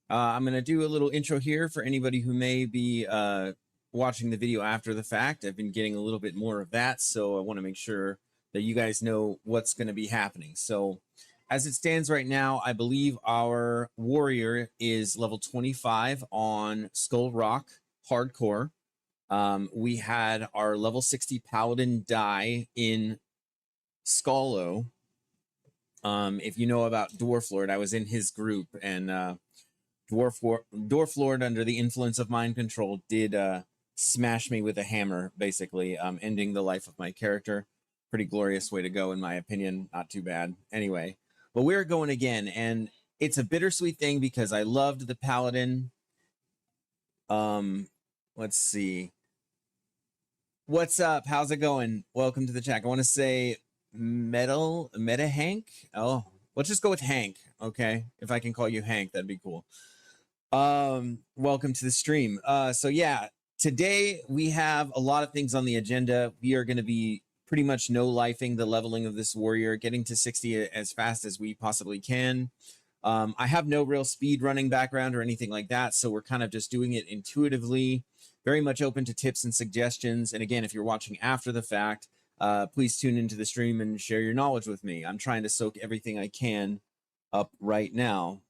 I'm going to do a little intro here for anybody who may be watching the video after the fact. I've been getting a little bit more of that, so I want to make sure that you guys know what's going to be happening. So as it stands right now, I believe our warrior is level 25 on Skull Rock Hardcore. We had our level 60 Paladin die in Skallo. If you know about Dwarflord, I was in his group, and Dwarflord, under the influence of mind control, did smash me with a hammer, basically, ending the life of my character. Pretty glorious way to go, in my opinion. Not too bad. Anyway, but we're going again, and it's a bittersweet thing because I loved the Paladin. Let's see. What's up? How's it going? Welcome to the chat. I want to say Meta Hank. Oh, let's just go with Hank. Okay, if I can call you Hank, that'd be cool. Welcome to the stream. So yeah, today we have a lot of things on the agenda. We are going to be pretty much no-lifing the leveling of this warrior, getting to 60 as fast as we possibly can. I have no real speed running background or anything like that, so we're kind of just doing it intuitively. Very much open to tips and suggestions. And again, if you're watching after the fact, please tune into the stream and share your knowledge with me. I'm trying to soak everything I can up right now.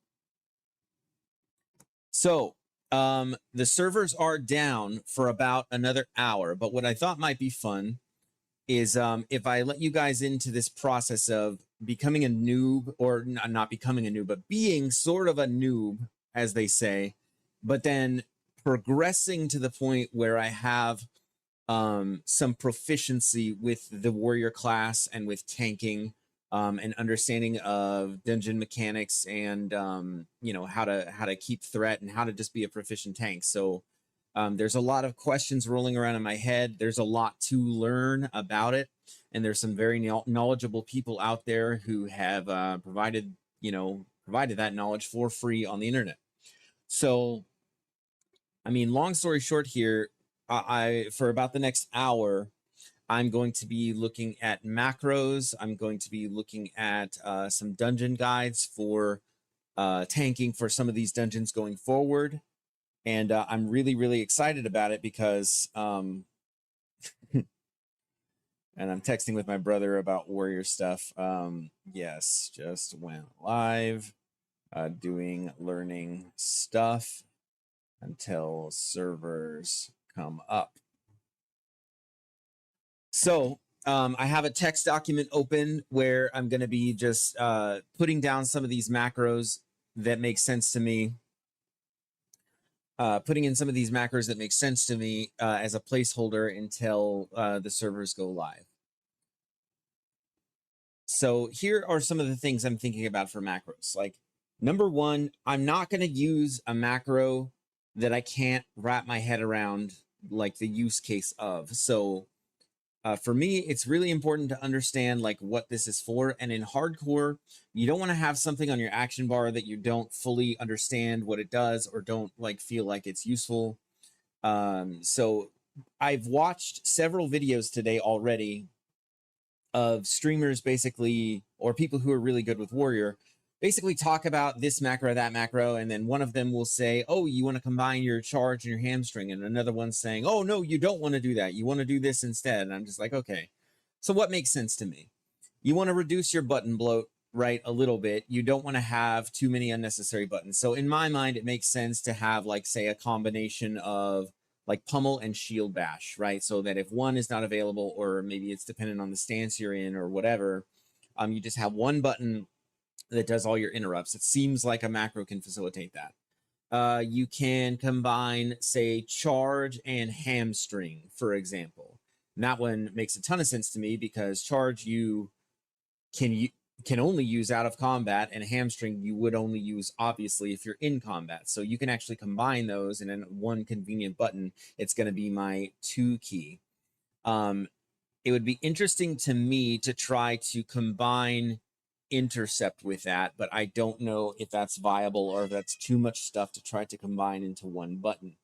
So the servers are down for about another hour, but what I thought might be fun is if I let you guys into this process of becoming a noob, or not becoming a noob, but being sort of a noob, as they say, but then progressing to the point where I have some proficiency with the warrior class and with tanking, and understanding of dungeon mechanics, and you know, how to keep threat and how to just be a proficient tank. So there's a lot of questions rolling around in my head. There's a lot to learn about it, and there's some very knowledgeable people out there who have provided that knowledge for free on the internet. So I mean, long story short here, I for about the next hour, I'm going to be looking at macros. I'm going to be looking at some dungeon guides for tanking for some of these dungeons going forward. And I'm really, really excited about it because, and I'm texting with my brother about warrior stuff. Yes, just went live, doing learning stuff until servers come up. So I have a text document open where I'm going to be just putting down some of these macros that make sense to me. Putting in some of these macros that make sense to me as a placeholder until the servers go live. So here are some of the things I'm thinking about for macros. Like, number one, I'm not going to use a macro that I can't wrap my head around, like the use case of. So for me, it's really important to understand like what this is for. And in hardcore, you don't want to have something on your action bar that you don't fully understand what it does or don't like feel like it's useful. So I've watched several videos today already of streamers basically, or people who are really good with warrior, basically talk about this macro, that macro, and then one of them will say, oh, you want to combine your charge and your hamstring, and another one's saying, oh, no, you don't want to do that. You want to do this instead. And I'm just like, okay, so what makes sense to me? You want to reduce your button bloat, right, a little bit. You don't want to have too many unnecessary buttons. So in my mind, it makes sense to have, like, say, a combination of like pummel and shield bash, right? So that if one is not available, or maybe it's dependent on the stance you're in or whatever, you just have one button that does all your interrupts. It seems like a macro can facilitate that. You can combine, say, charge and hamstring, for example. And that one makes a ton of sense to me because charge you can only use out of combat, and hamstring you would only use obviously if you're in combat. So you can actually combine those, and in one convenient button, it's going to be my 2 key. It would be interesting to me to try to combine intercept with that, but I don't know if that's viable or if that's too much stuff to try to combine into one button.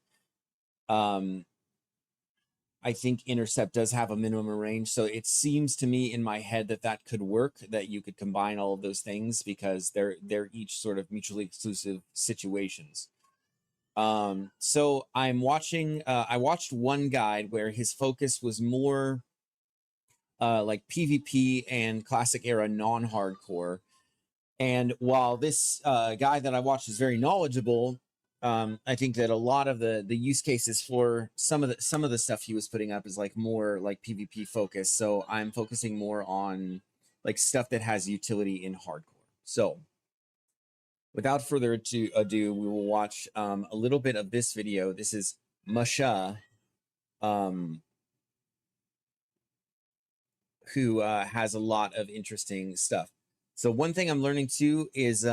I think intercept does have a minimum range, so it seems to me in my head that that could work, that you could combine all of those things because they're each sort of mutually exclusive situations. So I'm watching. I watched one guide where his focus was more like PvP and classic era non-hardcore. And while this guy that I watched is very knowledgeable, I think that a lot of the use cases for some of the stuff he was putting up is like more like PvP focused. So I'm focusing more on like stuff that has utility in hardcore. So without further ado, we will watch a little bit of this video. This is Masha, who has a lot of interesting stuff. So one thing I'm learning too is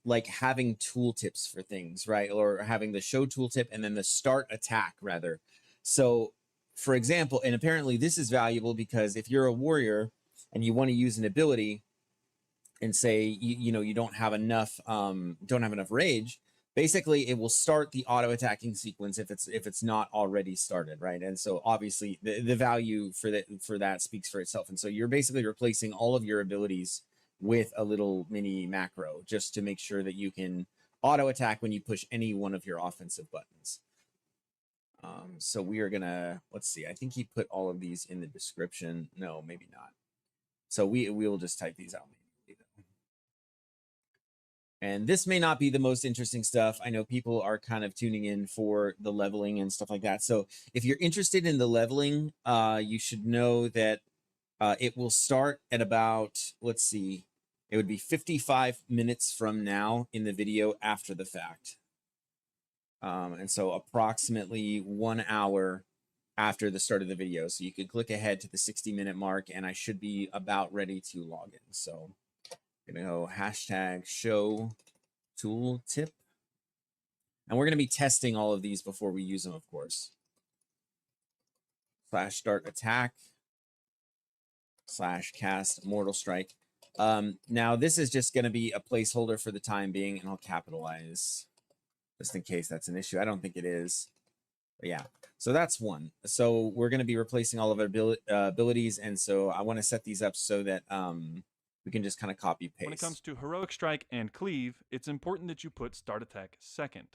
like having tooltips for things, right? Or having the show tooltip and then the start attack rather. So for example, and apparently this is valuable because if you're a warrior and you want to use an ability and say you don't have enough rage, basically it will start the auto attacking sequence if it's not already started, right? And so obviously the value for that speaks for itself. And so you're basically replacing all of your abilities with a little mini macro just to make sure that you can auto attack when you push any one of your offensive buttons. So we are gonna, let's see, I think he put all of these in the description. No, maybe not. So we will just type these out. And this may not be the most interesting stuff. I know people are kind of tuning in for the leveling and stuff like that. So if you're interested in the leveling, you should know that it will start at about, let's see, it would be 55 minutes from now in the video after the fact. And so approximately 1 hour after the start of the video. So you could click ahead to the 60-minute mark and I should be about ready to log in. So I'm gonna go hashtag show tool tip. And we're gonna be testing all of these before we use them, of course. / start attack / cast mortal strike. Now this is just gonna be a placeholder for the time being, and I'll capitalize just in case that's an issue. I don't think it is. But yeah, so that's one. So we're gonna be replacing all of our abilities, and so I want to set these up so that we can just kind of copy paste. When it comes to Heroic Strike and Cleave, it's important that you put Start Attack second.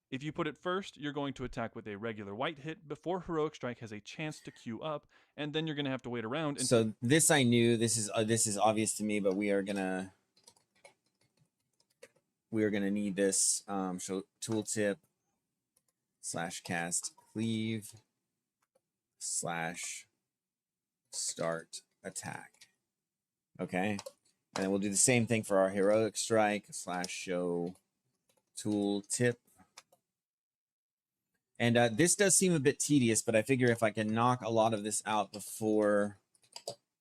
If you put it first, you're going to attack with a regular white hit before Heroic Strike has a chance to queue up, and then you're going to have to wait around until... So this I knew, this is obvious to me, but we are gonna need this show tooltip / cast cleave / start attack. Okay, and then we'll do the same thing for our heroic strike / show tool tip. And this does seem a bit tedious, but I figure if I can knock a lot of this out before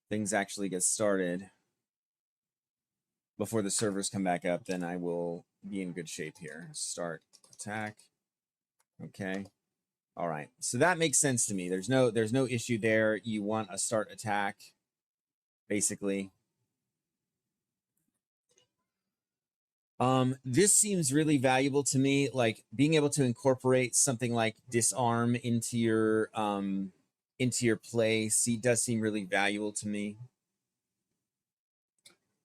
things actually get started, before the servers come back up, then I will be in good shape here. Start attack. Okay. All right. So that makes sense to me. There's no issue there. You want a start attack, basically. This seems really valuable to me, like being able to incorporate something like disarm into your play. Does seem really valuable to me.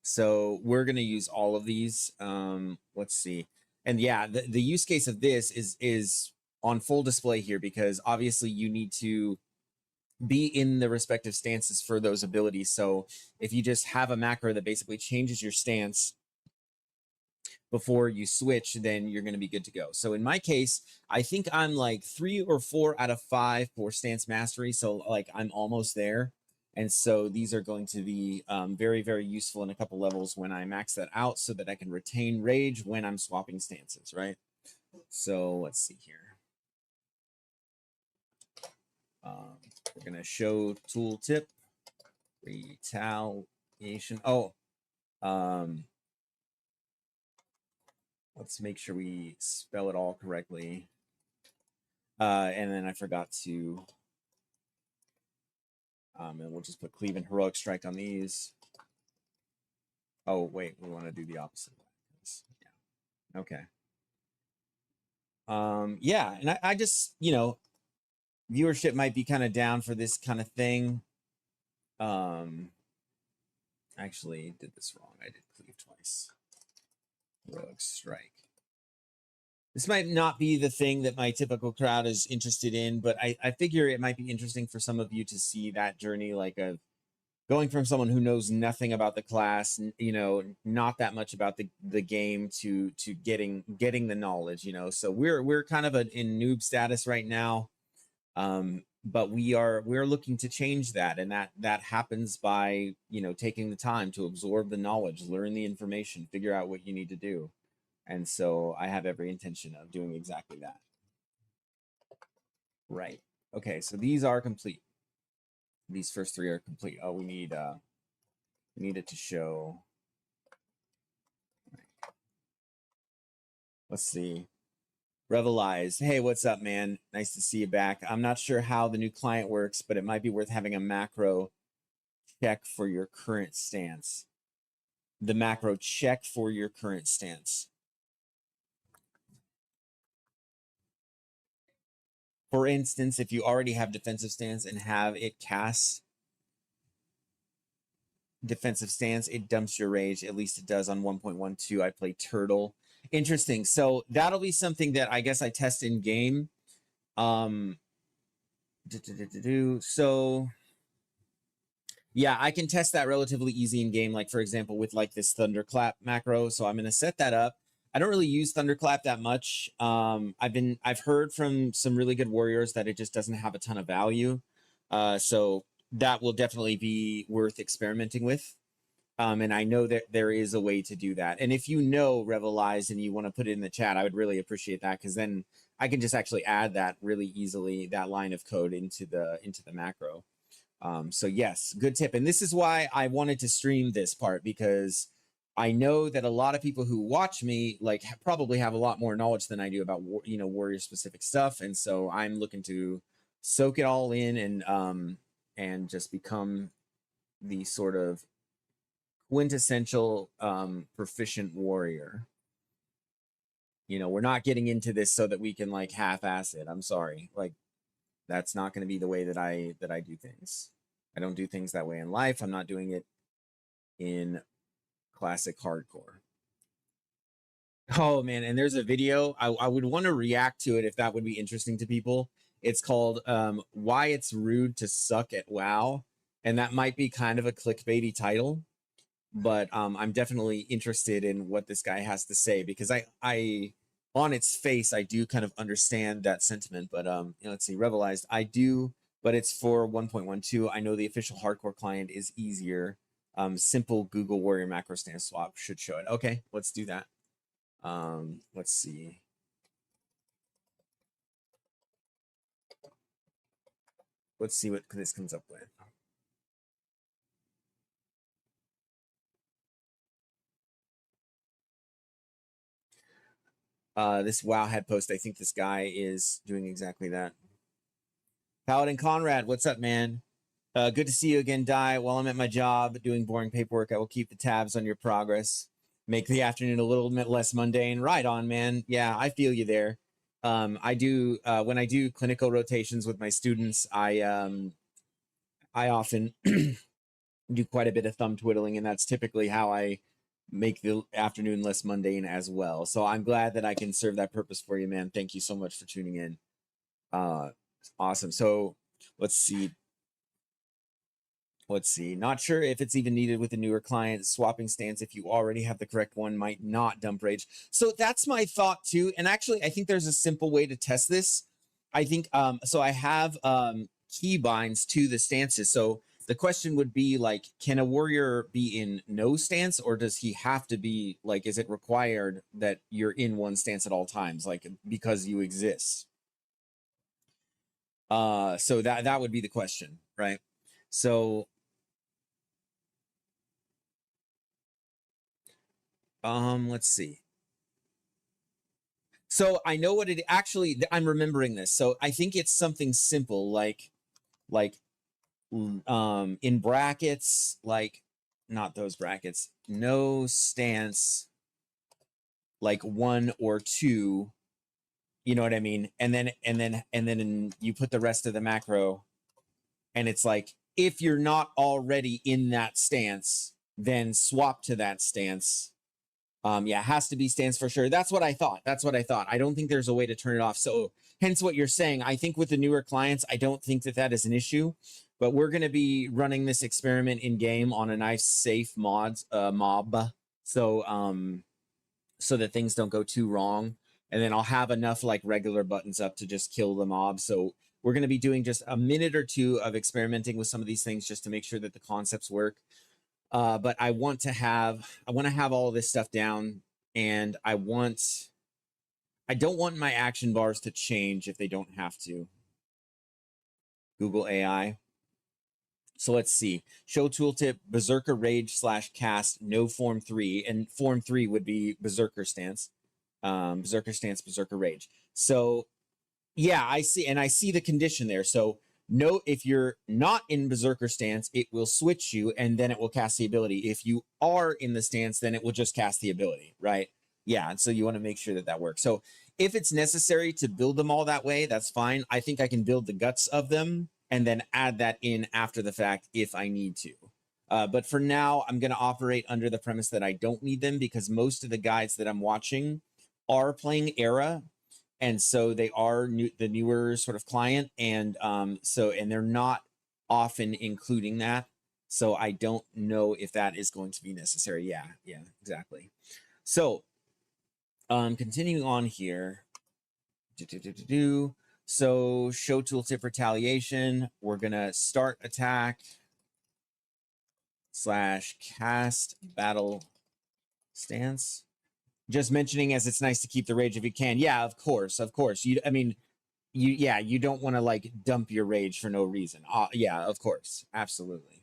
So we're gonna use all of these. Let's see. And yeah, the use case of this is on full display here because obviously you need to be in the respective stances for those abilities. So if you just have a macro that basically changes your stance before you switch, then you're going to be good to go. So in my case, I think I'm like 3 or 4 out of 5 for stance mastery. So like I'm almost there. And so these are going to be very, very useful in a couple levels when I max that out so that I can retain rage when I'm swapping stances, right? So let's see here. We're going to show tooltip, retaliation. Oh, let's make sure we spell it all correctly. And then I forgot to, and we'll just put cleave and heroic strike on these. Oh, wait, we want to do the opposite. Yeah. Okay. Yeah, and I just, viewership might be kind of down for this kind of thing. Actually did this wrong. I did cleave twice. Rogue strike. This might not be the thing that my typical crowd is interested in, but I figure it might be interesting for some of you to see that journey, like of going from someone who knows nothing about the class, you know, not that much about the game to getting the knowledge, you know. So we're kind of in noob status right now, but we're looking to change that, and that happens by, you know, taking the time to absorb the knowledge, learn the information, figure out what you need to do. And so I have every intention of doing exactly that. Right. Okay, so these are complete. These first three are complete. Oh, we need it to show. Let's see. Revelize. Hey, what's up, man? Nice to see you back. I'm not sure how the new client works, but it might be worth having a macro check for your current stance. The macro check for your current stance. For instance, if you already have defensive stance and have it cast defensive stance, it dumps your rage. At least it does on 1.12. I play Turtle. Interesting. So that'll be something that I guess I test in game. So yeah, I can test that relatively easy in game, like for example with like this Thunderclap macro. So I'm going to set that up. I don't really use Thunderclap that much. I've heard from some really good warriors that it just doesn't have a ton of value. So that will definitely be worth experimenting with. And I know that there is a way to do that. And if you know Revelize and you want to put it in the chat, I would really appreciate that, because then I can just actually add that really easily, that line of code into the macro. So yes, good tip. And this is why I wanted to stream this part, because I know that a lot of people who watch me like probably have a lot more knowledge than I do about warrior specific stuff, and so I'm looking to soak it all in and just become the sort of quintessential proficient warrior. You know, we're not getting into this so that we can like half-ass it. I'm sorry, like that's not going to be the way that I do things. I don't do things that way in life. I'm not doing it in classic hardcore. Oh man, and there's a video. I would want to react to it if that would be interesting to people. It's called Why It's Rude to Suck at WoW. And that might be kind of a clickbaity title, but I'm definitely interested in what this guy has to say, because I on its face, I do kind of understand that sentiment. But let's see, Revelized, I do, but it's for 1.12. I know the official hardcore client is easier. Simple Google Warrior macro stance swap should show it. Okay, let's do that. Let's see. Let's see what this comes up with. This WoW head post, I think this guy is doing exactly that. Paladin Conrad, what's up, man? Good to see you again, Di. While I'm at my job doing boring paperwork, I will keep the tabs on your progress. Make the afternoon a little bit less mundane. Right on, man. Yeah, I feel you there. I do when I do clinical rotations with my students, I often do quite a bit of thumb twiddling, and that's typically how I make the afternoon less mundane as well. So I'm glad that I can serve that purpose for you, man. Thank you so much for tuning in. Awesome. So let's see. Not sure if it's even needed with a newer client. Swapping stance, if you already have the correct one, might not dump rage. So that's my thought too. And actually, I think there's a simple way to test this. I think so I have key binds to the stances. So the question would be like, can a warrior be in no stance, or does he have to be like, is it required that you're in one stance at all times, like because you exist? So that would be the question, right? So let's see. So I know what it actually, I'm remembering this. So I think it's something simple like in brackets, like not those brackets, no stance, like 1 or 2, You know what I mean? And then you put the rest of the macro, and it's like, if you're not already in that stance, then swap to that stance. Yeah, it has to be stance for sure. That's what I thought. I don't think there's a way to turn it off. So hence what you're saying. I think with the newer clients, I don't think that is an issue, but we're going to be running this experiment in game on a nice safe mob. So that things don't go too wrong. And then I'll have enough like regular buttons up to just kill the mob. So we're going to be doing just a minute or two of experimenting with some of these things just to make sure that the concepts work. But I want to have all this stuff down, and I don't want my action bars to change if they don't have to. Google AI. So let's see. Show tooltip, Berserker Rage / cast, no form 3. And form 3 would be Berserker Stance. Berserker Stance, Berserker Rage. So yeah, I see. And I see the condition there. So no, if you're not in Berserker Stance, it will switch you and then it will cast the ability. If you are in the stance, then it will just cast the ability, right? Yeah, and so you want to make sure that that works. So if it's necessary to build them all that way, that's fine. I think I can build the guts of them and then add that in after the fact if I need to. But for now, I'm going to operate under the premise that I don't need them because most of the guides that I'm watching are playing Era. And so they are the newer sort of client. And and they're not often including that. So I don't know if that is going to be necessary. Yeah, exactly. So continuing on here. So show tooltip retaliation. We're gonna start attack / cast battle stance. Just mentioning as it's nice to keep the rage if you can. Yeah, of course. You don't want to like dump your rage for no reason. Yeah, of course. Absolutely.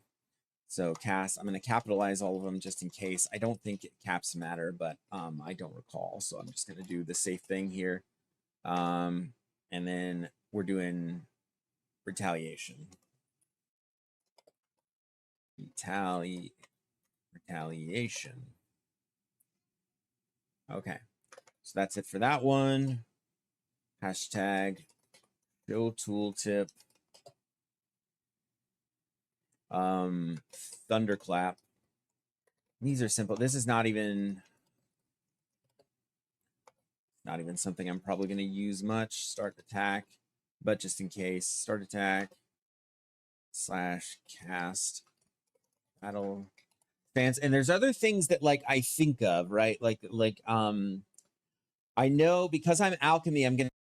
So cast, I'm going to capitalize all of them just in case. I don't think caps matter, but I don't recall. So I'm just going to do the safe thing here. And then we're doing retaliation. Retaliation. Okay. So that's it for that one. Hashtag show tooltip. Thunderclap. These are simple. This is not even something I'm probably going to use much. Start attack, but just in case, start attack / cast battle stance. And there's other things that like I think of, right? Like I know because I'm alchemy, I'm going to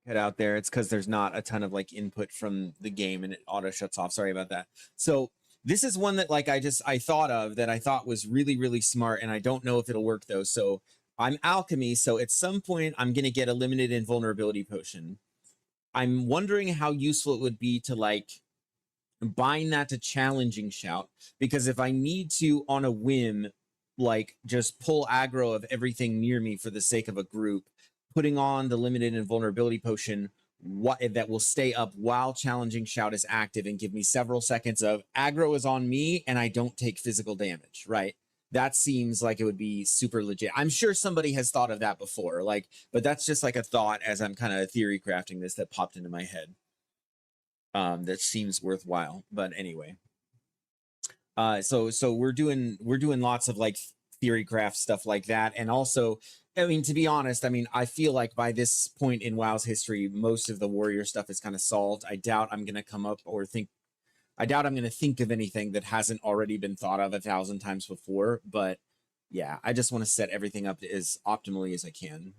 cut out there. It's because there's not a ton of like input from the game and it auto shuts off. Sorry about that. So this is one that like I thought of that I thought was really, really smart, and I don't know if it'll work though. So I'm alchemy, so at some point I'm gonna get a limited invulnerability potion. I'm wondering how useful it would be to like bind that to challenging shout, because if I need to on a whim like just pull aggro of everything near me for the sake of a group, putting on the limited invulnerability potion that will stay up while challenging shout is active and give me several seconds of aggro is on me and I don't take physical damage, right? That seems like it would be super legit. I'm sure somebody has thought of that before, like, but that's just like a thought as I'm kind of theory crafting this that popped into my head. That seems worthwhile. But anyway, so we're doing lots of like theory craft stuff like that, and also, I mean, to be honest, I mean, I feel like by this point in WoW's history, most of the warrior stuff is kind of solved. I doubt I'm going to come up or think. I doubt I'm going to think of anything that hasn't already been thought of 1,000 times before. But yeah, I just want to set everything up as optimally as I can.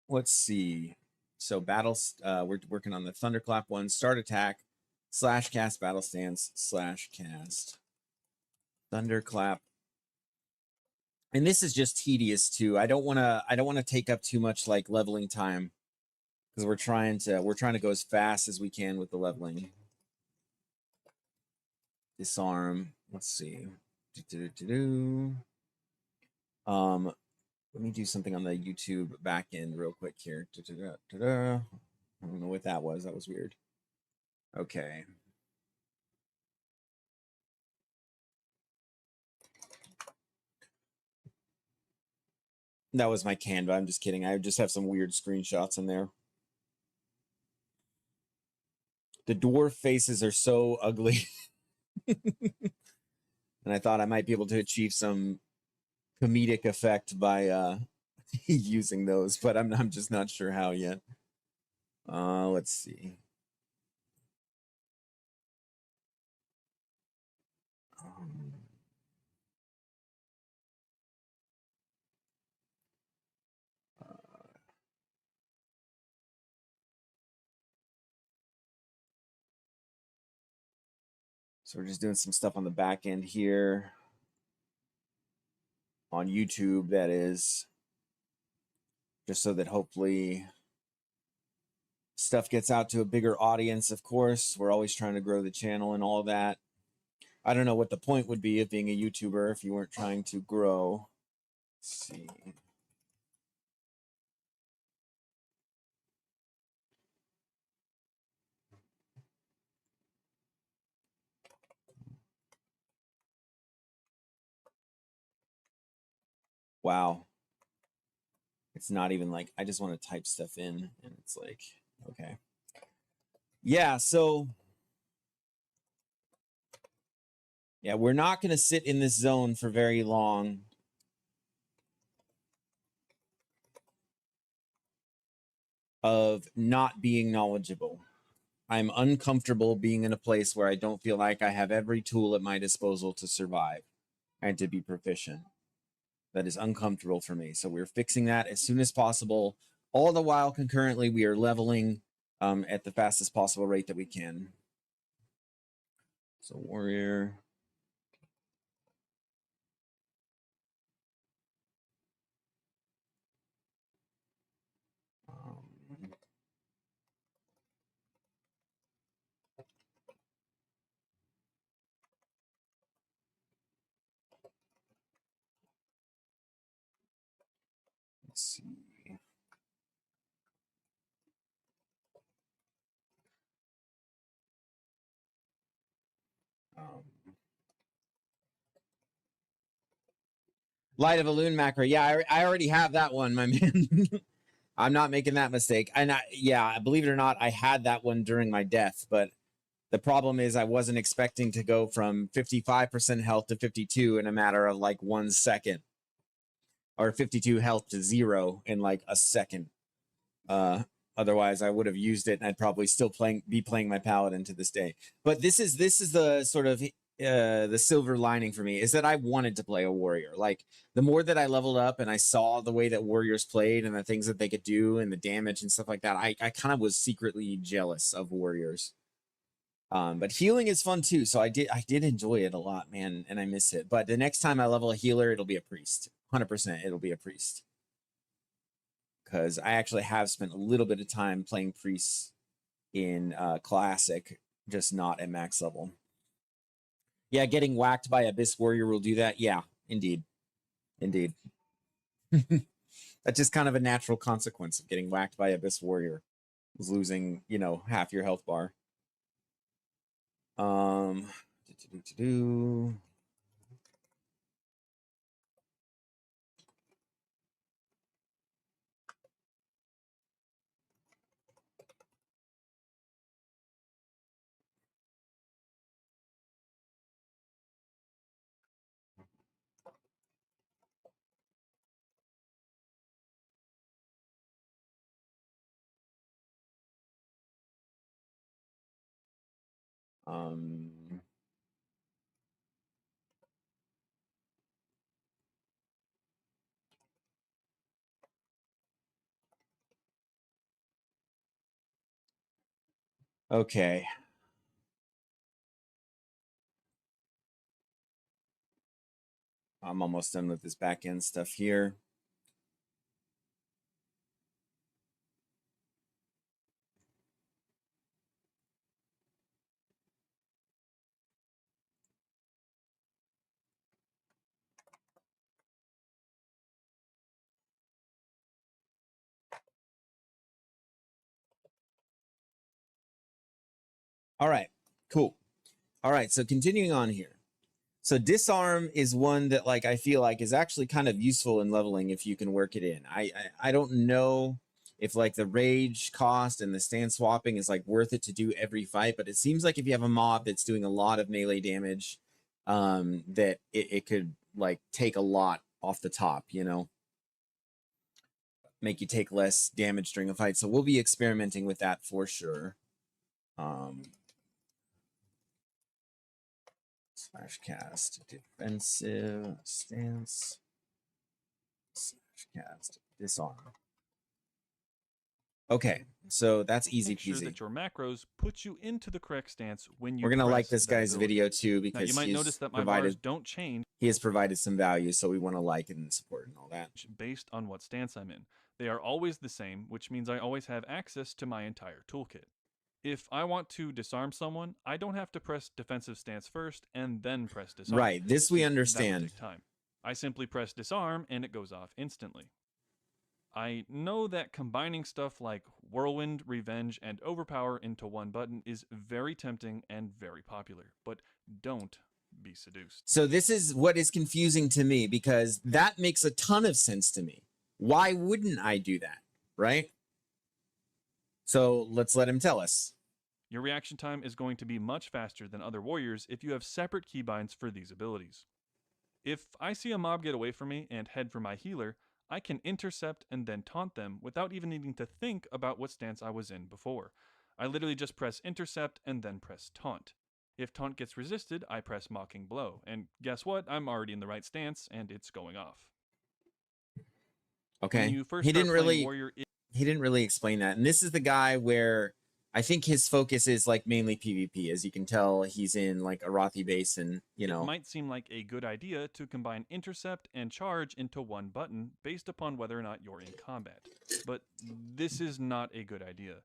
Let's see. So battles, we're working on the Thunderclap one. Start attack / cast battle stance / cast Thunderclap. And this is just tedious too. I don't want to take up too much like leveling time, because we're trying to go as fast as we can with the leveling. Disarm. Let's see. Let me do something on the YouTube back end real quick here. I don't know what that was. That was weird. Okay. That was my Canva. I'm just kidding. I just have some weird screenshots in there. The dwarf faces are so ugly. And I thought I might be able to achieve some comedic effect by using those, but I'm just not sure how yet. Let's see. So we're just doing some stuff on the back end here on YouTube, that is, just so that hopefully stuff gets out to a bigger audience. Of course, we're always trying to grow the channel and all that. I don't know what the point would be of being a YouTuber if you weren't trying to grow. Let's see. Wow. It's not even like I just want to type stuff in and it's like, okay. Yeah, so yeah, we're not going to sit in this zone for very long. Of not being knowledgeable. I'm uncomfortable being in a place where I don't feel like I have every tool at my disposal to survive and to be proficient. That is uncomfortable for me. So we're fixing that as soon as possible. All the while, concurrently, we are leveling at the fastest possible rate that we can. So warrior. Let's see. Light of a Loon macro. Yeah, I already have that one, my man. I'm not making that mistake. And yeah, believe it or not, I had that one during my death, but the problem is I wasn't expecting to go from 55% health to 52 in a matter of like 1 second, or 52 health to 0 in like a second. Otherwise, I would have used it, and I'd probably still be playing my paladin to this day. But this is the sort of the silver lining for me, is that I wanted to play a warrior. Like, the more that I leveled up and I saw the way that warriors played and the things that they could do and the damage and stuff like that, I kind of was secretly jealous of warriors. But healing is fun too, so I did enjoy it a lot, man, and I miss it. But the next time I level a healer, it'll be a priest. 100%, it'll be a priest. Because I actually have spent a little bit of time playing priests in Classic, just not at max level. Yeah, getting whacked by Abyss Warrior will do that. Yeah, indeed. Indeed. That's just kind of a natural consequence of getting whacked by Abyss Warrior. Is losing, half your health bar. Um, um, okay. I'm almost done with this back end stuff here. All right, cool. All right, so continuing on here. So disarm is one that like I feel like is actually kind of useful in leveling if you can work it in. I don't know if like the rage cost and the stand swapping is like worth it to do every fight, but it seems like if you have a mob that's doing a lot of melee damage, that it could like take a lot off the top, you know, make you take less damage during a fight. So we'll be experimenting with that for sure. Slash cast defensive stance slash cast disarm. Okay, so that's easy Make sure peasy. that your macros put you into the correct stance when you We're gonna like press this that guy's ability. video too Now, because you might notice that my bars don't change he has provided some value, so we want to like and support and all that. based on what stance I'm in. They are always the same, which means I always have access to my entire toolkit. If I want to disarm someone, I don't have to press defensive stance first and then press disarm. Right, this we That understand. would take time. I simply press disarm and it goes off instantly. I know that combining stuff like Whirlwind, Revenge, and Overpower into one button is very tempting and very popular, but don't be seduced. So this is what is confusing to me because that makes a ton of sense to me. Why wouldn't I do that, right? So let's let him tell us. Your reaction time is going to be much faster than other warriors if you have separate keybinds for these abilities. If I see a mob get away from me and head for my healer, I can intercept and then taunt them without even needing to think about what stance I was in before. I literally just press intercept and then press taunt. If taunt gets resisted, I press mocking blow, and guess what? I'm already in the right stance and it's going off. Okay. When you first start playing warrior, he didn't really explain that. And this is the guy where I think his focus is like mainly PvP. As you can tell, he's in like Arathi base and, you know. It might seem like a good idea to combine intercept and charge into one button based upon whether or not you're in combat. But this is not a good idea.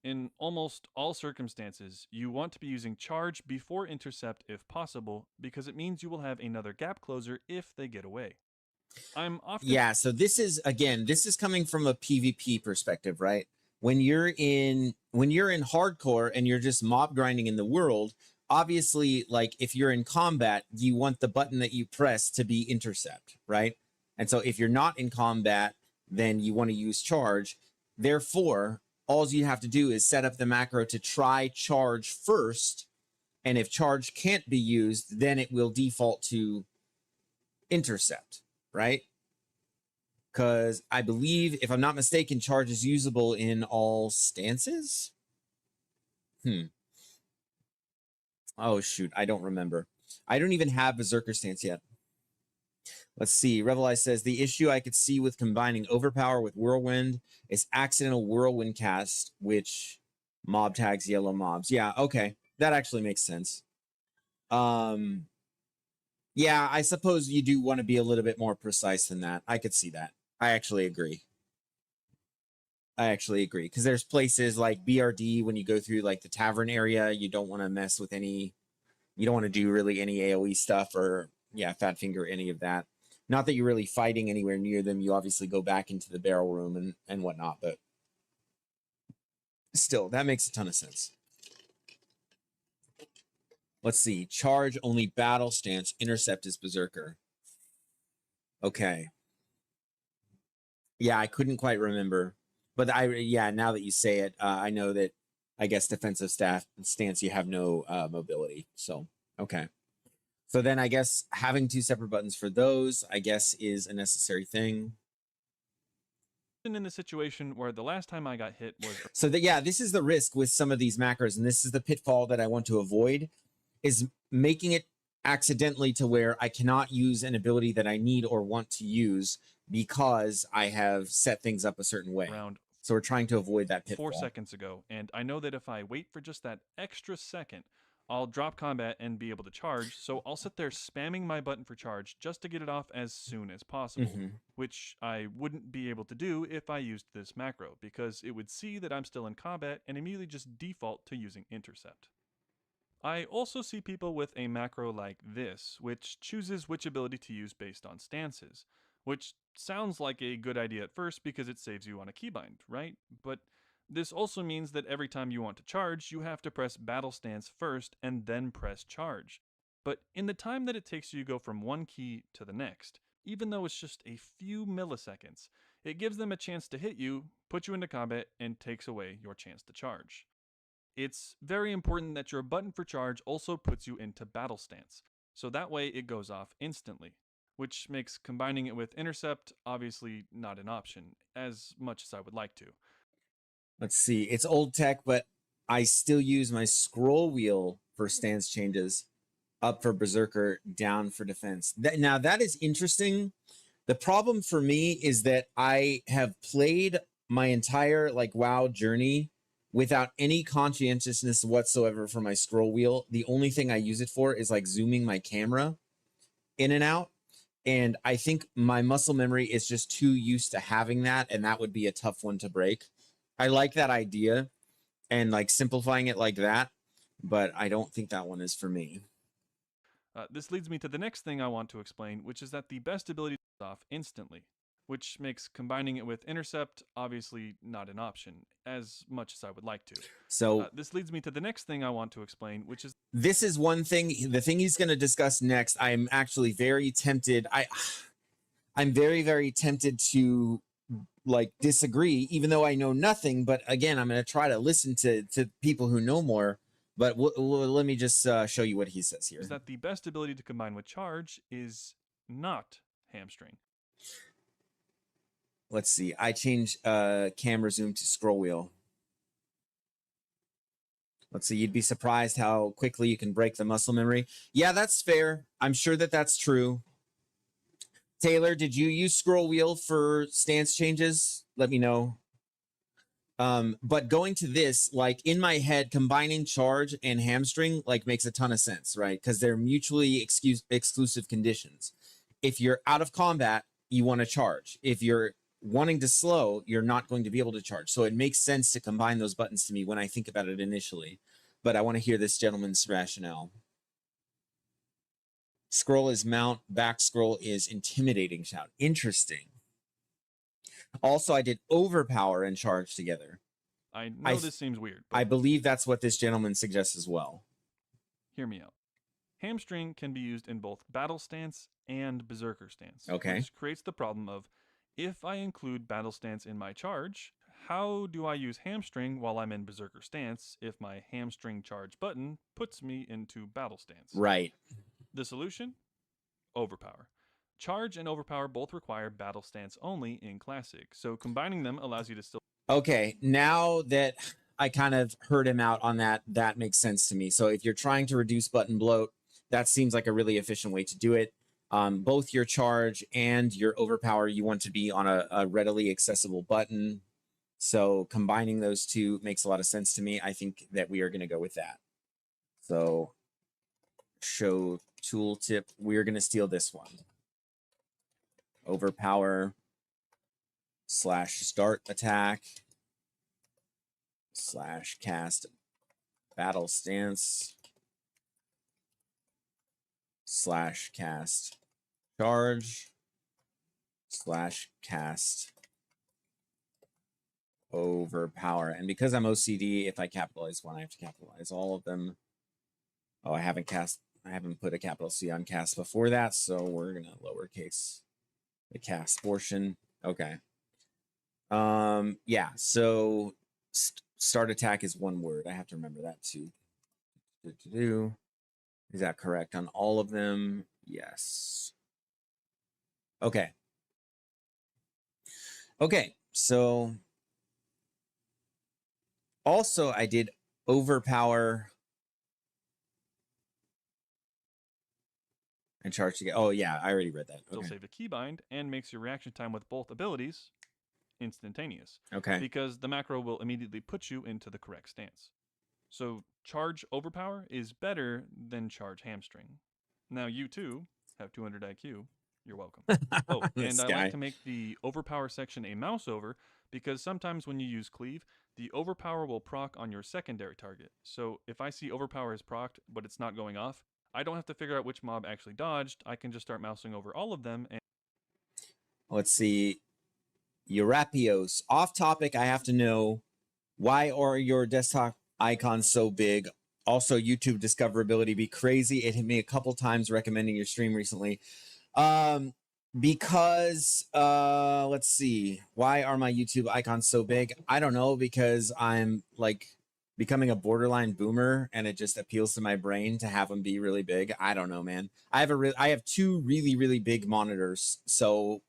In almost all circumstances, you want to be using charge before intercept if possible, because it means you will have another gap closer if they get away. Yeah, so this is coming from a PvP perspective, right? When you're in hardcore and you're just mob grinding in the world, obviously, like if you're in combat, you want the button that you press to be intercept, right? And so if you're not in combat, then you want to use charge. Therefore, all you have to do is set up the macro to try charge first. And if charge can't be used, then it will default to intercept, right? Because I believe, if I'm not mistaken, charge is usable in all stances. Oh, shoot. I don't remember. I don't even have Berserker stance yet. Let's see. Revelize says, the issue I could see with combining Overpower with Whirlwind is accidental Whirlwind cast, which mob tags yellow mobs. Yeah, okay. That actually makes sense. Yeah, I suppose you do want to be a little bit more precise than that. I could see that. I actually agree. Because there's places like BRD when you go through like the tavern area, you don't want to mess with any, you don't want to do really any AoE stuff or, yeah, Fat Finger, any of that. Not that you're really fighting anywhere near them. You obviously go back into the barrel room and whatnot, but still, that makes a ton of sense. Let's see. Charge only battle stance. Intercept is Berserker. Okay. Yeah, I couldn't quite remember. But now that you say it, I know that, I guess, defensive stance, you have no mobility. So, okay. So then I guess having two separate buttons for those, I guess, is a necessary thing. In the situation where the last time I got hit was... So this is the risk with some of these macros, and this is the pitfall that I want to avoid, is making it accidentally to where I cannot use an ability that I need or want to use because I have set things up a certain way. So we're trying to avoid that pitfall. 4 seconds ago, and I know that if I wait for just that extra second, I'll drop combat and be able to charge, so I'll sit there spamming my button for charge just to get it off as soon as possible, which I wouldn't be able to do if I used this macro, because it would see that I'm still in combat and immediately just default to using intercept. I also see people with a macro like this, which chooses which ability to use based on stances, which sounds like a good idea at first because it saves you on a keybind, right? But This also means that every time you want to charge, you have to press battle stance first and then press charge. But in the time that it takes you to go from one key to the next, even though it's just a few milliseconds, it gives them a chance to hit you, put you into combat, and takes away your chance to charge. It's very important that your button for charge also puts you into battle stance, so that way it goes off instantly, which makes combining it with intercept obviously not an option, as much as I would like to. Let's see. It's old tech, but I still use my scroll wheel for stance changes. Up for Berserker, down for defense. Now that is interesting. The problem for me is that I have played my entire like WoW journey without any conscientiousness whatsoever for my scroll wheel. The only thing I use it for is like zooming my camera in and out. And I think my muscle memory is just too used to having that, and that would be a tough one to break. I like that idea and like simplifying it like that, but I don't think that one is for me. This leads me to the next thing I want to explain, which is that the best ability goes off instantly, which makes combining it with intercept obviously not an option, as much as I would like to. So This leads me to the next thing I want to explain, which is this is one thing. The thing he's going to discuss next, I'm actually very tempted. I'm very, very tempted to like disagree, even though I know nothing. But again, I'm going to try to listen to people who know more. But let me just show you what he says here. is that the best ability to combine with charge is not hamstring. Let's see. I change camera zoom to scroll wheel. Let's see. You'd be surprised how quickly you can break the muscle memory. Yeah, that's fair. I'm sure that that's true. Taylor, did you use scroll wheel for stance changes? Let me know. But going to this, like in my head, combining charge and hamstring like makes a ton of sense, right? Because they're mutually exclusive conditions. If you're out of combat, you want to charge. If you're wanting to slow, you're not going to be able to charge. So it makes sense to combine those buttons to me when I think about it initially. But I want to hear this gentleman's rationale. Scroll is mount, back scroll is intimidating shout. Interesting. Also, I did overpower and charge together. I know this seems weird, but I believe that's what this gentleman suggests as well. hear me out. Hamstring can be used in both battle stance and berserker stance, Okay. which creates the problem of if I include battle stance in my charge, how do I use hamstring while I'm in berserker stance if my hamstring charge button puts me into battle stance? Right. The solution? Overpower. Charge and overpower both require battle stance only in classic, so combining them allows you to still. Okay, now that I kind of heard him out on that, that makes sense to me. So if you're trying to reduce button bloat, that seems like a really efficient way to do it. Both your charge and your overpower, you want to be on a readily accessible button. So combining those two makes a lot of sense to me. I think that we are going to go with that. So show tooltip. We're going to steal this one. Overpower / start attack / cast battle stance / cast charge / cast overpower. And because I'm OCD, if I capitalize one, I have to capitalize all of them. Oh, I haven't put a capital C on cast before that, so we're gonna lowercase the cast portion. Okay. Yeah, so start attack is one word. I have to remember that too. Is that correct on all of them? Yes. Okay. Okay, so also I did overpower and charge to get. Oh yeah, I already read that. Still Okay. save a keybind and makes your reaction time with both abilities instantaneous. Okay. Because the macro will immediately put you into the correct stance. So charge overpower is better than charge hamstring. Now you too have 200 IQ. You're welcome. Oh, and I like to make the overpower section a mouse over because sometimes when you use cleave, the overpower will proc on your secondary target. So if I see overpower is procced but it's not going off, I don't have to figure out which mob actually dodged. I can just start mousing over all of them. And let's see. Eurapios. Off topic, I have to know, Why are your desktop icons so big? Also, YouTube discoverability be crazy. It hit me a couple times recommending your stream recently. Um, because let's see, why are my YouTube icons so big? I don't know, because I'm like becoming a borderline boomer and it just appeals to my brain to have them be really big. I don't know, man. I have two really big monitors, so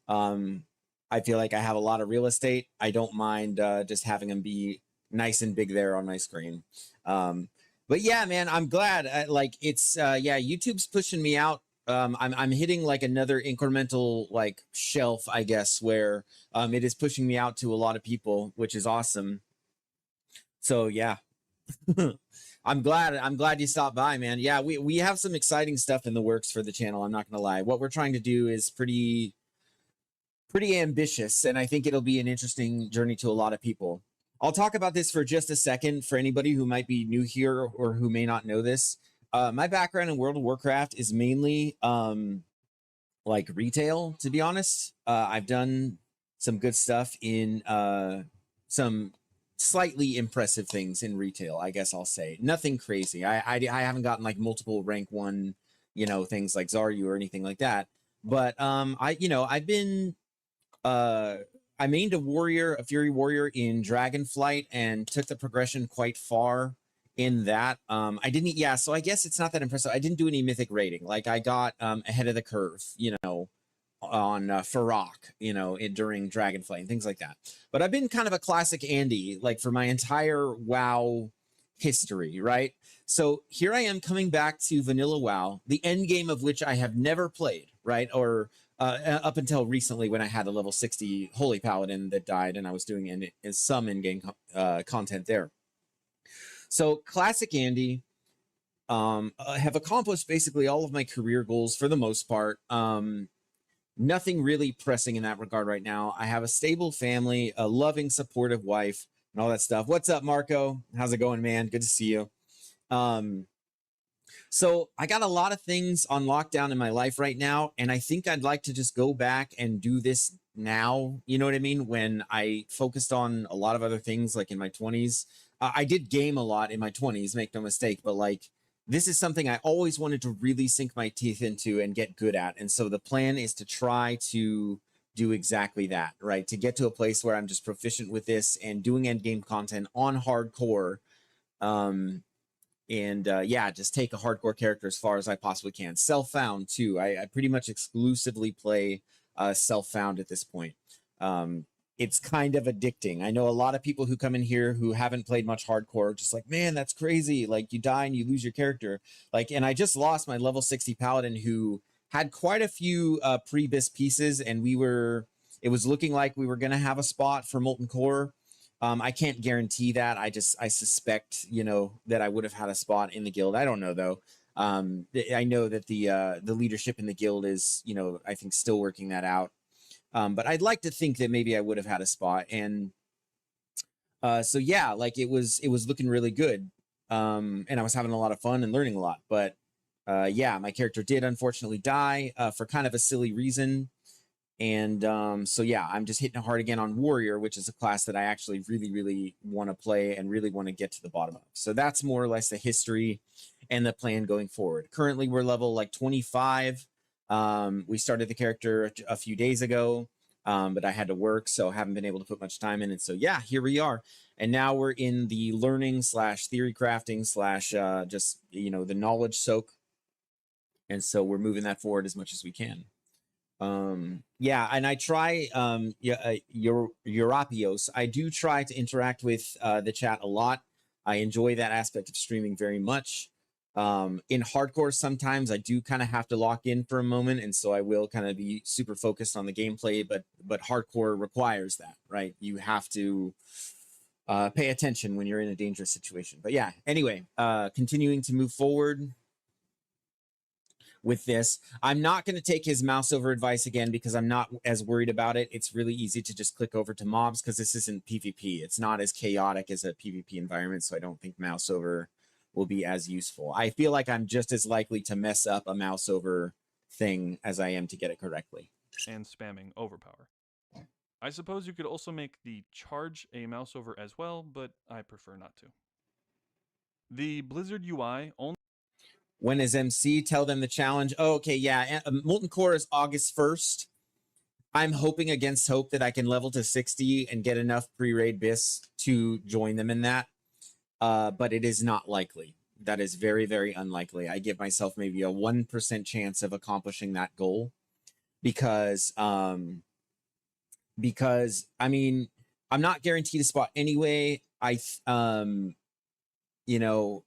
um I feel like I have a lot of real estate. I don't mind just having them be nice and big there on my screen. But yeah, man, I'm glad. Like it's yeah, YouTube's pushing me out. I'm hitting like another incremental like shelf, I guess, where it is pushing me out to a lot of people, which is awesome. So yeah, I'm glad you stopped by, man. Yeah, we have some exciting stuff in the works for the channel. I'm not gonna lie. What we're trying to do is pretty ambitious, and I think it'll be an interesting journey to a lot of people. I'll talk about this for just a second for anybody who might be new here or who may not know this. My background in World of Warcraft is mainly like retail, to be honest. I've done some good stuff in some slightly impressive things in retail, I guess I'll say. Nothing crazy. I haven't gotten like multiple rank 1, things like Zaryu or anything like that. But I've been uh I mained a Fury Warrior in Dragonflight and took the progression quite far in that. I didn't, yeah, so I guess it's not that impressive. I didn't do any mythic rating. Like I got ahead of the curve, on Farok, during Dragonflight and things like that. But I've been kind of a classic Andy, like for my entire WoW history, right? So here I am coming back to vanilla WoW, the end game of which I have never played, right? Or up until recently when I had a level 60 Holy Paladin that died and I was doing some in-game content there. So classic Andy, have accomplished basically all of my career goals for the most part. Nothing really pressing in that regard right now. I have a stable family, a loving, supportive wife, and all that stuff. What's up, Marco? How's it going, man? Good to see you. So I got a lot of things on lockdown in my life right now, and I think I'd like to just go back and do this now. You know what I mean? When I focused on a lot of other things, like in my 20s. I did game a lot in my 20s, make no mistake, but like this is something I always wanted to really sink my teeth into and get good at. And so the plan is to try to do exactly that, right? To get to a place where I'm just proficient with this and doing end game content on hardcore. And yeah, just take a hardcore character as far as I possibly can. Self-found too. I pretty much exclusively play self-found at this point. It's kind of addicting. I know a lot of people who come in here who haven't played much hardcore, just like, man, that's crazy. Like you die and you lose your character. Like, and I just lost my level 60 paladin who had quite a few pre-bis pieces, and it was looking like we were gonna have a spot for Molten Core. I can't guarantee that. I suspect, that I would have had a spot in the guild. I don't know though. I know that the leadership in the guild is, I think still working that out. But I'd like to think that maybe I would have had a spot. And so yeah, like it was looking really good. And I was having a lot of fun and learning a lot. But yeah, my character did unfortunately die for kind of a silly reason. And so yeah, I'm just hitting hard again on Warrior, which is a class that I actually really want to play and really want to get to the bottom of. So that's more or less the history and the plan going forward. Currently, we're level like 25. We started the character a few days ago, but I had to work, so haven't been able to put much time in. And so yeah, here we are. And now we're in the learning / theory crafting / just, the knowledge soak. And so we're moving that forward as much as we can. Yeah, and I try Europios. I do try to interact with the chat a lot. I enjoy that aspect of streaming very much. In hardcore, sometimes I do kind of have to lock in for a moment, and so I will kind of be super focused on the gameplay, but hardcore requires that, right? You have to pay attention when you're in a dangerous situation. But yeah, anyway, continuing to move forward with this. I'm not going to take his mouse over advice again because I'm not as worried about it. It's really easy to just click over to mobs because this isn't PvP. It's not as chaotic as a PvP environment, so I don't think mouse over will be as useful. I feel like I'm just as likely to mess up a mouse over thing as I am to get it correctly. And spamming overpower. I suppose you could also make the charge a mouse over as well, but I prefer not to. The Blizzard UI only When is MC? Tell them the challenge. Oh, okay, yeah. Molten Core is August 1st. I'm hoping against hope that I can level to 60 and get enough pre-raid bis to join them in that. But it is not likely. That is very, very unlikely. I give myself maybe a 1% chance of accomplishing that goal because I mean, I'm not guaranteed a spot anyway. You know,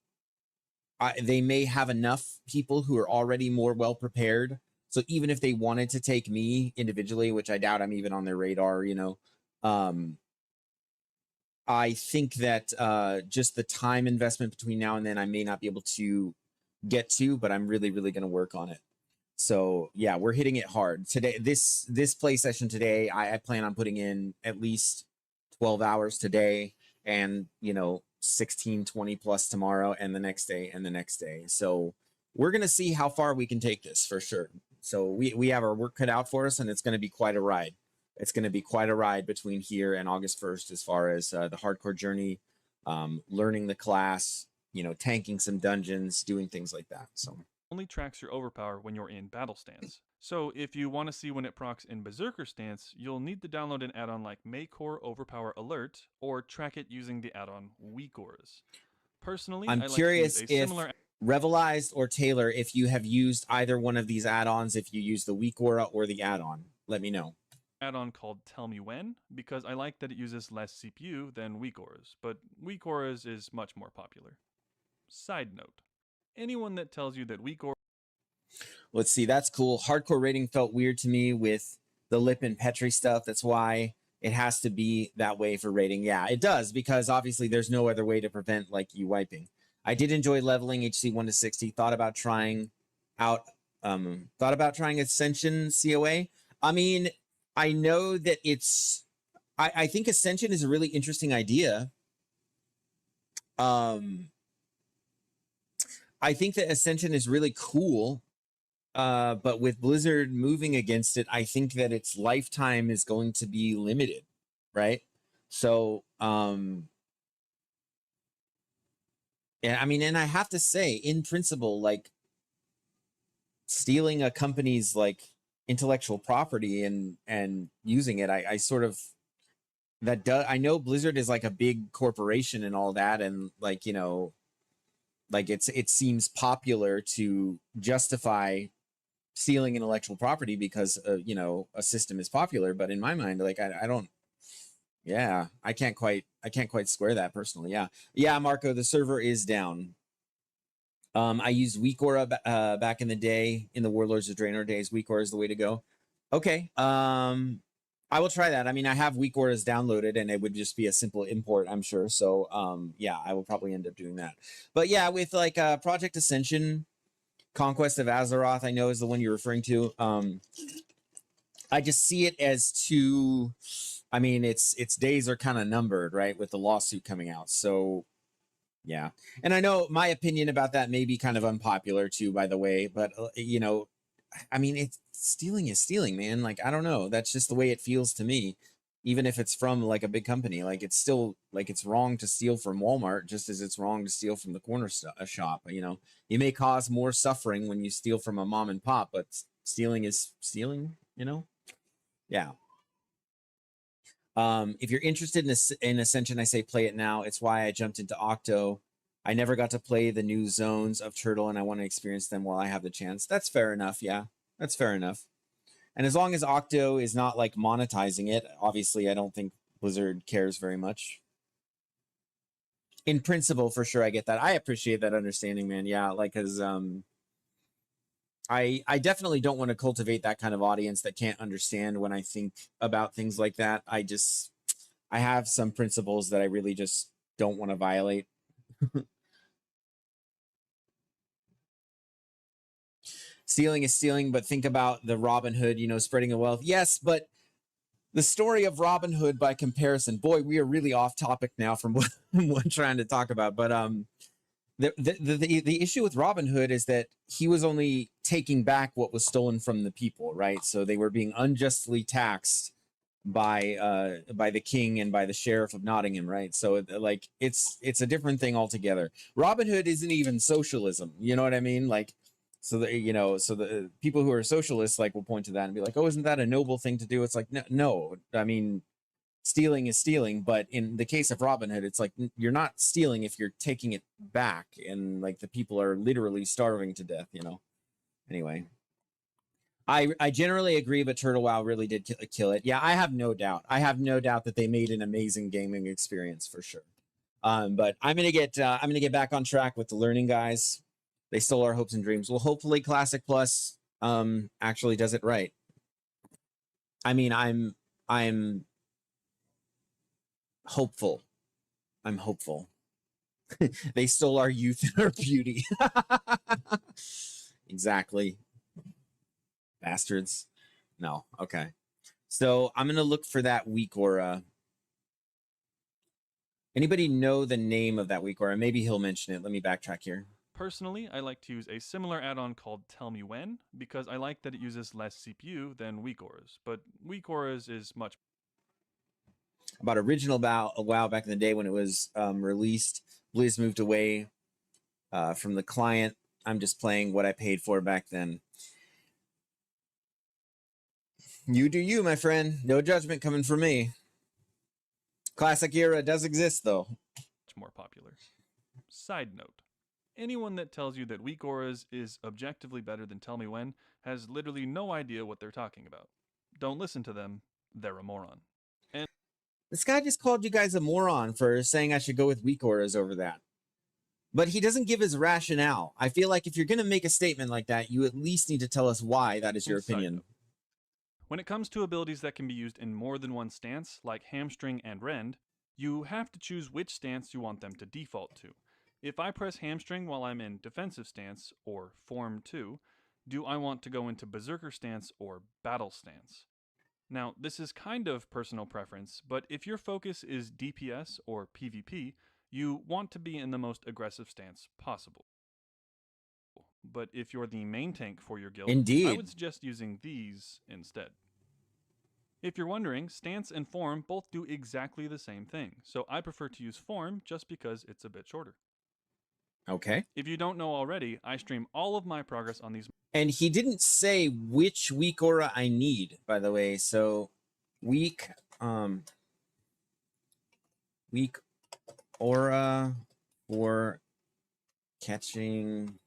they may have enough people who are already more well prepared. So even if they wanted to take me individually, which I doubt I'm even on their radar, you know, I think that just the time investment between now and then I may not be able to get to, but I'm really, really going to work on it. So yeah, we're hitting it hard today. This play session today, I plan on putting in at least 12 hours today, and you know 16, 20 plus tomorrow, and the next day, and the next day. So we're gonna see how far we can take this for sure. So we have our work cut out for us, and it's gonna be quite a ride. It's gonna be quite a ride between here and August 1st as far as the hardcore journey, learning the class, you know, tanking some dungeons, doing things like that. So tracks your overpower when you're in battle stance. So if you want to see when it procs in Berserker stance, you'll need to download an add-on like Maycore Overpower Alert or track it using the add-on Weakors. Personally, I'm I like curious to use a if similar Revelized or Taylor, if you have used either one of these add-ons, if you use the weak aura or the add-on, let me know. add-on called Tell Me When because I like that it uses less CPU than Weakors, but Weakors is much more popular. Side note, anyone that tells you that Weakors Let's see, that's cool. Hardcore rating felt weird to me with the lip and Petri stuff. That's why it has to be that way for rating. Yeah, it does, because obviously there's no other way to prevent like you wiping. I did enjoy leveling HC 1 to 60. Thought about trying Ascension COA. I mean, I know that I think Ascension is a really interesting idea. I think that Ascension is really cool. But with Blizzard moving against it, I think that its lifetime is going to be limited, right? So, yeah, I mean, and I have to say, in principle, like stealing a company's like intellectual property and using it, I sort of I know Blizzard is like a big corporation and all that, and like you know, like it seems popular to justify stealing intellectual property because you know a system is popular, but in my mind like I don't, yeah, I can't quite square that personally. Yeah, Marco, the server is down. I used weak aura back in the day, in the Warlords of Draenor days. Weak aura is the way to go. Okay, I will try that. I mean, I have weak auras downloaded and it would just be a simple import, I'm sure. So yeah, I will probably end up doing that. But yeah, with like Project Ascension, Conquest of Azeroth, I know is the one you're referring to. I just see it as too, I mean, its days are kind of numbered, right, with the lawsuit coming out. So yeah. And I know my opinion about that may be kind of unpopular too, by the way, but you know, I mean, it's stealing is stealing, man. Like, I don't know. That's just the way it feels to me. Even if it's from like a big company, like it's still like it's wrong to steal from Walmart, just as it's wrong to steal from the corner shop. You know, you may cause more suffering when you steal from a mom and pop, but stealing is stealing. You know, yeah. If you're interested in Ascension, I say play it now. It's why I jumped into Octo. I never got to play the new zones of Turtle, and I want to experience them while I have the chance. That's fair enough. Yeah, that's fair enough. And as long as Octo is not like monetizing it, obviously I don't think Blizzard cares very much. In principle, for sure, I get that. I appreciate that understanding, man. Yeah, like because I definitely don't want to cultivate that kind of audience that can't understand when I think about things like that. I have some principles that I really just don't want to violate. Stealing is stealing, but think about the Robin Hood, you know, spreading the wealth. Yes, but the story of Robin Hood by comparison, boy, we are really off topic now from what I'm trying to talk about. But the issue with Robin Hood is that he was only taking back what was stolen from the people, right? So they were being unjustly taxed by the king and by the sheriff of Nottingham, right? So like it's a different thing altogether. Robin Hood isn't even socialism, you know what I mean? Like, so the so the people who are socialists like will point to that and be like, oh, isn't that a noble thing to do? It's like, no, I mean, stealing is stealing, but in the case of Robin Hood, it's like you're not stealing if you're taking it back, and like the people are literally starving to death, you know. Anyway, I generally agree, but Turtle WoW really did kill it. Yeah, I have no doubt. I have no doubt that they made an amazing gaming experience for sure. But I'm gonna get back on track with the learning guys. They stole our hopes and dreams. Well, hopefully Classic Plus actually does it right. I mean, I'm hopeful. I'm hopeful. They stole our youth and our beauty. Exactly. Bastards. No. Okay. So I'm gonna look for that weak aura. Anybody know the name of that weak aura? Maybe he'll mention it. Let me backtrack here. Personally, I like to use a similar add-on called Tell Me When, because I like that it uses less CPU than weak auras, but weak auras is much About original WoW back in the day when it was released. Blizz moved away from the client. I'm just playing what I paid for back then. You do you, my friend. No judgment coming from me. Classic era does exist, though. more popular. Side note. Anyone that tells you that weak auras is objectively better than Tell Me When has literally no idea what they're talking about. Don't listen to them, they're a moron. And This guy just called you guys a moron for saying I should go with weak auras over that. But he doesn't give his rationale. I feel like if you're going to make a statement like that, you at least need to tell us why that is your opinion. When it comes to abilities that can be used in more than one stance, like Hamstring and Rend, you have to choose which stance you want them to default to. If I press Hamstring while I'm in Defensive Stance, or Form 2, do I want to go into Berserker Stance or Battle Stance? Now, this is kind of personal preference, but if your focus is DPS or PvP, you want to be in the most aggressive stance possible. But if you're the main tank for your guild, I would suggest using these instead. If you're wondering, stance and form both do exactly the same thing, so I prefer to use form just because it's a bit shorter. Okay. If you don't know already, I stream all of my progress on these. And he didn't say which weak aura I need, by the way. So weak aura for catching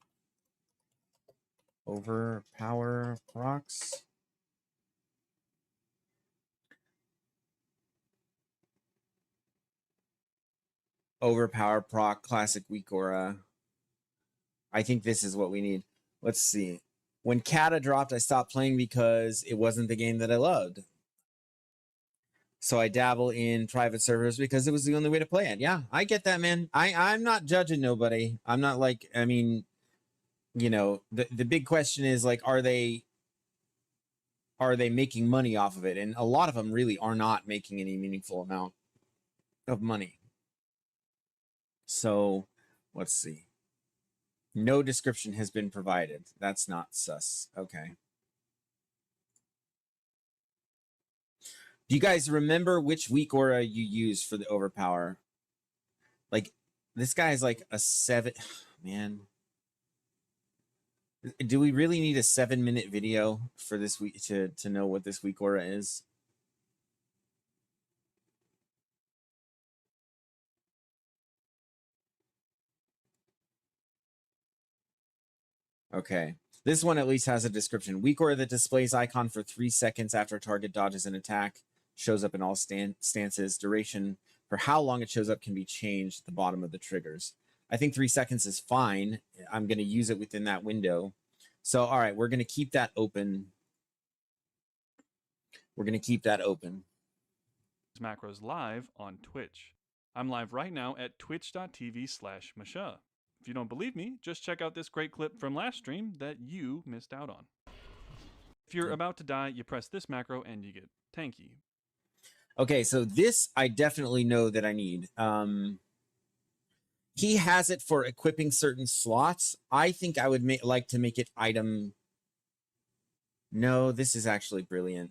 overpower procs. Overpower proc classic weak aura. I think this is what we need. Let's see. When Kata dropped, I stopped playing because it wasn't the game that I loved. So I dabble in private servers because it was the only way to play it. Yeah, I get that, man. I'm not judging nobody. I'm not like, I mean, you know, the big question is like, are they making money off of it? And a lot of them really are not making any meaningful amount of money. So let's see. No description has been provided. That's not sus. Okay. Do you guys remember which weak aura you used for the overpower? Like, this guy is like a 7. Man. Do we really need a 7-minute video for this week to know what this weak aura is? Okay. This one at least has a description. Weak aura that displays icon for 3 seconds after a target dodges an attack. Shows up in all stances. Duration for how long it shows up can be changed at the bottom of the triggers. I think 3 seconds is fine. I'm going to use it within that window. So, all right, we're going to keep that open. We're going to keep that open. Macros live on Twitch. I'm live right now at twitch.tv/Masha. If you don't believe me, just check out this great clip from last stream that you missed out on. If you're about to die, you press this macro and you get tanky. Okay, so this I definitely know that I need. He has it for equipping certain slots. I think I would like to make it item. No, this is actually brilliant.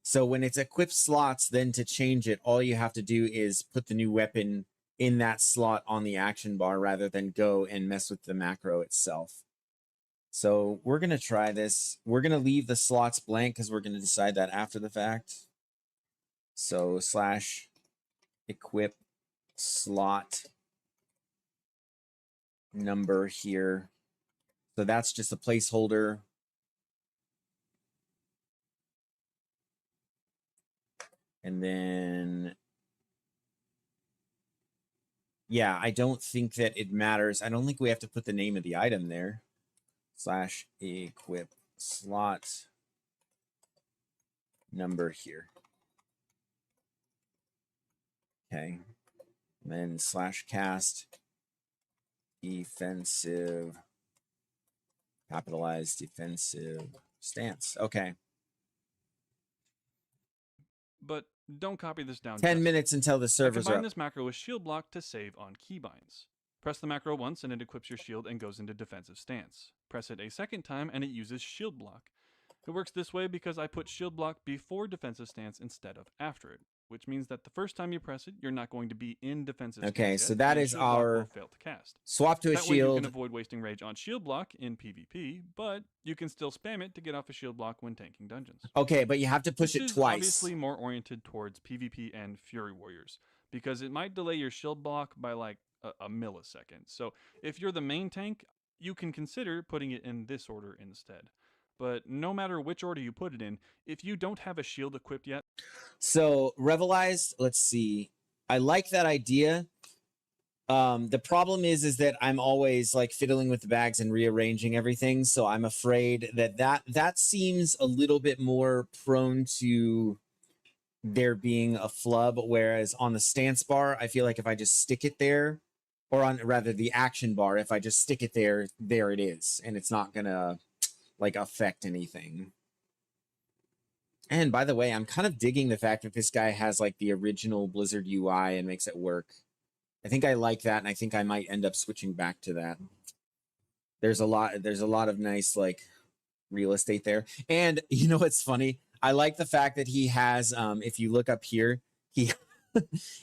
So when it's equipped slots, then to change it, all you have to do is put the new weapon in that slot on the action bar rather than go and mess with the macro itself. So we're going to try this. We're going to leave the slots blank because we're going to decide that after the fact. So / equip slot number here. So that's just a placeholder. And then, yeah, I don't think that it matters. I don't think we have to put the name of the item there. / equip slot number here. Okay. And then / cast defensive, capitalized defensive stance. Okay. But don't copy this down. 10 minutes until the I servers are combine up. this macro with shield block to save on keybinds. Press the macro once and it equips your shield and goes into defensive stance. Press it a second time and it uses shield block. It works this way because I put shield block before defensive stance instead of after it, which means that the first time you press it, you're not going to be in defensive stance. Okay, yet, so that and is shield block our will fail to cast. swap to a That way you can shield. avoid wasting rage on shield block in PvP, but you can still spam it to get off a shield block when tanking dungeons. Okay, but you have to push This it is twice. obviously more oriented towards PvP and Fury Warriors, because it might delay your shield block by like a millisecond. So if you're the main tank, you can consider putting it in this order instead. But no matter which order you put it in, if you don't have a shield equipped yet. So Revelized, let's see. I like that idea. The problem is that I'm always like fiddling with the bags and rearranging everything. So I'm afraid that seems a little bit more prone to there being a flub. Whereas on the stance bar, I feel like if I just stick it there, or on rather the action bar, if I just stick it there, there it is. And it's not gonna like affect anything. And by the way, I'm kind of digging the fact that this guy has like the original Blizzard UI and makes it work. I think I like that, and I think I might end up switching back to that. There's a lot of nice like real estate there. And you know what's funny? I like the fact that he has if you look up here, he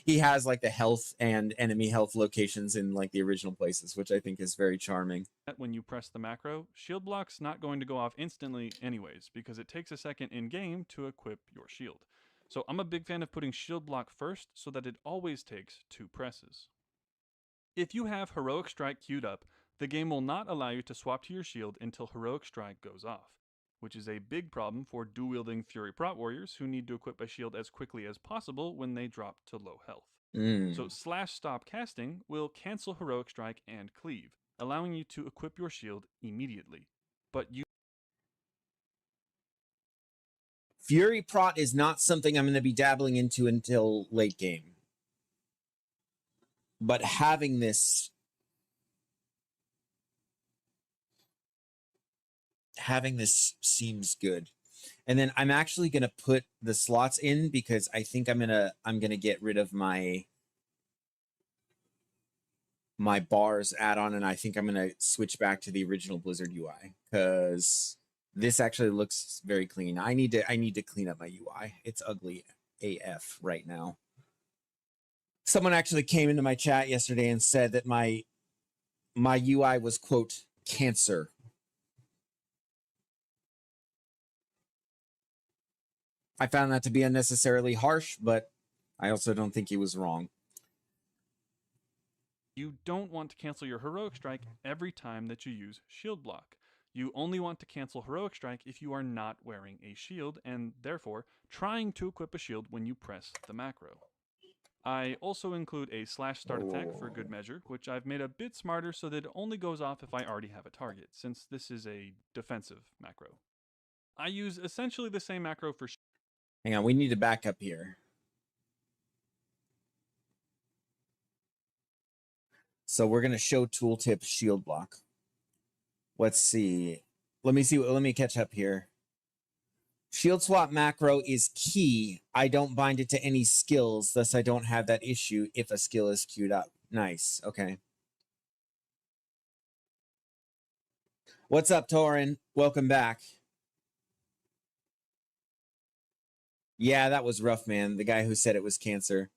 he has like the health and enemy health locations in like the original places, which I think is very charming. When you press the macro, shield block's not going to go off instantly anyways, because it takes a second in game to equip your shield. So I'm a big fan of putting shield block first so that it always takes 2 presses. If you have Heroic Strike queued up, the game will not allow you to swap to your shield until Heroic Strike goes off, which is a big problem for dual-wielding Fury Prot warriors who need to equip a shield as quickly as possible when they drop to low health. So /stop casting will cancel Heroic Strike and Cleave, allowing you to equip your shield immediately. But Fury Prot is not something I'm going to be dabbling into until late game. But having this seems good. And then I'm actually going to put the slots in because I think I'm going to get rid of my bars add-on, and I think I'm going to switch back to the original Blizzard UI cuz this actually looks very clean. I need to clean up my UI. It's ugly AF right now. Someone actually came into my chat yesterday and said that my UI was, quote, cancer. I found that to be unnecessarily harsh, but I also don't think he was wrong. You don't want to cancel your Heroic Strike every time that you use shield block. You only want to cancel Heroic Strike if you are not wearing a shield and therefore trying to equip a shield when you press the macro. I also include a /start attack for good measure, which I've made a bit smarter so that it only goes off if I already have a target, since this is a defensive macro. I use essentially the same macro for... Hang on, we need to back up here. So we're going to show tooltip shield block. Let's see. Let me catch up here. Shield swap macro is key. I don't bind it to any skills, thus I don't have that issue if a skill is queued up. Nice. Okay. What's up, Torin? Welcome back. Yeah, that was rough, man. The guy who said it was cancer.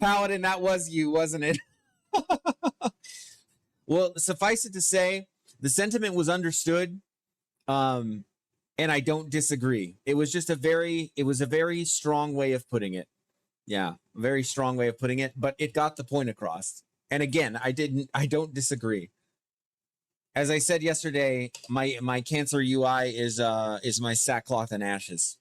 Paladin, that was you, wasn't it? Well, suffice it to say, the sentiment was understood. And I don't disagree. It was just a very strong way of putting it. Yeah, a very strong way of putting it, but it got the point across. And again, I don't disagree. As I said yesterday, my cancer UI is my sackcloth and ashes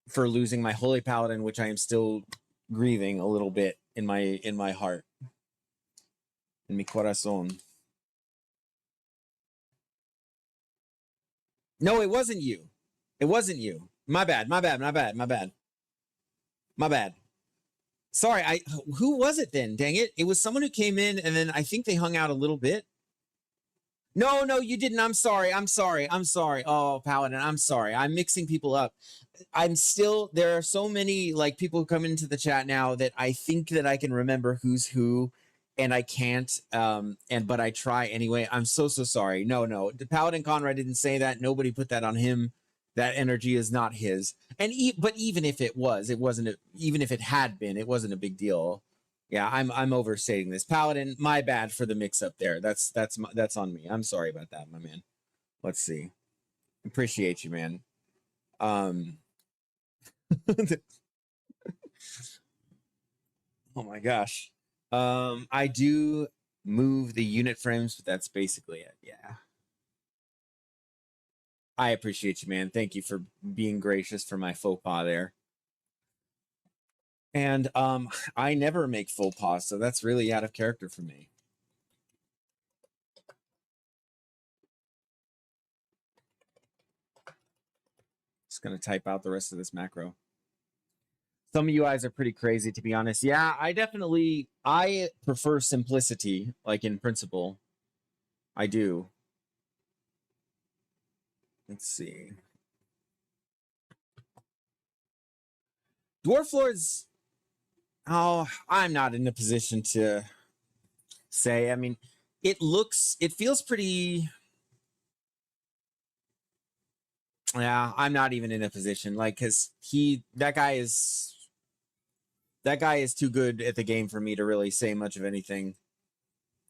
for losing my holy paladin, which I am still grieving a little bit in my heart, in mi corazón. No, it wasn't you. It wasn't you. My bad. Sorry, who was it then? Dang it. It was someone who came in and then I think they hung out a little bit. No, you didn't. I'm sorry. Oh, Paladin, I'm sorry. I'm mixing people up. There are so many like people who come into the chat now that I think that I can remember who's who and I can't. But I try anyway. I'm so sorry. No. The Paladin Conrad didn't say that. Nobody put that on him. That energy is not his. But even if it was, even if it had been, it wasn't a big deal. Yeah, I'm overstating this. Paladin, my bad for the mix up there. That's on me. I'm sorry about that, my man. Let's see. Appreciate you, man. Oh my gosh. I do move the unit frames, but that's basically it. Yeah. I appreciate you, man. Thank you for being gracious for my faux pas there. And I never make faux pas, so that's really out of character for me. Just gonna type out the rest of this macro. Some UIs are pretty crazy, to be honest. Yeah, I prefer simplicity, like in principle. I do. Let's see. Dwarflord's, oh, I'm not in a position to say. I mean, it feels pretty. Yeah, I'm not even in a position, like, because that guy is too good at the game for me to really say much of anything.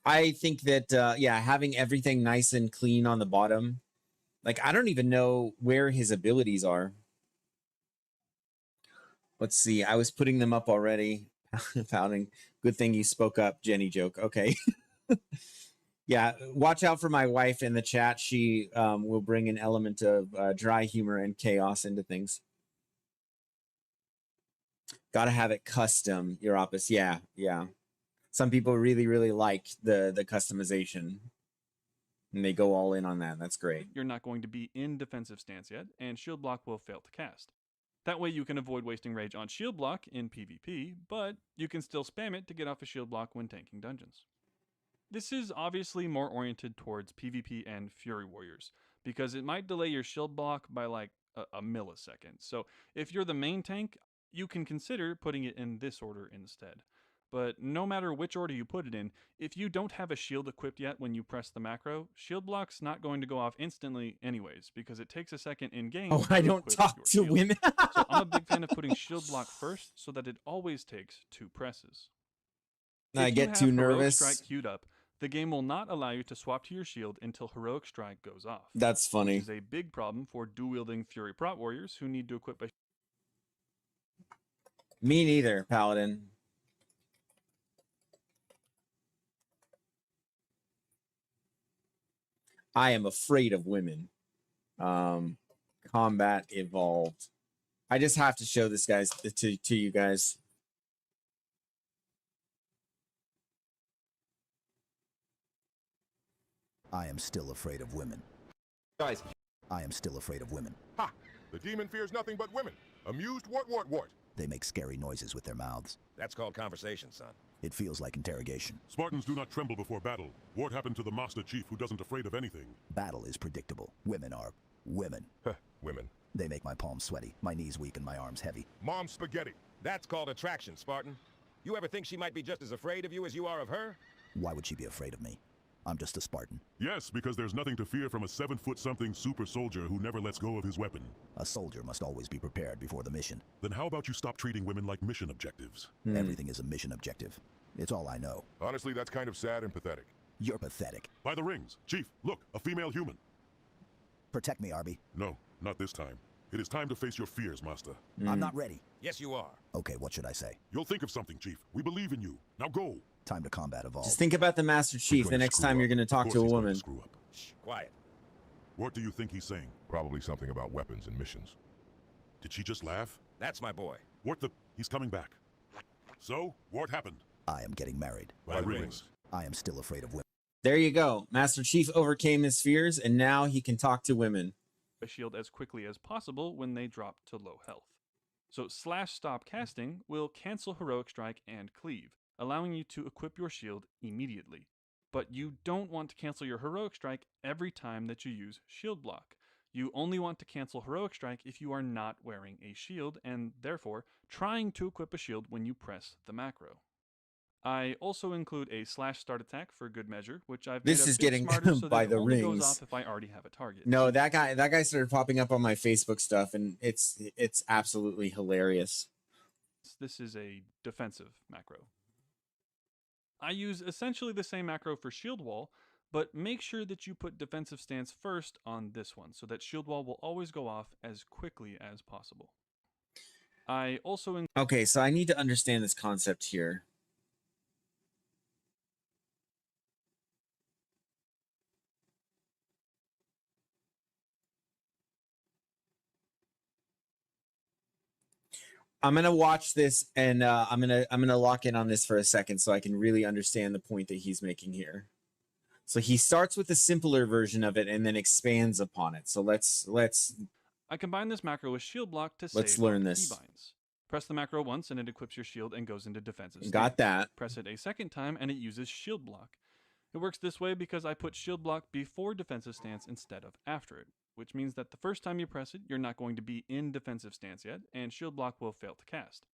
I think that yeah, having everything nice and clean on the bottom, like, I don't even know where his abilities are. Let's see. I was putting them up already. Pouting. Good thing you spoke up, Jenny joke. Okay. Yeah, watch out for my wife in the chat. She will bring an element of dry humor and chaos into things. Gotta have it custom, Europus. Yeah. Some people really like the customization, and they go all in on that. That's great. You're not going to be in defensive stance yet, and shield block will fail to cast. That way you can avoid wasting rage on shield block in PvP, but you can still spam it to get off a shield block when tanking dungeons. This is obviously more oriented towards PvP and Fury Warriors, because it might delay your shield block by like a millisecond. So if you're the main tank, you can consider putting it in this order instead. But no matter which order you put it in, if you don't have a shield equipped yet when you press the macro, shield block's not going to go off instantly anyways, because it takes a second in game. Oh, I don't talk to women. So I'm a big fan of putting shield block first so that it always takes 2 presses. I get too nervous. Heroic Strike queued up, the game will not allow you to swap to your shield until Heroic Strike goes off. That's funny. Which is a big problem for dual-wielding Fury Prot Warriors who need to equip a... Me neither, Paladin. I am afraid of women. Combat evolved. I just have to show this guys to you guys. I am still afraid of women. Guys. I am still afraid of women. Ha! The demon fears nothing but women. Amused what? They make scary noises with their mouths. That's called conversation, son. It feels like interrogation. Spartans do not tremble before battle. What happened to the Master Chief who doesn't afraid of anything? Battle is predictable. Women are women. Women. They make my palms sweaty, my knees weak, and my arms heavy. Mom spaghetti. That's called attraction, Spartan. You ever think she might be just as afraid of you as you are of her? Why would she be afraid of me? I'm just a Spartan. Yes, because there's nothing to fear from a 7-foot-something super soldier who never lets go of his weapon. A soldier must always be prepared before the mission. Then how about you stop treating women like mission objectives? Everything is a mission objective. It's all I know. Honestly, that's kind of sad and pathetic. You're pathetic. By the rings. Chief, look, a female human. Protect me, Arby. No, not this time. It is time to face your fears, Master. I'm not ready. Yes, you are. Okay, what should I say? You'll think of something, Chief. We believe in you. Now go. Time to combat evolve. Just think about the Master Chief the next time you're going to talk to a woman. Screw up. Shh, quiet. What do you think he's saying? Probably something about weapons and missions. Did she just laugh? That's my boy. What the? He's coming back. So, what happened? I am getting married. By the rings. I am still afraid of women. There you go. Master Chief overcame his fears, and now he can talk to women. A shield as quickly as possible when they drop to low health. So /stop casting will cancel Heroic Strike and Cleave, allowing you to equip your shield immediately. But you don't want to cancel your Heroic Strike every time that you use Shield Block. You only want to cancel Heroic Strike if you are not wearing a shield, and therefore trying to equip a shield when you press the macro. I also include a /start attack for good measure, which I've This made a is bit getting smarter so by that it the only goes rings. off if I already have a target. No, that guy started popping up on my Facebook stuff, and it's absolutely hilarious. This is a defensive macro. I use essentially the same macro for Shield Wall, but make sure that you put defensive stance first on this one, so that Shield Wall will always go off as quickly as possible. I also Okay, so I need to understand this concept here. I'm gonna watch this, and I'm gonna lock in on this for a second so I can really understand the point that he's making here. So he starts with a simpler version of it and then expands upon it. So let's I combine this macro with Shield Block to Let's save learn on this. keybinds. Press the macro once and it equips your shield and goes into defensive stance. got that. Press it a second time and it uses Shield Block. It works this way because I put Shield Block before defensive stance instead of after it, which means that the first time you press it, you're not going to be in defensive stance yet, and Shield Block will fail to cast.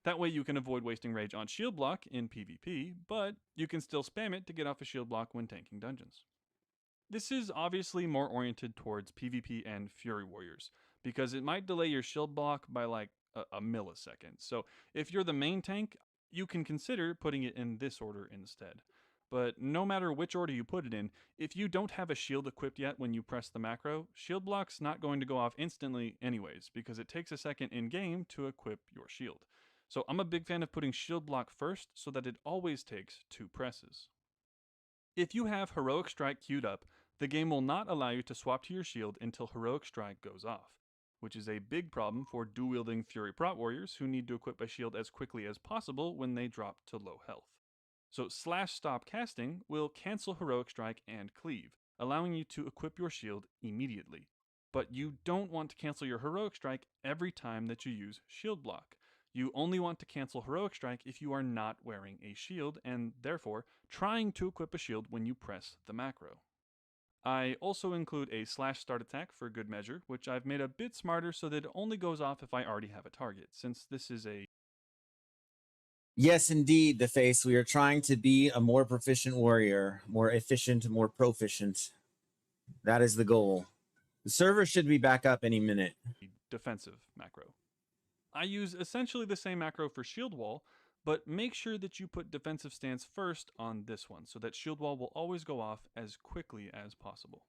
That way you can avoid wasting rage on Shield Block in PvP, but you can still spam it to get off a Shield Block when tanking dungeons. This is obviously more oriented towards PvP and Fury Warriors, because it might delay your Shield Block by like a millisecond. So if you're the main tank, you can consider putting it in this order instead. But no matter which order you put it in, if you don't have a shield equipped yet when you press the macro, Shield Block's not going to go off instantly anyways, because it takes a second in-game to equip your shield. So I'm a big fan of putting Shield Block first so that it always takes 2 presses. If you have Heroic Strike queued up, the game will not allow you to swap to your shield until Heroic Strike goes off, which is a big problem for dual-wielding Fury Prot Warriors who need to equip a shield as quickly as possible when they drop to low health. So /stop casting will cancel Heroic Strike and Cleave, allowing you to equip your shield immediately. But you don't want to cancel your Heroic Strike every time that you use Shield Block. You only want to cancel Heroic Strike if you are not wearing a shield, and therefore trying to equip a shield when you press the macro. I also include a /start attack for good measure, which I've made a bit smarter so that it only goes off if I already have a target, since this is a Yes, indeed, the face. We are trying to be a more proficient warrior, more efficient, more proficient. That is the goal. The server should be back up any minute. defensive macro. I use essentially the same macro for Shield Wall, but make sure that you put defensive stance first on this one, so that Shield Wall will always go off as quickly as possible.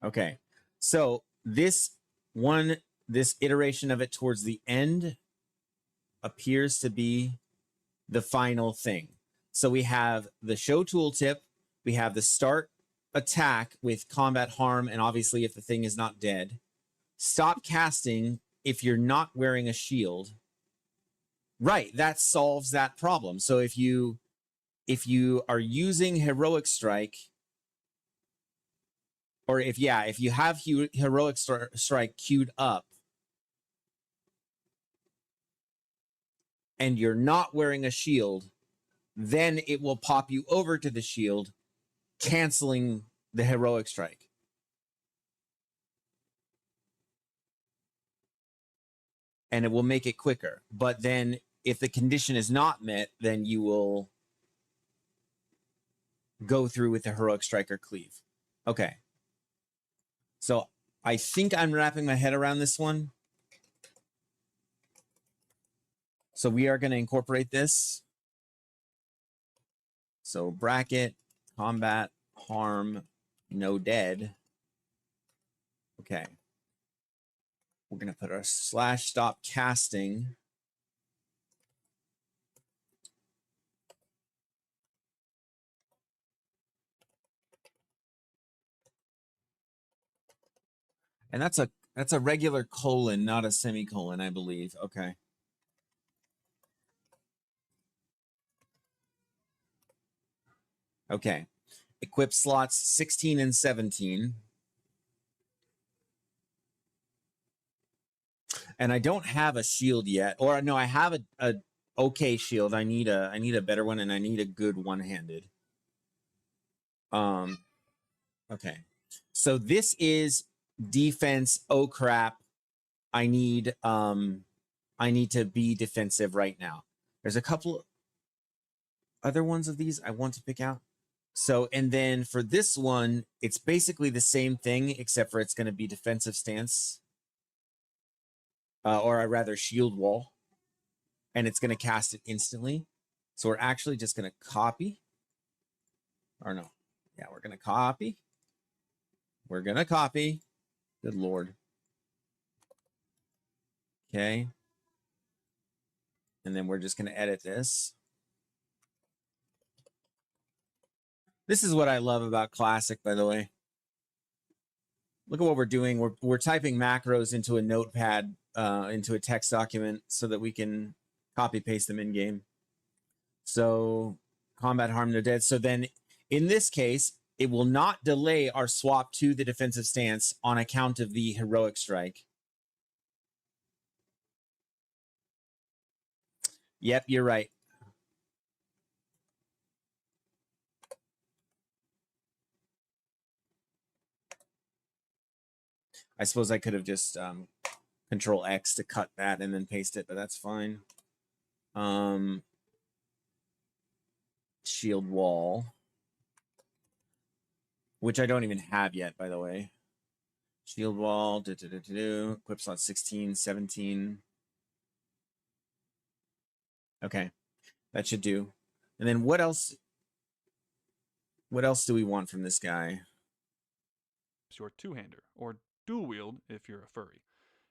Okay, so this iteration of it towards the end appears to be the final thing. So we have the show tooltip, we have the start attack with combat harm, and obviously if the thing is not dead. Stop casting if you're not wearing a shield. Right, that solves that problem. So if you are using Heroic Strike, or if you have Heroic Strike queued up, and you're not wearing a shield, then it will pop you over to the shield, canceling the Heroic Strike. And it will make it quicker. But then if the condition is not met, then you will go through with the Heroic Strike or Cleave. Okay. So I think I'm wrapping my head around this one. So we are going to incorporate this. So bracket, combat, harm, no dead. Okay. We're going to put our /stop casting. And that's a regular colon, not a semicolon, I believe. Okay. Okay. Equip slots 16 and 17. And I don't have a shield yet. Or no, I have a okay shield. I need a better one, and I need a good one-handed. Okay. So this is defense. Oh crap. I need to be defensive right now. There's a couple other ones of these I want to pick out. So, and then for this one, it's basically the same thing, except for it's going to be defensive stance. Or rather shield wall. And it's going to cast it instantly. So we're actually just going to copy. Or no. Yeah, we're going to copy. We're going to copy. Good Lord. Okay. And then we're just going to edit this. This is what I love about Classic, by the way. Look at what we're doing. We're typing macros into a notepad, into a text document so that we can copy paste them in game. So combat harm no dead. So then in this case, it will not delay our swap to the defensive stance on account of the heroic strike. Yep, you're right. I suppose I could have just Control X to cut that and then paste it, but that's fine. Shield wall, which I don't even have yet, by the way. Shield wall, equip slot 16, 17. Okay, that should do. And then what else? What else do we want from this guy? Your two-hander, or dual wield if you're a furry.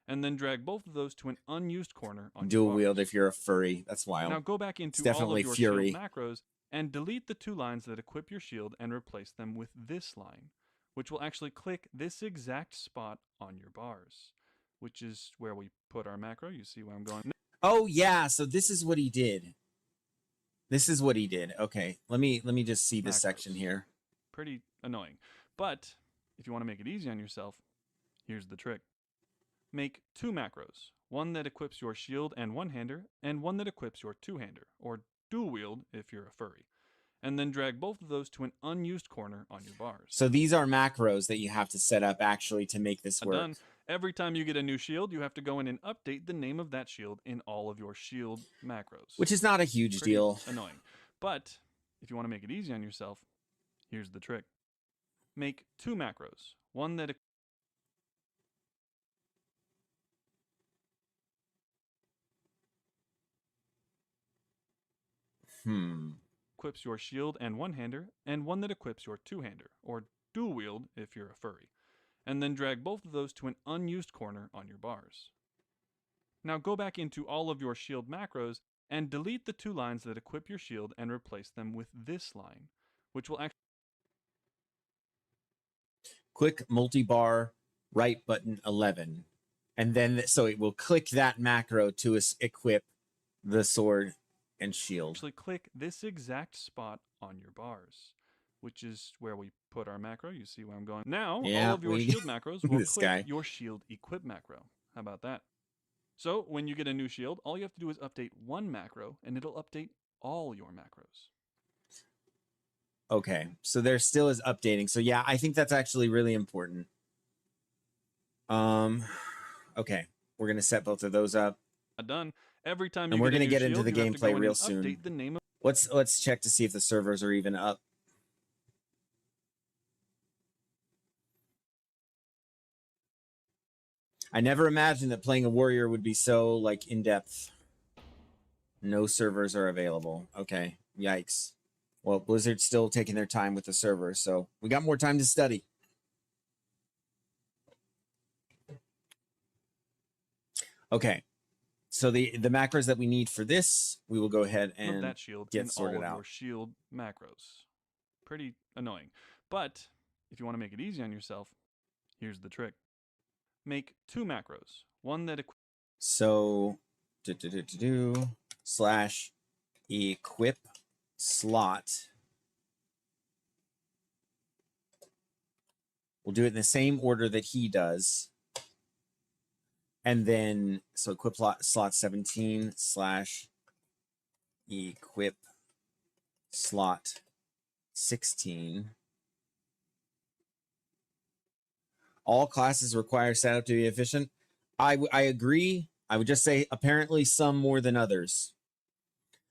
And then drag both of those to an unused corner on Dual your wield bars. if you're a furry. That's wild. Now go back into It's all of definitely your Fury. shield macros and delete the two lines that equip your shield and replace them with this line, which will actually click this exact spot on your bars, which is where we put our macro. You see where I'm going? Oh yeah, so this is what he did. This is what he did. Okay, let me just see this Macros. section here. Pretty annoying. But if you want to make it easy on yourself, here's the trick. Make two macros, one that equips your shield and one-hander, and one that equips your two-hander, or dual wield if you're a furry. And then drag both of those to an unused corner on your bars. So these are macros that you have to set up actually to make this work. Done. Every time you get a new shield, you have to go in and update the name of that shield in all of your shield macros. Which is not a huge Pretty deal. annoying. But if you want to make it easy on yourself, here's the trick. Make two macros, one that equips your shield and one-hander, and one that equips your two-hander, or dual wield if you're a furry. And then drag both of those to an unused corner on your bars. Now go back into all of your shield macros and delete the two lines that equip your shield and replace them with this line, which will actually Click multi-bar right button 11. And then so it will click that macro to equip the sword and shield. actually click this exact spot on your bars, which is where we put our macro. You see where I'm going? Now, Yeah, all of your shield macros will this click guy. your shield equip macro. How about that? So when you get a new shield, all you have to do is update one macro, and it'll update all your macros. Okay, so there still is updating. So yeah, I think that's actually really important. Okay, we're gonna set both of those up. Done. Every time you And we're get a gonna new get into shield, the you have to go gameplay in real and soon. update the name of Let's check to see if the servers are even up. I never imagined that playing a warrior would be so like in depth. No servers are available. Okay, yikes. Well, Blizzard's still taking their time with the servers, so we got more time to study. Okay, so the macros that we need for this, we will go ahead Of and that shield get in all sorted of out. your shield macros. Pretty annoying. But if you want to make it easy on yourself, here's the trick. Make 2 macros. One that So, slash equip slot. We'll do it in the same order that he does. And then, so equip slot 17 slash equip slot 16. All classes require setup to be efficient. I agree. I would just say apparently some more than others.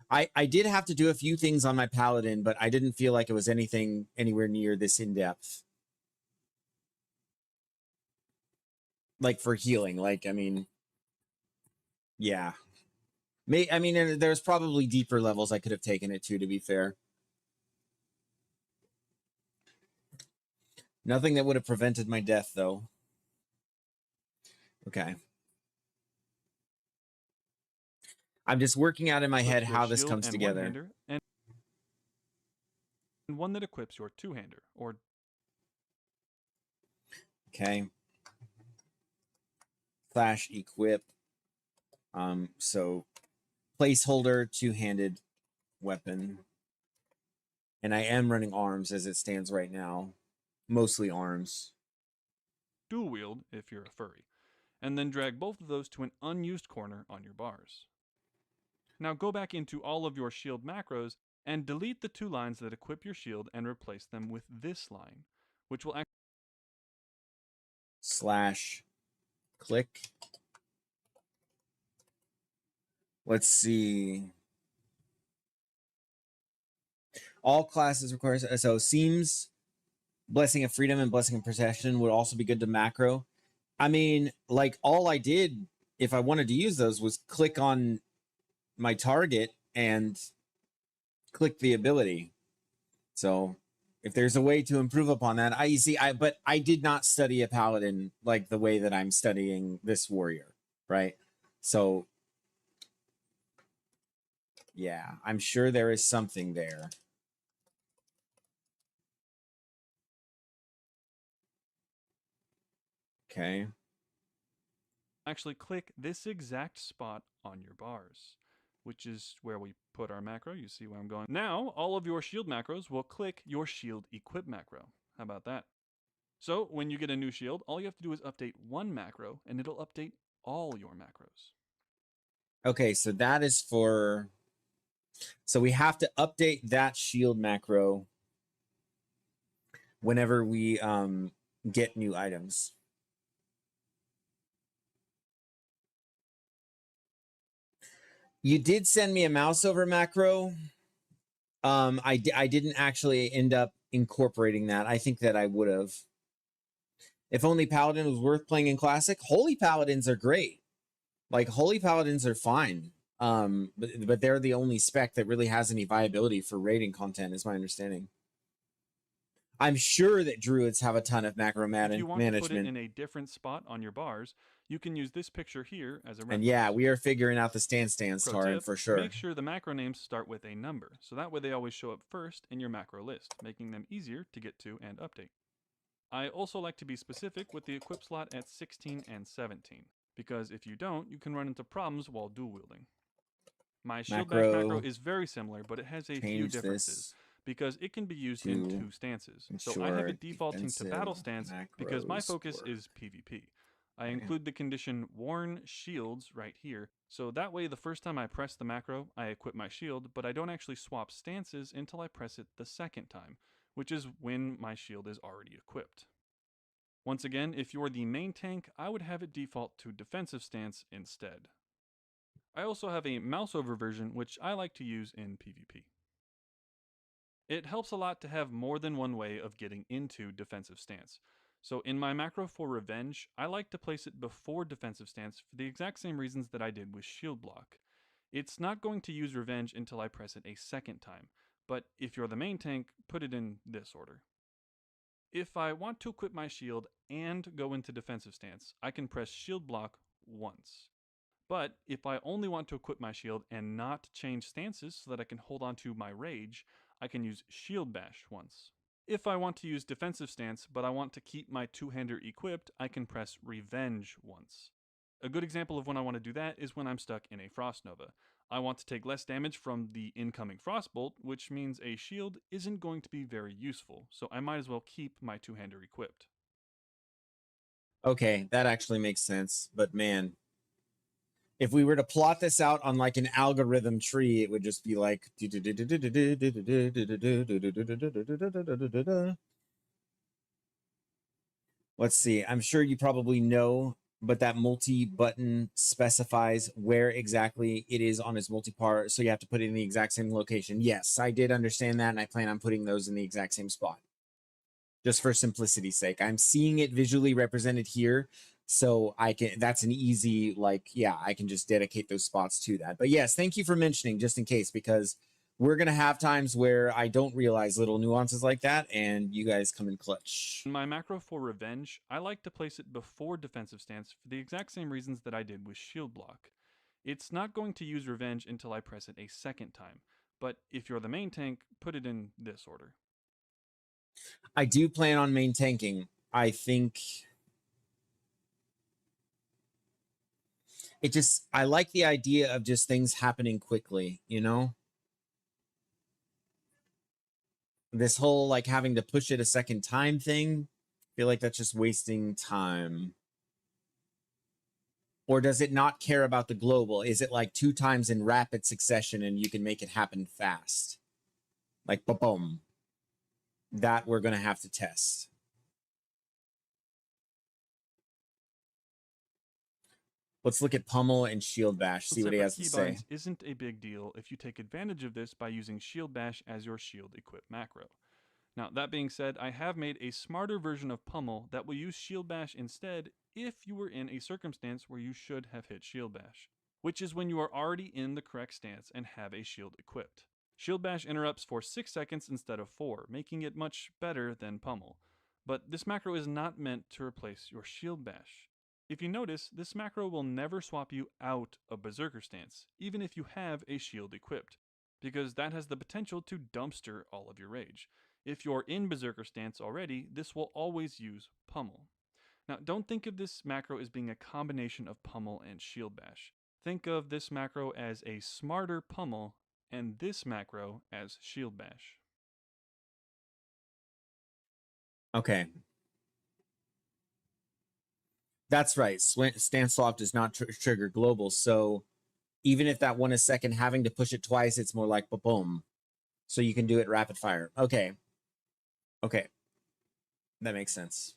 I did have to do a few things on my paladin, but I didn't feel like it was anything anywhere near this in-depth. Like for healing, like, I mean, yeah. I mean, there's probably deeper levels I could have taken it to be fair. Nothing that would have prevented my death, though. Okay. I'm just working out in my head how this comes together. and one that equips your 2-hander, or Okay. Slash equip. So placeholder 2-handed weapon. And I am running arms as it stands right now. Mostly arms. dual wield if you're a furry. And then drag both of those to an unused corner on your bars. Now go back into all of your shield macros and delete the 2 lines that equip your shield and replace them with this line, which will Slash click. Let's see. All classes require, so seems, Blessing of Freedom and Blessing of Protection would also be good to macro. I mean, like, all I did, if I wanted to use those, was click on my target and click the ability. So if there's a way to improve upon that, but I did not study a paladin like the way that I'm studying this warrior, right? So yeah, I'm sure there is something there. Okay. actually click this exact spot on your bars, which is where we put our macro. You see where I'm going. Now, all of your shield macros will click your shield equip macro. How about that? So when you get a new shield, all you have to do is update 1 macro and it'll update all your macros. Okay, so that is for, so we have to update that shield macro whenever we get new items. You did send me a mouse over macro. I didn't actually end up incorporating that. I think that I would have. If only Paladin was worth playing in Classic. Holy Paladins are great. Like, Holy Paladins are fine. But they're the only spec that really has any viability for raiding content, is my understanding. I'm sure that Druids have a ton of macro management. If you want to put it in a different spot on your bars, you can use this picture here as a reference. And yeah, we are figuring out the stance, Taran, for sure. Make sure the macro names start with a number, so that way they always show up first in your macro list, making them easier to get to and update. I also like to be specific with the equip slot at 16 and 17, because if you don't, you can run into problems while dual wielding. My shield bash macro is very similar, but it has a few differences, because it can be used in 2 stances. So I have it defaulting to battle stance because my focus is PvP. I include the condition worn shields right here, so that way the first time I press the macro, I equip my shield, but I don't actually swap stances until I press it the second time, which is when my shield is already equipped. Once again, if you're the main tank, I would have it default to defensive stance instead. I also have a mouse over version, which I like to use in PvP. It helps a lot to have more than one way of getting into defensive stance. So in my macro for Revenge, I like to place it before defensive stance for the exact same reasons that I did with shield block. It's not going to use Revenge until I press it a second time, but if you're the main tank, put it in this order. If I want to equip my shield and go into defensive stance, I can press shield block once. But if I only want to equip my shield and not change stances so that I can hold on to my rage, I can use shield bash once. If I want to use defensive stance, but I want to keep my two-hander equipped, I can press revenge once. A good example of when I want to do that is when I'm stuck in a Frost Nova. I want to take less damage from the incoming Frostbolt, which means a shield isn't going to be very useful, so I might as well keep my two-hander equipped. Okay, that actually makes sense. But man, if we were to plot this out on like an algorithm tree, it would just be like let's see. I'm sure you probably know, but that multi-button specifies where exactly it is on his multi-par, so you have to put it in the exact same location. Yes, I did understand that, and I plan on putting those in the exact same spot. Just for simplicity's sake. I'm seeing it visually represented here, so I can, that's an easy, like, yeah, I can just dedicate those spots to that. But yes, thank you for mentioning, just in case, because we're going to have times where I don't realize little nuances like that, and you guys come in clutch. In my macro for Revenge, I like to place it before defensive stance for the exact same reasons that I did with shield block. It's not going to use Revenge until I press it a second time, but if you're the main tank, put it in this order. I do plan on main tanking. I think it just, I like the idea of just things happening quickly, you know? This whole like having to push it a second time thing, I feel like that's just wasting time. Or does it not care about the global? Is it like 2 times in rapid succession and you can make it happen fast? Like, boom. That we're going to have to test. Let's look at Pummel and Shield Bash, see what he has to say. Keybinds isn't a big deal if you take advantage of this by using Shield Bash as your shield equip macro. Now, that being said, I have made a smarter version of Pummel that will use Shield Bash instead if you were in a circumstance where you should have hit Shield Bash, which is when you are already in the correct stance and have a shield equipped. Shield Bash interrupts for 6 seconds instead of 4, making it much better than Pummel. But this macro is not meant to replace your Shield Bash. If you notice, this macro will never swap you out of Berserker stance, even if you have a shield equipped, because that has the potential to dumpster all of your rage. If you're in Berserker stance already, this will always use Pummel. Now, don't think of this macro as being a combination of Pummel and Shield Bash. Think of this macro as a smarter Pummel and this macro as Shield Bash. Okay. That's right. Stance swap does not trigger global, so even if that 1 second, having to push it twice, it's more like boom. So you can do it rapid fire. Okay. Okay. That makes sense.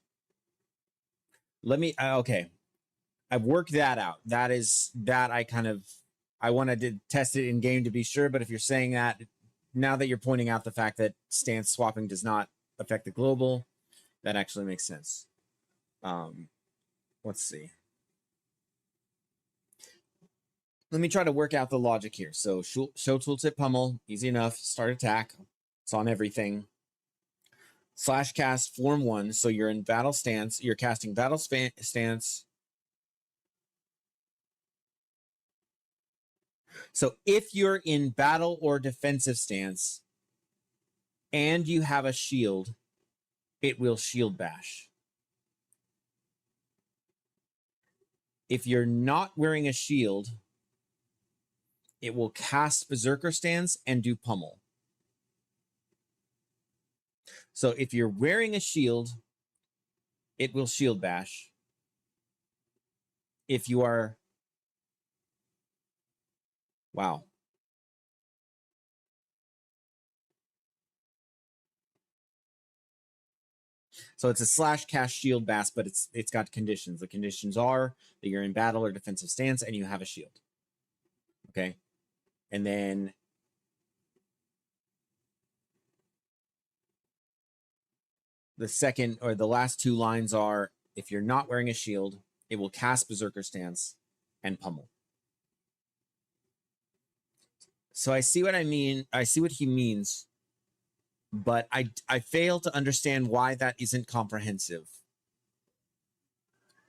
Let me, okay. I've worked that out. That is, that I wanted to test it in game to be sure, but if you're saying that, now that you're pointing out the fact that stance swapping does not affect the global, that actually makes sense. Let's see. Let me try to work out the logic here. So show tooltip pummel, easy enough. Start attack. It's on everything. Slash cast form 1. So you're in battle stance. You're casting battle stance. So if you're in battle or defensive stance and you have a shield, it will shield bash. If you're not wearing a shield, it will cast Berserker stance and do pummel. So if you're wearing a shield, it will shield bash. If you are... Wow. So it's a slash cast shield bash, but it's got conditions. The conditions are that you're in battle or defensive stance and you have a shield. Okay. And then The second or the last two lines are, if you're not wearing a shield, it will cast Berserker Stance and pummel. So I see what I mean. I see what he means, but I fail to understand why that isn't comprehensive.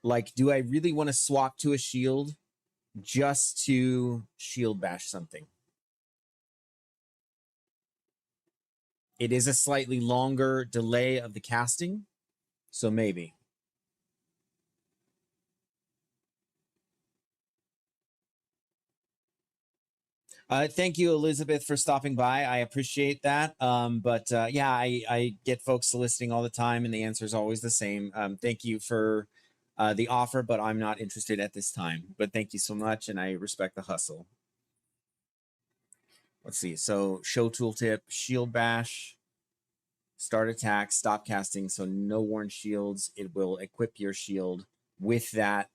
Like, do I really want to swap to a shield just to shield bash something? It is a slightly longer delay of the casting, so maybe. Thank you, Elizabeth, for stopping by. I appreciate that. Yeah, I get folks soliciting all the time, and the answer is always the same. Thank you for the offer, but I'm not interested at this time. But thank you so much, and I respect the hustle. Let's see. So, show tooltip, shield bash, start attack, stop casting. So, no worn shields. It will equip your shield with that.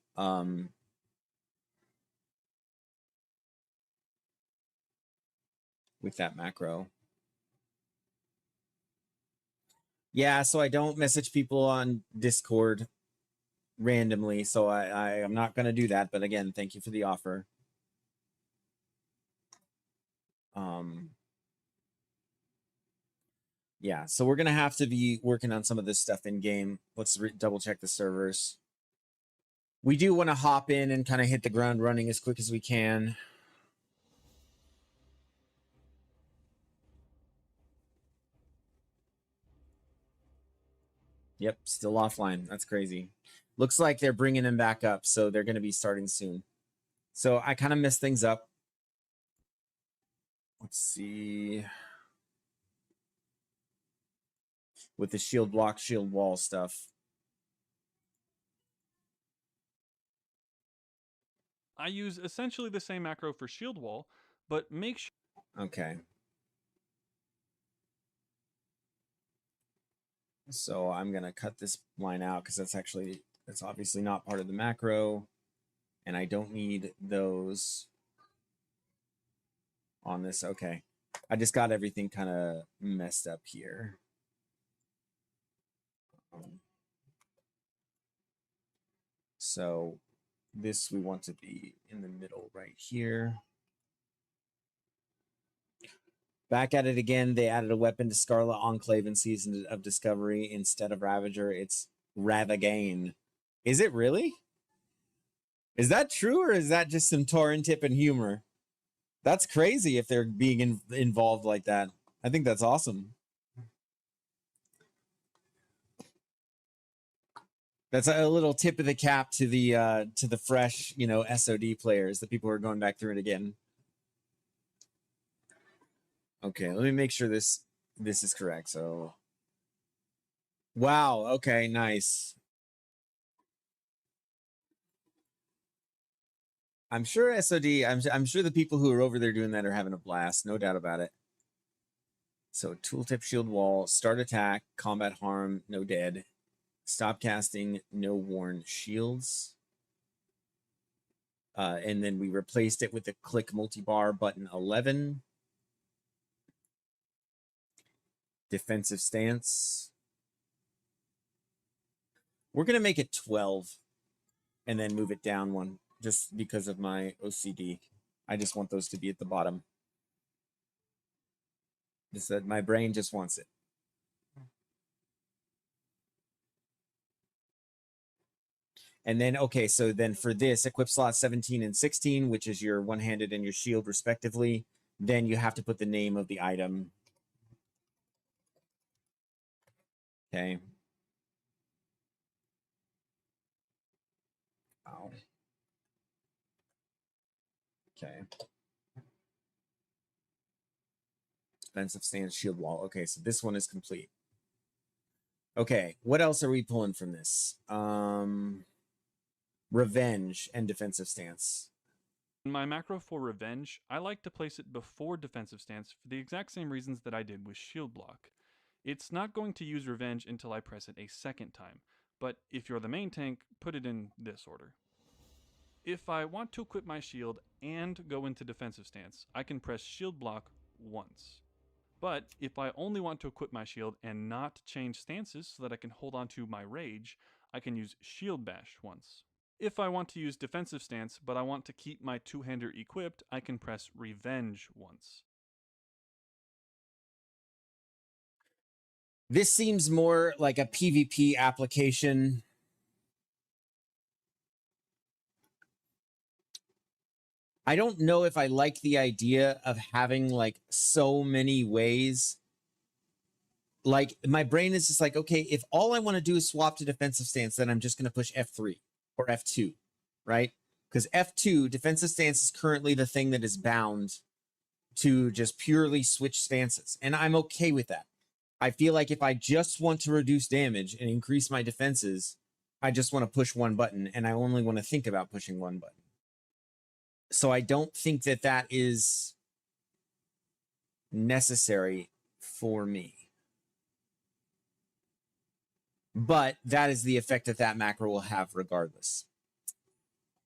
With that macro. Yeah, so I don't message people on Discord randomly, so I'm not going to do that. But again, thank you for the offer. Yeah, so we're going to have to be working on some of this stuff in game. Let's double check the servers. We do want to hop in and kind of hit the ground running as quick as we can. Yep, still offline. That's crazy. Looks like they're bringing him back up, so they're going to be starting soon. So I kind of messed things up. Let's see. With the shield block, shield wall stuff. I use essentially the same macro for shield wall, but make sure. Okay. So I'm going to cut this line out because that's obviously not part of the macro. And I don't need those on this. Okay. I just got everything kind of messed up here. So this we want to be in the middle right here. Back at it again. They added a weapon to Scarlet Enclave in Season of Discovery. Instead of Ravager, it's Ravagane. Is it really? Is that true, or is that just some torrent tip and humor? That's crazy if they're being involved like that. I think that's awesome. That's a little tip of the cap to the fresh, SOD players, the people who are going back through it again. Okay, let me make sure this is correct. So, wow. Okay, nice. I'm sure SOD. I'm sure the people who are over there doing that are having a blast. No doubt about it. So, tooltip, shield wall, start attack, combat harm, no dead, stop casting, no worn shields. And then we replaced it with the click multi-bar button 11. Defensive stance. We're going to make it 12 and then move it down one just because of my OCD. I just want those to be at the bottom. Just that my brain just wants it. And then, okay, so then for this, equip slot 17 and 16, which is your one-handed and your shield respectively, then you have to put the name of the item. Okay. Ow. Okay. Defensive stance, shield wall. Okay, so this one is complete. Okay, what else are we pulling from this? Revenge and defensive stance. In my macro for revenge, I like to place it before defensive stance for the exact same reasons that I did with shield block. It's not going to use revenge until I press it a second time, but if you're the main tank, put it in this order. If I want to equip my shield and go into defensive stance, I can press shield block once. But if I only want to equip my shield and not change stances so that I can hold on to my rage, I can use Shield Bash once. If I want to use defensive stance, but I want to keep my two-hander equipped, I can press Revenge once. This seems more like a PvP application. I don't know if I like the idea of having like so many ways. Like my brain is just like, okay, if all I want to do is swap to defensive stance, then I'm just going to push F3 or F2, right? Because F2, defensive stance, is currently the thing that is bound to just purely switch stances. And I'm okay with that. I feel like if I just want to reduce damage and increase my defenses, I just want to push one button, and I only want to think about pushing one button. So I don't think that that is necessary for me. But that is the effect that that macro will have regardless.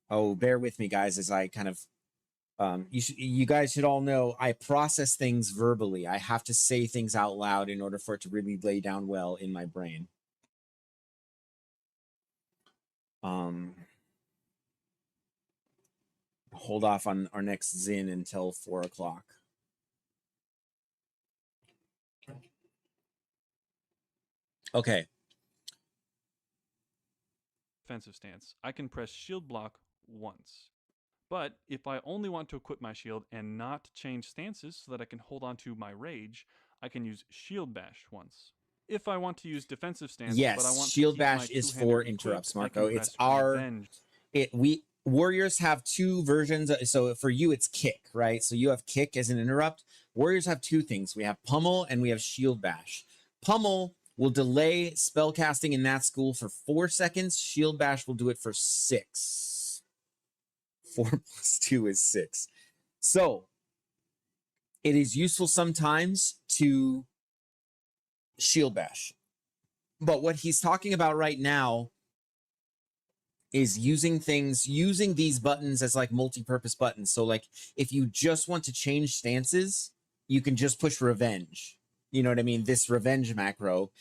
Oh, bear with me, guys, as I kind of... you guys should all know I process things verbally. I have to say things out loud in order for it to really lay down well in my brain. Hold off on our next Zin until 4 o'clock. Okay. Defensive stance, I can press Shield Block once. But if I only want to equip my shield and not change stances so that I can hold on to my rage, I can use Shield Bash once. If I want to use defensive stance, Yes, but I want Shield to keep my Bash is two-hander for equipped, interrupts, I Marco. can It's press our... Revenge. Warriors have two versions. So for you, it's kick, right? So you have kick as an interrupt. Warriors have two things. We have pummel and we have shield bash. Pummel will delay spell casting in that school for 4 seconds. Shield bash will do it for 6. 4 plus 2 is 6. So it is useful sometimes to shield bash. But what he's talking about right now is using these buttons as like multi-purpose buttons. So like if you just want to change stances, you can just push revenge. You know what I mean? This revenge macro,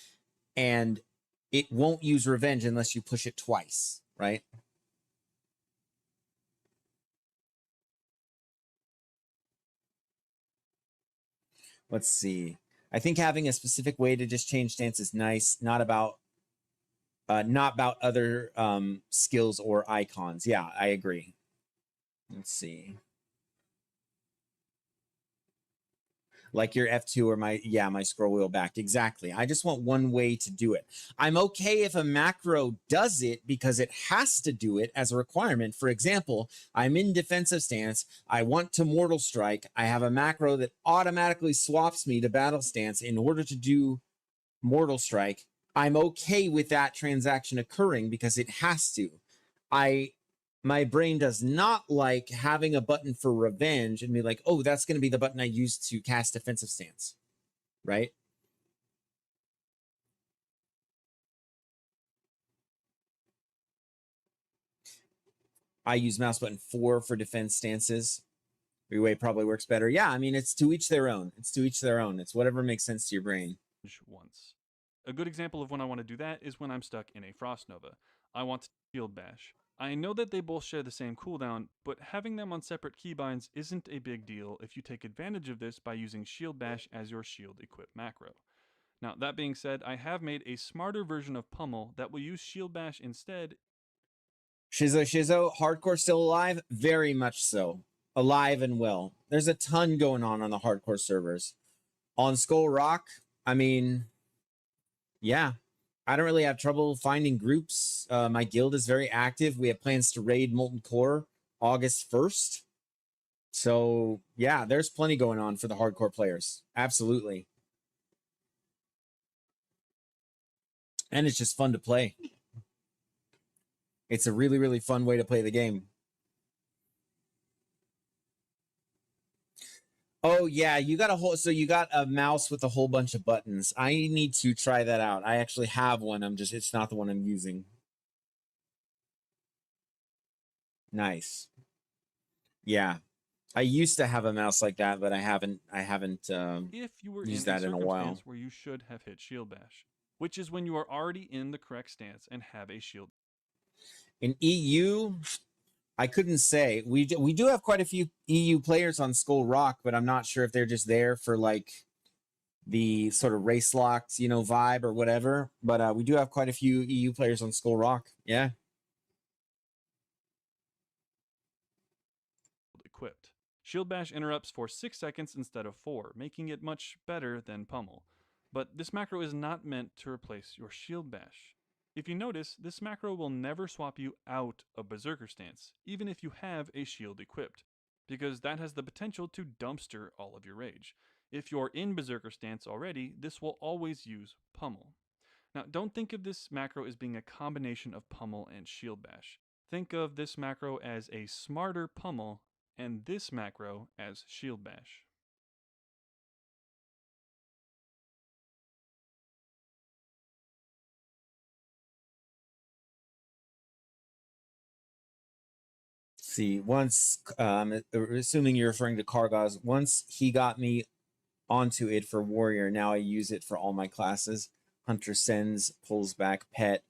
and it won't use revenge unless you push it twice, right? Let's see. I think having a specific way to just change stance is nice, not about other skills or icons. Yeah, I agree. Let's see. Like your F2 or my scroll wheel back. Exactly. I just want one way to do it. I'm okay if a macro does it because it has to do it as a requirement. For example, I'm in defensive stance. I want to Mortal Strike. I have a macro that automatically swaps me to battle stance in order to do Mortal Strike. I'm okay with that transaction occurring because it has to. My brain does not like having a button for revenge and be like, oh, that's going to be the button I use to cast defensive stance, right? I use mouse button 4 for defense stances. Reway probably works better. Yeah, I mean, it's to each their own. It's to each their own. It's whatever makes sense to your brain. Once. A good example of when I want to do that is when I'm stuck in a Frost Nova. I want to Shield Bash. I know that they both share the same cooldown, but having them on separate keybinds isn't a big deal if you take advantage of this by using Shield Bash as your shield equip macro. Now, that being said, I have made a smarter version of Pummel that will use Shield Bash instead. Shizzo, Hardcore still alive? Very much so. Alive and well. There's a ton going on the Hardcore servers. On Skull Rock, I mean, yeah. I don't really have trouble finding groups. My guild is very active. We have plans to raid Molten Core August 1st. So, yeah, there's plenty going on for the hardcore players. Absolutely. And it's just fun to play. It's a really, really fun way to play the game. Oh, yeah, you got you got a mouse with a whole bunch of buttons. I need to try that out. I actually have one. It's not the one I'm using. Nice. Yeah. I used to have a mouse like that, but I haven't If you were used in a that in a while. circumstance where you should have hit shield bash, which is when you are already in the correct stance and have a shield. In EU, I couldn't say. We do have quite a few EU players on Skull Rock, but I'm not sure if they're just there for like the sort of race locked, you know, vibe or whatever. But we do have quite a few EU players on Skull Rock. Yeah. Equipped. Shield bash interrupts for 6 seconds instead of 4, making it much better than pummel. But this macro is not meant to replace your shield bash. If you notice, this macro will never swap you out of Berserker stance, even if you have a shield equipped, because that has the potential to dumpster all of your rage. If you're in Berserker stance already, this will always use pummel. Now, don't think of this macro as being a combination of pummel and shield bash. Think of this macro as a smarter pummel and this macro as shield bash. See, once assuming you're referring to Kargaz, once he got me onto it for warrior, now I use it for all my classes. Hunter sends, pulls back, pet,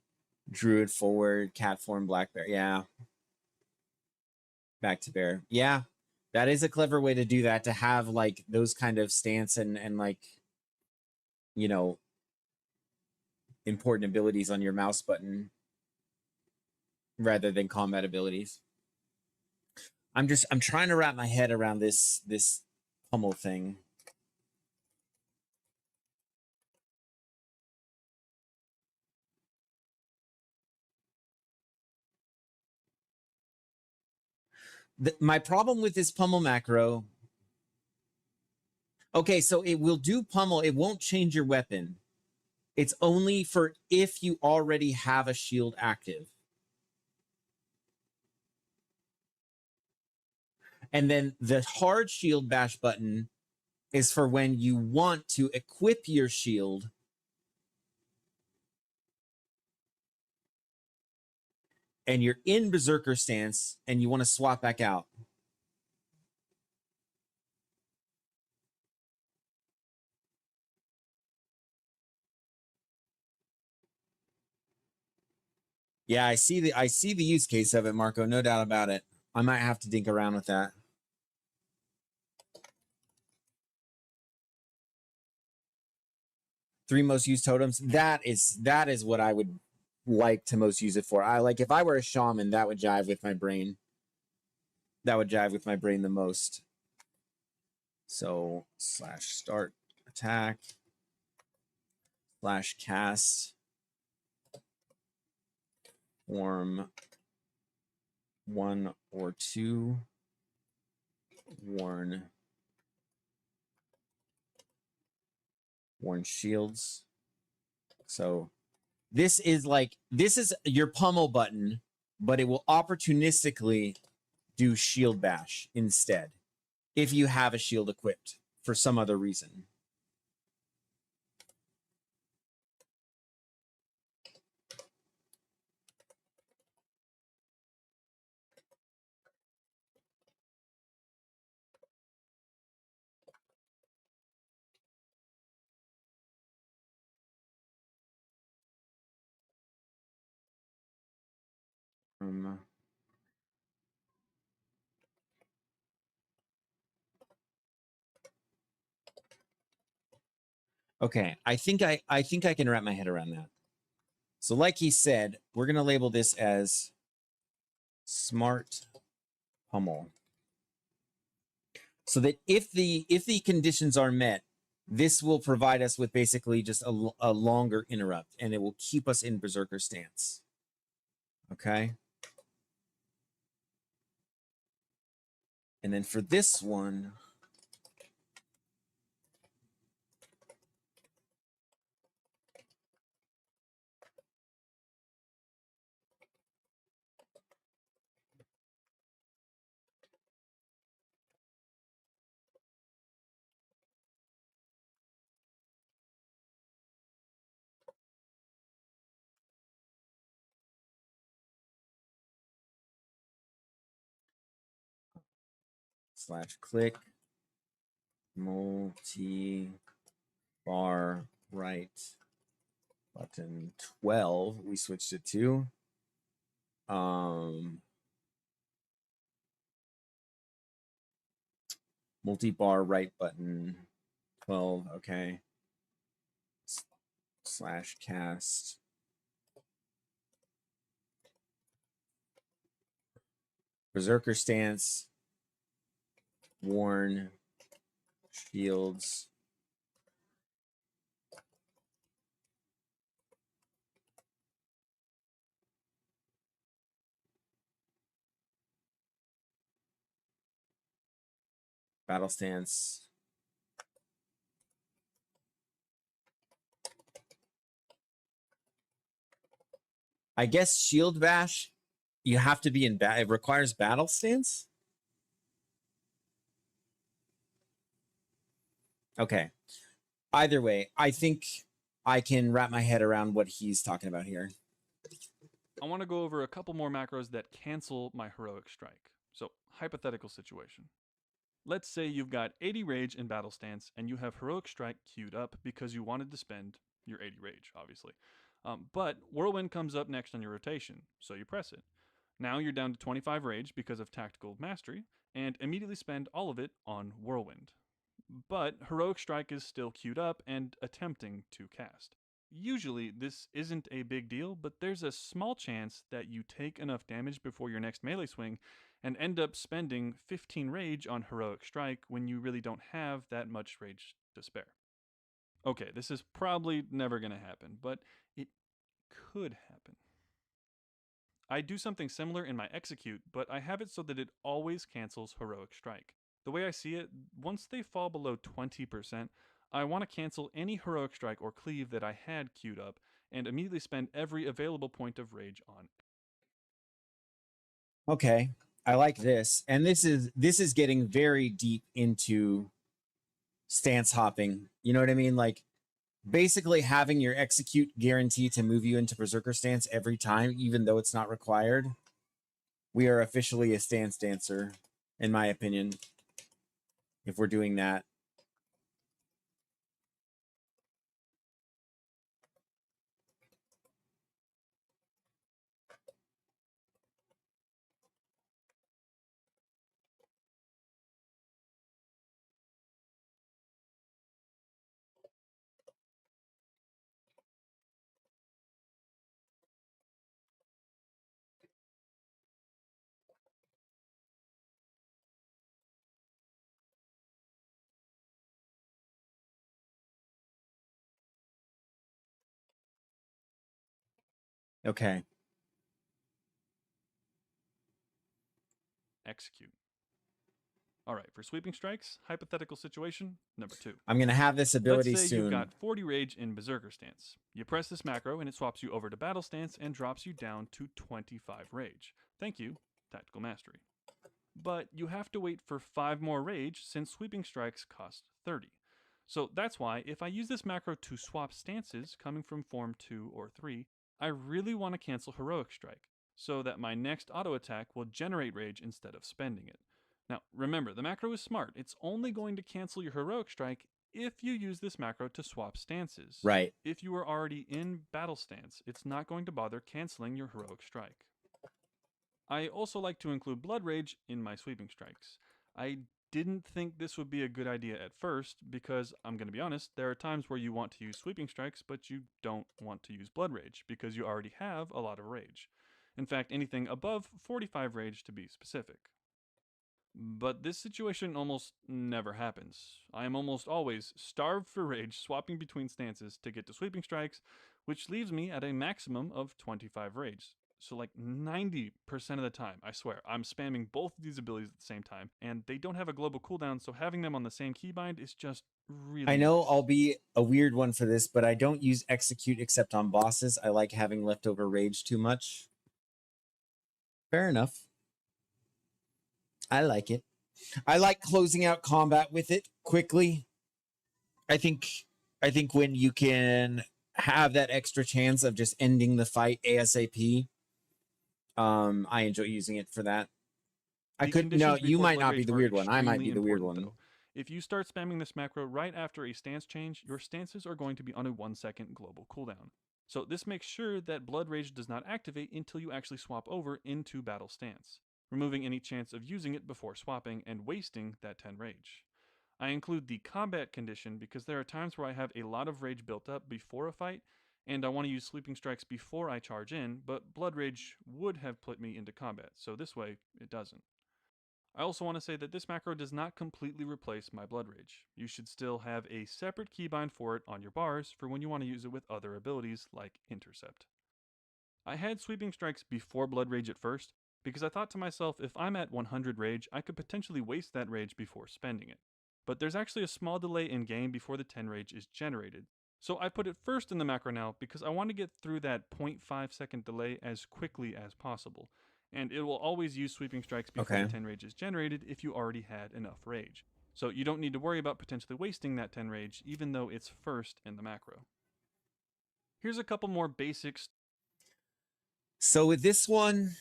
druid forward, cat form, black bear. Yeah. Back to bear. Yeah. That is a clever way to do that, to have like those kind of stance and like, you know, important abilities on your mouse button rather than combat abilities. I'm trying to wrap my head around this pummel thing. My problem with this pummel macro. Okay, so it will do pummel. It won't change your weapon. It's only for if you already have a shield active. And then the hard shield bash button is for when you want to equip your shield and you're in Berserker stance and you want to swap back out. Yeah, I see the use case of it, Marco. No doubt about it. I might have to dink around with that. Three most used totems. That is what I would like to most use it for. I like, if I were a shaman, that would jive with my brain. That would jive with my brain the most. So /start attack /cast form 1 or 2 warn shields. So this is your pummel button, but it will opportunistically do shield bash instead if you have a shield equipped for some other reason. Okay, I think I can wrap my head around that. So like he said, we're going to label this as smart pummel. So that if the conditions are met, this will provide us with basically just a longer interrupt, and it will keep us in Berserker stance. Okay. And then for this one, /click multi-bar right button 12. We switched it to multi-bar right button 12. Okay. /cast Berserker stance, worn shields, battle stance, I guess shield bash. You have to be in it requires battle stance. Okay. Either way, I think I can wrap my head around what he's talking about here. I want to go over a couple more macros that cancel my heroic strike. So, hypothetical situation. Let's say you've got 80 rage in battle stance and you have heroic strike queued up because you wanted to spend your 80 rage, obviously. But whirlwind comes up next on your rotation, so you press it. Now you're down to 25 rage because of tactical mastery, and immediately spend all of it on whirlwind. But heroic strike is still queued up and attempting to cast. Usually this isn't a big deal, but there's a small chance that you take enough damage before your next melee swing and end up spending 15 rage on heroic strike when you really don't have that much rage to spare. Okay, this is probably never going to happen, but it could happen. I do something similar in my execute, but I have it so that it always cancels heroic strike. The way I see it, once they fall below 20%, I want to cancel any heroic strike or cleave that I had queued up and immediately spend every available point of rage on. Okay, I like this. And this is getting very deep into stance hopping. You know what I mean? Like basically having your execute guarantee to move you into berserker stance every time, even though it's not required. We are officially a stance dancer, in my opinion, if we're doing that. Okay. Execute. All right, for sweeping strikes, hypothetical situation number 2. I'm going to have this ability Let's say soon. you've got 40 rage in berserker stance. You press this macro and it swaps you over to battle stance and drops you down to 25 rage. Thank you, tactical mastery. But you have to wait for 5 more rage since sweeping strikes cost 30. So that's why if I use this macro to swap stances coming from form 2 or 3, I really want to cancel heroic strike so that my next auto attack will generate rage instead of spending it. Now, remember, the macro is smart. It's only going to cancel your heroic strike if you use this macro to swap stances. Right. If you are already in battle stance, it's not going to bother canceling your heroic strike. I also like to include blood rage in my sweeping strikes. I didn't think this would be a good idea at first because, I'm going to be honest, there are times where you want to use sweeping strikes but you don't want to use blood rage because you already have a lot of rage. In fact, anything above 45 rage to be specific. But this situation almost never happens. I am almost always starved for rage, swapping between stances to get to sweeping strikes, which leaves me at a maximum of 25 rage. So like 90% of the time, I swear, I'm spamming both of these abilities at the same time, and they don't have a global cooldown, so having them on the same keybind is just really I know nice. I'll be a weird one for this, but I don't use execute except on bosses. I like having leftover rage too much. Fair enough. I like it. I like closing out combat with it quickly. I think when you can have that extra chance of just ending the fight ASAP, I enjoy using it for that. I The could no. conditions You before might Blood not be Rage the are weird one. I might be extremely the weird important, one. though. If you start spamming this macro right after a stance change, your stances are going to be on a 1-second global cooldown. So this makes sure that Blood Rage does not activate until you actually swap over into Battle Stance, removing any chance of using it before swapping and wasting that 10 rage. I include the combat condition because there are times where I have a lot of rage built up before a fight, and I want to use Sleeping Strikes before I charge in, but Blood Rage would have put me into combat, so this way it doesn't. I also want to say that this macro does not completely replace my Blood Rage. You should still have a separate keybind for it on your bars for when you want to use it with other abilities like Intercept. I had Sweeping Strikes before Blood Rage at first, because I thought to myself, if I'm at 100 rage, I could potentially waste that rage before spending it. But there's actually a small delay in game before the 10 rage is generated. So I put it first in the macro now because I want to get through that 0.5 second delay as quickly as possible. And it will always use Sweeping Strikes before the 10 rage is generated if you already had enough rage. So you don't need to worry about potentially wasting that 10 rage even though it's first in the macro. Here's a couple more basics. So with this one,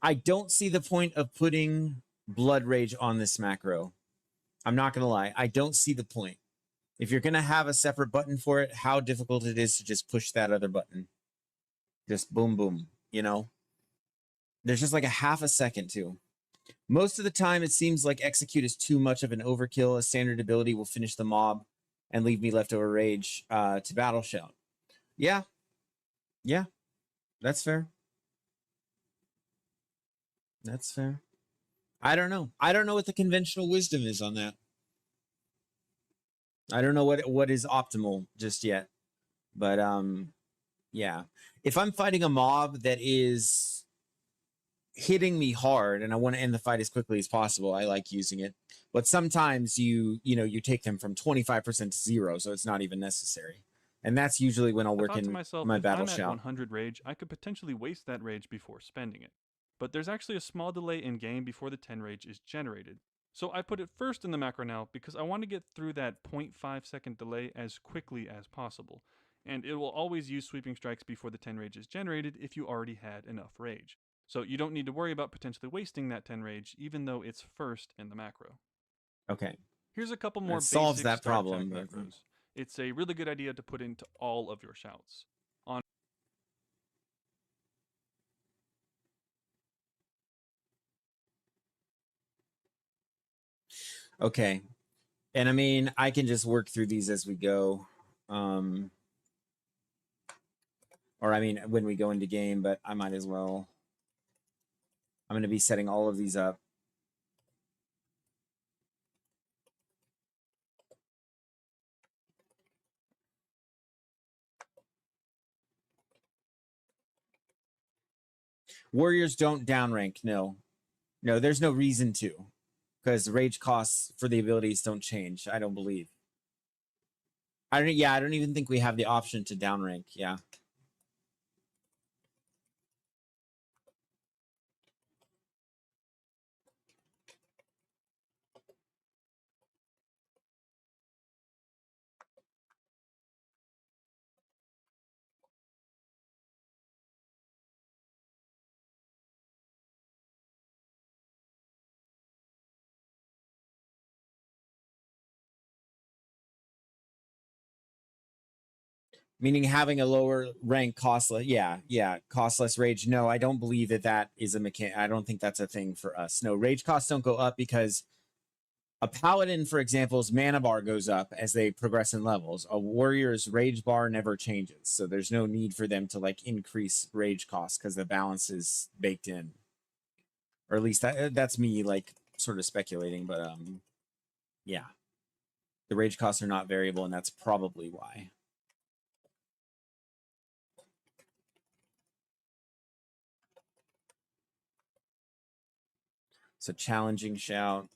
I don't see the point of putting Blood Rage on this macro. I'm not going to lie. I don't see the point. If you're going to have a separate button for it, how difficult it is to just push that other button. Just boom, boom, you know? There's just like a half a second too. Most of the time, it seems like Execute is too much of an overkill. A standard ability will finish the mob and leave me leftover rage to Battle Shout. Yeah. Yeah. That's fair. That's fair. I don't know. I don't know what the conventional wisdom is on that. I don't know what is optimal just yet. But yeah. If I'm fighting a mob that is hitting me hard and I want to end the fight as quickly as possible, I like using it. But sometimes you take them from 25% to 0, so it's not even necessary. And that's usually when I'll work in my Battle if I'm at Shout. 100 rage, I could potentially waste that rage before spending it. But there's actually a small delay in game before the 10 rage is generated. So I put it first in the macro now because I want to get through that 0.5 second delay as quickly as possible. And it will always use Sweeping Strikes before the 10 rage is generated if you already had enough rage. So you don't need to worry about potentially wasting that 10 rage even though it's first in the macro. Okay. Here's a couple more basic solves that start problem, attack but- macros. It's a really good idea to put into all of your shouts. Okay. And I mean, I can just work through these as we go. Or I mean, when we go into game, but I might as well. I'm going to be setting all of these up. Warriors don't downrank. No, there's no reason to, because rage costs for the abilities don't change. I don't believe. I don't even think we have the option to downrank. Yeah. Meaning having a lower rank costless. Yeah. Costless rage. No, I don't believe that is a mechanic. I don't think that's a thing for us. No, rage costs don't go up because a paladin, for example's mana bar goes up as they progress in levels. A warrior's rage bar never changes. So there's no need for them to like increase rage costs because the balance is baked in. Or at least that's me like sort of speculating, but yeah. The rage costs are not variable, and that's probably why. So challenging shout.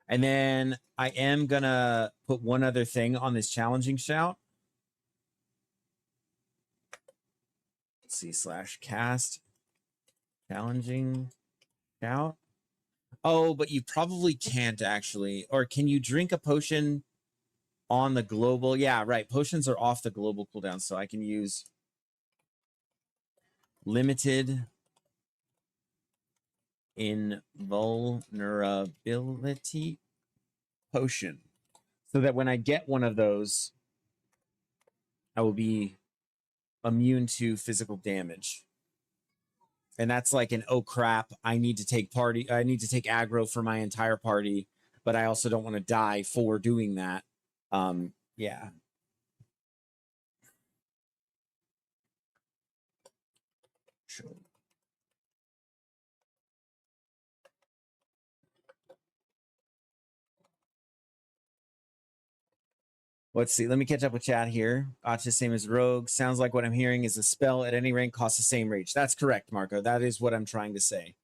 And then I am gonna put one other thing on this challenging shout. Let's see, /cast challenging shout. Oh, but you probably can't actually. Or can you drink a potion on the global. Yeah, right. Potions are off the global cooldown, so I can use limited invulnerability potion, so that when I get one of those, I will be immune to physical damage. And that's like an, oh crap, I need to take aggro for my entire party, but I also don't want to die for doing that. Yeah. Sure. Let's see. Let me catch up with chat here. Acha, same as Rogue. Sounds like what I'm hearing is a spell at any rank costs the same rage. That's correct, Marco. That is what I'm trying to say.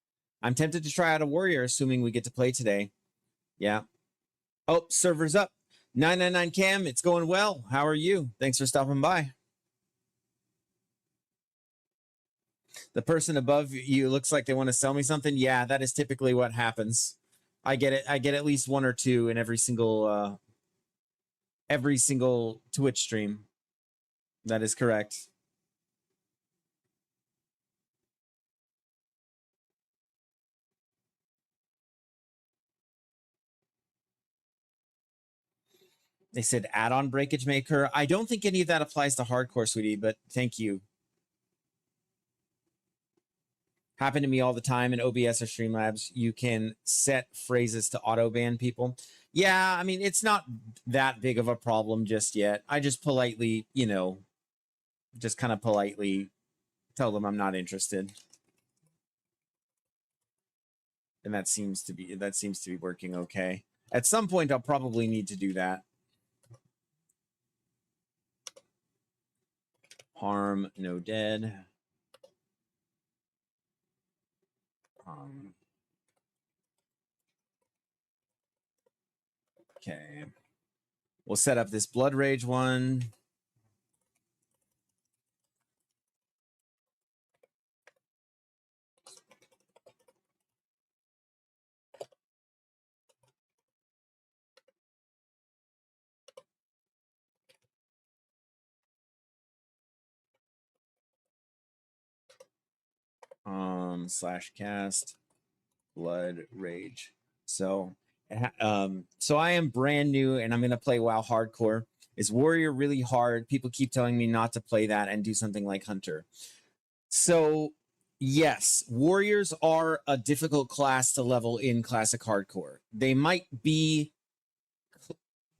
I'm tempted to try out a warrior, assuming we get to play today. Yeah. Oh, server's up. 999 Cam, it's going well. How are you? Thanks for stopping by. The person above you looks like they want to sell me something. Yeah, that is typically what happens. I get it. I get at least one or two in every single Twitch stream. That is correct. They said add-on breakage may occur. I don't think any of that applies to hardcore, sweetie, but thank you. Happen to me all the time in OBS or Streamlabs. You can set phrases to auto-ban people. Yeah, I mean, it's not that big of a problem just yet. I just politely, you know, just kind of politely tell them I'm not interested. And that seems to be working okay. At some point, I'll probably need to do that. Harm, no dead. Okay. We'll set up this Blood Rage one. Slash cast Blood Rage. So I am brand new and I'm going to play WoW Hardcore. Is Warrior really hard? People keep telling me not to play that and do something like Hunter. So yes, Warriors are a difficult class to level in Classic Hardcore. They might be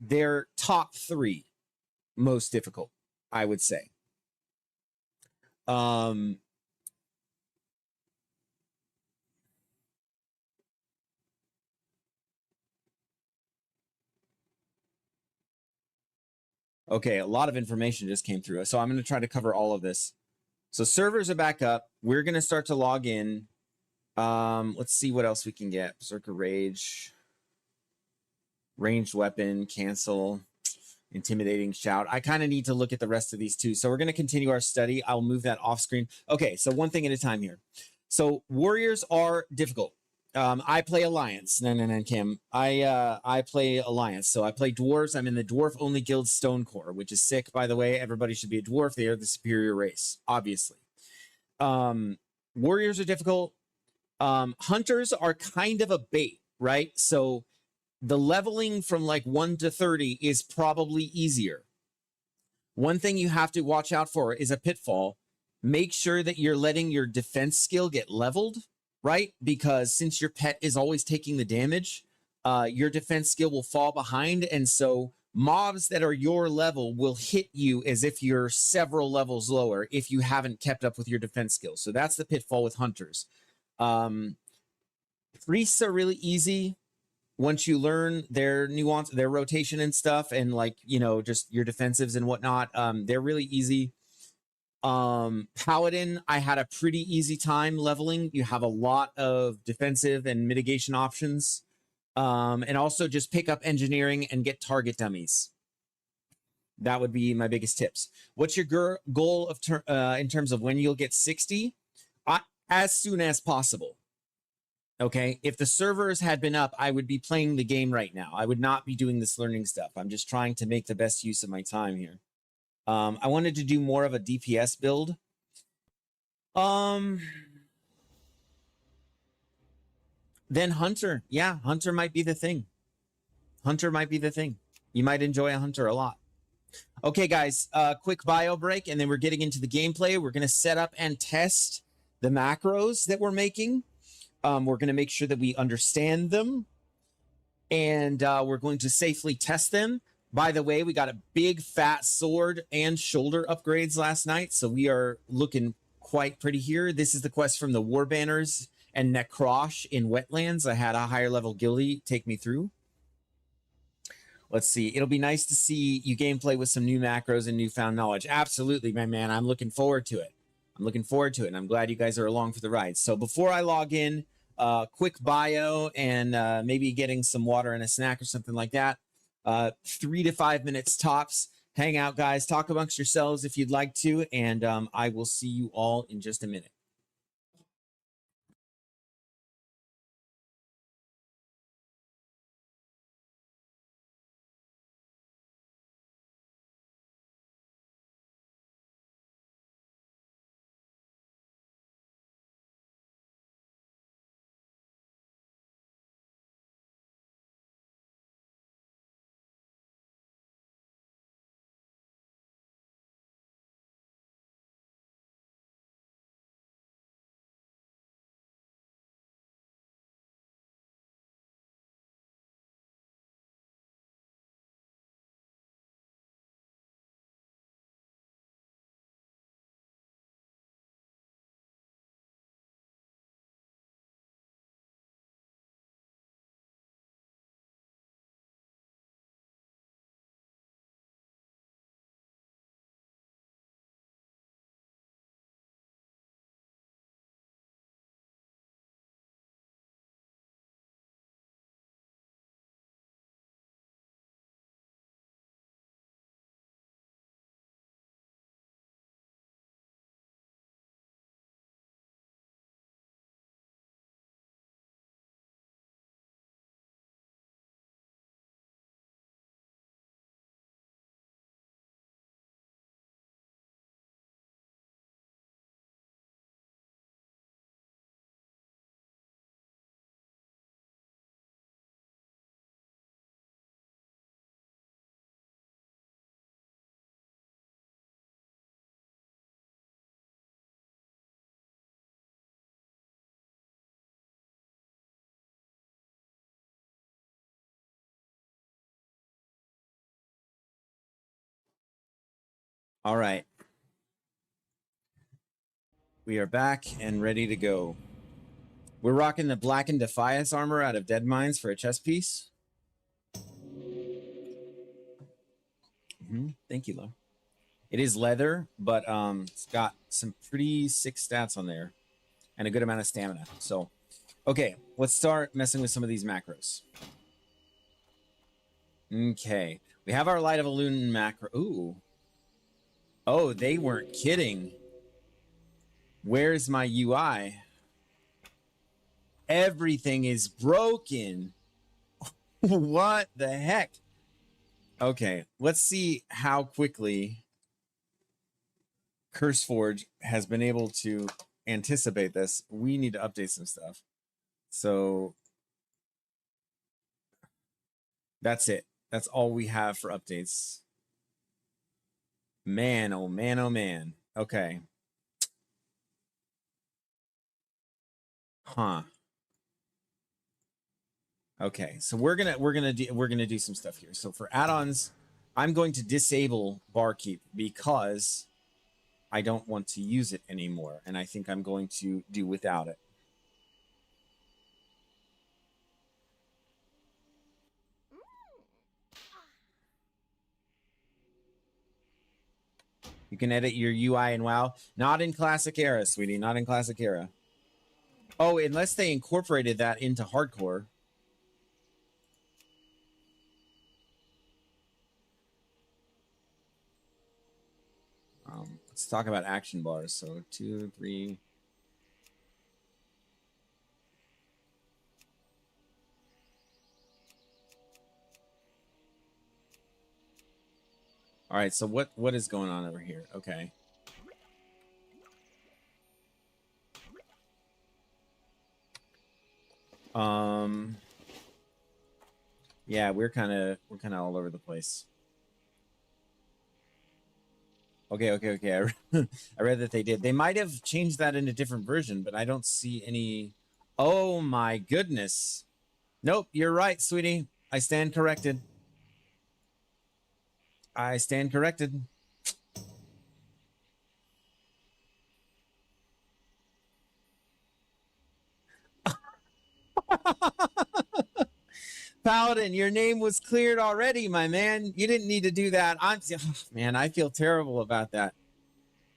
their top 3 most difficult, I would say. Okay, a lot of information just came through. So I'm going to try to cover all of this. So servers are back up. We're going to start to log in. Let's see what else we can get. Berserker Rage. Ranged weapon, cancel. Intimidating shout. I kind of need to look at the rest of these too. So we're going to continue our study. I'll move that off screen. Okay, so one thing at a time here. So warriors are difficult. I play Alliance. No, Cam. I play Alliance. So I play dwarves. I'm in the dwarf only guild Stonecore, which is sick, by the way. Everybody should be a dwarf. They are the superior race, obviously. Warriors are difficult. Hunters are kind of a bait, right? So the leveling from like 1 to 30 is probably easier. One thing you have to watch out for is a pitfall. Make sure that you're letting your defense skill get leveled, right? Because since your pet is always taking the damage, your defense skill will fall behind. And so mobs that are your level will hit you as if you're several levels lower if you haven't kept up with your defense skills. So that's the pitfall with hunters. Priests are really easy. Once you learn their nuance, their rotation and stuff, and like, you know, just your defensives and whatnot, they're really easy. Paladin, I had a pretty easy time leveling. You have a lot of defensive and mitigation options. And also just pick up engineering and get target dummies. That would be my biggest tips. What's your goal of in terms of when you'll get 60? As soon as possible. Okay, if the servers had been up, I would be playing the game right now. I would not be doing this learning stuff. I'm just trying to make the best use of my time here. I wanted to do more of a DPS build. Then Hunter. Yeah, Hunter might be the thing. Hunter might be the thing. You might enjoy a Hunter a lot. Okay, guys, quick bio break, and then we're getting into the gameplay. We're going to set up and test the macros that we're making. We're going to make sure that we understand them, and we're going to safely test them. By the way, we got a big fat sword and shoulder upgrades last night, so we are looking quite pretty here. This is the quest from the War Banners and Necrosh in Wetlands. I had a higher level guildie take me through. Let's see. It'll be nice to see you gameplay with some new macros and newfound knowledge. Absolutely, my man. I'm looking forward to it. I'm looking forward to it, and I'm glad you guys are along for the ride. So before I log in, quick bio and maybe getting some water and a snack or something like that. 3 to 5 minutes tops. Hang out, guys. Talk amongst yourselves if you'd like to, and I will see you all in just a minute. All right. We are back and ready to go. We're rocking the Blackened Defiance armor out of Dead Mines for a chest piece. Thank you, Lo. It is leather, but it's got some pretty sick stats on there and a good amount of stamina. So, okay, let's start messing with some of these macros. Okay, we have our Light of Illusion macro. Ooh. Oh, they weren't kidding. Where's my UI? Everything is broken. What the heck? Okay, let's see how quickly CurseForge has been able to anticipate this. We need to update some stuff. So that's it. That's all we have for updates. Man, oh man, oh man. Okay. Huh. Okay, so we're gonna do some stuff here. So for add-ons, I'm going to disable Barkeep because I don't want to use it anymore, and I think I'm going to do without it. You can edit your UI in WoW. Not in Classic Era, sweetie. Not in Classic Era. Oh, unless they incorporated that into Hardcore. Let's talk about action bars. So 2, 3. All right, so what is going on over here? Okay. Yeah, we're kind of all over the place. Okay. I read that they did. They might have changed that in a different version, but I don't see any. Oh my goodness. Nope, you're right, sweetie. I stand corrected. I stand corrected. Paladin, your name was cleared already, my man. You didn't need to do that. Man, I feel terrible about that.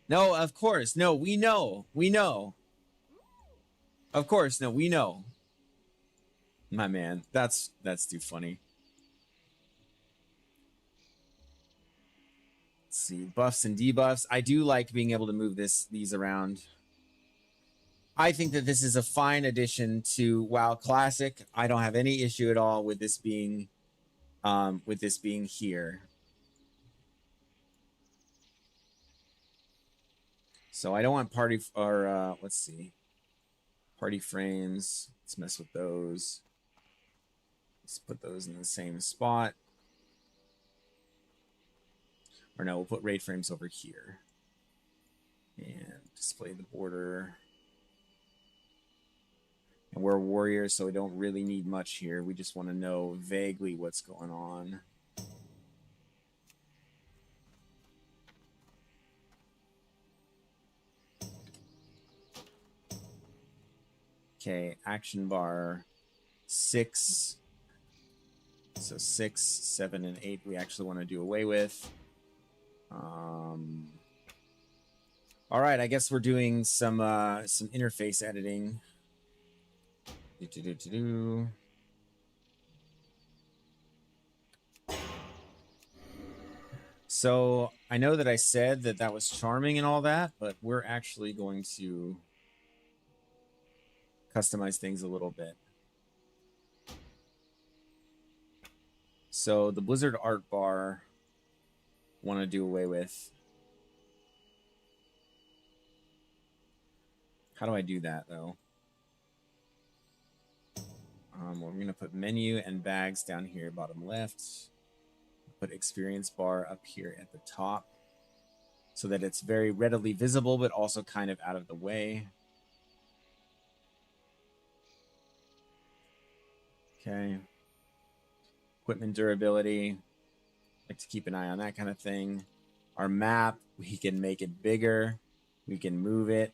No, of course. No, we know. We know. Of course, no, we know. My man, that's too funny. Let's see, buffs and debuffs. I do like being able to move these around. I think that this is a fine addition to WoW Classic. I don't have any issue at all with this being here. So I don't want party or let's see. Party frames. Let's mess with those. Let's put those in the same spot. Or no, we'll put raid frames over here. And display the border. And we're warriors, so we don't really need much here. We just want to know vaguely what's going on. Okay, action bar 6. So 6, 7, and 8 we actually want to do away with. All right, I guess we're doing some interface editing. So I know that I said that was charming and all that, but we're actually going to customize things a little bit. So the Blizzard art bar, want to do away with. How do I do that though? We're going to put menu and bags down here, bottom left. Put experience bar up here at the top so that it's very readily visible, but also kind of out of the way. Okay. Equipment durability. Like to keep an eye on that kind of thing. Our map, we can make it bigger. We can move it.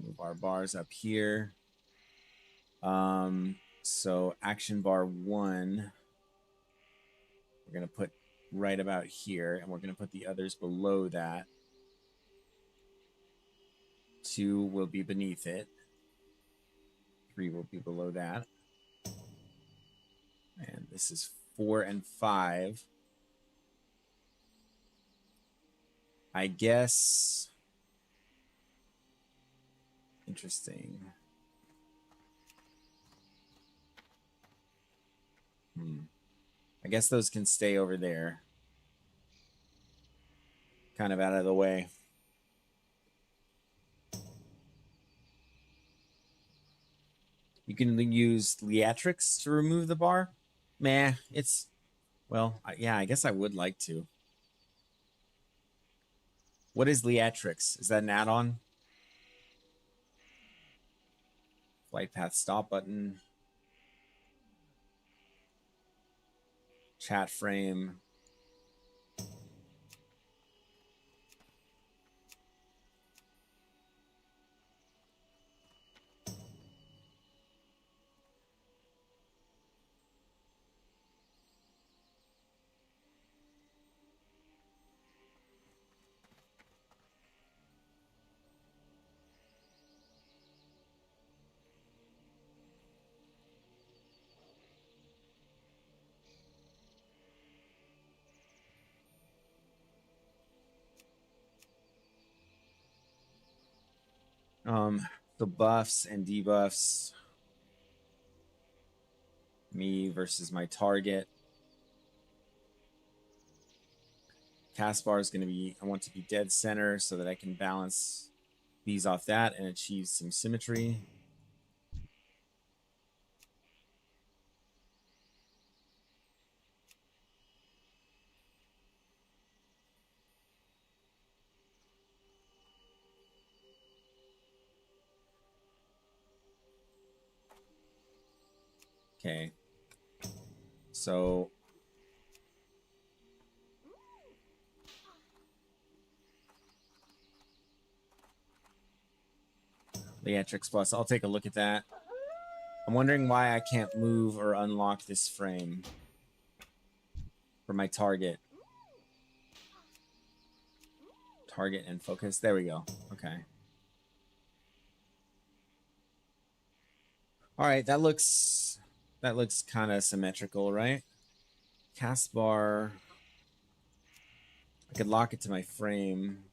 Move our bars up here. So action bar 1, we're going to put right about here, and we're going to put the others below that. 2 will be beneath it. 3 will be below that. And this is 4 and 5. I guess. Interesting. I guess those can stay over there. Kind of out of the way. You can use Leatrix to remove the bar. Meh, it's... Well, yeah, I guess I would like to. What is Leatrix? Is that an add-on? Flight path stop button. Chat frame. The buffs and debuffs. Me versus my target. Cast bar is going to be, I want to be dead center so that I can balance these off that and achieve some symmetry. Okay. So Theatrics Plus, I'll take a look at that. I'm wondering why I can't move or unlock this frame for my target. Target and focus. There we go. Okay. All right, that looks kind of symmetrical, right? Cast bar. I could lock it to my frame.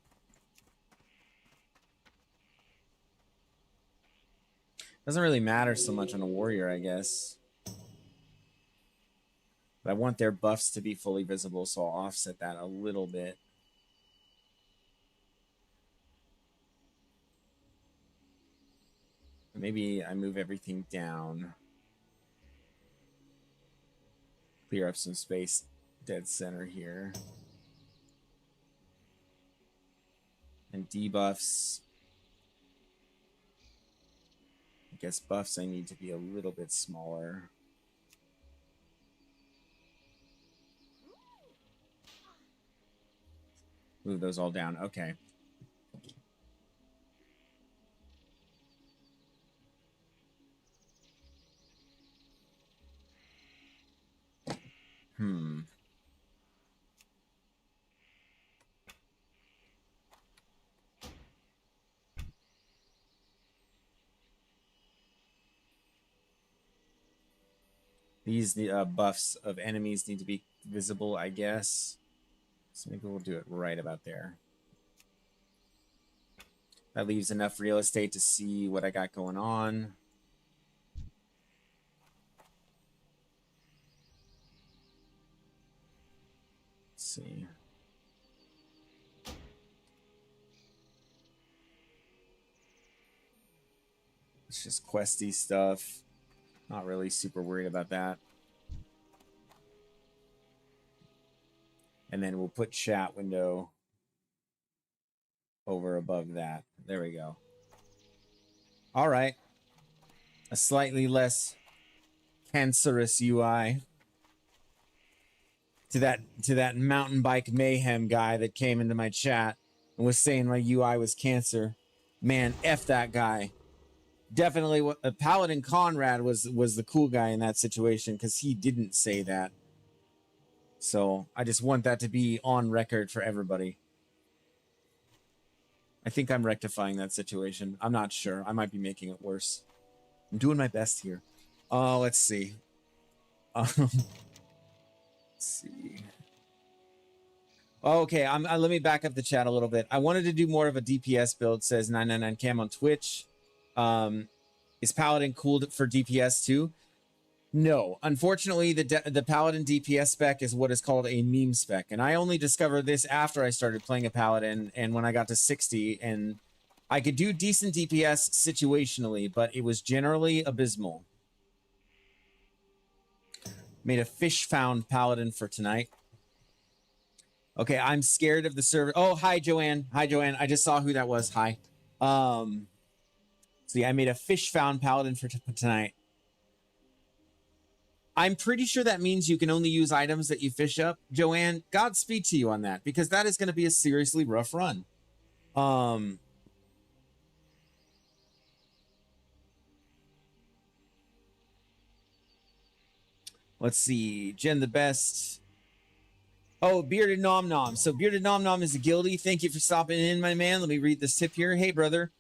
Doesn't really matter so much on a warrior, I guess. But I want their buffs to be fully visible, so I'll offset that a little bit. Maybe I move everything down. Clear up some space dead center here. And debuffs. I guess buffs I need to be a little bit smaller. Move those all down. Okay. These buffs of enemies need to be visible, I guess. So maybe we'll do it right about there. That leaves enough real estate to see what I got going on. Let's see. It's just questy stuff. Not really super worried about that. And then we'll put chat window over above that. There we go. All right. A slightly less cancerous UI. To that mountain bike mayhem guy that came into my chat and was saying my UI was cancer. Man, F that guy. Definitely what Paladin Conrad was the cool guy in that situation because he didn't say that. So I just want that to be on record for everybody. I think I'm rectifying that situation. I'm not sure. I might be making it worse. I'm doing my best here. Let's see. Let's see. Okay, let me back up the chat a little bit. I wanted to do more of a DPS build, says 999 Cam on Twitch. Is Paladin cool for DPS too? No, unfortunately, the Paladin DPS spec is what is called a meme spec, and I only discovered this after I started playing a Paladin, and when I got to 60, and I could do decent DPS situationally, but it was generally abysmal. Made a fish found Paladin for tonight. Okay, I'm scared of the server. Oh, hi, Joanne. Hi, Joanne. I just saw who that was. Hi. See, I made a fish found Paladin for tonight. I'm pretty sure that means you can only use items that you fish up. Joanne, Godspeed to you on that, because that is going to be a seriously rough run. Let's see. Jen the Best. Oh, Bearded Nom Nom. So Bearded Nom Nom is a guildie. Thank you for stopping in, my man. Let me read this tip here. Hey, brother.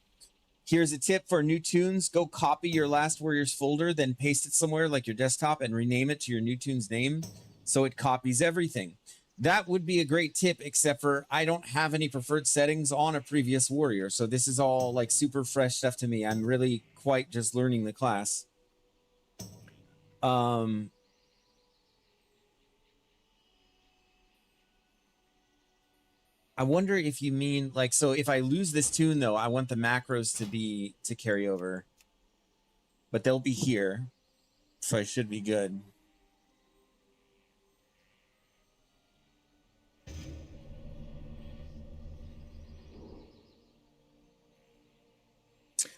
Here's a tip for new tunes. Go copy your Last Warriors folder, then paste it somewhere like your desktop and rename it to your new tune's name so it copies everything. That would be a great tip, except for I don't have any preferred settings on a previous warrior. So this is all like super fresh stuff to me. I'm really quite just learning the class. Um, I wonder if you mean like, so if I lose this tune though, I want the macros to carry over, but they'll be here. So I should be good.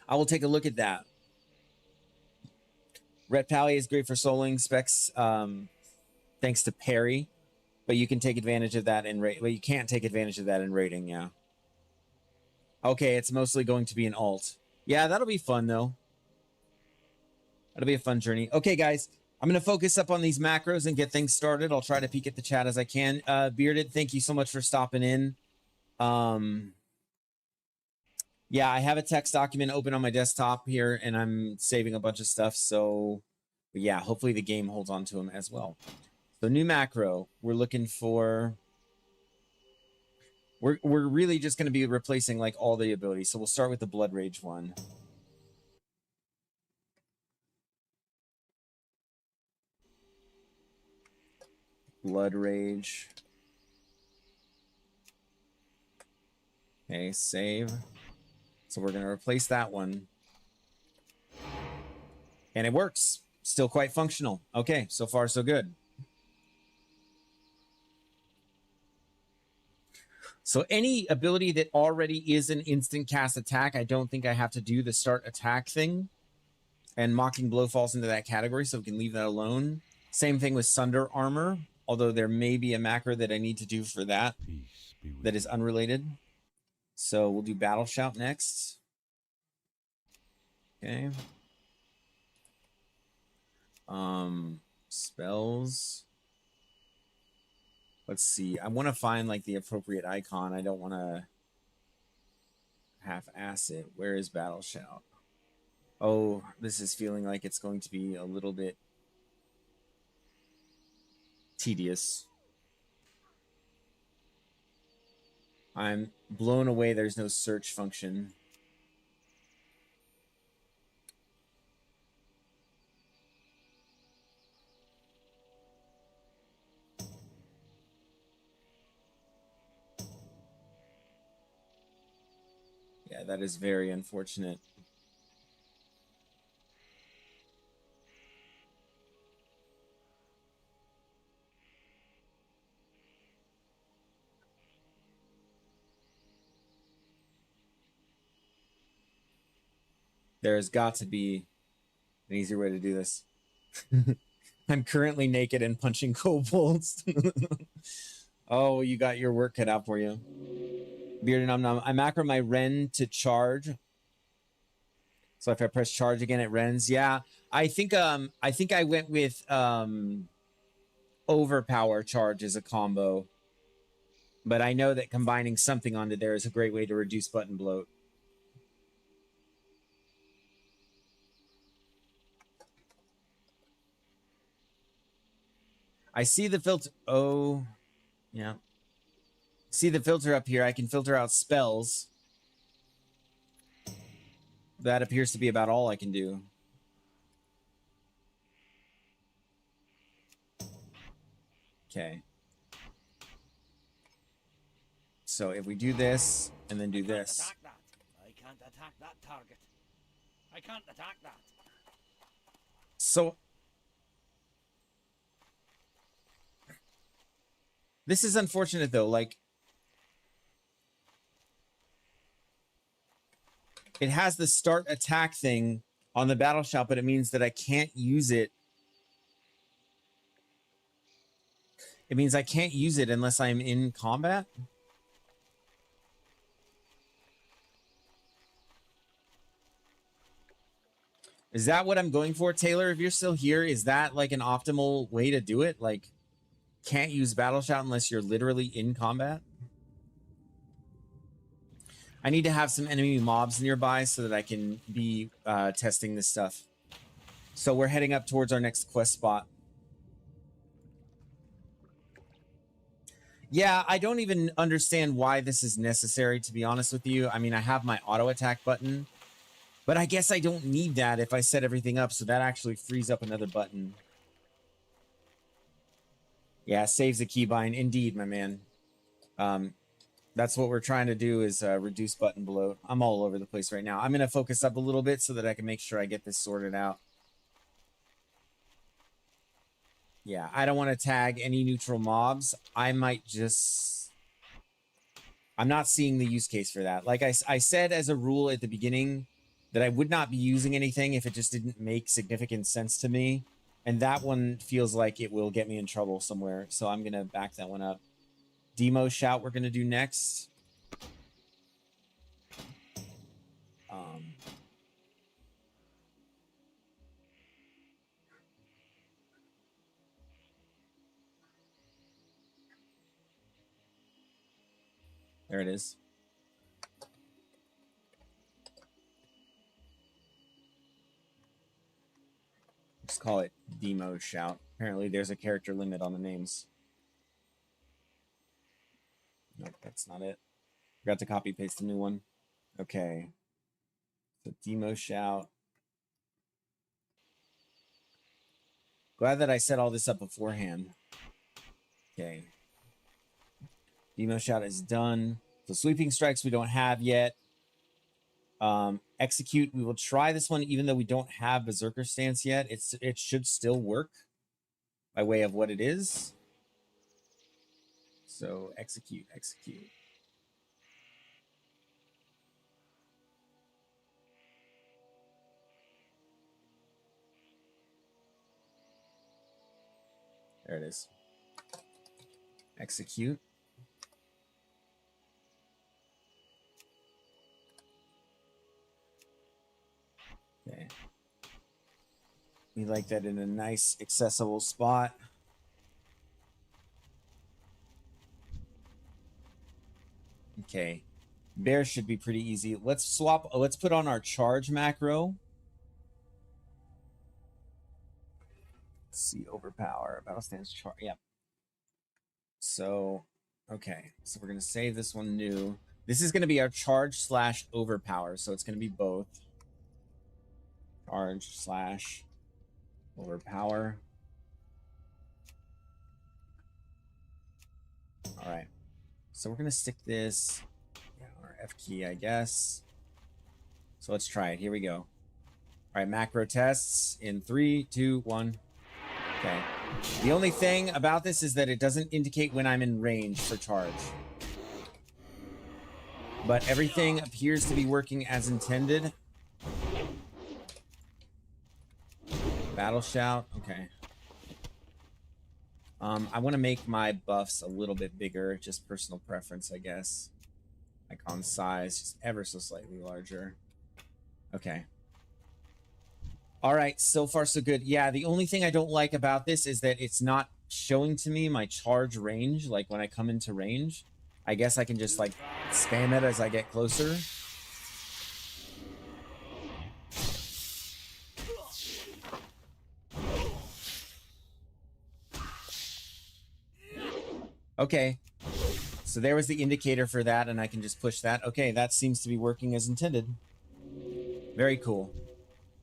I will take a look at that. Ret Pally is great for soloing specs, thanks to parry, but you can take advantage of that in raid. Well, you can't take advantage of that in raiding, yeah. Okay, it's mostly going to be an alt. Yeah, that'll be fun though. That'll be a fun journey. Okay, guys, I'm going to focus up on these macros and get things started. I'll try to peek at the chat as I can. Bearded, thank you so much for stopping in. Yeah, I have a text document open on my desktop here, and I'm saving a bunch of stuff. So, yeah, hopefully the game holds on to them as well. So, new macro, we're looking for... We're really just going to be replacing, like, all the abilities. So, we'll start with the Blood Rage one. Blood Rage. Okay, save. So we're going to replace that one. And it works. Still quite functional. Okay, so far so good. So any ability that already is an instant cast attack, I don't think I have to do the start attack thing. And Mocking Blow falls into that category, so we can leave that alone. Same thing with Sunder Armor, although there may be a macro that I need to do for that that is unrelated. So we'll do Battle Shout next. Okay. Spells. Let's see. I want to find like the appropriate icon. I don't want to half-ass it. Where is Battle Shout? Oh, this is feeling like it's going to be a little bit tedious. I'm blown away there's no search function. Yeah, that is very unfortunate. There's got to be an easier way to do this. I'm currently naked and punching kobolds. Oh, you got your work cut out for you. Bearded Nom Nom. I macro my Ren to charge. So if I press charge again, it Rens. Yeah, I think I went with overpower charge as a combo. But I know that combining something onto there is a great way to reduce button bloat. I see the filter. Oh, yeah. See the filter up here. I can filter out spells. That appears to be about all I can do. Okay. So if we do this and then do this. I can't attack that target. I can't attack that. So this is unfortunate though. Like it has the start attack thing on the battle shout, but it means that I can't use it. It means I can't use it unless I'm in combat. Is that what I'm going for, Taylor? If you're still here, is that like an optimal way to do it? Like, can't use battle shout unless you're literally in combat? I need to have some enemy mobs nearby so that I can be testing this stuff. So we're heading up towards our next quest spot. Yeah, I don't even understand why this is necessary, to be honest with you. I mean, I have my auto attack button, but I guess I don't need that if I set everything up, so that actually frees up another button. Yeah, saves a keybind. Indeed, my man. That's what we're trying to do is reduce button bloat. I'm all over the place right now. I'm going to focus up a little bit so that I can make sure I get this sorted out. Yeah, I don't want to tag any neutral mobs. I might just... I'm not seeing the use case for that. Like I said as a rule at the beginning that I would not be using anything if it just didn't make significant sense to me. And that one feels like it will get me in trouble somewhere. So I'm going to back that one up. Demo shout we're going to do next. There it is. Just call it demo shout. Apparently there's a character limit on the names. Nope, that's not it. Forgot to copy paste the new one. Okay. So demo shout. Glad that I set all this up beforehand. Okay. Demo shout is done. So sweeping strikes we don't have yet. Execute, we will try this one even though we don't have berserker stance yet. It should still work by way of what it is. So execute. There it is. Execute. Okay. We like that in a nice accessible spot. Okay. Bear should be pretty easy. Let's swap. Let's put on our charge macro. Let's see, overpower. Battle stance charge. Yep. So, okay. So we're going to save this one new. This is going to be our charge / overpower. So it's going to be both. Charge / overpower. All right. So we're going to stick this on our F key, I guess. So let's try it. Here we go. All right, macro tests in 3, 2, 1. Okay. The only thing about this is that it doesn't indicate when I'm in range for charge. But everything appears to be working as intended. Battle shout. Okay. I want to make my buffs a little bit bigger. Just personal preference, I guess. Icon size, just ever so slightly larger. Okay. All right, so far so good. Yeah, the only thing I don't like about this is that it's not showing to me my charge range, like when I come into range. I guess I can just like spam it as I get closer. Okay. So there was the indicator for that, and I can just push that. Okay, that seems to be working as intended. Very cool.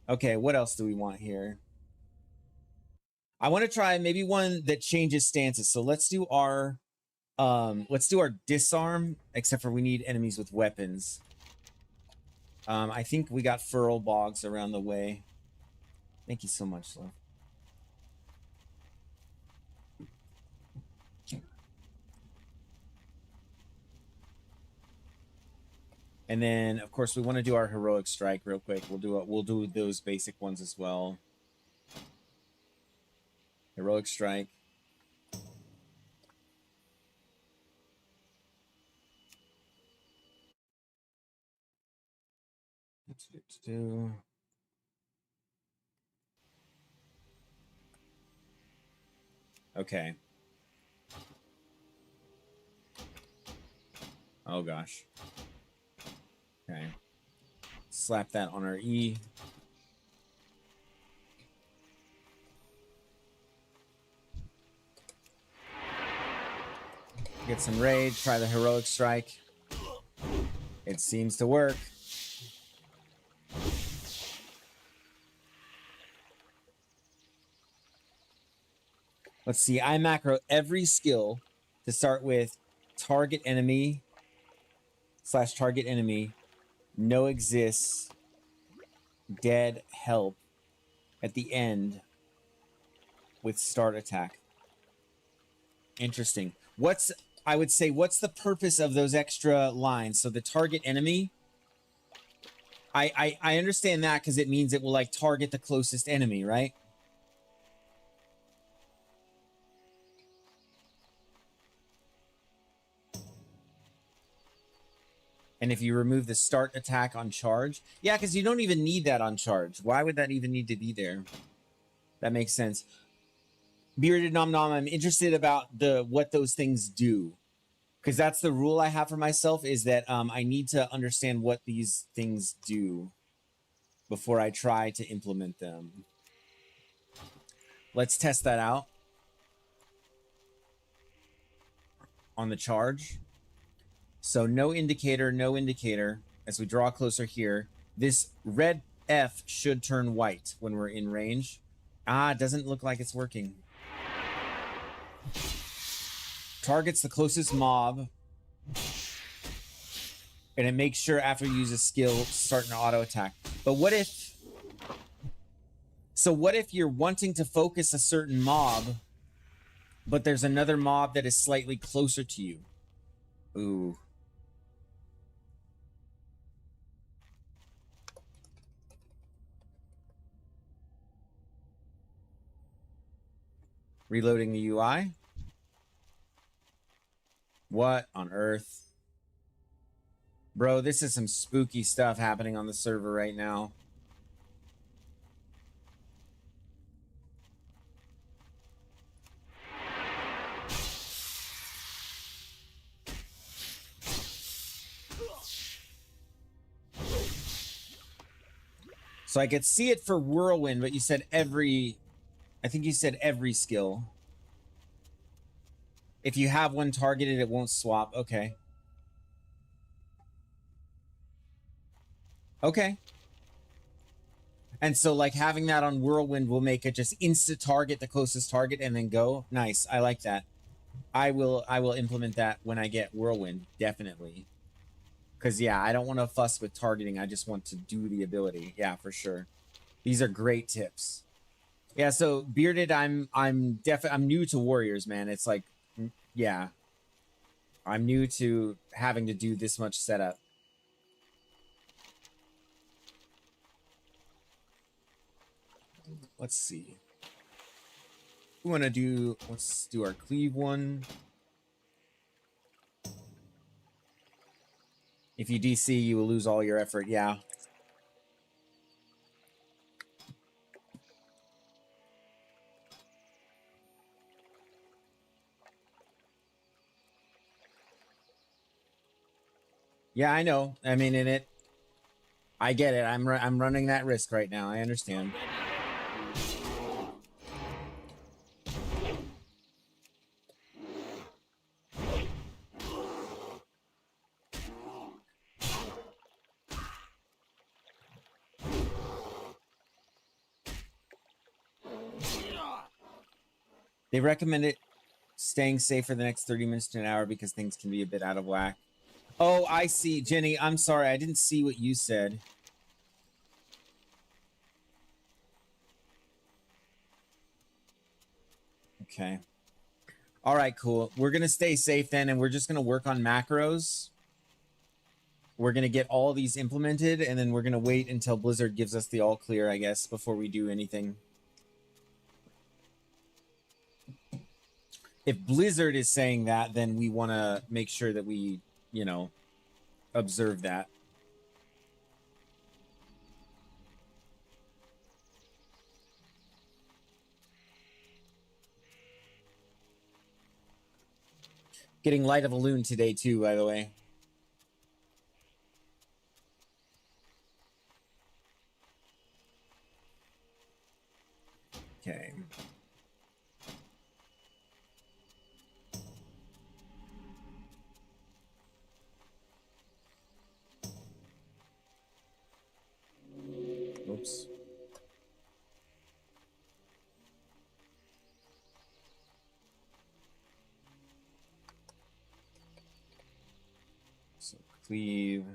Okay, what else do we want here? I want to try maybe one that changes stances. So let's do our disarm, except for we need enemies with weapons. I think we got furl bogs around the way. Thank you so much, love. And then, of course, we want to do our heroic strike real quick. We'll do those basic ones as well. Heroic strike. Okay. Oh gosh. Okay. Slap that on our E. Get some rage, try the heroic strike. It seems to work. Let's see. I macro every skill to start with target enemy / target enemy, no exists, dead, help at the end with start attack. Interesting. I would say, what's the purpose of those extra lines? So the target enemy, I understand that because it means it will like target the closest enemy, right? And if you remove the start attack on charge, yeah, because you don't even need that on charge. Why would that even need to be there? That makes sense. Bearded Nom Nom, I'm interested about what those things do. Because that's the rule I have for myself, is that I need to understand what these things do before I try to implement them. Let's test that out on the charge. So no indicator, no indicator. As we draw closer here, this red F should turn white when we're in range. Ah, it doesn't look like it's working. Targets the closest mob. And it makes sure after you use a skill, start an auto attack. But what if... So what if you're wanting to focus a certain mob, but there's another mob that is slightly closer to you? Ooh. Reloading the UI. What on earth? Bro, this is some spooky stuff happening on the server right now. So I could see it for Whirlwind, but you said every... I think you said every skill. If you have one targeted, it won't swap. Okay. Okay. And so, like, having that on Whirlwind will make it just insta-target the closest target and then go. Nice. I like that. I will implement that when I get Whirlwind. Definitely. Because, yeah, I don't want to fuss with targeting. I just want to do the ability. Yeah, for sure. These are great tips. Yeah, so Bearded, I'm new to Warriors, man. It's like, yeah. I'm new to having to do this much setup. Let's see. We want to do, let's do our cleave one. If you DC, you will lose all your effort. Yeah. Yeah, I know. I mean, in it, I get it. I'm running that risk right now. I understand. They recommend it staying safe for the next 30 minutes to an hour because things can be a bit out of whack. Oh, I see. Jenny, I'm sorry. I didn't see what you said. Okay. All right, cool. We're going to stay safe then, and we're just going to work on macros. We're going to get all these implemented, and then we're going to wait until Blizzard gives us the all clear, I guess, before we do anything. If Blizzard is saying that, then we want to make sure that we, you know, observe that. Getting Light of a Loon today, too, by the way. Okay. Oops. Cleave.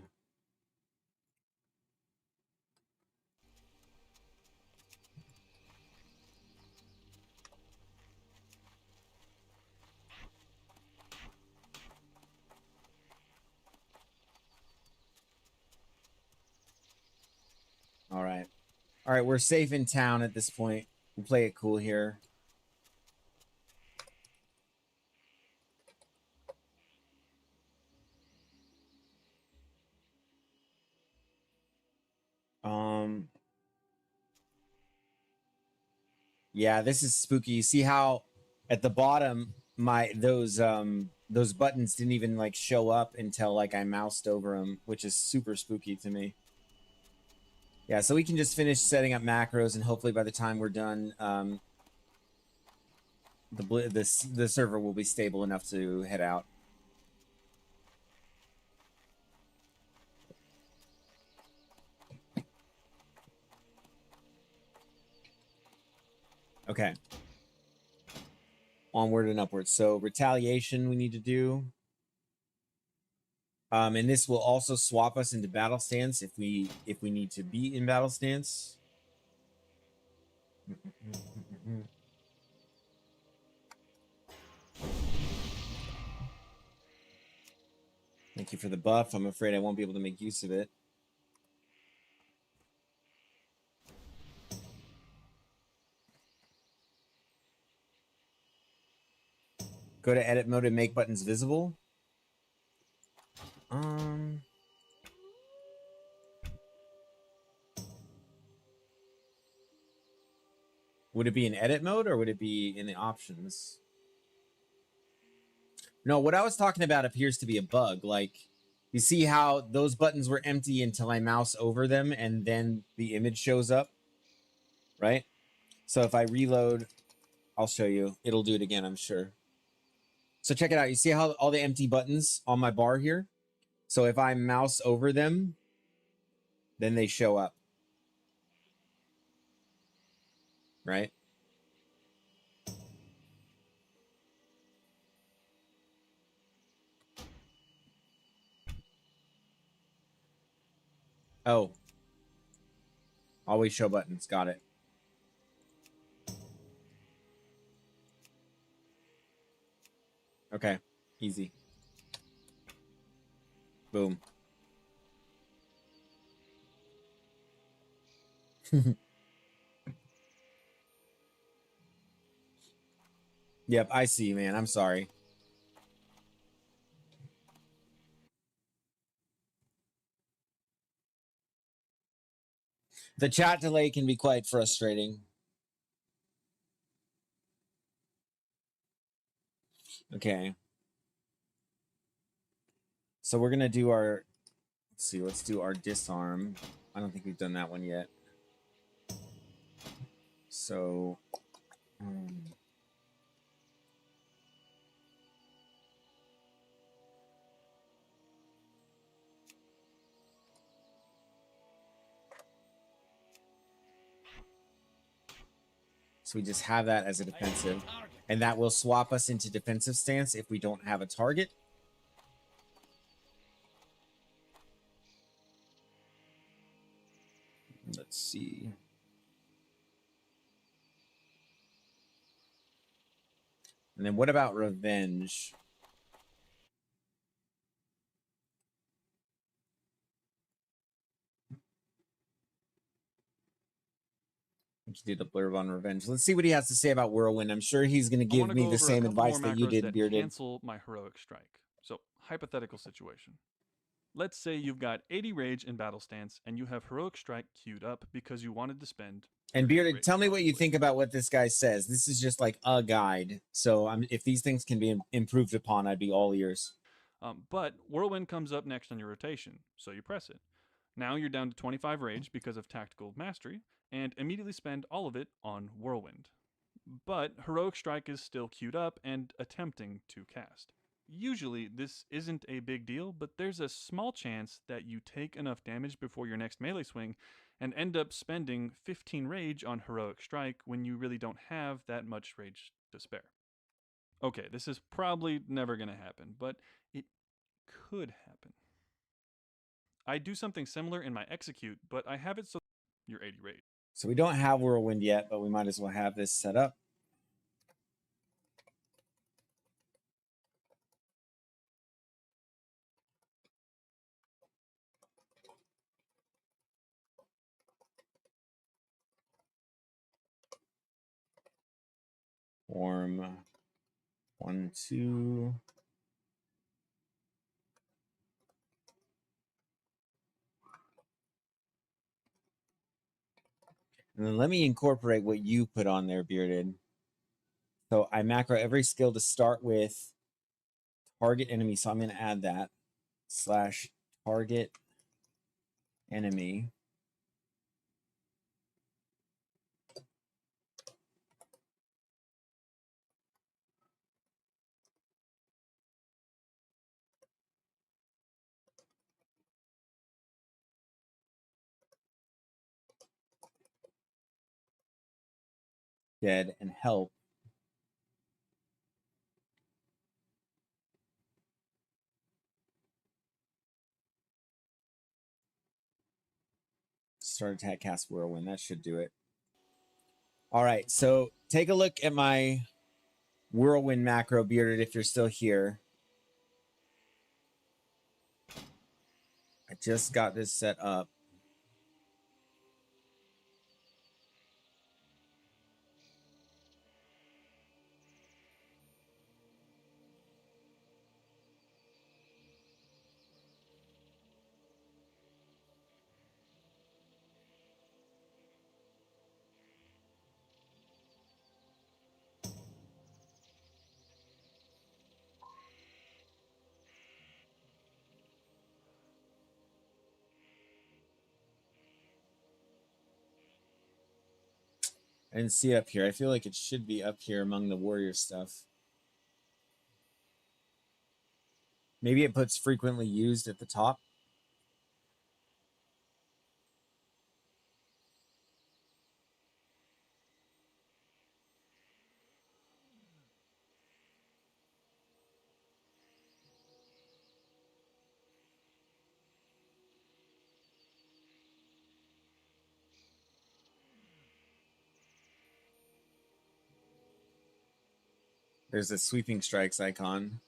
All right. All right, we're safe in town at this point. We'll play it cool here. Yeah, this is spooky. You see how at the bottom those buttons didn't even like show up until like I moused over them, which is super spooky to me. Yeah, so we can just finish setting up macros, and hopefully by the time we're done, the server will be stable enough to head out. Okay. Onward and upward. So retaliation we need to do. And this will also swap us into battle stance if we need to be in battle stance. Thank you for the buff. I'm afraid I won't be able to make use of it. Go to edit mode and make buttons visible. Would it be in edit mode or would it be in the options? No, what I was talking about appears to be a bug. Like, you see how those buttons were empty until I mouse over them and then the image shows up, right? So if I reload, I'll show you. It'll do it again, I'm sure. So check it out. You see how all the empty buttons on my bar here? So if I mouse over them, then they show up. Right? Oh. Always show buttons. Got it. Okay. Easy. Boom. Yep, I see, man. I'm sorry. The chat delay can be quite frustrating. Okay. So we're going to do our... Let's see. Let's do our disarm. I don't think we've done that one yet. So... So we just have that as a defensive. And that will swap us into defensive stance if we don't have a target. Let's see. And then what about revenge? Do the blurb on revenge. Let's see what he has to say about Whirlwind. I'm sure he's going to give me the same advice that you did, Bearded. Cancel my heroic strike. So, hypothetical situation. Let's say you've got 80 rage in battle stance and you have heroic strike queued up because you wanted to spend. And Bearded, tell me what you think about what this guy says. This is just like a guide. So if these things can be improved upon, I'd be all ears. But Whirlwind comes up next on your rotation, so you press it. Now you're down to 25 rage because of tactical mastery, and immediately spend all of it on Whirlwind. But Heroic Strike is still queued up and attempting to cast. Usually this isn't a big deal, but there's a small chance that you take enough damage before your next melee swing and end up spending 15 rage on Heroic Strike when you really don't have that much rage to spare. Okay, this is probably never going to happen, but it could happen. I do something similar in my execute, but I have it so you're 80 rate. So we don't have Whirlwind yet, but we might as well have this set up. Form 1, 2. And then let me incorporate what you put on there, Bearded. So I macro every skill to start with target enemy. So I'm going to add that / target enemy. Dead and help. Start attack, cast Whirlwind. That should do it. All right, so take a look at my Whirlwind macro, Bearded, if you're still here. I just got this set up. I didn't see it up here. I feel like it should be up here among the warrior stuff. Maybe it puts frequently used at the top. There's a sweeping strikes icon.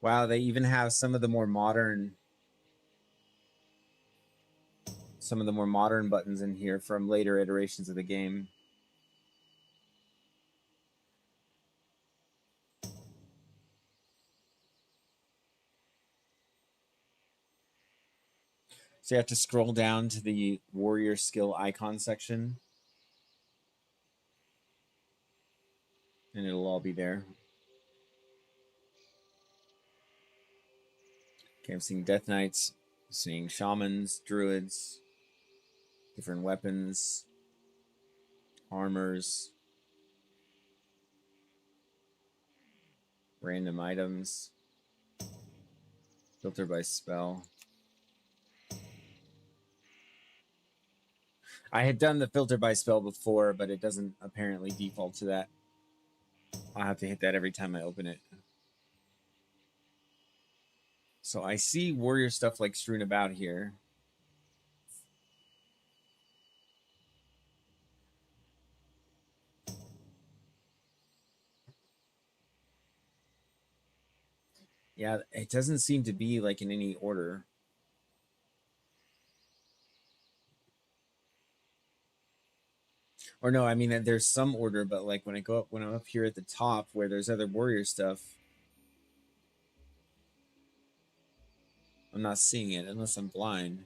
Wow, they even have some of the more modern buttons in here from later iterations of the game. So you have to scroll down to the warrior skill icon section. And it'll all be there. Okay, I'm seeing Death Knights, I'm seeing Shamans, Druids, different weapons, armors, random items, filter by spell. I had done the filter by spell before, but it doesn't apparently default to that. I'll have to hit that every time I open it. So I see warrior stuff like strewn about here. Yeah, it doesn't seem to be like in any order. Or no, I mean there's some order, but like when I'm up here at the top where there's other warrior stuff, I'm not seeing it unless I'm blind.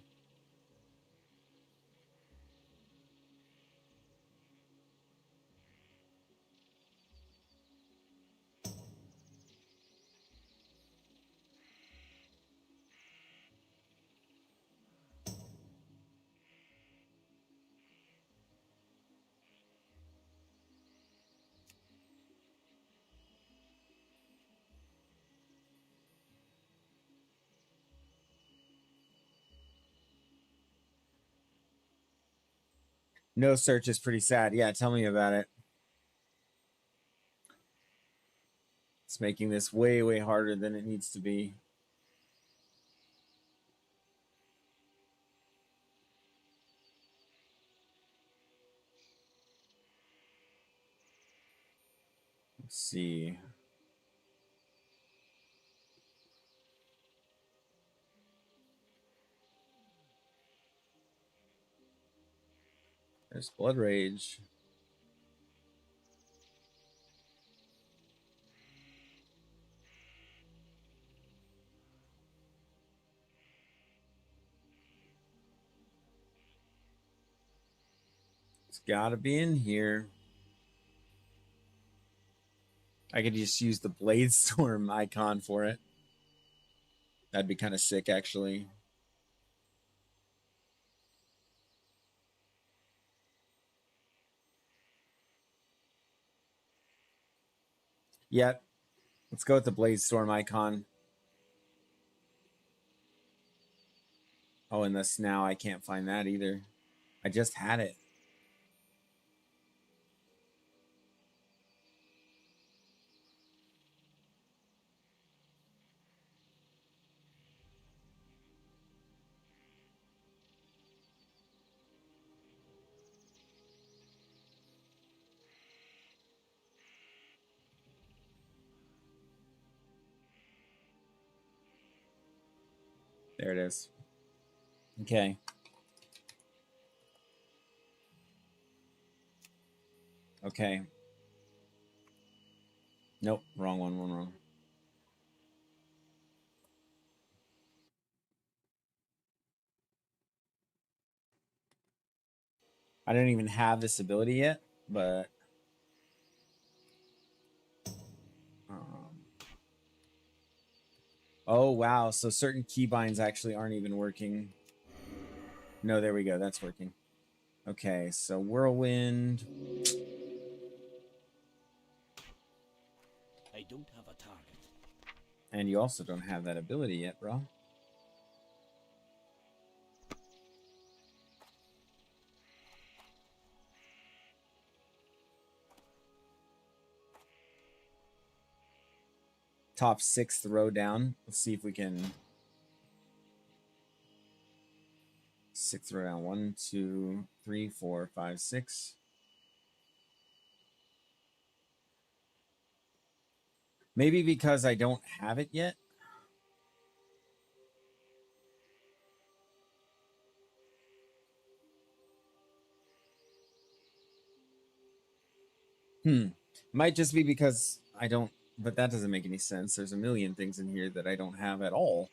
No search is pretty sad. Yeah, tell me about it. It's making this way, way harder than it needs to be. Let's see. There's Blood Rage. It's gotta be in here. I could just use the Blade Storm icon for it. That'd be kind of sick, actually. Yep. Let's go with the Blade Storm icon. Oh, and this now I can't find that either. I just had it. There it is. Okay. Okay. Nope, wrong one, one wrong. I don't even have this ability yet, but oh wow, so certain keybinds actually aren't even working. No, there we go, that's working. Okay, so Whirlwind. I don't have a target. And you also don't have that ability yet, bro. Top 6th row down. Let's see if we can. 6th row down. 1, 2, 3, 4, 5, 6. Maybe because I don't have it yet. Might just be because I don't, but that doesn't make any sense. There's a million things in here that I don't have at all.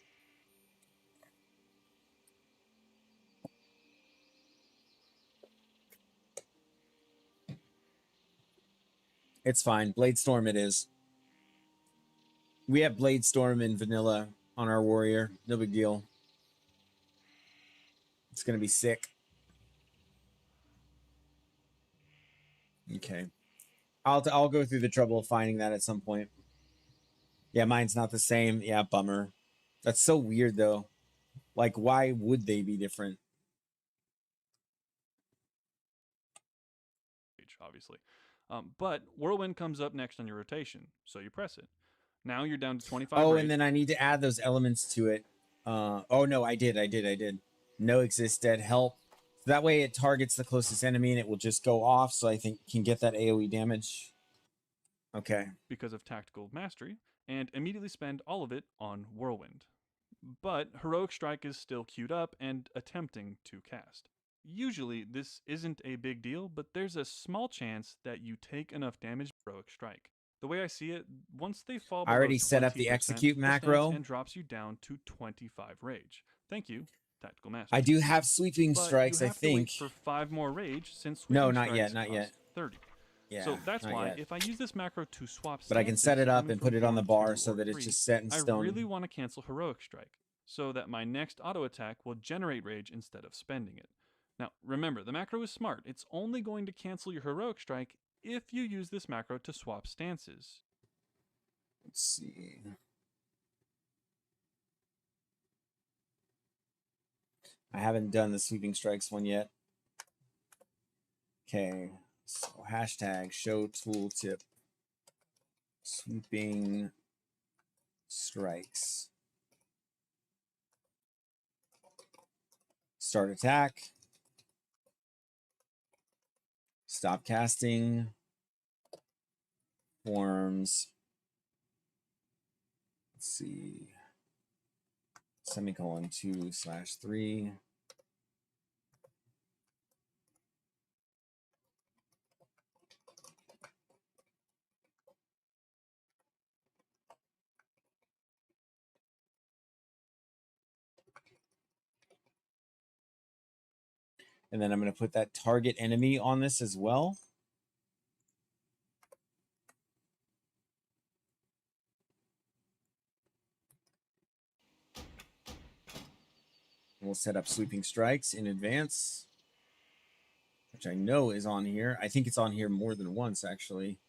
It's fine. Blade Storm it is. We have Blade Storm in vanilla on our warrior. No big deal. It's going to be sick. Okay. I'll go through the trouble of finding that at some point. Yeah, mine's not the same. Yeah, bummer. That's so weird though. Like, why would they be different? Obviously. But Whirlwind comes up next on your rotation, so you press it. Now you're down to 25 Oh, rage. and then I need to add those elements to it. Oh no, I did. No exist dead help. So that way it targets the closest enemy and it will just go off, so I think can get that AoE damage. Okay. Because of tactical mastery, and immediately spend all of it on Whirlwind. But Heroic Strike is still queued up and attempting to cast. Usually, this isn't a big deal, but there's a small chance that you take enough damage with Heroic Strike. The way I see it, once they fall below I already set up the 20%, execute full stance macro. and drops you down to 25 rage. Thank you, Tactical Mastery. I do have sweeping But strikes, you I have to wait think. for 5 more rage since sweeping No, not strikes yet, not cost yet. 30. Yeah, So that's not why yet. if I use this macro to swap But I can set stances, it up coming and from put it on the 1, bar 2, so or that it's 3, just set in stone. I really want to cancel Heroic Strike so that my next auto attack will generate rage instead of spending it. Now, remember, the macro is smart. It's only going to cancel your Heroic Strike if you use this macro to swap stances. Let's see. I haven't done the sweeping strikes one yet. Okay, so hashtag show tooltip. Sweeping strikes. Start attack. Stop casting. Forms. Let's see. Semicolon 2/3. And then I'm going to put that target enemy on this as well. We'll set up sweeping strikes in advance, which I know is on here. I think it's on here more than once, actually.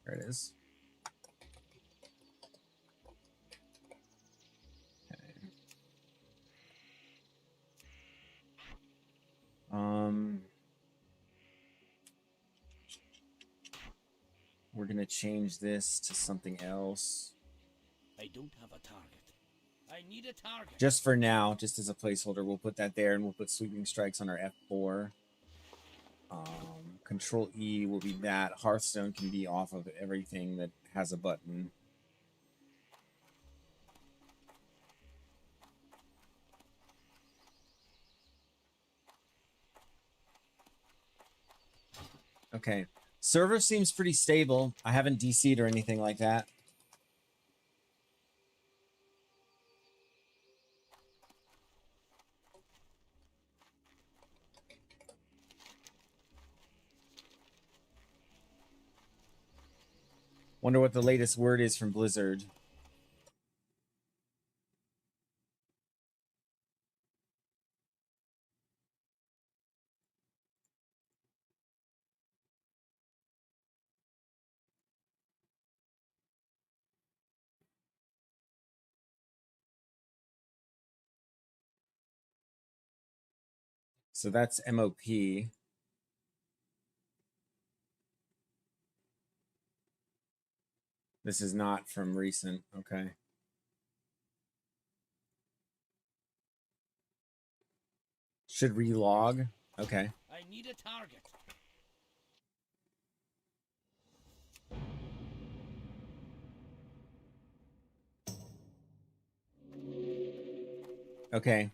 There it is. Okay. We're going to change this to something else. I don't have a target. I need a target. Just for now, just as a placeholder, we'll put that there, and we'll put sweeping strikes on our F4. Control E will be that. Hearthstone can be off of everything that has a button. Okay. Server seems pretty stable. I haven't DC'd or anything like that. Wonder what the latest word is from Blizzard. So that's MOP. This is not from recent. Okay. Should relog. Okay. I need a target. Okay.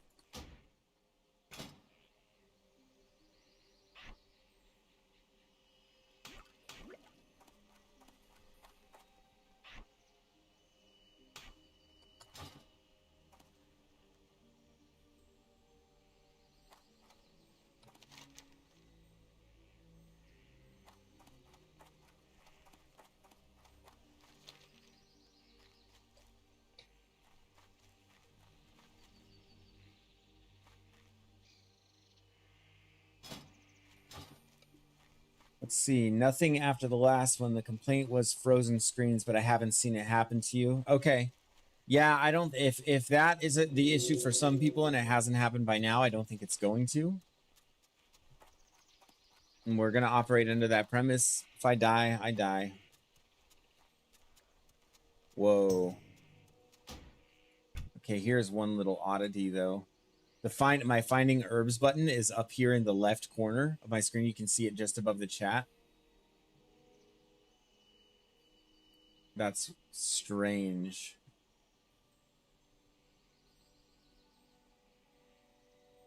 Let's see. Nothing after the last one. The complaint was frozen screens, but I haven't seen it happen to you. Okay. Yeah, I don't. If that is the issue for some people and it hasn't happened by now, I don't think it's going to. And we're gonna operate under that premise. If I die, I die. Whoa. Okay, here's one little oddity though. My finding herbs button is up here in the left corner of my screen. You can see it just above the chat. That's strange.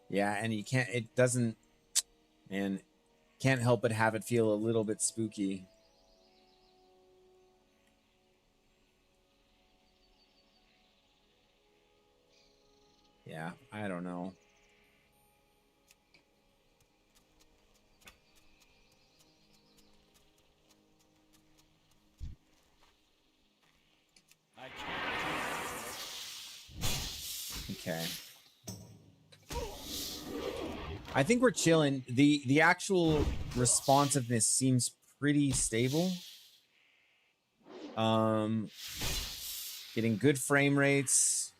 Yeah, and you can't, it doesn't, man, can't help but have it feel a little bit spooky. Yeah, I don't know. I can't. Okay. I think we're chilling. The actual responsiveness seems pretty stable. Getting good frame rates.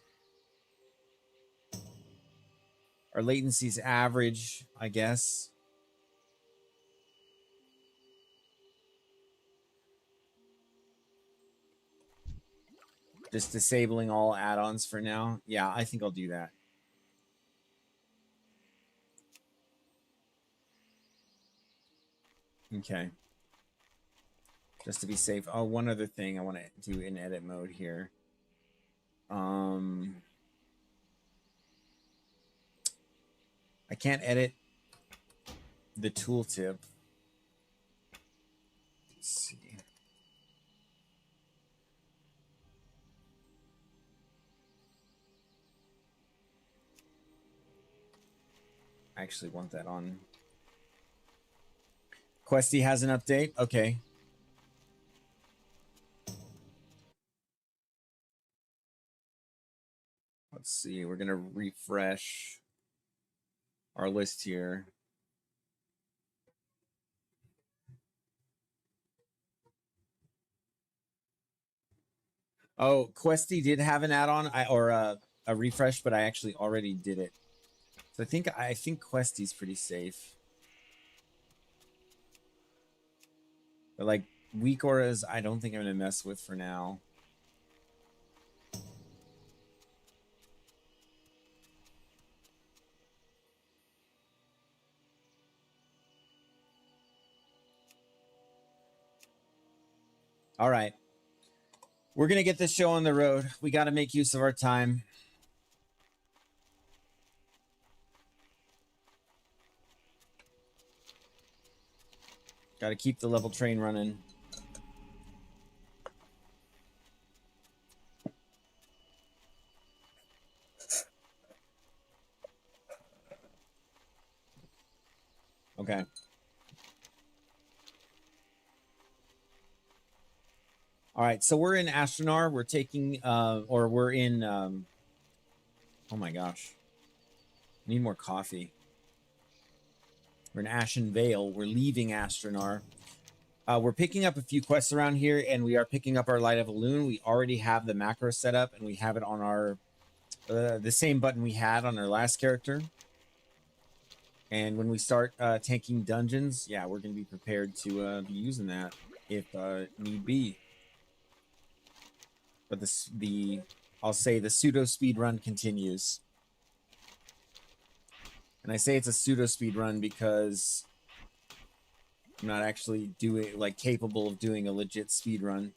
Our latency's average, I guess. Just disabling all add-ons for now. Yeah, I think I'll do that. Okay. Just to be safe. Oh, one other thing I want to do in edit mode here. I can't edit the tooltip. Let's see. I actually want that on. Questy has an update. Okay. Let's see. We're going to refresh our list here. Oh, Questy did have an add-on or a refresh, but I actually already did it. So I think Questy's pretty safe. But like weak auras, I don't think I'm gonna mess with for now. All right. We're gonna get this show on the road. We gotta make use of our time. Gotta keep the level train running. Okay. All right, so we're in Astronar. We're taking, or we're in, oh my gosh. Need more coffee. We're in Ashen Vale. We're leaving Astronar. We're picking up a few quests around here, and we are picking up our Light of a Loon. We already have the macro set up, and we have it on our, the same button we had on our last character. And when we start tanking dungeons, yeah, we're going to be prepared to be using that if need be. But I'll say the pseudo speed run continues. And I say it's a pseudo speed run because I'm not actually capable of doing a legit speed run.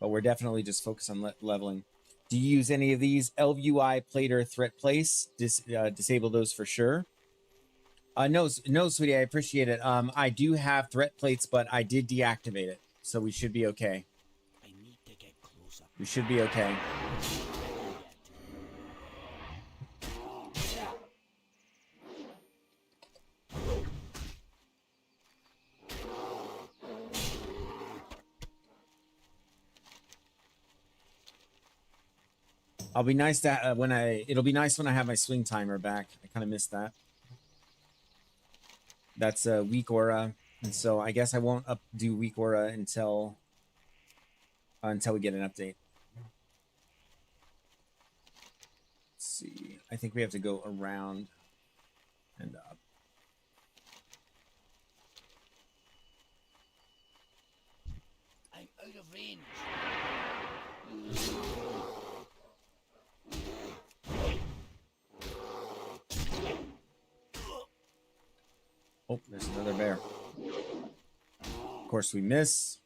But we're definitely just focused on leveling. Do you use any of these? LVUI, Plater, Threat Place? Disable those for sure. No, sweetie, I appreciate it. I do have threat plates, but I did deactivate it, so we should be okay. I need to get closer. We should be okay. I'll be nice to it'll be nice when I have my swing timer back. I kind of missed that. That's a weak aura, and so I guess I won't do weak aura until we get an update. Let's see. I think we have to go around and up. I'm out of range. Oh, there's another bear. Of course, we miss.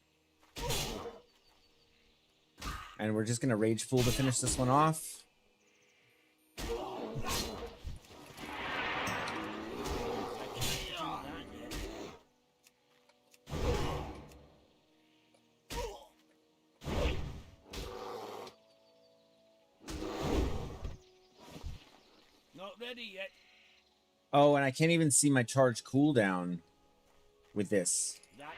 And we're just going to Rage Fool to finish this one off. Not ready yet. Oh, and I can't even see my charge cooldown with this. That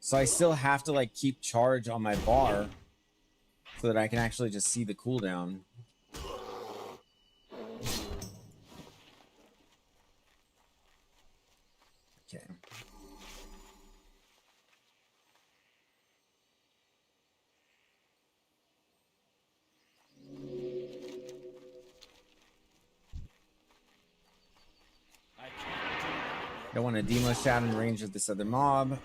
So I still have to like keep charge on my bar so that I can actually just see the cooldown. Okay. Don't want to demo shout in range of this other mob.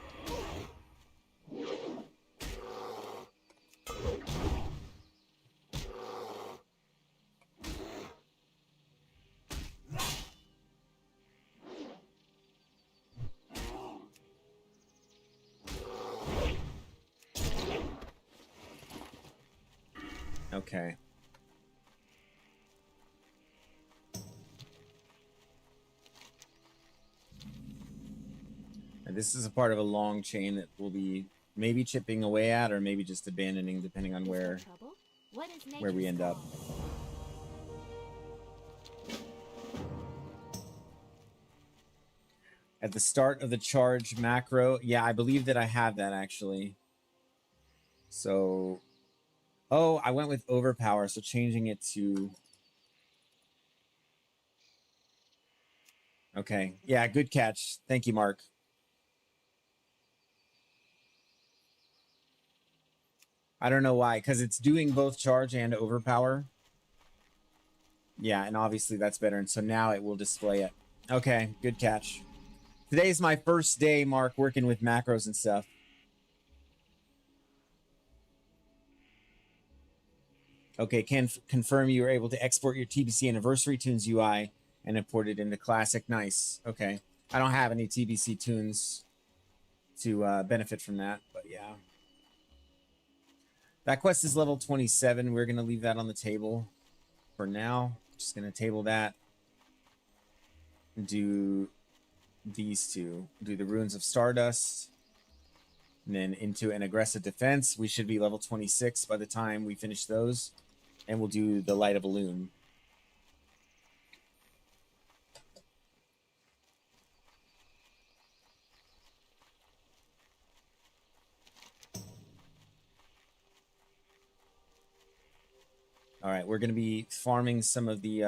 Okay. And this is a part of a long chain that we'll be maybe chipping away at, or maybe just abandoning, depending on Is there where trouble? What is we nature's end up. call? At the start of the charge macro, yeah, I believe that I have that actually. So, oh, I went with overpower, so changing it to. Okay, yeah, good catch. Thank you, Mark. I don't know why, because it's doing both charge and overpower. Yeah, and obviously that's better, and so now it will display it. Okay, good catch. Today's my first day, Mark, working with macros and stuff. Okay, can confirm you were able to export your TBC Anniversary Tunes UI and import it into Classic. Nice. Okay. I don't have any TBC tunes to benefit from that, but yeah. That quest is level 27. We're going to leave that on the table for now. Just going to table that. Do these two. Do the Runes of Stardust. And then into an aggressive defense. We should be level 26 by the time we finish those. And we'll do the Light of a Loon. All right, we're going to be farming some of the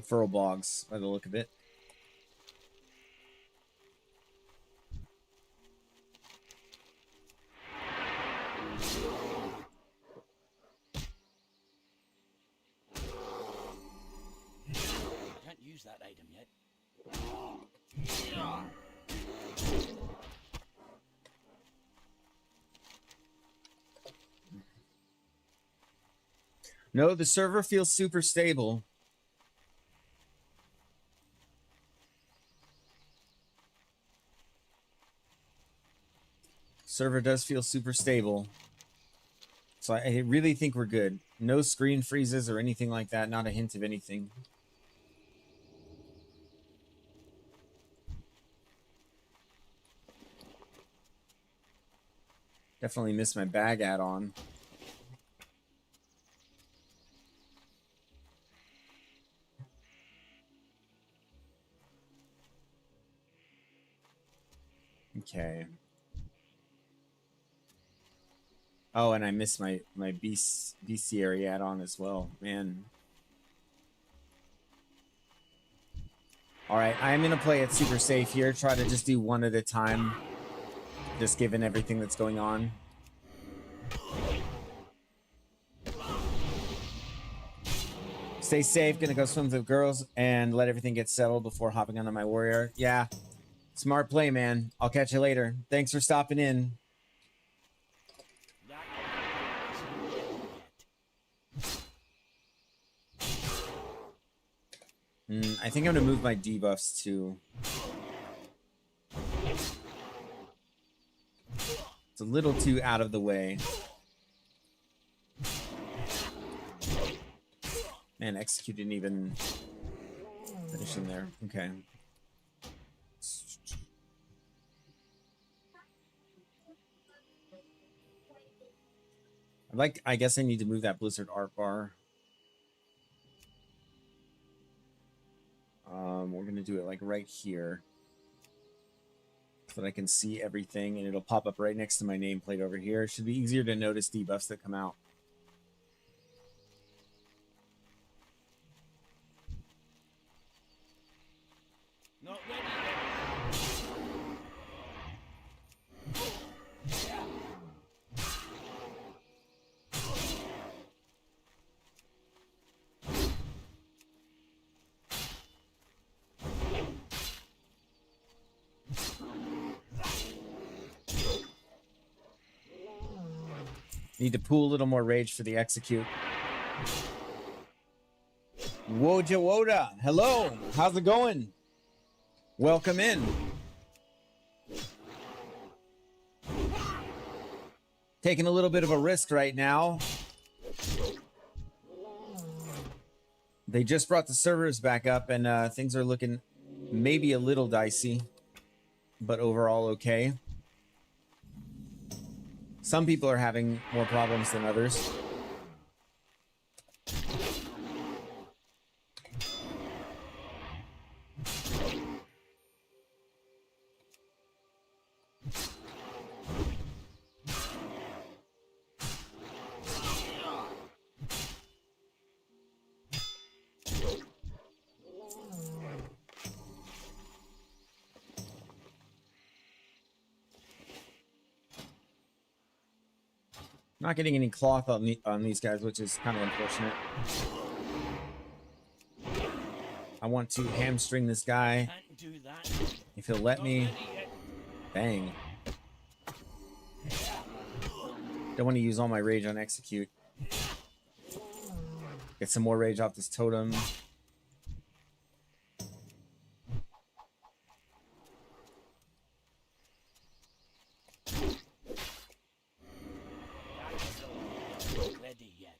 furrow bogs by the look of it. I can't use that item yet. No, the server feels super stable. Server does feel super stable. So I really think we're good. No screen freezes or anything like that. Not a hint of anything. Definitely missed my bag add-on. Okay. Oh, and I missed my bestiary add-on as well. Man. All right, I'm going to play it super safe here. Try to just do one at a time. Just given everything that's going on. Stay safe. Gonna go swim with the girls and let everything get settled before hopping onto my warrior. Yeah. Smart play, man. I'll catch you later. Thanks for stopping in. That isn't yet. I think I'm gonna move my debuffs too. It's a little too out of the way. Man, execute didn't even finish in there. Okay. I guess I need to move that Blizzard art bar. We're gonna do it like right here, so that I can see everything, and it'll pop up right next to my nameplate over here. It should be easier to notice debuffs that come out. Not ready Need to pool a little more rage for the execute. Woja Woda, hello. How's it going? Welcome in. Taking a little bit of a risk right now. They just brought the servers back up, and things are looking maybe a little dicey, but overall okay. Some people are having more problems than others. Not getting any cloth on these guys, which is kind of unfortunate. I want to hamstring this guy. Can't do that. If he'll let Not me. ready yet. Bang. Don't want to use all my rage on execute. Get some more rage off this totem. Not ready yet.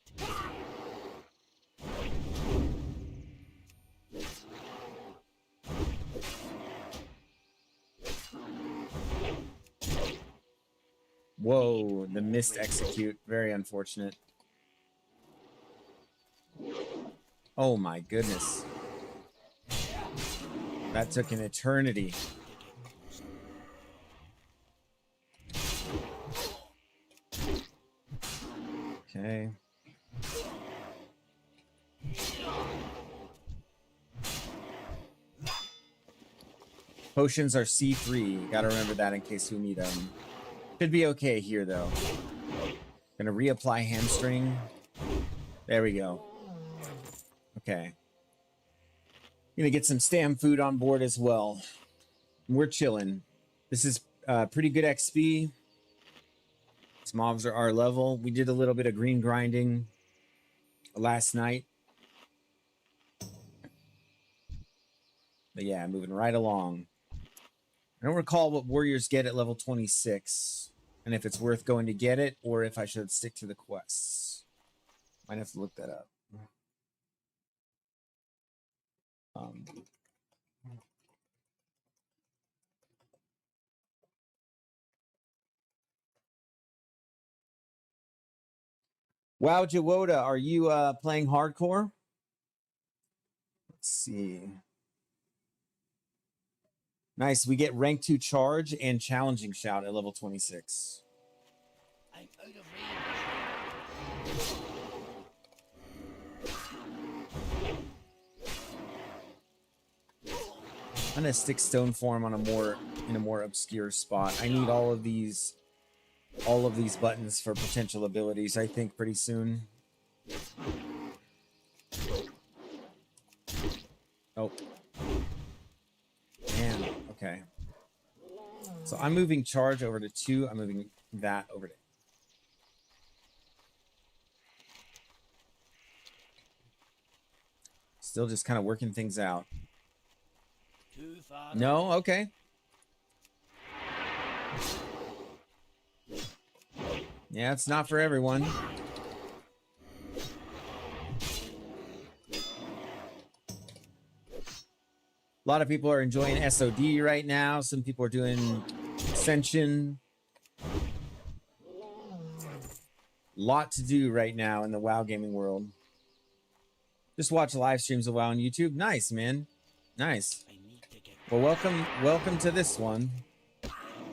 Whoa, the missed execute. Very unfortunate. Oh my goodness. That took an eternity. Okay. Potions are C3. Gotta remember that in case we need them. Should be okay here though. Gonna reapply hamstring. There we go. Okay. Gonna get some stam food on board as well. We're chilling. This is pretty good XP. These mobs are our level. We did a little bit of green grinding last night. But yeah, moving right along. I don't recall what warriors get at level 26. And if it's worth going to get it, or if I should stick to the quests. Might have to look that up. Wow, Jawoda, are you playing hardcore? Let's see. Nice, we get rank 2 charge and challenging shout at level 26. I'm out of range. I'm gonna stick stone form on in a more obscure spot. I need all of these buttons for potential abilities, I think, pretty soon. Oh. Man, okay. So I'm moving charge over to 2. I'm moving that over to... Still just kind of working things out. Too far. No? Okay. Yeah, it's not for everyone. A lot of people are enjoying SOD right now. Some people are doing Ascension. Lot to do right now in the WoW gaming world. Just watch live streams of WoW on YouTube. Nice, man. Nice. I need to get Well, welcome to this one.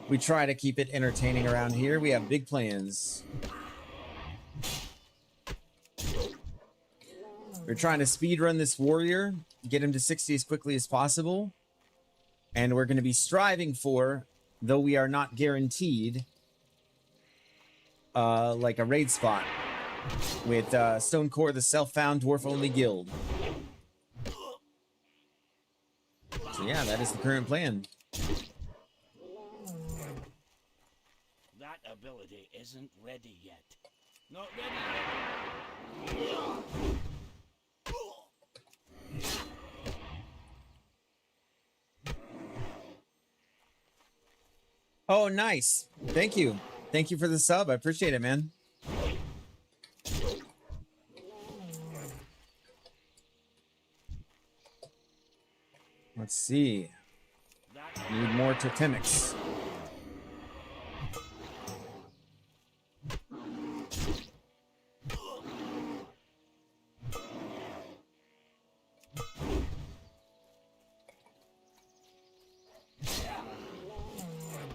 We try to keep it entertaining around here. We have big plans. We're trying to speedrun this warrior, get him to 60 as quickly as possible. And we're going to be striving for, though we are not guaranteed, like a raid spot with Stonecore, the self-found dwarf-only guild. So yeah, that is the current plan. that ability isn't ready yet. Not ready yet. Oh, nice. Thank you. Thank you for the sub. I appreciate it, man. Let's see. Need more totemics.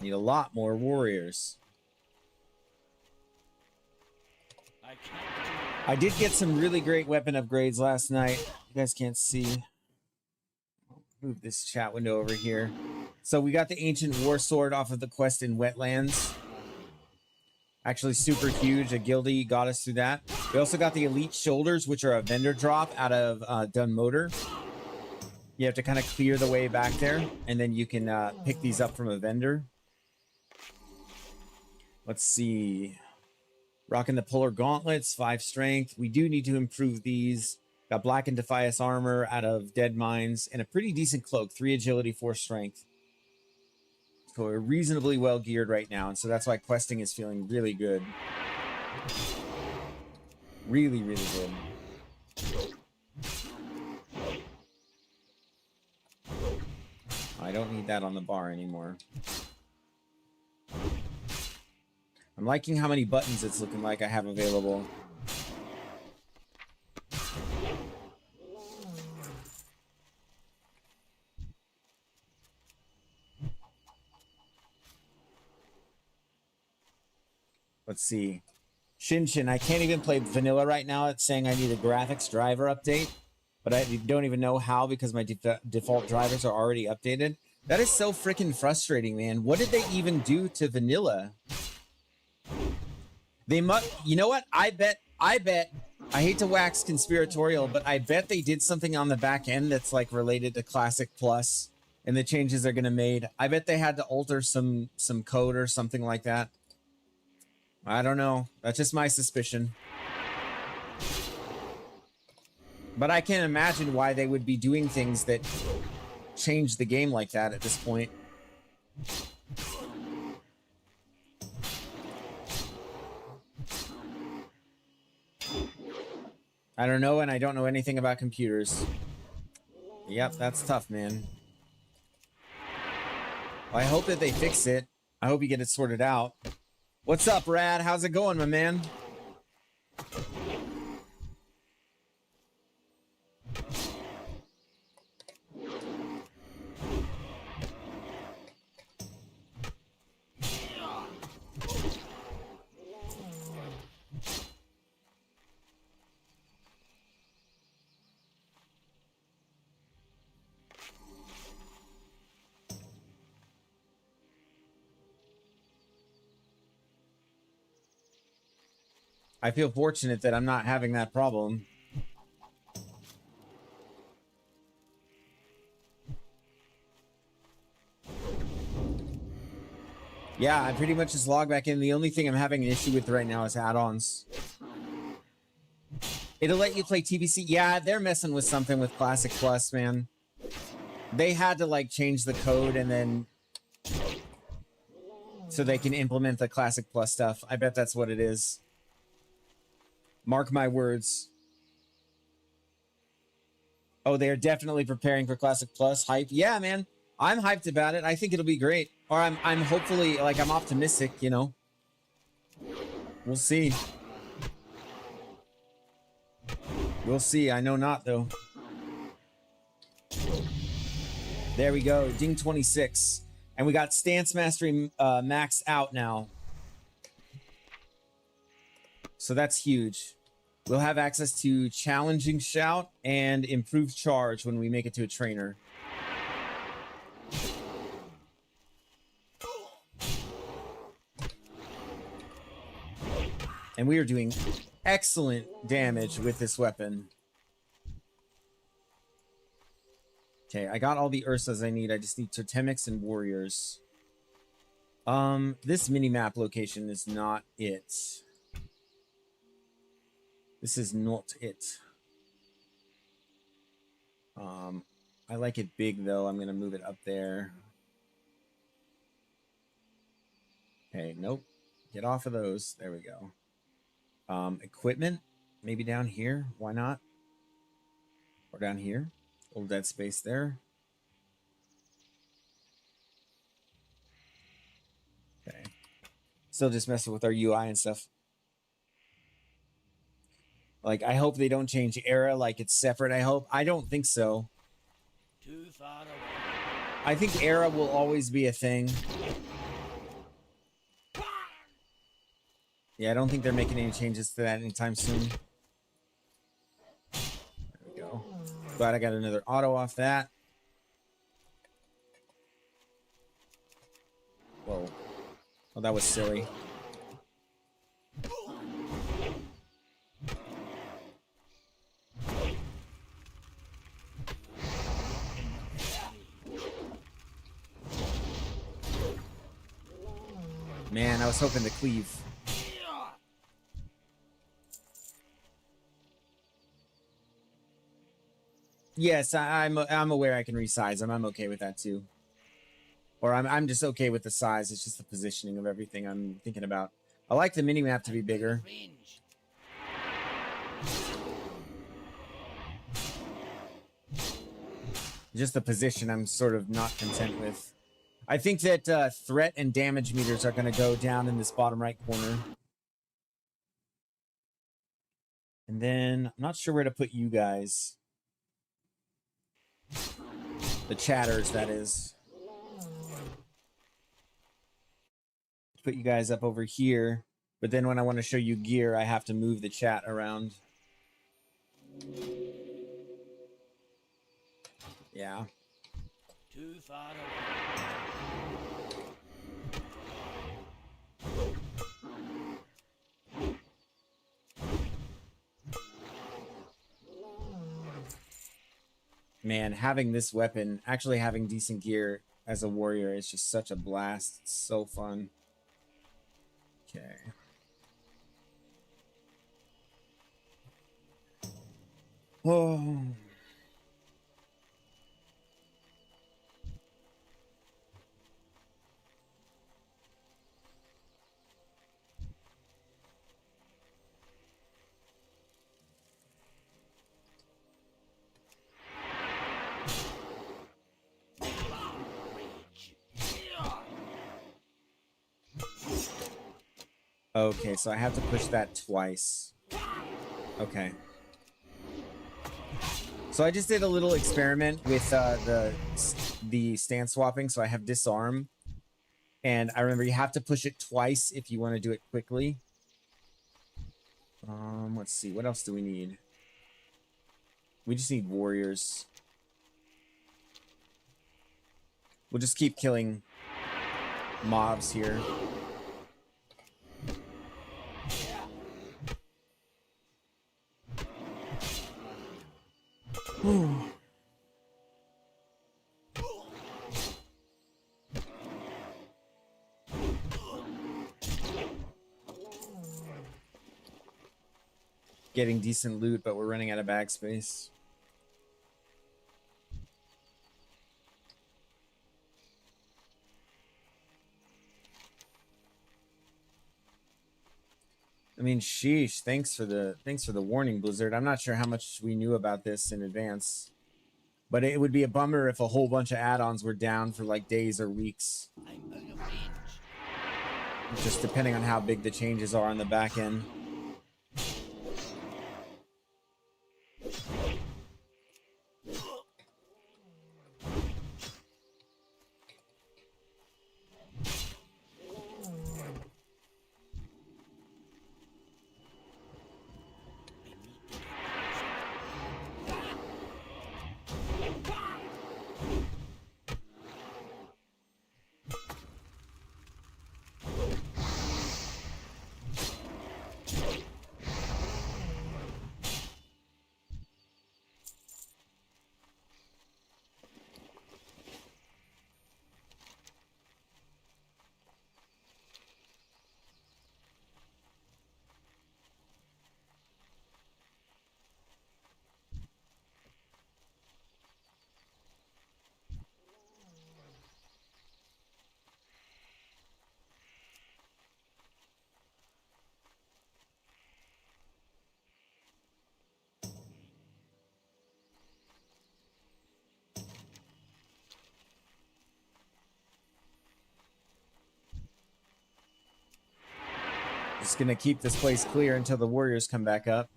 Need a lot more warriors. I can't. I did get some really great weapon upgrades last night. You guys can't see. Move this chat window over here. So we got the ancient war sword off of the quest in Wetlands. Actually super huge. A guildie got us through that. We also got the elite shoulders, which are a vendor drop out of Dun Motor. You have to kind of clear the way back there, and then you can pick these up from a vendor. Let's see. Rocking the polar gauntlets, 5 strength. We do need to improve these. Got black and Defias armor out of Dead Mines, and a pretty decent cloak, 3 agility, 4 strength. So we're reasonably well geared right now, and so that's why questing is feeling really good. Really, really good. I don't need that on the bar anymore. I'm liking how many buttons it's looking like I have available. Let's see. Shinshin, I can't even play vanilla right now. It's saying I need a graphics driver update, but I don't even know how because my default drivers are already updated. That is so freaking frustrating, man. What did they even do to vanilla? They must, you know what? I bet, I hate to wax conspiratorial, but I bet they did something on the back end that's like related to Classic Plus and the changes they're going to made. I bet they had to alter some code or something like that. I don't know. That's just my suspicion. But I can't imagine why they would be doing things that change the game like that at this point. I don't know, and I don't know anything about computers. Yep, that's tough, man. Well, I hope that they fix it. I hope you get it sorted out. What's up, Rad? How's it going, my man? I feel fortunate that I'm not having that problem. Yeah, I pretty much just log back in. The only thing I'm having an issue with right now is add-ons. It'll let you play TBC. Yeah, they're messing with something with Classic Plus, man. They had to like change the code and then so they can implement the Classic Plus stuff. I bet that's what it is. Mark my words. Oh, they're definitely preparing for Classic Plus. Hype. Yeah, man. I'm hyped about it. I think it'll be great. Or I'm hopefully, like, I'm optimistic, you know. We'll see. We'll see. I know not, though. There we go. Ding 26. And we got Stance Mastery maxed out now. So that's huge. We'll have access to Challenging Shout and Improved Charge when we make it to a trainer. And we are doing excellent damage with this weapon. Okay, I got all the Ursas I need. I just need Totemics and Warriors. This mini-map location is not it. This is not it. I like it big though. I'm gonna move it up there. Okay, nope. Get off of those. There we go. Equipment, maybe down here. Why not? Or down here. Little dead space there. Okay. Still just messing with our UI and stuff. Like, I hope they don't change era like it's separate, I hope. I don't think so. Too far away. I think era will always be a thing. Yeah, I don't think they're making any changes to that anytime soon. There we go. Glad I got another auto off that. Whoa. Well, that was silly. Man, I was hoping to cleave. Yes, I'm aware I can resize them. I'm okay with that too. Or I'm just okay with the size. It's just the positioning of everything I'm thinking about. I like the mini map to be bigger. Range. Just the position I'm sort of not content with. I think that threat and damage meters are going to go down in this bottom right corner. And then I'm not sure where to put you guys. The chatters, that is. Put you guys up over here. But then when I want to show you gear, I have to move the chat around. Yeah. Too far away. Man, having this weapon, actually having decent gear as a warrior is just such a blast. It's so fun. Okay. Oh. Okay, so I have to push that twice. Okay. So I just did a little experiment with the stance swapping. So I have disarm. And I remember you have to push it twice if you want to do it quickly. Let's see. What else do we need? We just need warriors. We'll just keep killing mobs here. Getting decent loot, but we're running out of bag space. I mean, sheesh, thanks for the warning, Blizzard. I'm not sure how much we knew about this in advance. But it would be a bummer if a whole bunch of add-ons were down for like days or weeks. I'm out of range. Just depending on how big the changes are on the back end. Just gonna keep this place clear until the warriors come back up.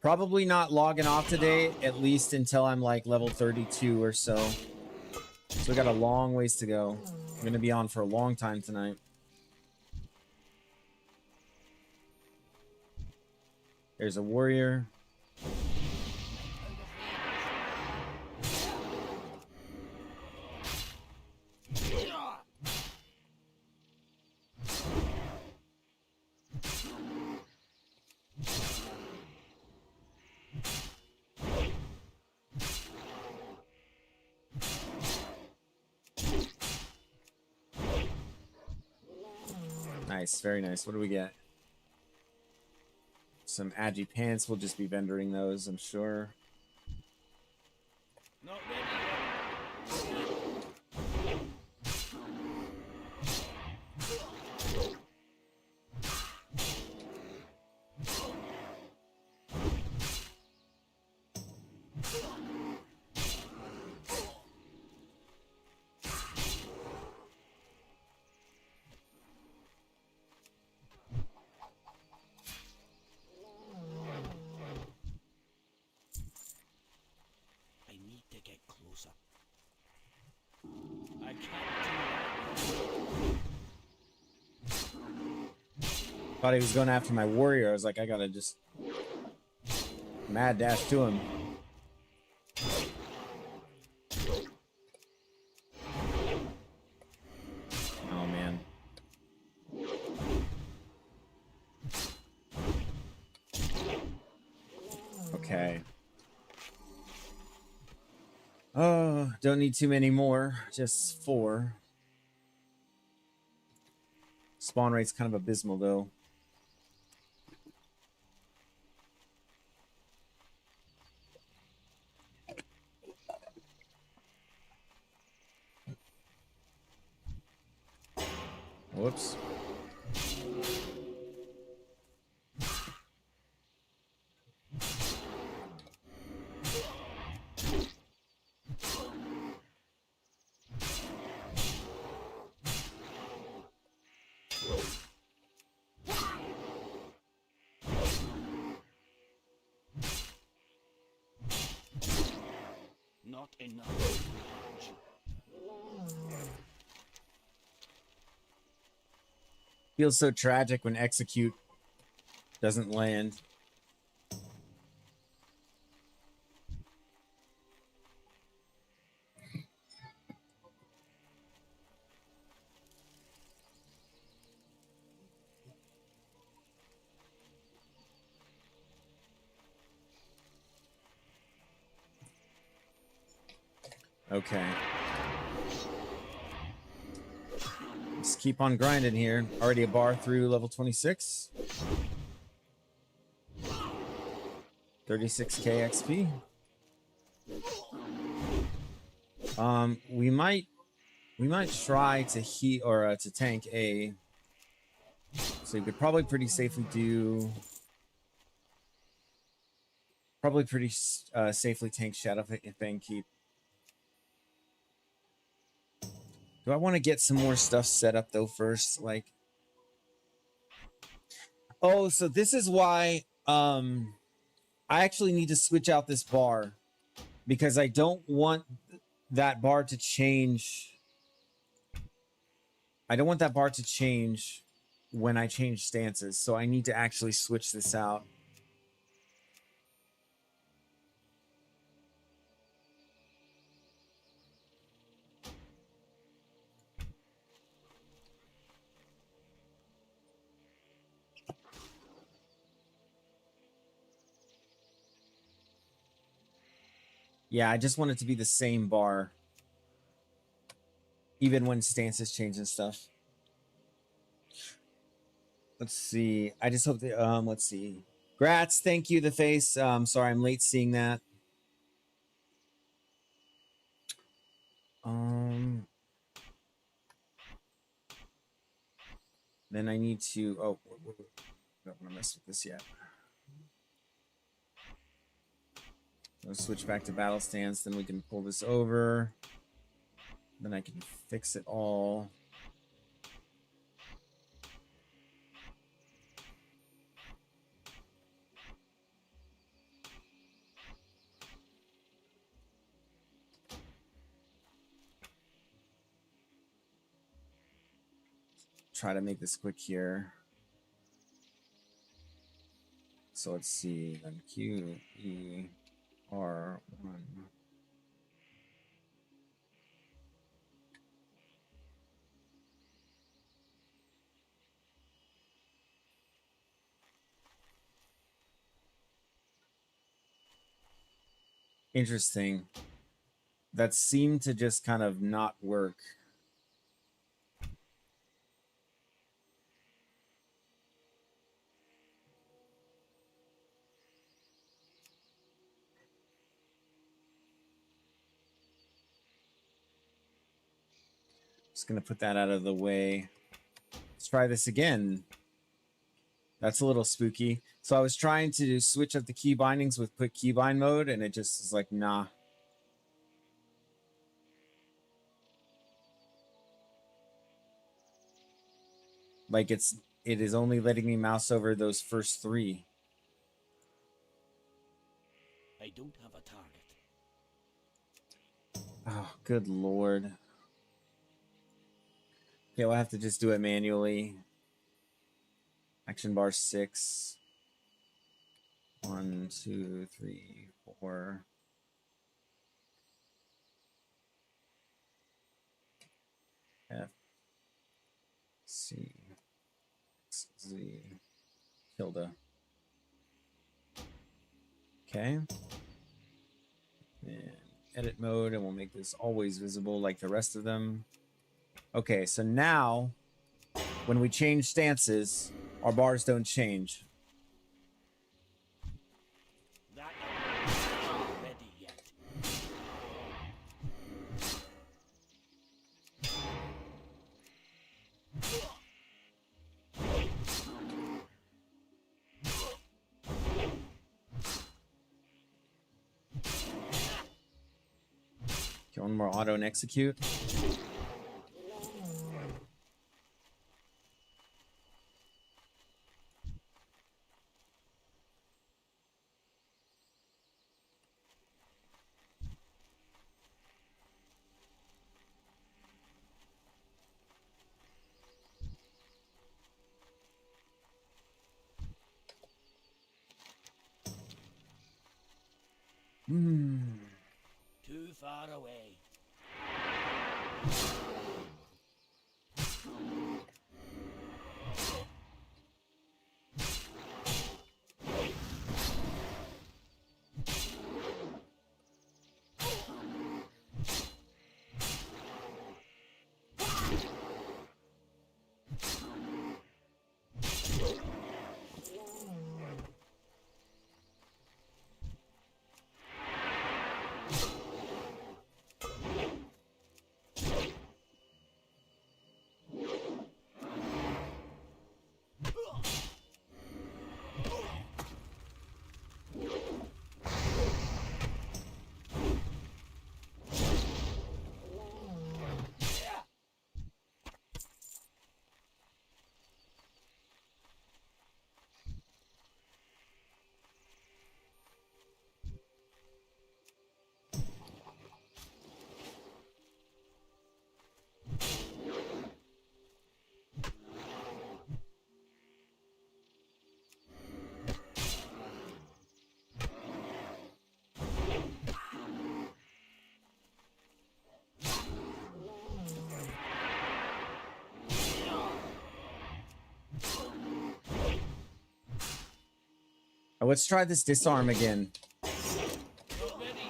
Probably not logging off today, at least until I'm like level 32 or so. So we got a long ways to go. I'm gonna be on for a long time tonight. There's a warrior. Nice, very nice. What do we get? Some agi pants. We'll just be vendoring those, I'm sure. Not ready yet. I need to get closer. I can't do that. Thought he was going after my warrior. I was like, I gotta just mad dash to him. Oh man. Okay. Oh, don't need too many more. Just 4. Spawn rate's kind of abysmal though. Whoops. Not enough. Feels so tragic when execute doesn't land. Okay. Just keep on grinding here. Already a bar through level 26. 36k XP. We might try to heat or to tank A. So you could probably pretty safely do. Probably pretty safely tank Shadow Fang Keep. Do I want to get some more stuff set up though first? Like, oh, so this is why I actually need to switch out this bar because I don't want that bar to change. I don't want that bar to change when I change stances, so I need to actually switch this out. Yeah, I just want it to be the same bar. Even when stances change and stuff. Let's see. I just hope that, let's see. Grats, thank you, the face. Sorry, I'm late seeing that. Then I need to, oh, don't want to mess with this yet. Let's switch back to battle stance, then we can pull this over. Then I can fix it all. Try to make this quick here. So let's see, then Q, E, R1. Interesting. That seemed to just kind of not work. Just gonna put that out of the way. Let's try this again. That's a little spooky. So I was trying to switch up the key bindings with quick keybind mode, and it just is like, nah. Like it is only letting me mouse over those first three. I don't have a target. Oh, good lord. Okay, we'll have to just do it manually. Action bar 6. 1, 2, 3, 4. F, C, X, Z, tilde. Okay. And edit mode, and we'll make this always visible like the rest of them. Okay, so now when we change stances, our bars don't change. That ain't ready yet. Okay, one more auto and execute. Too far away. Let's try this disarm again. Not ready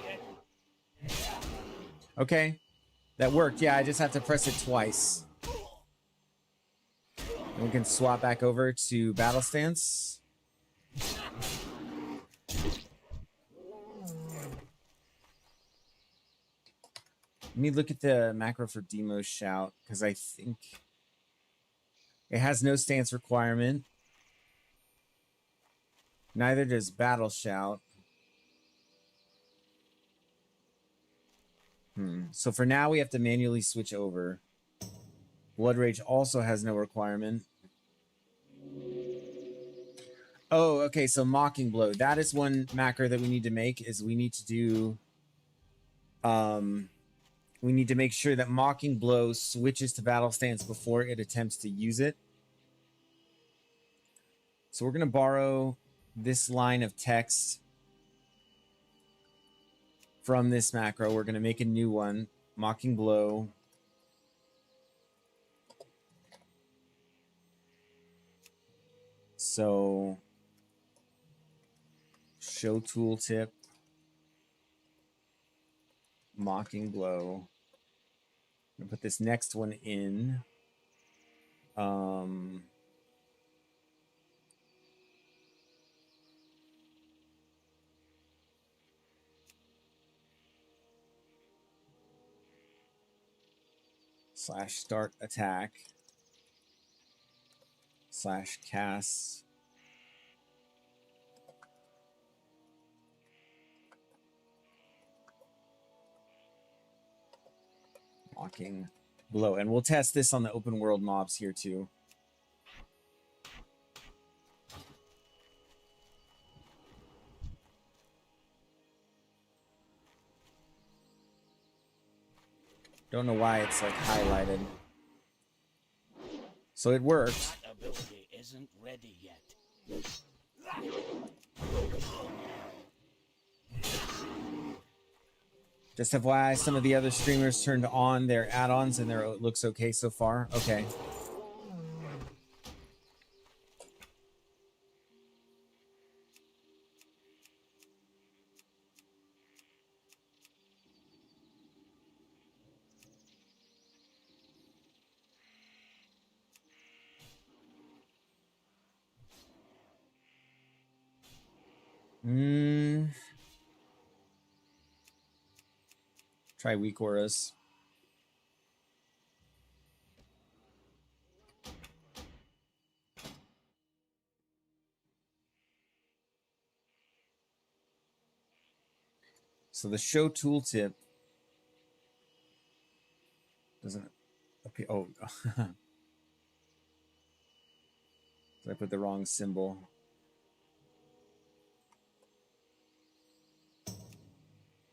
yet. Okay, that worked. Yeah, I just have to press it twice. And we can swap back over to battle stance. Let me look at the macro for demo shout, because I think it has no stance requirement. Neither does battle shout. So for now, we have to manually switch over. Blood Rage also has no requirement. Oh, okay, so Mocking Blow. That is one macro that we need to make, is we need to do... we need to make sure that Mocking Blow switches to battle stance before it attempts to use it. So we're going to borrow this line of text from this macro. We're going to make a new one. Mocking Blow. So, show tooltip. Mocking Blow. I'm going to put this next one in. Slash start attack. Slash cast. Mocking Blow. And we'll test this on the open world mobs here too. Don't know why it's like highlighted. So it worked. That ability isn't ready yet. Just FYI, some of the other streamers turned on their add-ons and it looks okay so far. Okay. Try weak auras. So the show tooltip doesn't appear. Oh, I put the wrong symbol.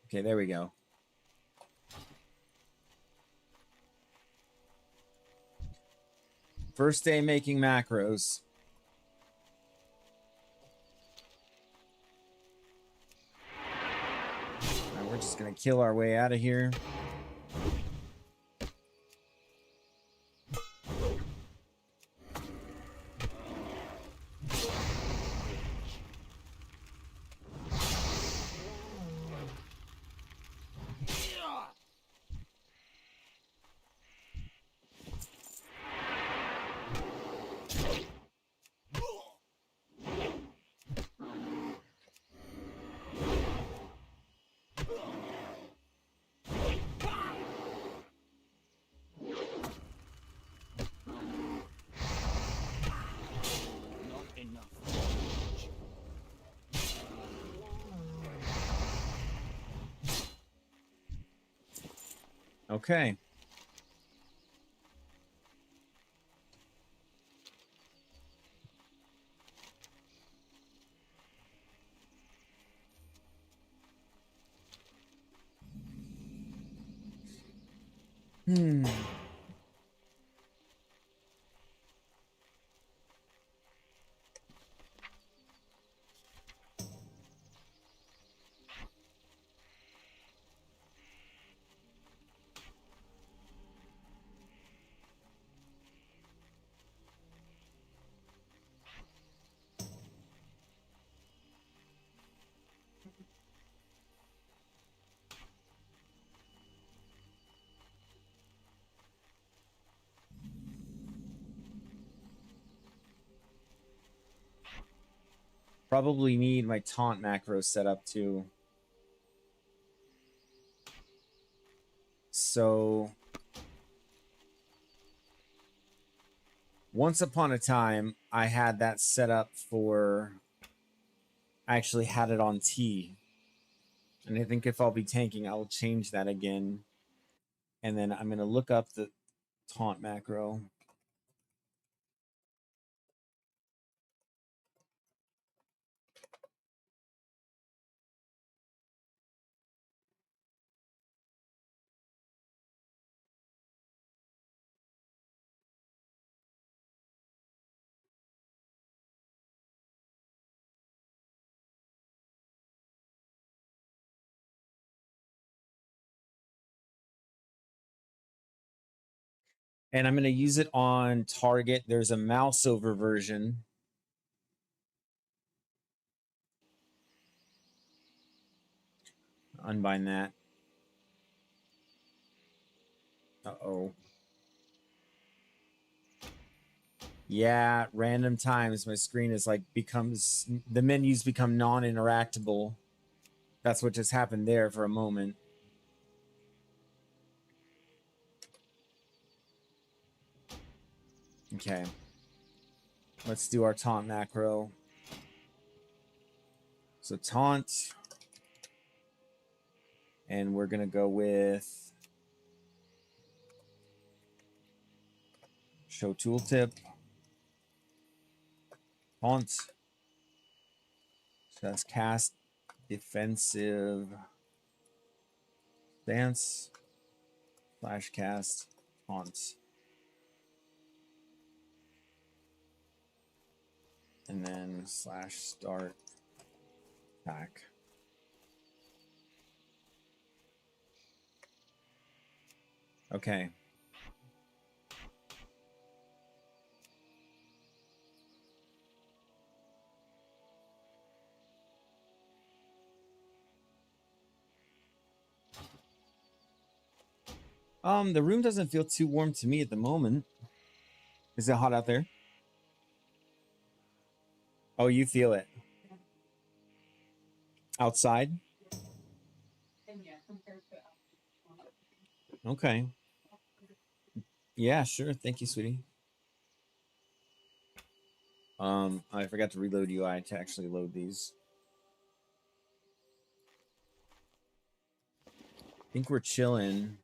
Okay, there we go. First day making macros. All right, we're just gonna kill our way out of here. Okay. Probably need my taunt macro set up too. So once upon a time, I had that set up for... I actually had it on T. And I think if I'll be tanking, I will change that again. And then I'm going to look up the taunt macro. And I'm going to use it on target. There's a mouse over version. Unbind that. Uh-oh. Yeah, random times my screen is like the menus become non-interactable. That's what just happened there for a moment. Okay. Let's do our taunt macro. So taunt. And we're going to go with show tooltip. Taunt. So that's cast defensive stance. Flash cast. Taunt. And then slash start attack. Okay. The room doesn't feel too warm to me at the moment. Is it hot out there? Oh, you feel it. Outside? Okay. Yeah, sure. Thank you, sweetie. I forgot to reload UI to actually load these. I think we're chilling.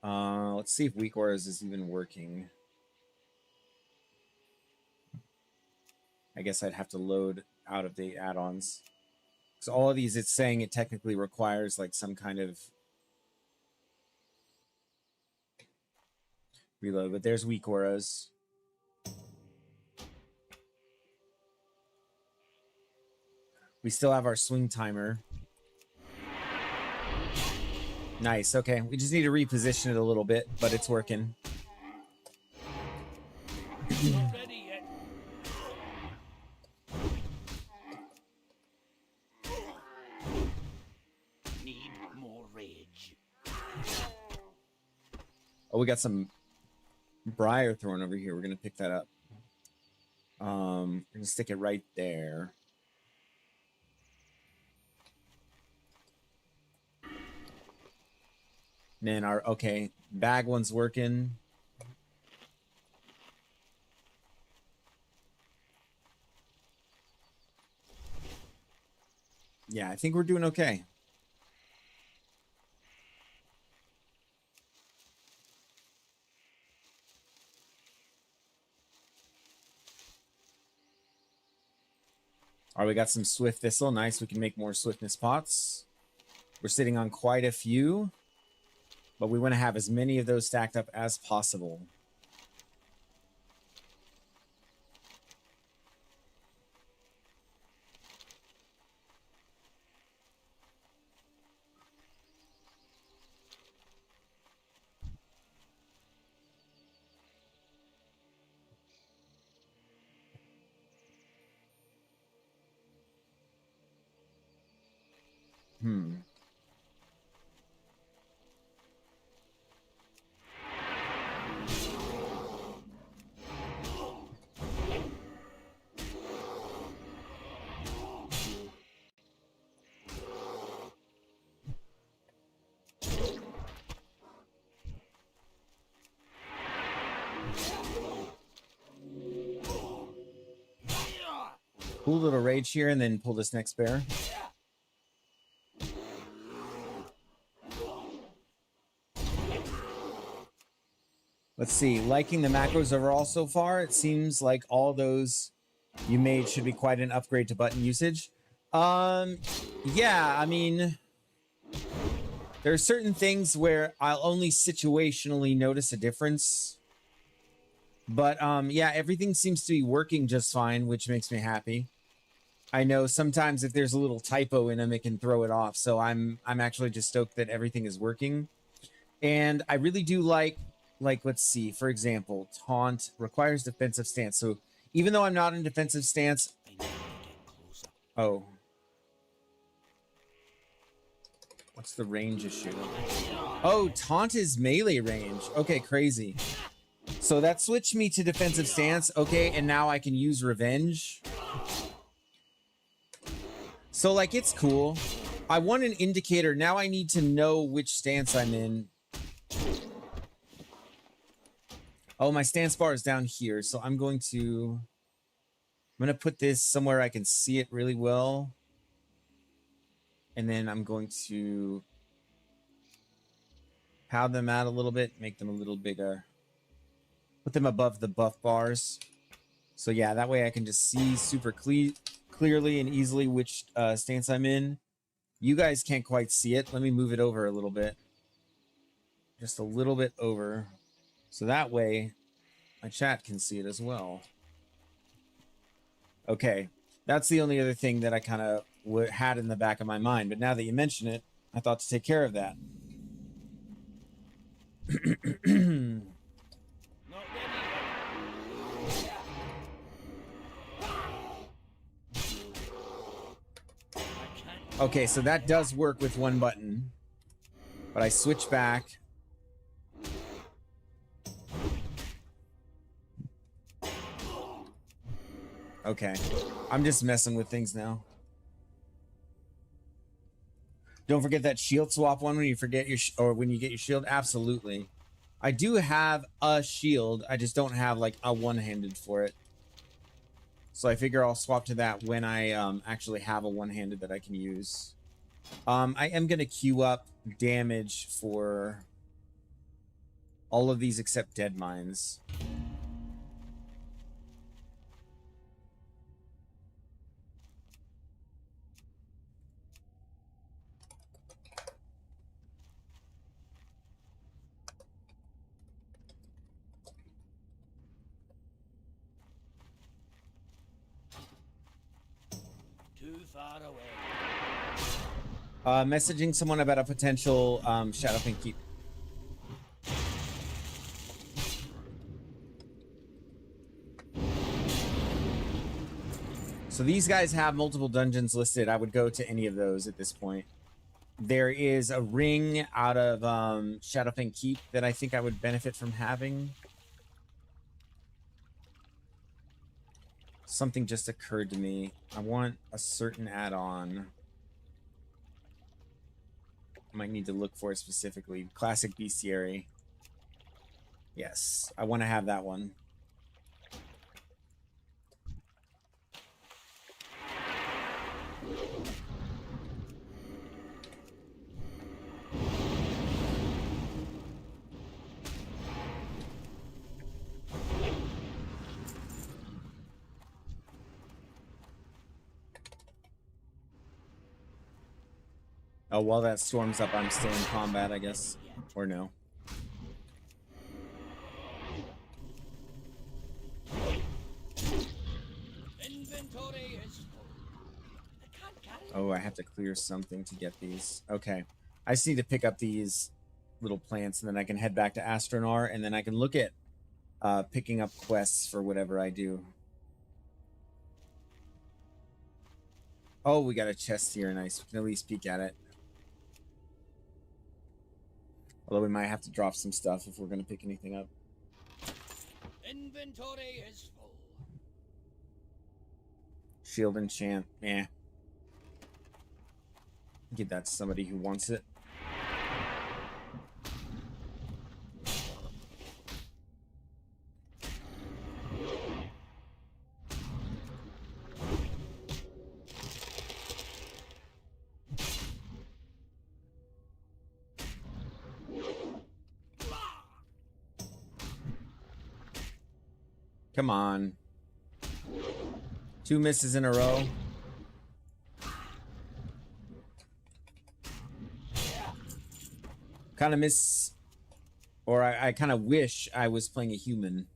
Let's see if weak auras is even working. I guess I'd have to load out of date add-ons. So all of these, it's saying it technically requires like some kind of reload, but there's weak auras. We still have our swing timer. Nice. Okay. We just need to reposition it a little bit, but it's working. Not ready yet. Need more rage. Oh, we got some briar thorn over here. We're going to pick that up. We're going to stick it right there. And then our, okay, bag one's working. Yeah, I think we're doing okay. All right, we got some swift thistle. Nice. We can make more swiftness pots. We're sitting on quite a few, but we want to have as many of those stacked up as possible. Cool little rage here, and then pull this next bear. Let's see. Liking the macros overall so far. It seems like all those you made should be quite an upgrade to button usage. Yeah, I mean, there are certain things where I'll only situationally notice a difference. But yeah, everything seems to be working just fine, which makes me happy. I know sometimes if there's a little typo in them, it can throw it off. So I'm actually just stoked that everything is working. And I really do like, let's see, for example, taunt requires defensive stance. So even though I'm not in defensive stance, I need to get closer. oh, what's the range issue? Oh, taunt is melee range. Okay, crazy. So that switched me to defensive stance. Okay, and now I can use revenge. So like, it's cool. I want an indicator. Now I need to know which stance I'm in. Oh, my stance bar is down here. So I'm going to put this somewhere I can see it really well. And then I'm going to pad them out a little bit, make them a little bigger. Put them above the buff bars. So yeah, that way I can just see super clearly and easily which stance I'm in. You guys can't quite see it. Let me move it over a little bit. Just a little bit over. So that way my chat can see it as well. Okay, that's the only other thing that I kind of had in the back of my mind. But now that you mention it, I thought to take care of that. Not ready. I can't. Okay, so that does work with one button. But I switch back. Okay, I'm just messing with things now. Don't forget that shield swap one when you forget your or when you get your shield. Absolutely. I do have a shield. I just don't have like a one-handed for it. So I figure I'll swap to that when I actually have a one-handed that I can use. I am going to queue up damage for all of these except dead mines. Too far away. Messaging someone about a potential Shadowfin keep. So these guys have multiple dungeons listed. I would go to any of those at this point. There is a ring out of Shadowfin Keep that I think I would benefit from having. Something just occurred to me. I want a certain add-on. Might need to look for it specifically. Classic Bestiary. Yes, I want to have that one. Oh, while that storm's up, I'm still in combat, I guess. Or no. Inventory is full. I can't carry. Oh, I have to clear something to get these. Okay. I just need to pick up these little plants, and then I can head back to Astronar, and then I can look at picking up quests for whatever I do. Oh, we got a chest here. Nice. We can at least peek at it. Although we might have to drop some stuff if we're going to pick anything up. Inventory is full. Shield enchant. Eh. Give that to somebody who wants it. Come on. 2 misses in a row. Kind of miss, or I kind of wish I was playing a human.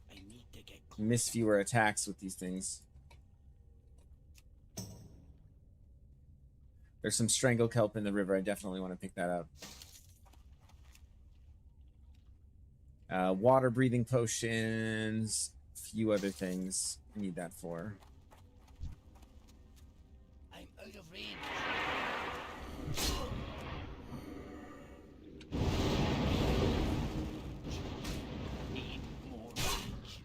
I need to get Miss fewer attacks with these things. There's some strangle kelp in the river. I definitely want to pick that up. Water breathing potions, a few other things I need that for. I'm out of range. Need more range.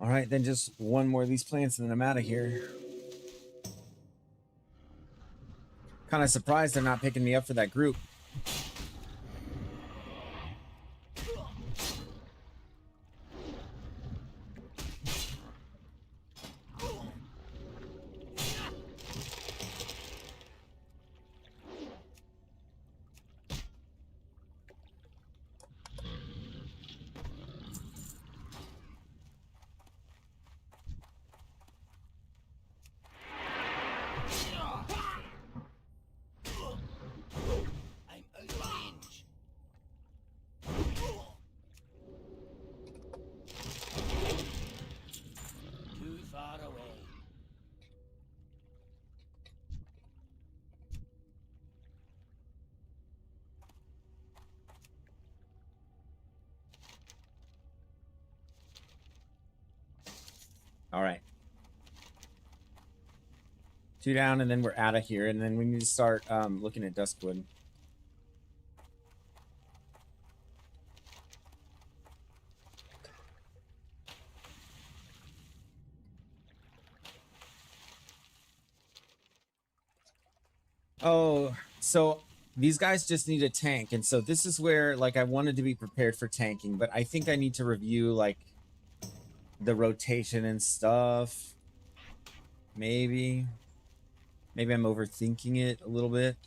All right, then just one more of these plants and then I'm out of here. Kind of surprised they're not picking me up for that group. I'm out of range. Too far away. All right. 2 down and then we're out of here. And then we need to start looking at Duskwood. Oh, so these guys just need a tank. And so this is where, like, I wanted to be prepared for tanking, but I think I need to review, like, the rotation and stuff. Maybe I'm overthinking it a little bit.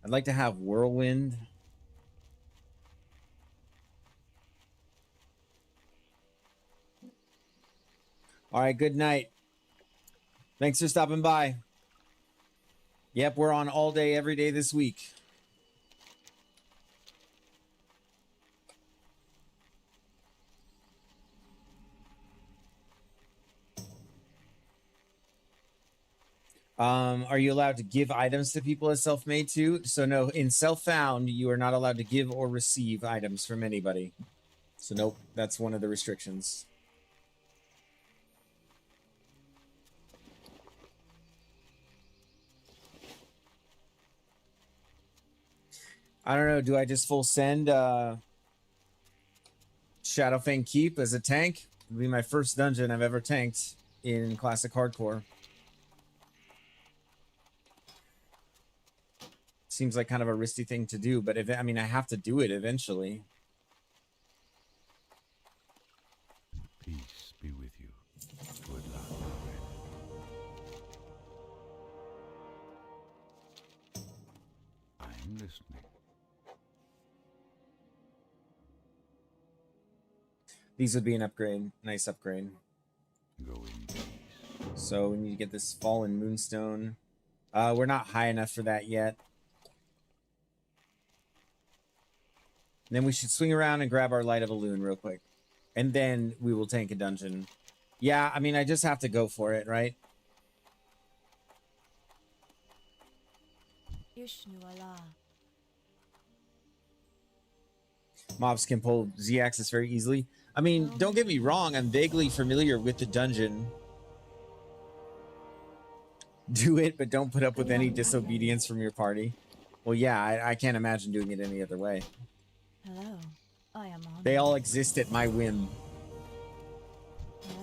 I'd like to have Whirlwind. All right, good night. Thanks for stopping by. Yep, we're on all day, every day this week. Are you allowed to give items to people as self-made too? So no, in self-found, you are not allowed to give or receive items from anybody. So nope, that's one of the restrictions. I don't know, do I just full send Shadowfang Keep as a tank? It'll be my first dungeon I've ever tanked in Classic Hardcore. Seems like kind of a risky thing to do, but I mean, I have to do it eventually. Peace be with you. Good luck, my friend. I'm listening. These would be an upgrade. Nice upgrade. Go in peace. So we need to get this Fallen Moonstone. We're not high enough for that yet. And then we should swing around and grab our Light of a Loon real quick. And then we will tank a dungeon. Yeah, I mean, I just have to go for it, right? Mobs can pull Z-axis very easily. I mean, don't get me wrong, I'm vaguely familiar with the dungeon. Do it, but don't put up with any disobedience from your party. Well, yeah, I can't imagine doing it any other way. Hello. I am honored. They all exist at my whim.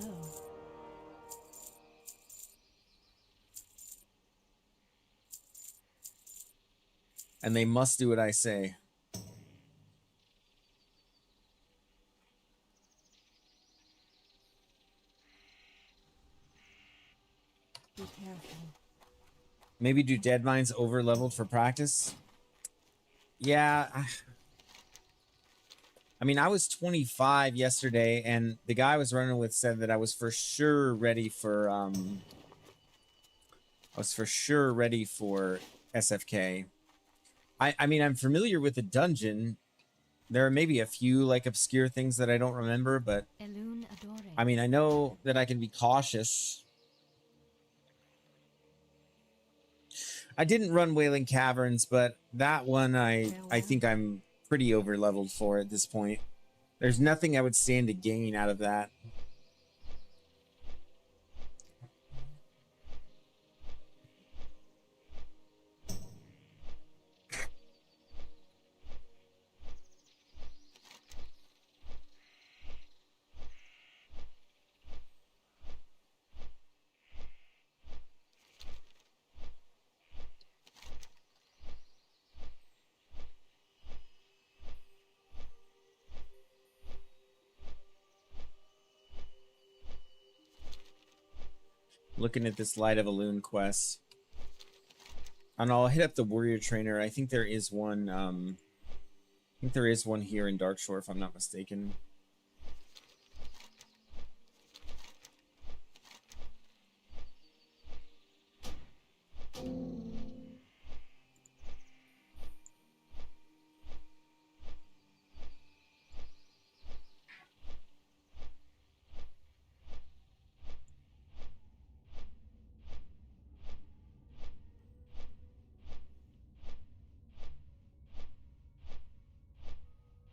No. And they must do what I say. Be careful. Maybe do dead mines over leveled for practice? Yeah. I mean, I was 25 yesterday, and the guy I was running with said that I was for sure ready for SFK. I mean, I'm familiar with the dungeon. There are maybe a few like obscure things that I don't remember, but Elune adoring. I mean, I know that I can be cautious. I didn't run Wailing Caverns, but that one I think I'm pretty over leveled for at this point. There's nothing I would stand to gain out of that. Looking at this Light of Elune quest. And I'll hit up the Warrior Trainer. I think there is one here in Darkshore, if I'm not mistaken.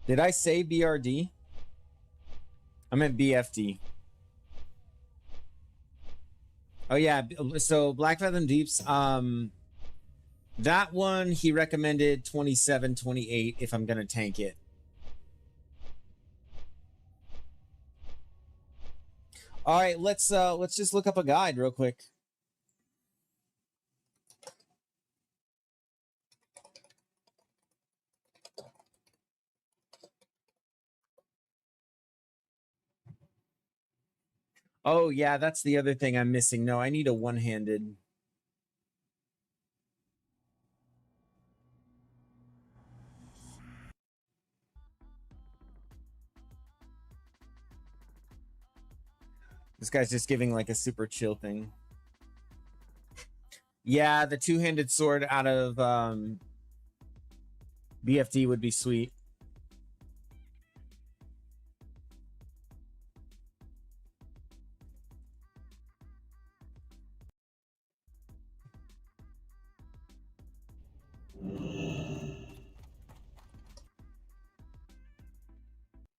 Did I say BRD? I meant BFD. Oh yeah, so Black Fathom Deeps, that one he recommended 27, 28 if I'm gonna tank it. All right, let's just look up a guide real quick. Oh, yeah, that's the other thing I'm missing. No, I need a one-handed. This guy's just giving like a super chill thing. Yeah, the two-handed sword out of BFD would be sweet.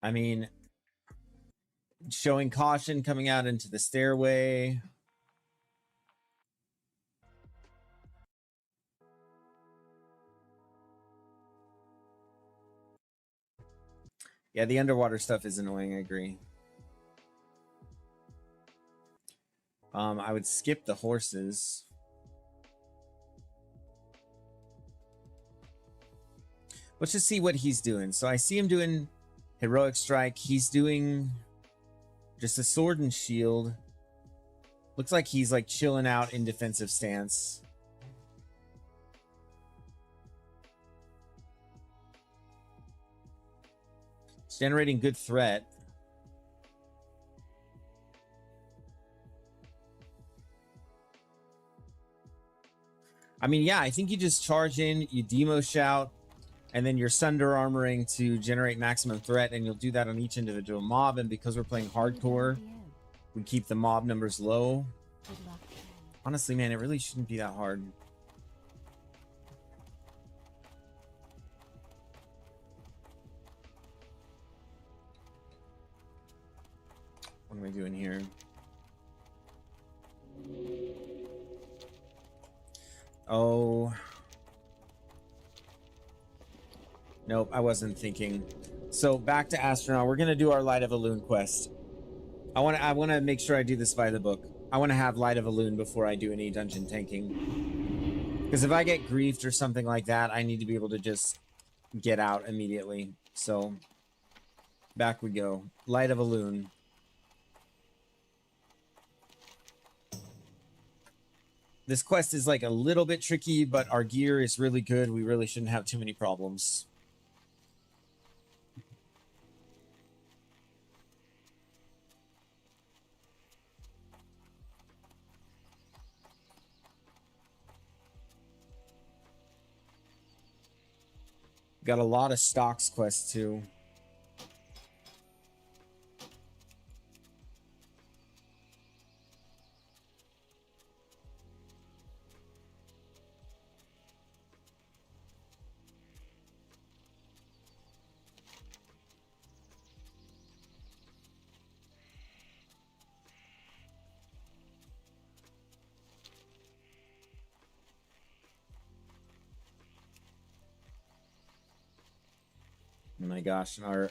I mean, showing caution coming out into the stairway. Yeah, the underwater stuff is annoying, I agree. I would skip the horses. Let's just see what he's doing. So I see him doing Heroic Strike. He's doing just a sword and shield. Looks like he's like chilling out in defensive stance. It's generating good threat. I mean, yeah, I think you just charge in, you demo shout, and then you're Sunder Armoring to generate maximum threat, and you'll do that on each individual mob. And because we're playing hardcore, we keep the mob numbers low. Honestly, man, it really shouldn't be that hard. What am I doing here? Oh. Nope, I wasn't thinking. So back to Astronaut. We're gonna do our Light of a Loon quest. I wanna make sure I do this by the book. I wanna have Light of a Loon before I do any dungeon tanking. Because if I get griefed or something like that, I need to be able to just get out immediately. So back we go. Light of a Loon. This quest is like a little bit tricky, but our gear is really good. We really shouldn't have too many problems. Got a lot of stocks quests too. Oh my gosh, and our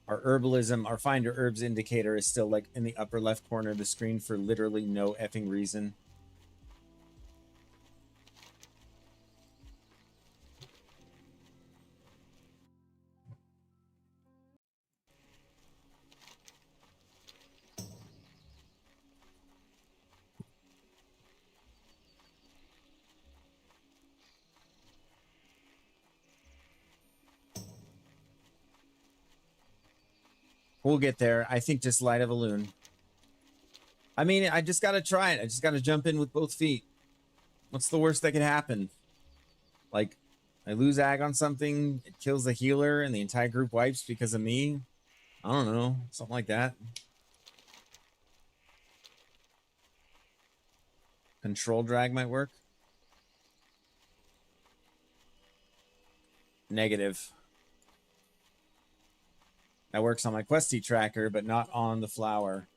herbalism, our finder herbs indicator is still like in the upper left corner of the screen for literally no effing reason. We'll get there. I think just Light of a Loon. I mean, I just got to try it. I just got to jump in with both feet. What's the worst that could happen? Like, I lose ag on something, it kills the healer, and the entire group wipes because of me? I don't know. Something like that. Control drag might work. Negative. That works on my questy tracker, but not on the flower.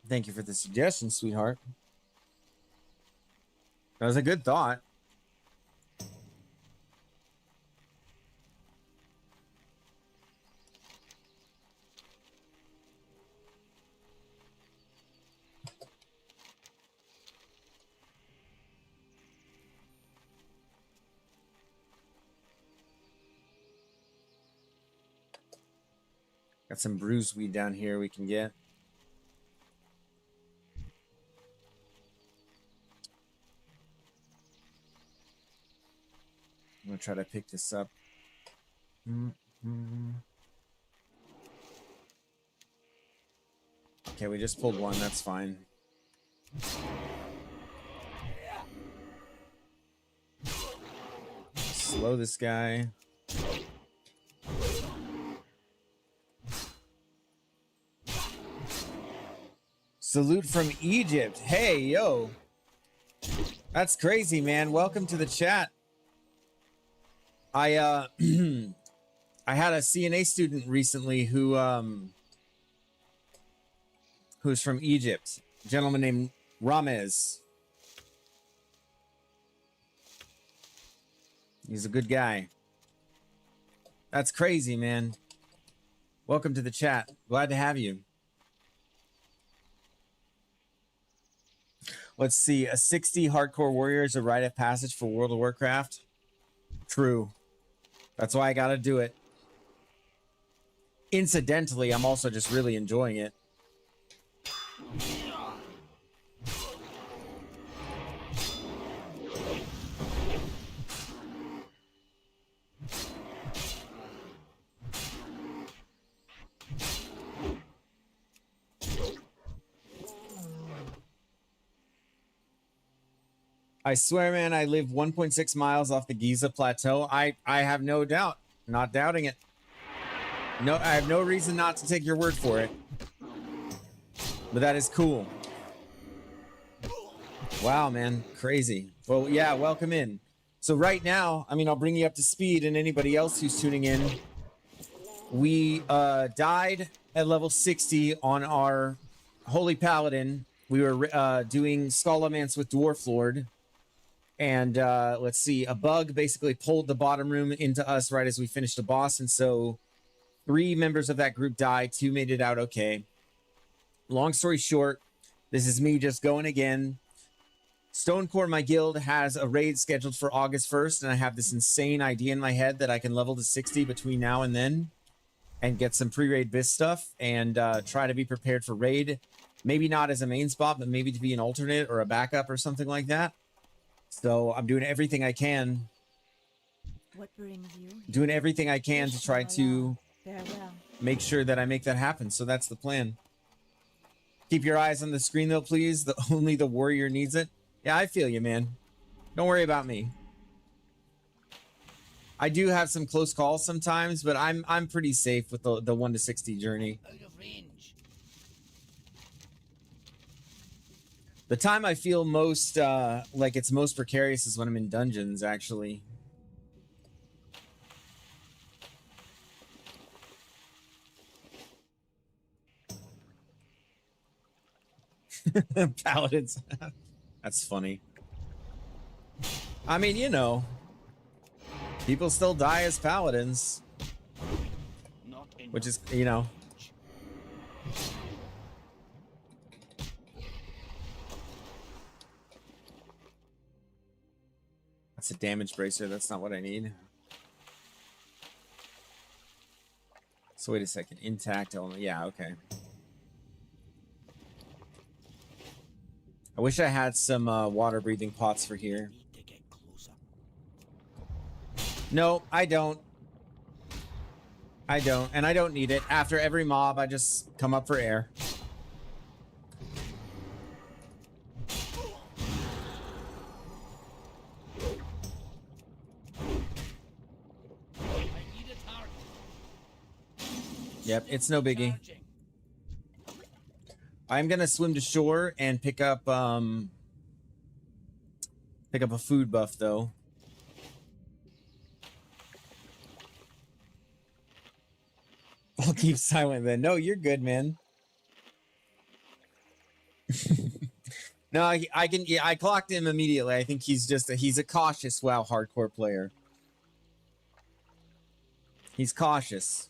Thank you for the suggestion, sweetheart. That was a good thought. Got some bruised weed down here we can get. I'm gonna try to pick this up. Okay, we just pulled one, that's fine. Slow this guy. Salute from Egypt. Hey, yo. That's crazy, man. Welcome to the chat. I I had a CNA student recently who's from Egypt. A gentleman named Ramez. He's a good guy. That's crazy, man. Welcome to the chat. Glad to have you. Let's see. A 60 hardcore warrior is a rite of passage for World of Warcraft. True. That's why I gotta do it. Incidentally, I'm also just really enjoying it. I swear, man, I live 1.6 miles off the Giza Plateau. I have no doubt. Not doubting it. No, I have no reason not to take your word for it. But that is cool. Wow, man. Crazy. Well, yeah, welcome in. So right now, I mean, I'll bring you up to speed, and anybody else who's tuning in. We died at level 60 on our Holy Paladin. We were doing Scholomance with Dwarflord. And let's see, a bug basically pulled the bottom room into us right as we finished the boss. And so 3 members of that group died. 2 made it out okay. Long story short, this is me just going again. Stonecore, my guild, has a raid scheduled for August 1st. And I have this insane idea in my head that I can level to 60 between now and then. And get some pre-raid bis stuff. And try to be prepared for raid. Maybe not as a main spot, but maybe to be an alternate or a backup or something like that. So I'm doing everything I can. What brings you? Doing everything I can to try to Farewell. make sure that I make that happen. So that's the plan. Keep your eyes on the screen though, please. Only the warrior needs it. Yeah, I feel you, man. Don't worry about me. I do have some close calls sometimes, but I'm pretty safe with the 1 to 60 journey. Out of range. The time I feel most like it's most precarious is when I'm in dungeons, actually. Paladins. That's funny. I mean, you know, people still die as paladins, Not in which is, you know. That's a damage bracer. That's not what I need. So wait a second. Intact element. Yeah, okay. I wish I had some water breathing pots for here. Need to get closer. No, I don't. I don't. And I don't need it. After every mob, I just come up for air. I need a target. Yep, it's no biggie. Charging. I'm gonna swim to shore and pick up a food buff though. I'll keep silent then. No, you're good, man. No, I can. Yeah, I clocked him immediately. I think he's just he's a cautious WoW hardcore player. He's cautious.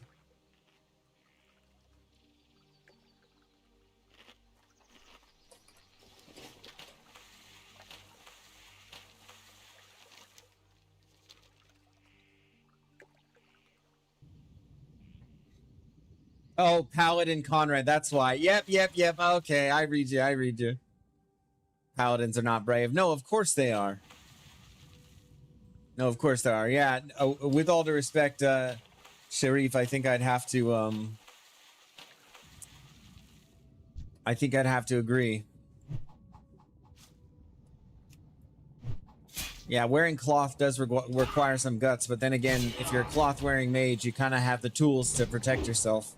Oh, Paladin Conrad, that's why. Yep. Okay, I read you. Paladins are not brave. No, of course they are. No, of course they are. Yeah, with all due respect, Sharif, I think I'd have to agree. Yeah, wearing cloth does require some guts, but then again, if you're a cloth-wearing mage, you kind of have the tools to protect yourself.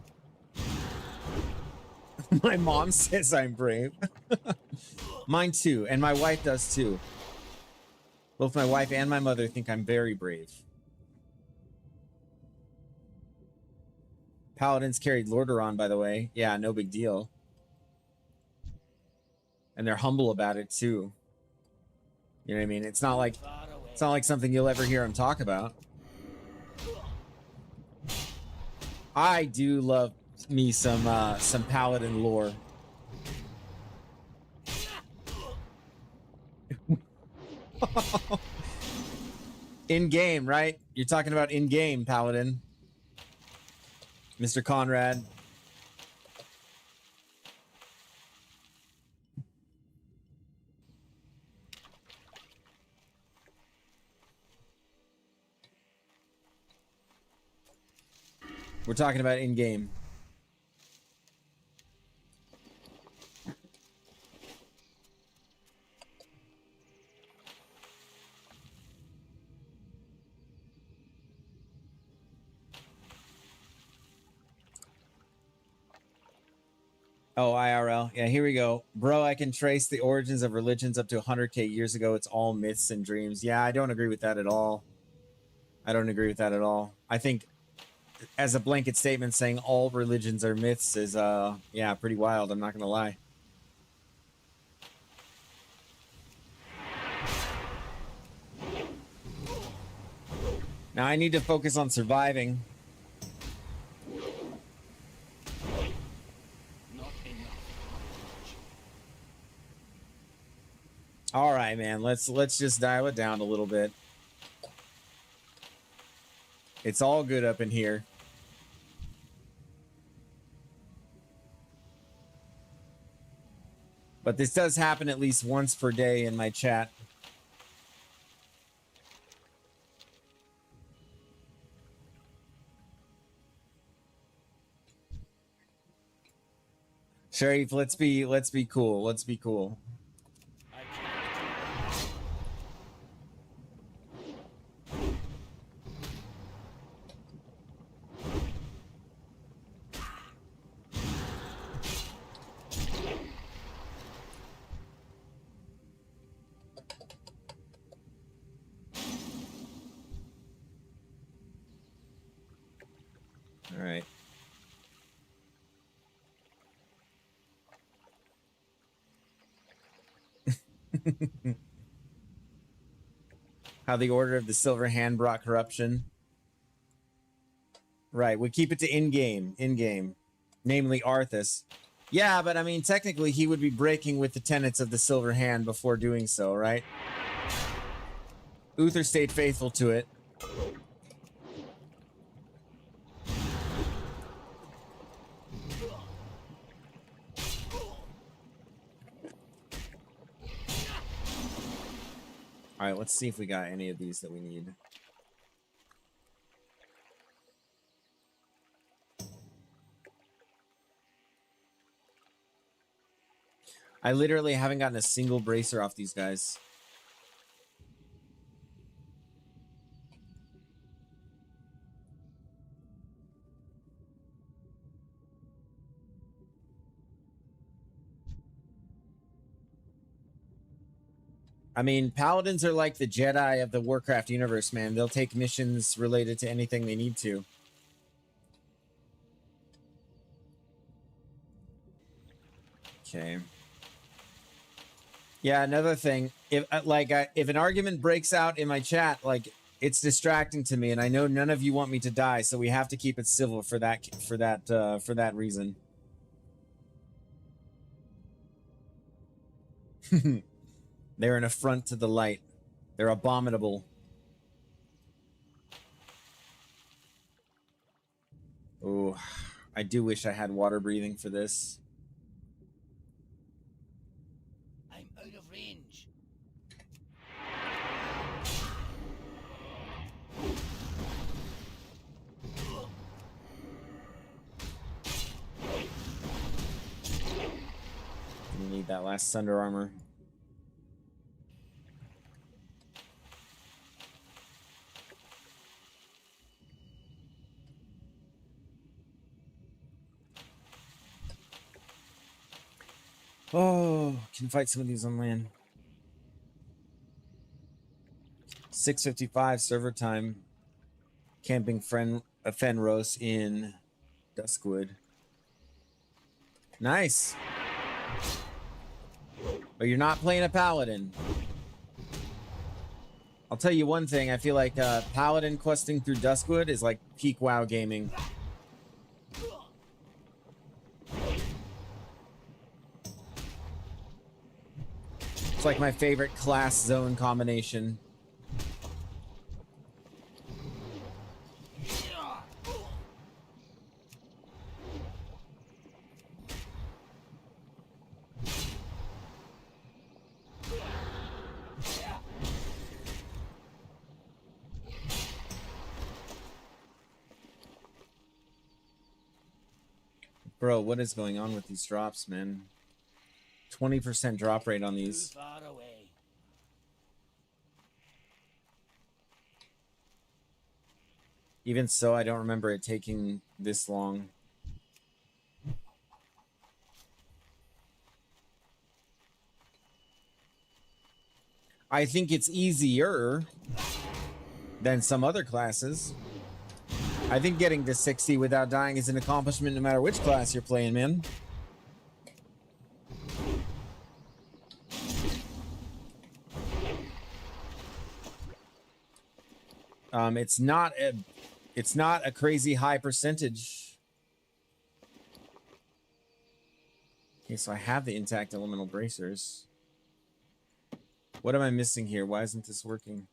My mom says I'm brave. Mine too, and my wife does too. Both my wife and my mother think I'm very brave. Paladins carried Lordaeron, by the way. Yeah, no big deal. And they're humble about it too. You know what I mean? It's not like something you'll ever hear them talk about. I do love me some Paladin lore. In game, right? You're talking about in game, Paladin. Mr. Conrad. We're talking about in game. Oh, IRL. Yeah, here we go. Bro, I can trace the origins of religions up to 100k years ago. It's all myths and dreams. Yeah, I don't agree with that at all. I don't agree with that at all. I think as a blanket statement saying all religions are myths is, yeah, pretty wild. I'm not going to lie. Now I need to focus on surviving. Not enough. All right, man. Let's just dial it down a little bit. It's all good up in here. But this does happen at least once per day in my chat. Sharif, let's be cool. Let's be cool. I can't. All right. How the Order of the Silver Hand brought corruption. Right, we keep it to in-game, namely Arthas. Yeah, but I mean, technically he would be breaking with the tenets of the Silver Hand before doing so, right? Uther stayed faithful to it. All right, let's see if we got any of these that we need. I literally haven't gotten a single bracer off these guys. I mean, paladins are like the Jedi of the Warcraft universe, man. They'll take missions related to anything they need to. Okay. Yeah, another thing, if if an argument breaks out in my chat, like, it's distracting to me, and I know none of you want me to die, so we have to keep it civil for that reason. They're an affront to the light. They're abominable. Oh, I do wish I had water breathing for this. I'm out of range. We need that last Sunder armor. Oh, can fight some of these on land. 6:55 server time. Camping Fenros in Duskwood. Nice. But you're not playing a paladin. I'll tell you one thing. I feel like paladin questing through Duskwood is like peak WoW gaming. It's like my favorite class zone combination. Bro, what is going on with these drops, man? 20% drop rate on Too these. far away. Even so, I don't remember it taking this long. I think it's easier than some other classes. I think getting to 60 without dying is an accomplishment no matter which class you're playing, man. It's not a crazy high percentage. Okay, so I have the intact elemental bracers. What am I missing here? Why isn't this working?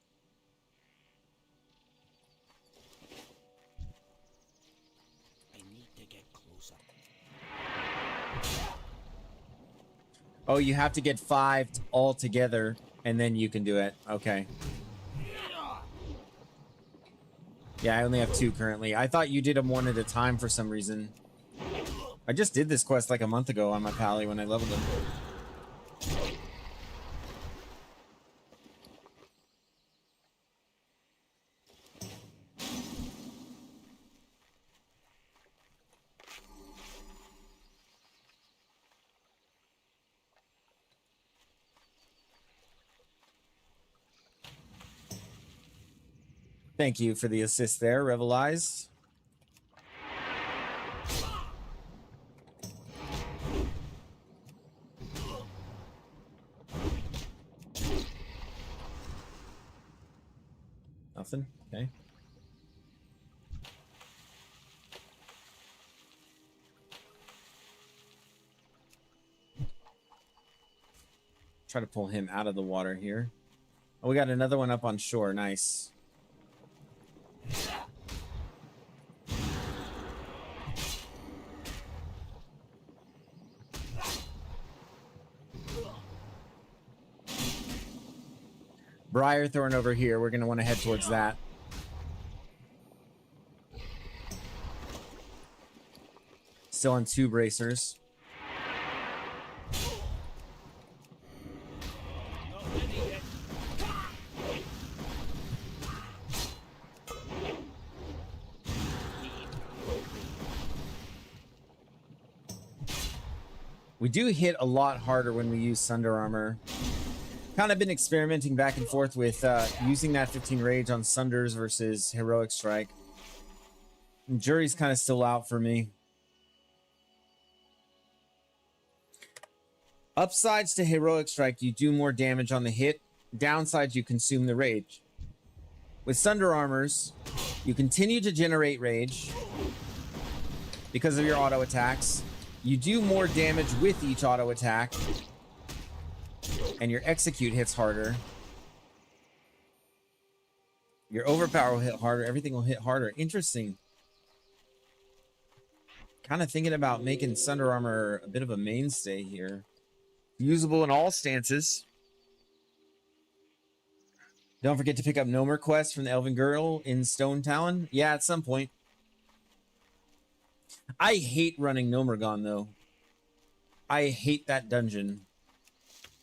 I need to get closer. Oh, you have to get 5 all together, and then you can do it. Okay. Yeah, I only have 2 currently. I thought you did them 1 at a time for some reason. I just did this quest like a month ago on my pally when I leveled him. Thank you for the assist there, Revelize. Nothing? Okay. Try to pull him out of the water here. Oh, we got another one up on shore. Nice. Briarthorn over here. We're going to want to head towards that. Still on 2 bracers. We do hit a lot harder when we use Sunder Armor. Kind of been experimenting back and forth with using that 15 rage on Sunders versus Heroic Strike. And jury's kind of still out for me. Upsides to Heroic Strike, you do more damage on the hit. Downsides, you consume the rage. With Sunder Armors, you continue to generate rage because of your auto attacks. You do more damage with each auto attack. And your execute hits harder. Your overpower will hit harder. Everything will hit harder. Interesting. Kind of thinking about making Sunder Armor a bit of a mainstay here. Usable in all stances. Don't forget to pick up Nomer Quest from the Elven Girl in Stone Talon. Yeah, at some point. I hate running Nomergon, though. I hate that dungeon.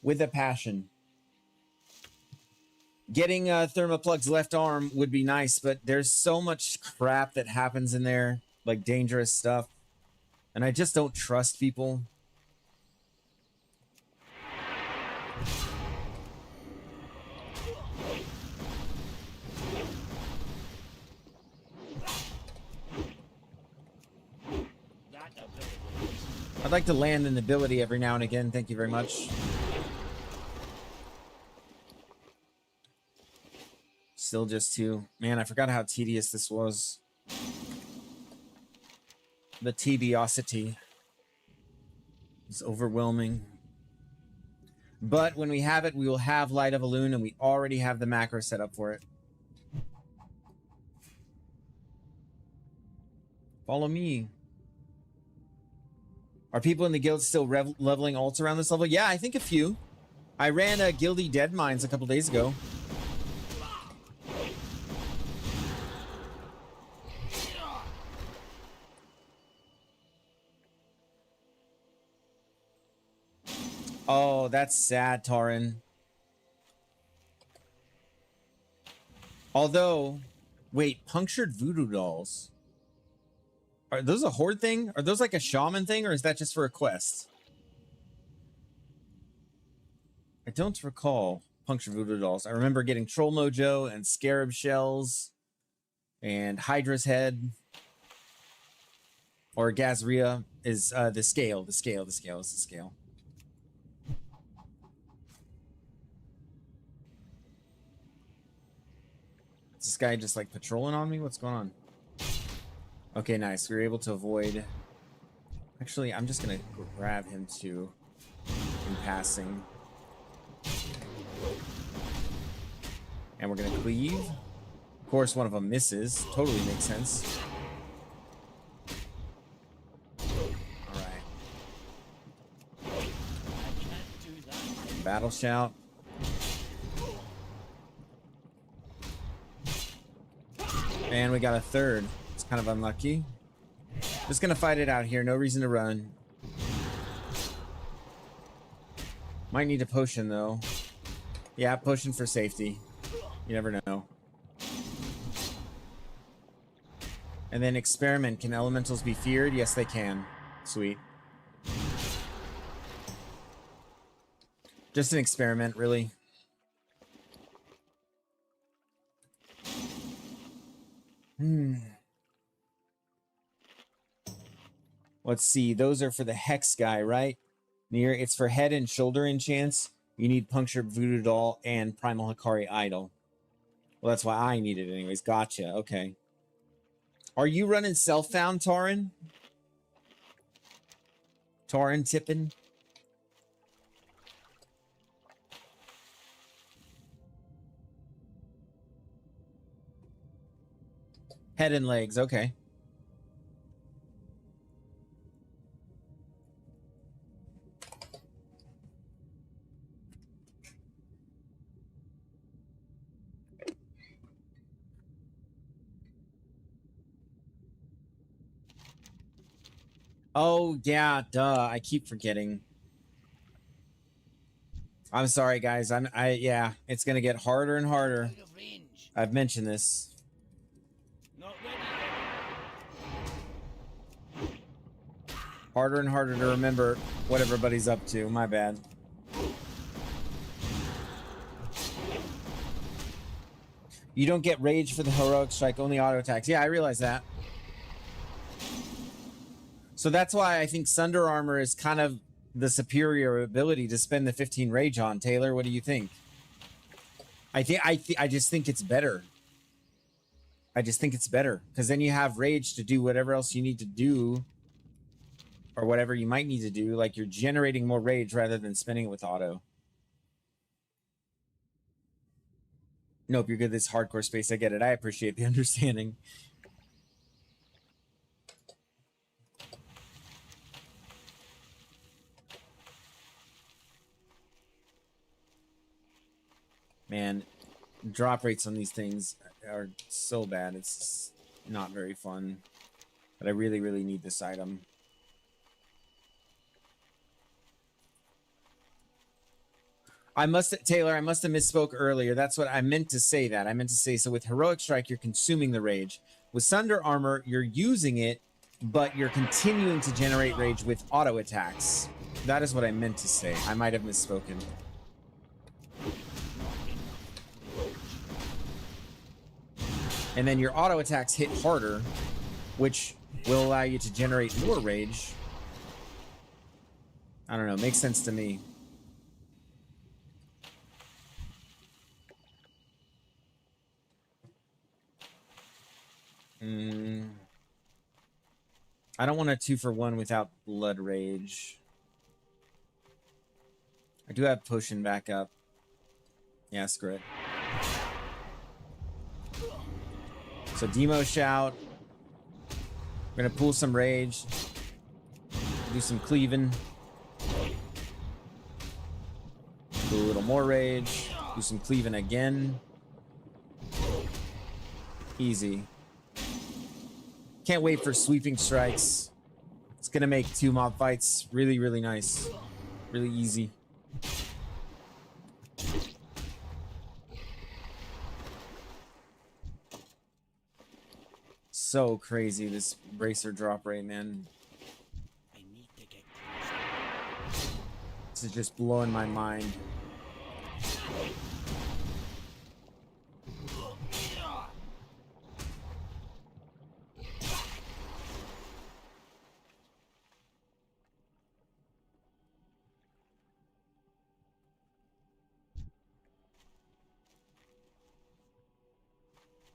With a passion. Getting Thermoplug's left arm would be nice, but there's so much crap that happens in there. Like dangerous stuff. And I just don't trust people. I'd like to land an ability every now and again. Thank you very much. Still just 2. Man, I forgot how tedious this was. The tediosity is overwhelming. But when we have it, we will have Light of Elune, and we already have the macro set up for it. Follow me. Are people in the guild still leveling ults around this level? Yeah, I think a few. I ran a Guildy Dead Mines a couple days ago. Oh, that's sad, Tarin. Although, wait, punctured voodoo dolls. Are those a horde thing? Are those like a shaman thing, or is that just for a quest? I don't recall punctured voodoo dolls. I remember getting Troll Mojo and Scarab Shells and Hydra's Head. Or Gazria is the scale. The scale is the scale. It's this guy just like patrolling on me? What's going on? Okay, nice. We were able to avoid... Actually, I'm just going to grab him too in passing. And we're going to cleave. Of course, one of them misses. Totally makes sense. Alright. Battle shout. And we got a third. It's kind of unlucky. Just gonna fight it out here. No reason to run. Might need a potion though. Yeah, potion for safety. You never know. And then experiment. Can elementals be feared? Yes, they can. Sweet. Just an experiment, really. Let's see. Those are for the Hex guy, right? Near. It's for head and shoulder enchants. You need Puncture Voodoo Doll and Primal Hikari Idol. Well, that's why I need it anyways. Gotcha. Okay. Are you running Self-Found, Tauren? Tauren Tippin? Head and legs. Okay. Oh, yeah, duh. I keep forgetting. I'm sorry, guys. Yeah, it's gonna get harder and harder. Out of range. I've mentioned this. Not ready yet. Harder and harder to remember what everybody's up to. My bad. You don't get rage for the heroic strike, only auto attacks. Yeah, I realize that. So that's why I think Sunder Armor is kind of the superior ability to spend the 15 rage on. Taylor, what do you think? I just think it's better. I just think it's better because then you have rage to do whatever else you need to do, or whatever you might need to do. Like you're generating more rage rather than spending it with auto. Nope, you're good. This hardcore space. I get it. I appreciate the understanding. Man, drop rates on these things are so bad. It's not very fun. But I really, really need this item. Taylor, I must have misspoke earlier. That's what I meant to say that. I meant to say, so with Heroic Strike, you're consuming the rage. With Sunder Armor, you're using it, but you're continuing to generate rage with auto attacks. That is what I meant to say. I might have misspoken. And then your auto attacks hit harder, which will allow you to generate more rage. I don't know. Makes sense to me. I don't want a 2-for-1 without blood rage. I do have potion backup. Yeah, screw it. So Demo Shout. We're gonna pull some rage. Do some cleaving. Do a little more rage. Do some cleaving again. Easy. Can't wait for sweeping strikes. It's gonna make 2 mob fights really, really nice. Really easy. So crazy, this bracer drop rate, man. I need to get closer. This is just blowing my mind.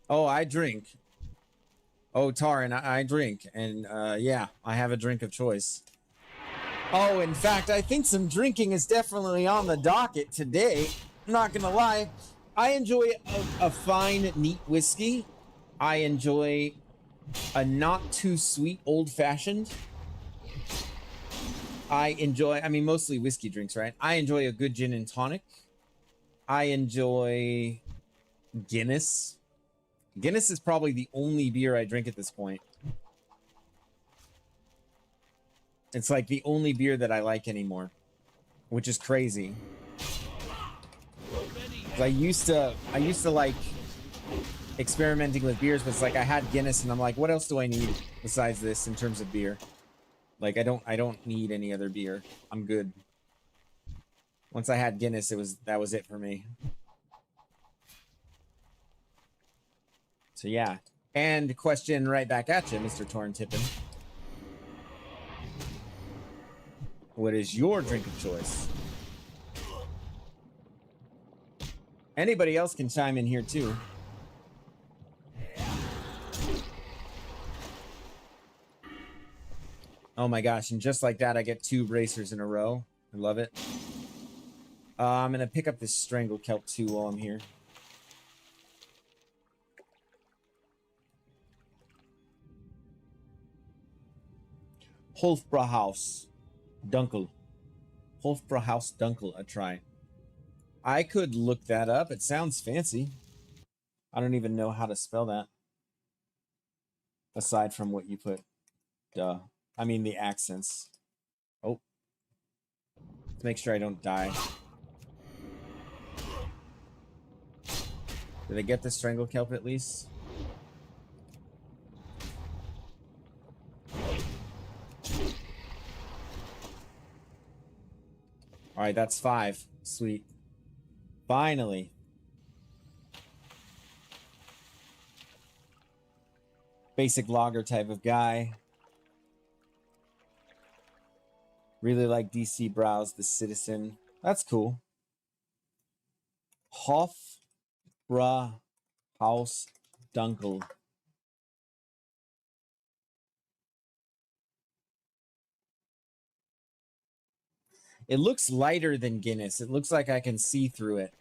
Oh, I drink. Oh, Taran, I drink. And yeah, I have a drink of choice. Oh, in fact, I think some drinking is definitely on the docket today. I'm not gonna lie. I enjoy a fine, neat whiskey. I enjoy a not too sweet old-fashioned. I mean, mostly whiskey drinks, right? I enjoy a good gin and tonic. I enjoy Guinness. Guinness is probably the only beer I drink at this point. It's like the only beer that I like anymore, which is crazy. I used to like experimenting with beers, but it's like I had Guinness and I'm like, what else do I need besides this in terms of beer? Like I don't need any other beer. I'm good. Once I had Guinness, that was it for me. So yeah. And question right back at you, Mr. Torn Tippin. What is your drink of choice? Anybody else can chime in here too. Oh my gosh, and just like that, I get 2 bracers in a row. I love it. I'm gonna pick up this Strangle Kelp too while I'm here. Hofbrauhaus Dunkel. Hofbrauhaus Dunkel, a try. I could look that up. It sounds fancy. I don't even know how to spell that. Aside from what you put. Duh. I mean the accents. Oh. Let's make sure I don't die. Did I get the Strangle Kelp at least? All right, that's 5. Sweet. Finally. Basic logger type of guy. Really like DC Browse the Citizen. That's cool. Hofbrauhaus Dunkel. It looks lighter than Guinness. It looks like I can see through it.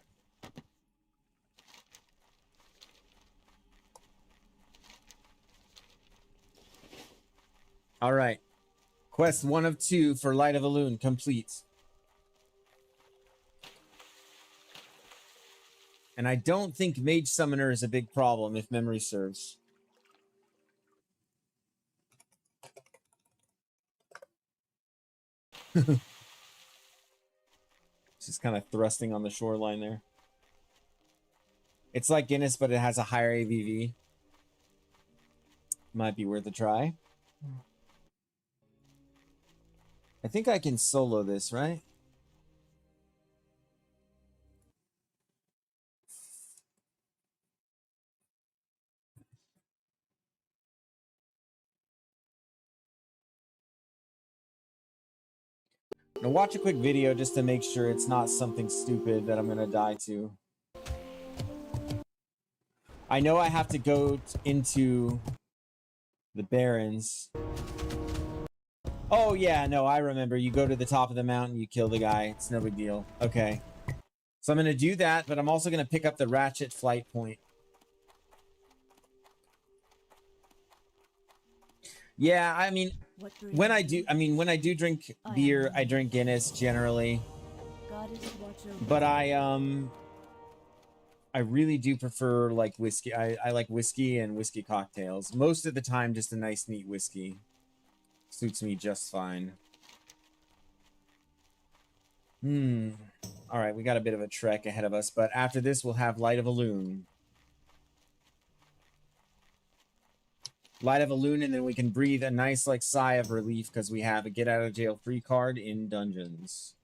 All right. Quest 1 of 2 for Light of a Loon complete. And I don't think Mage Summoner is a big problem if memory serves. Just kind of thrusting on the shoreline there. It's like Guinness, but it has a higher ABV. Might be worth a try. I think I can solo this, right? Now watch a quick video just to make sure it's not something stupid that I'm gonna die to. I know I have to go into the Barrens. Oh yeah, no, I remember. You go to the top of the mountain, you kill the guy. It's no big deal. Okay. So I'm gonna do that, but I'm also gonna pick up the Ratchet Flight Point. Yeah, I mean, when I do drink beer, I drink Guinness generally. But I really do prefer like whiskey. I like whiskey and whiskey cocktails. Most of the time, just a nice, neat whiskey suits me just fine. All right, we got a bit of a trek ahead of us, but after this, we'll have Light of a Loon. Light of a Loon, and then we can breathe a nice like sigh of relief because we have a get out of jail free card in dungeons.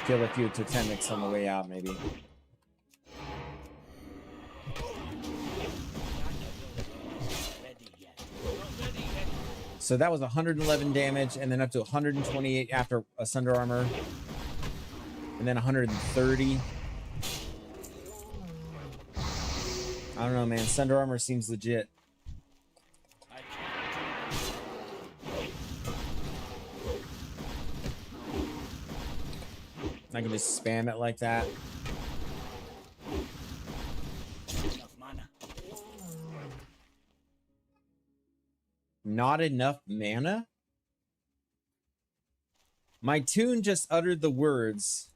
Kill a few totemics on the way out, maybe. So that was 111 damage, and then up to 128 after a Sunder Armor. And then 130. I don't know, man. Sunder Armor seems legit. I can just spam it like that. Enough mana. Not enough mana? My tune just uttered the words,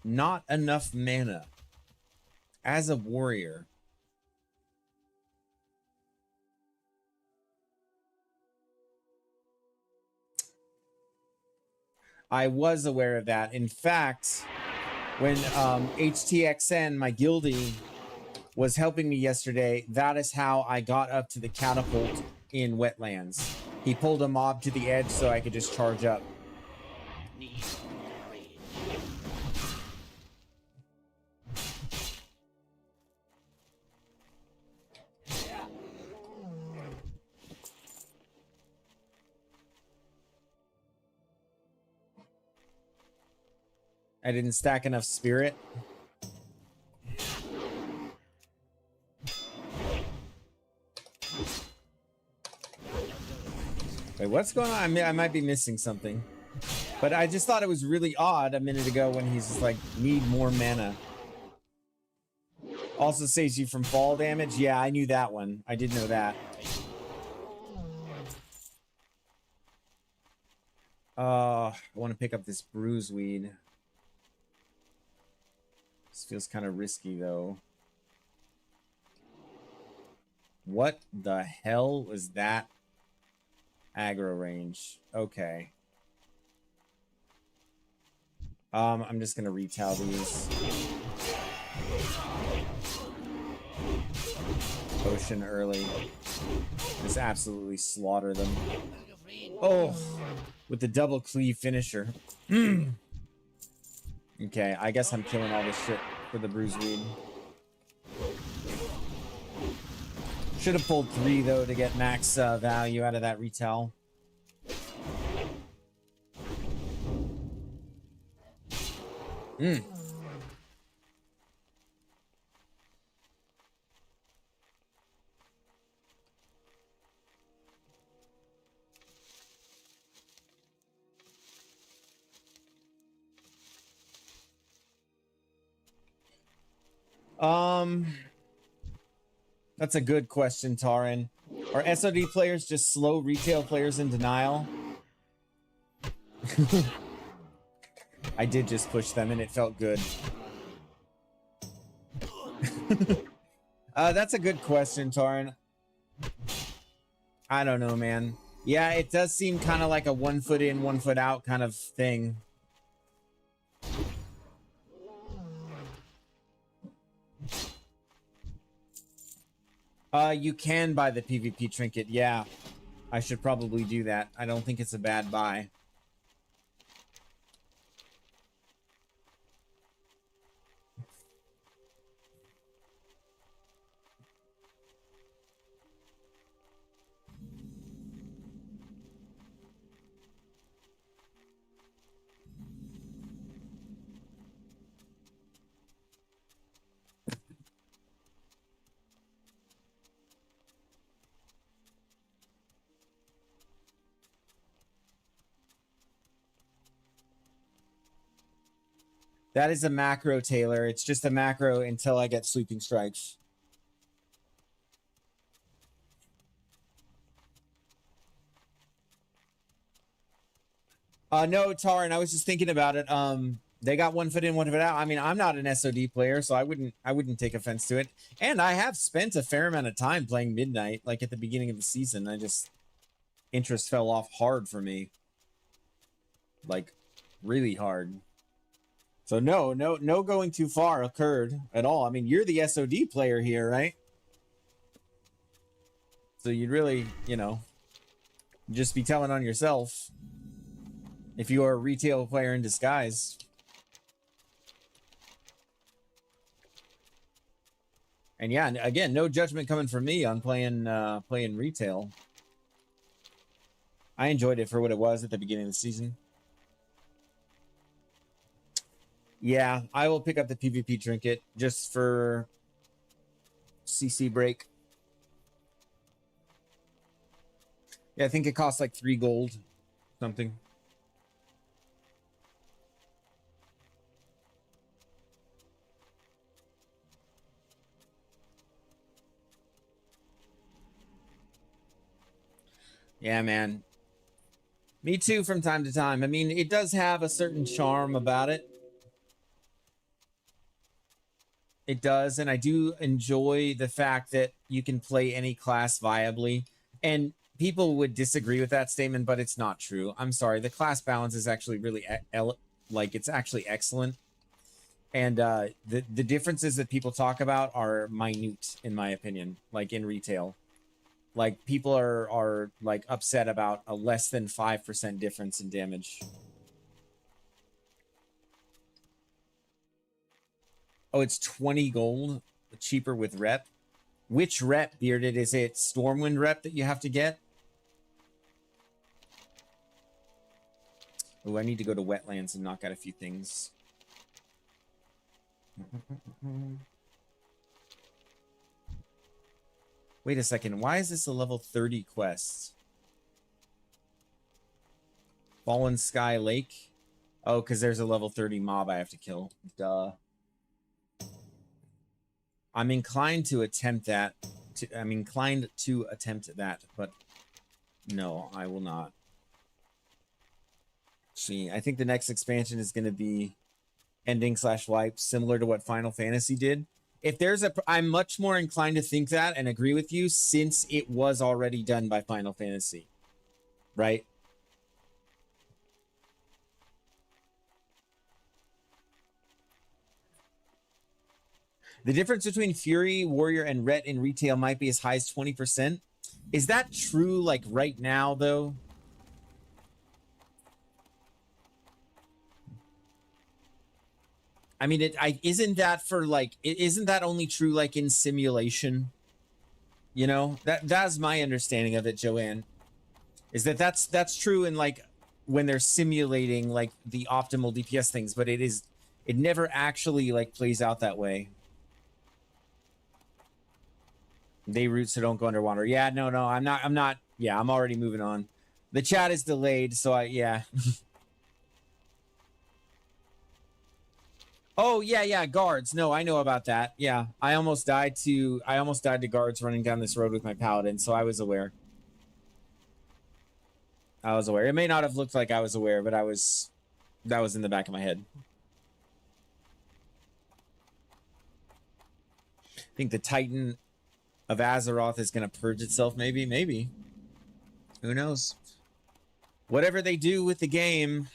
not enough mana. As a warrior. I was aware of that. In fact, when HTXN, my guildie, was helping me yesterday, that is how I got up to the catapult in Wetlands. He pulled a mob to the edge so I could just charge up. Need rage. I didn't stack enough spirit. Wait, what's going on? I might be missing something. But I just thought it was really odd a minute ago when he's just like, need more mana. Also saves you from fall damage. Yeah, I knew that one. I did know that. I want to pick up this bruiseweed. This feels kind of risky, though. What the hell was that? Aggro range. Okay. I'm just gonna retail these. Potion early. Just absolutely slaughter them. Oh, with the double cleave finisher. Okay, I guess I'm killing all this shit for the bruiseweed. Should have pulled 3 though to get max value out of that retail. That's a good question, Tarin. Are SOD players just slow retail players in denial? I did just push them and it felt good. That's a good question, Tarin. I don't know, man. Yeah, it does seem kind of like a 1 foot in, 1 foot out kind of thing. You can buy the PvP trinket, yeah. I should probably do that. I don't think it's a bad buy. That is a macro, Taylor. It's just a macro until I get Sweeping Strikes. No, Tarin, I was just thinking about it. They got 1 foot in, 1 foot out. I mean, I'm not an SOD player, so I wouldn't take offense to it. And I have spent a fair amount of time playing Midnight, like at the beginning of the season. Interest fell off hard for me. Like, really hard. So no going too far occurred at all. I mean, you're the SOD player here, right? So you'd really, you know, just be telling on yourself if you are a retail player in disguise. And yeah, again, no judgment coming from me on playing retail. I enjoyed it for what it was at the beginning of the season. Yeah, I will pick up the PvP trinket just for CC break. Yeah, I think it costs like 3 gold, something. Yeah, man. Me too from time to time. I mean, it does have a certain charm about it. It does, and I do enjoy the fact that you can play any class viably. And people would disagree with that statement, but it's not true. I'm sorry. The class balance is actually really it's actually excellent. And the differences that people talk about are minute, in my opinion, like in retail. Like, people are like upset about a less than 5% difference in damage. Oh, it's 20 gold, cheaper with rep. Which rep, Bearded? Is it Stormwind rep that you have to get? Oh, I need to go to Wetlands and knock out a few things. Wait a second. Why is this a level 30 quest? Fallen Sky Lake? Oh, because there's a level 30 mob I have to kill. Duh. I'm inclined to attempt that. I'm inclined to attempt that, but no, I will not. See, I think the next expansion is going to be ending/wipe, similar to what Final Fantasy did. If there's I'm much more inclined to think that and agree with you, since it was already done by Final Fantasy, right? The difference between Fury, Warrior, and Ret in retail might be as high as 20%. Is that true, like, right now, though? I mean, isn't that for, like, isn't that only true, like, in simulation? You know? That's my understanding of it, Joanne. Is that's true in, like, when they're simulating, like, the optimal DPS things, but it never actually, like, plays out that way. They root, so don't go underwater. Yeah, no, I'm not. Yeah, I'm already moving on. The chat is delayed, so yeah. Oh, yeah, guards. No, I know about that. Yeah, I almost died to guards running down this road with my paladin, so I was aware. It may not have looked like I was aware, but that was in the back of my head. I think the Titan of Azeroth is going to purge itself, maybe. Who knows? Whatever they do with the game,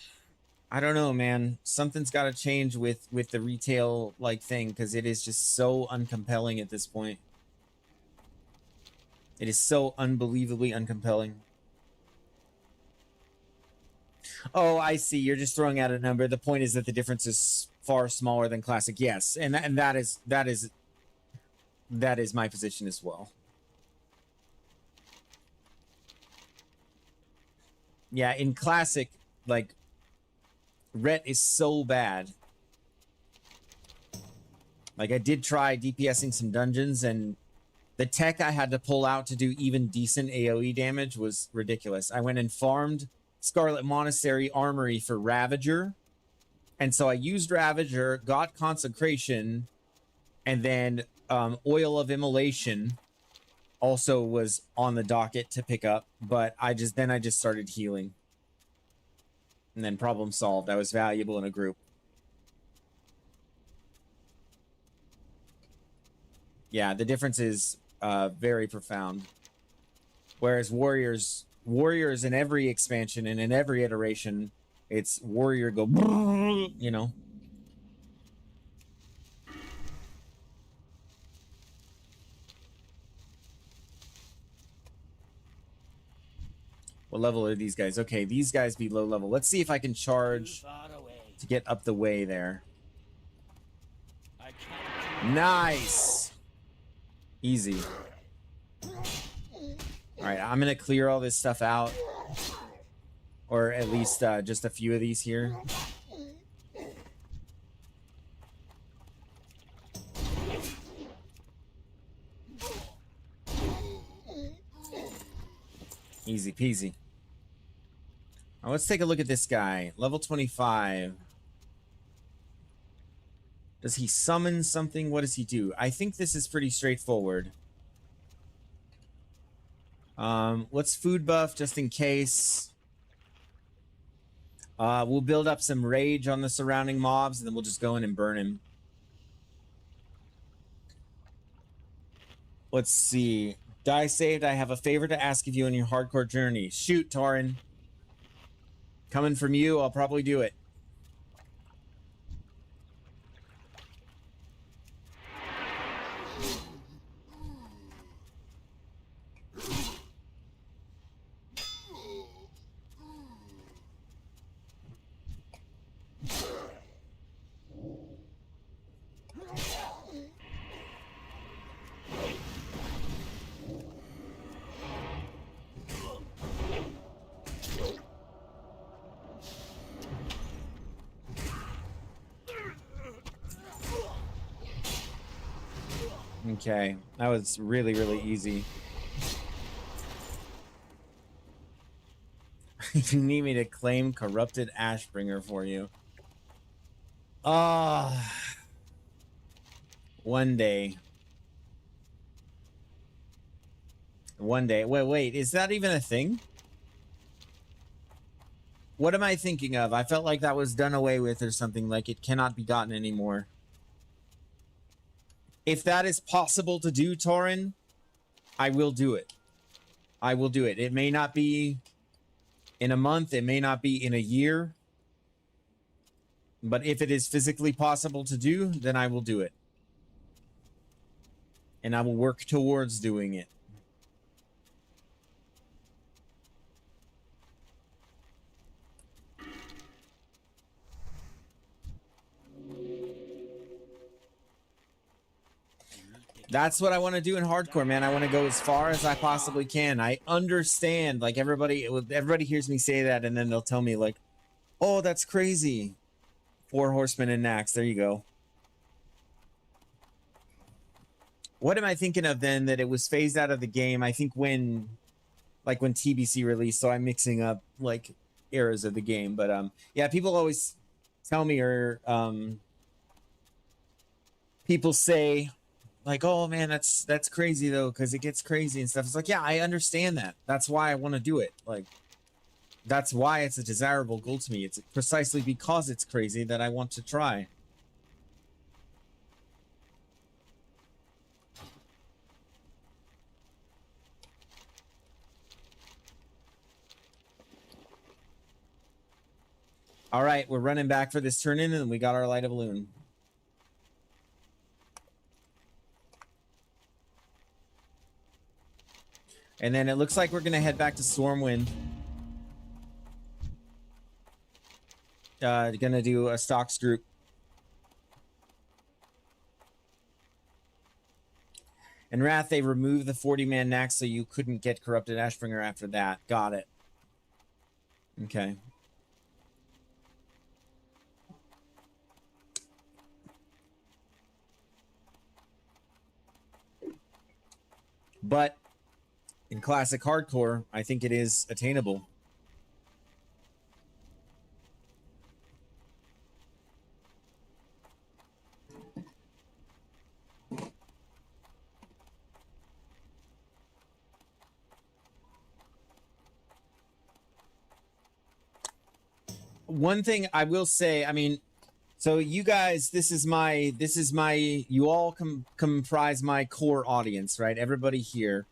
I don't know, man. Something's got to change with the retail, like, thing, because it is just so uncompelling at this point. It is so unbelievably uncompelling. Oh, I see. You're just throwing out a number. The point is that the difference is far smaller than Classic. Yes, and that is my position as well. Yeah, in Classic, like, Ret is so bad. Like, I did try DPSing some dungeons, and the tech I had to pull out to do even decent AoE damage was ridiculous. I went and farmed Scarlet Monastery Armory for Ravager, and so I used Ravager, got Consecration, and then Oil of Immolation also was on the docket to pick up, but I just started healing. And then problem solved. I was valuable in a group. Yeah, the difference is very profound. Whereas warriors in every expansion and in every iteration, it's warrior go, you know. What level are these guys? Okay, these guys be low level. Let's see if I can charge to get up the way there. Nice. Easy. All right, I'm going to clear all this stuff out. or at least just a few of these here. Easy peasy. Now let's take a look at this guy. Level 25. Does he summon something? What does he do? I think this is pretty straightforward. Let's food buff just in case. We'll build up some rage on the surrounding mobs, and then we'll just go in and burn him. Let's see. Die saved. I have a favor to ask of you on your hardcore journey. Shoot, Tauren. Coming from you, I'll probably do it. Okay, that was really, really easy. You need me to claim corrupted Ashbringer for you. Ah, one day. One day. Wait, is that even a thing? What am I thinking of? I felt like that was done away with or something, like it cannot be gotten anymore. If that is possible to do, Tauren, I will do it. I will do it. It may not be in a month. It may not be in a year. But if it is physically possible to do, then I will do it. And I will work towards doing it. That's what I want to do in hardcore, man. I want to go as far as I possibly can. I understand, like, everybody hears me say that, and then they'll tell me, like, oh, that's crazy. 4 horsemen and Nax. There you go. What am I thinking of then that it was phased out of the game? I think when TBC released, so I'm mixing up, like, eras of the game. But, yeah, people always tell me, or, people say, like, oh man, that's crazy though, because it gets crazy and stuff. It's like, yeah, I understand that. That's why I want to do it. Like, that's why it's a desirable goal to me. It's precisely because it's crazy that I want to try. All right, we're running back for this turn in, and we got our light of balloon. And then it looks like we're going to head back to Stormwind. Going to do a stocks group. And Wrath, they removed the 40-man Nax so you couldn't get Corrupted Ashbringer after that. Got it. Okay. But in classic hardcore, I think it is attainable. One thing I will say, I mean, so you guys, this is my, you all comprise my core audience, right? Everybody here.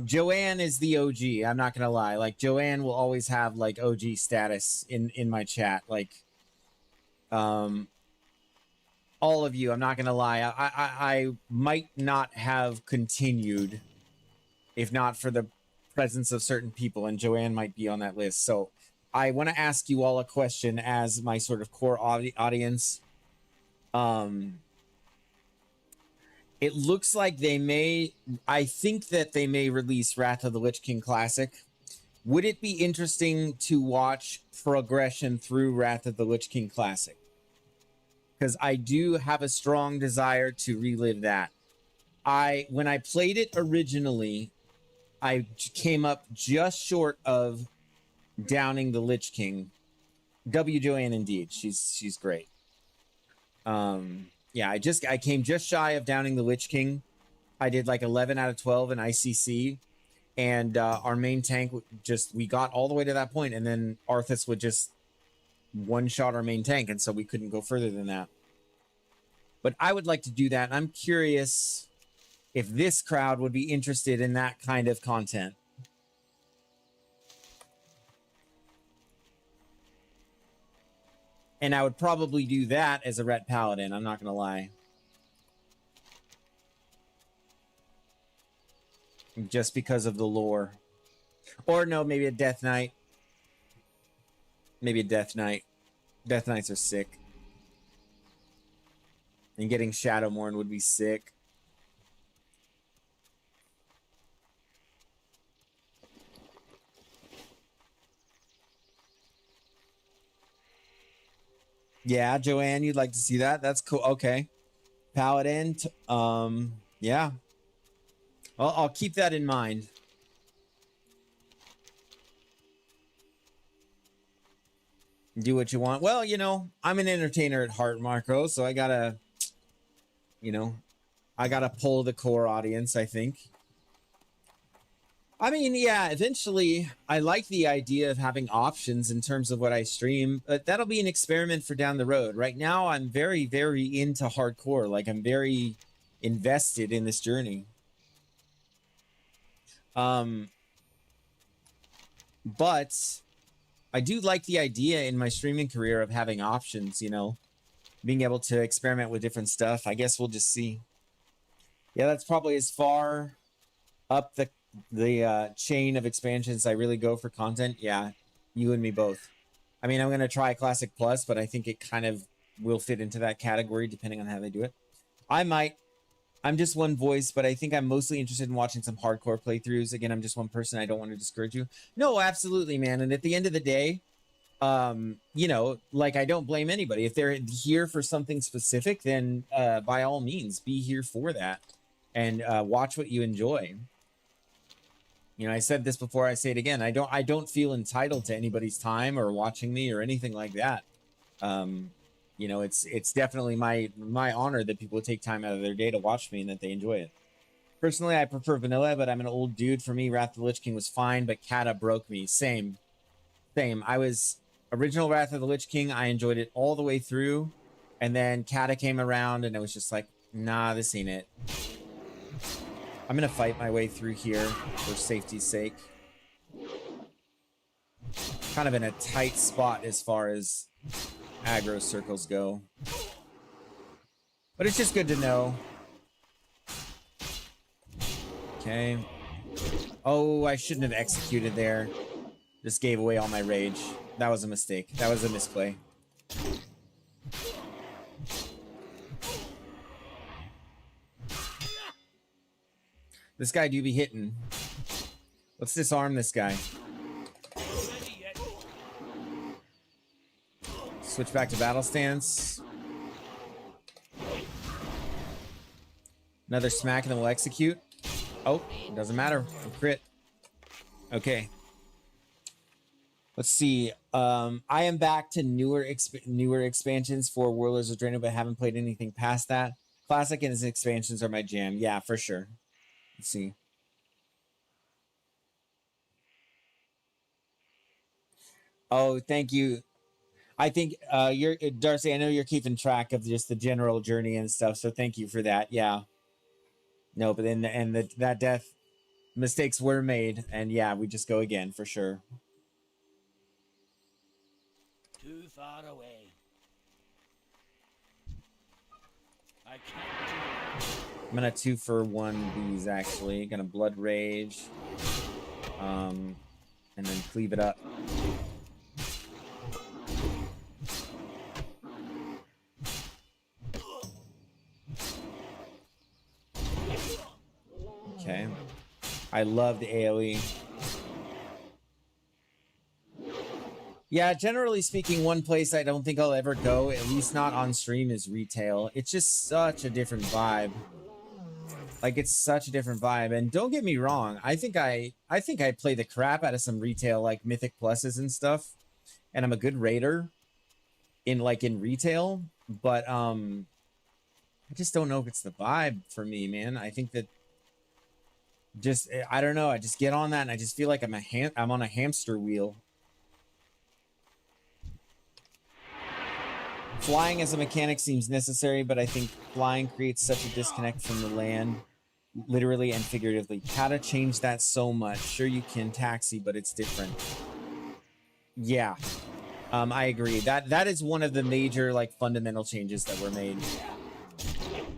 Joanne is the OG. I'm not gonna lie. Like, Joanne will always have like OG status in my chat. Like, all of you. I'm not gonna lie. I might not have continued if not for the presence of certain people, and Joanne might be on that list. So I want to ask you all a question as my sort of core audience. It looks like they may, I think that they may release Wrath of the Lich King Classic would it be interesting to watch progression through Wrath of the Lich King Classic? Because I do have a strong desire to relive that. When I played it originally, I came up just short of downing the Lich King. W. Joanne, indeed, she's great. Yeah, I came just shy of downing the Lich King. I did like 11 out of 12 in ICC, and our main tank we got all the way to that point, and then Arthas would just one-shot our main tank, and so we couldn't go further than that. But I would like to do that. I'm curious if this crowd would be interested in that kind of content. And I would probably do that as a Ret Paladin, I'm not going to lie. Just because of the lore. Or no, maybe a Death Knight. Maybe a Death Knight. Death Knights are sick. And getting Shadowmourne would be sick. Yeah, Joanne, you'd like to see that? That's cool. Okay. Paladin. Yeah. Well, I'll keep that in mind. Do what you want. Well, you know, I'm an entertainer at heart, Marco, so I gotta, you know, I gotta pull the core audience, I think. I mean, yeah, eventually I like the idea of having options in terms of what I stream, but that'll be an experiment for down the road. Right now, I'm very, very into hardcore. Like, I'm very invested in this journey. But I do like the idea in my streaming career of having options, you know, being able to experiment with different stuff. I guess we'll just see. Yeah, that's probably as far up the chain of expansions I really go for content. Yeah, you and me both. I mean, I'm going to try Classic Plus, but I think it kind of will fit into that category depending on how they do it. I'm just one voice, but I think I'm mostly interested in watching some hardcore playthroughs. Again, I'm just one person. I don't want to discourage you. No, absolutely, man. And at the end of the day, you know, like, I don't blame anybody. If they're here for something specific, then by all means, be here for that and watch what you enjoy. You know, I said this before, I say it again. I don't feel entitled to anybody's time or watching me or anything like that. You know, it's definitely my honor that people take time out of their day to watch me and that they enjoy it. Personally, I prefer vanilla, but I'm an old dude. For me, Wrath of the Lich King was fine, but Kata broke me. Same. I was original Wrath of the Lich King. I enjoyed it all the way through, and then Kata came around, and it was just like, nah, this ain't it. I'm gonna fight my way through here for safety's sake. Kind of in a tight spot as far as aggro circles go. But it's just good to know. Okay. Oh, I shouldn't have executed there. Just gave away all my rage. That was a mistake. That was a misplay. This guy do be hitting. Let's disarm this guy. Switch back to battle stance. Another smack and then we'll execute. Oh, it doesn't matter. We'll crit. Okay. Let's see. I am back to newer expansions for Warlords of Draenor, but haven't played anything past that. Classic and his expansions are my jam. Yeah, for sure. Let's see. Oh, thank you. I think you're Darcy. I know you're keeping track of just the general journey and stuff, so thank you for that. Yeah. No, but then that death mistakes were made, and yeah, we just go again for sure. Too far away. I can't. I'm gonna 2-for-1 these actually. Gonna blood rage, and then cleave it up. Okay. I love the AoE. Yeah, generally speaking, one place I don't think I'll ever go, at least not on stream, is retail. It's just such a different vibe. Like, it's such a different vibe. And don't get me wrong, I think I play the crap out of some retail, like Mythic Pluses and stuff. And I'm a good raider in retail, but I just don't know if it's the vibe for me, man. I think that I don't know. I just get on that and I just feel like I'm on a hamster wheel. Flying as a mechanic seems necessary, but I think flying creates such a disconnect from the land, literally and figuratively. How to change that so much? Sure, you can taxi, but it's different. Yeah, I agree. That is one of the major like fundamental changes that were made.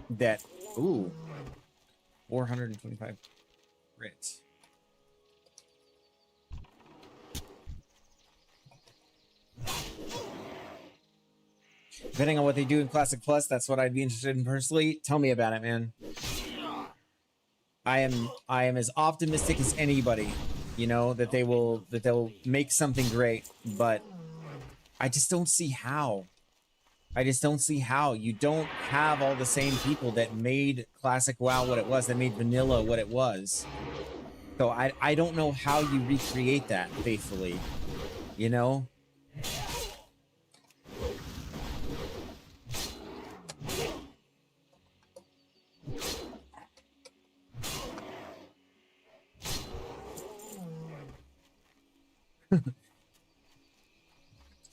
That 425 crit. Depending on what they do in Classic Plus, that's what I'd be interested in personally. Tell me about it, man. I am as optimistic as anybody, you know, that they'll make something great, but I just don't see how. I just don't see how. You don't have all the same people that made Classic WoW what it was, that made Vanilla what it was. So I don't know how you recreate that faithfully, you know?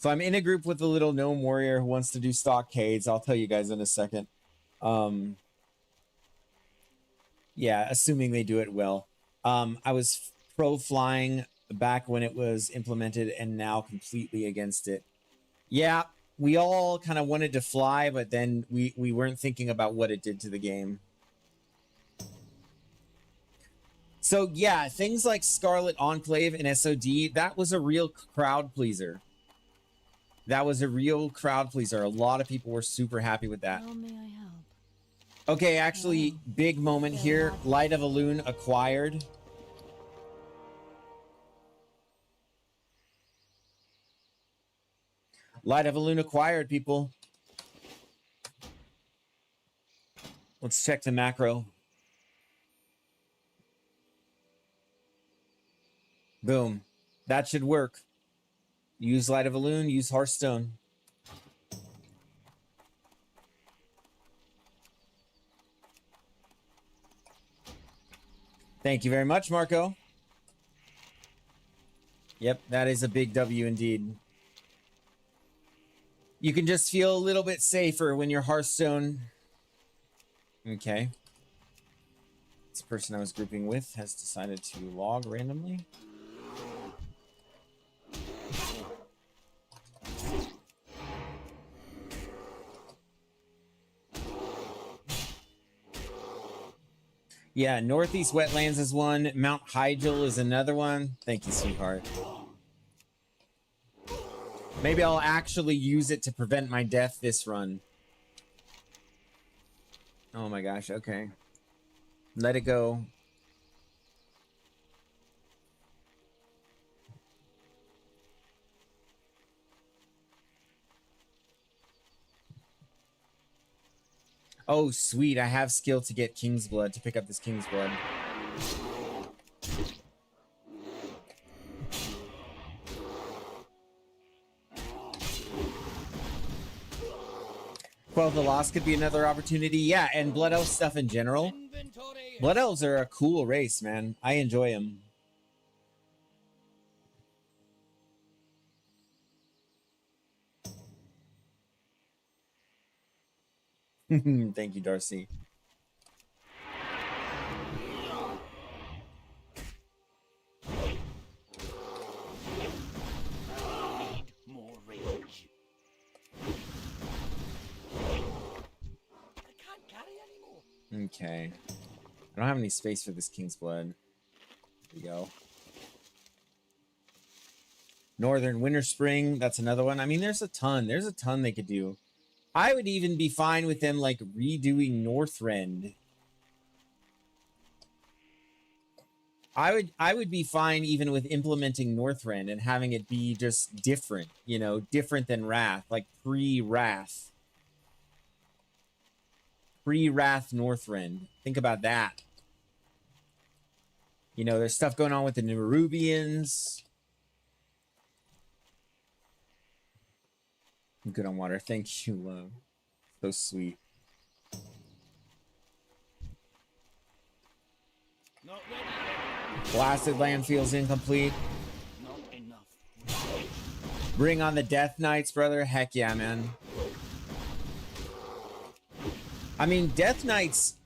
So I'm in a group with a little gnome warrior who wants to do stockades. I'll tell you guys in a second. Yeah, assuming they do it well. I was pro flying back when it was implemented and now completely against it. Yeah, we all kind of wanted to fly, but then we weren't thinking about what it did to the game. So yeah, things like Scarlet Enclave and SOD, that was a real crowd pleaser. That was a real crowd pleaser. A lot of people were super happy with that. How may I help? Okay, actually, big moment here. Light of a Loon acquired. Light of a Loon acquired, people. Let's check the macro. Boom. That should work. Use Light of a Loon, use Hearthstone. Thank you very much, Marco. Yep, that is a big W indeed. You can just feel a little bit safer when your Hearthstone... Okay. This person I was grouping with has decided to log randomly. Yeah, Northeast Wetlands is one. Mount Hygel is another one. Thank you, sweetheart. Maybe I'll actually use it to prevent my death this run. Oh my gosh, okay. Let it go. Oh, sweet. I have skill to get King's Blood, to pick up this King's Blood. Well, the Lost could be another opportunity. Yeah, and Blood Elf stuff in general. Blood Elves are a cool race, man. I enjoy them. Thank you, Darcy. More rage. I can't carry anymore. Okay. I don't have any space for this King's Blood. Here we go. Northern Winter Spring, that's another one. I mean, there's a ton. There's a ton they could do. I would even be fine with them, like, redoing Northrend. I would be fine even with implementing Northrend and having it be just different, you know, different than Wrath, like pre-Wrath. Pre-Wrath Northrend. Think about that. You know, there's stuff going on with the Nerubians. I'm good on water. Thank you, love. So sweet. Not ready. Blasted Land feels incomplete. Not enough. Bring on the Death Knights, brother. Heck yeah, man. I mean, Death Knights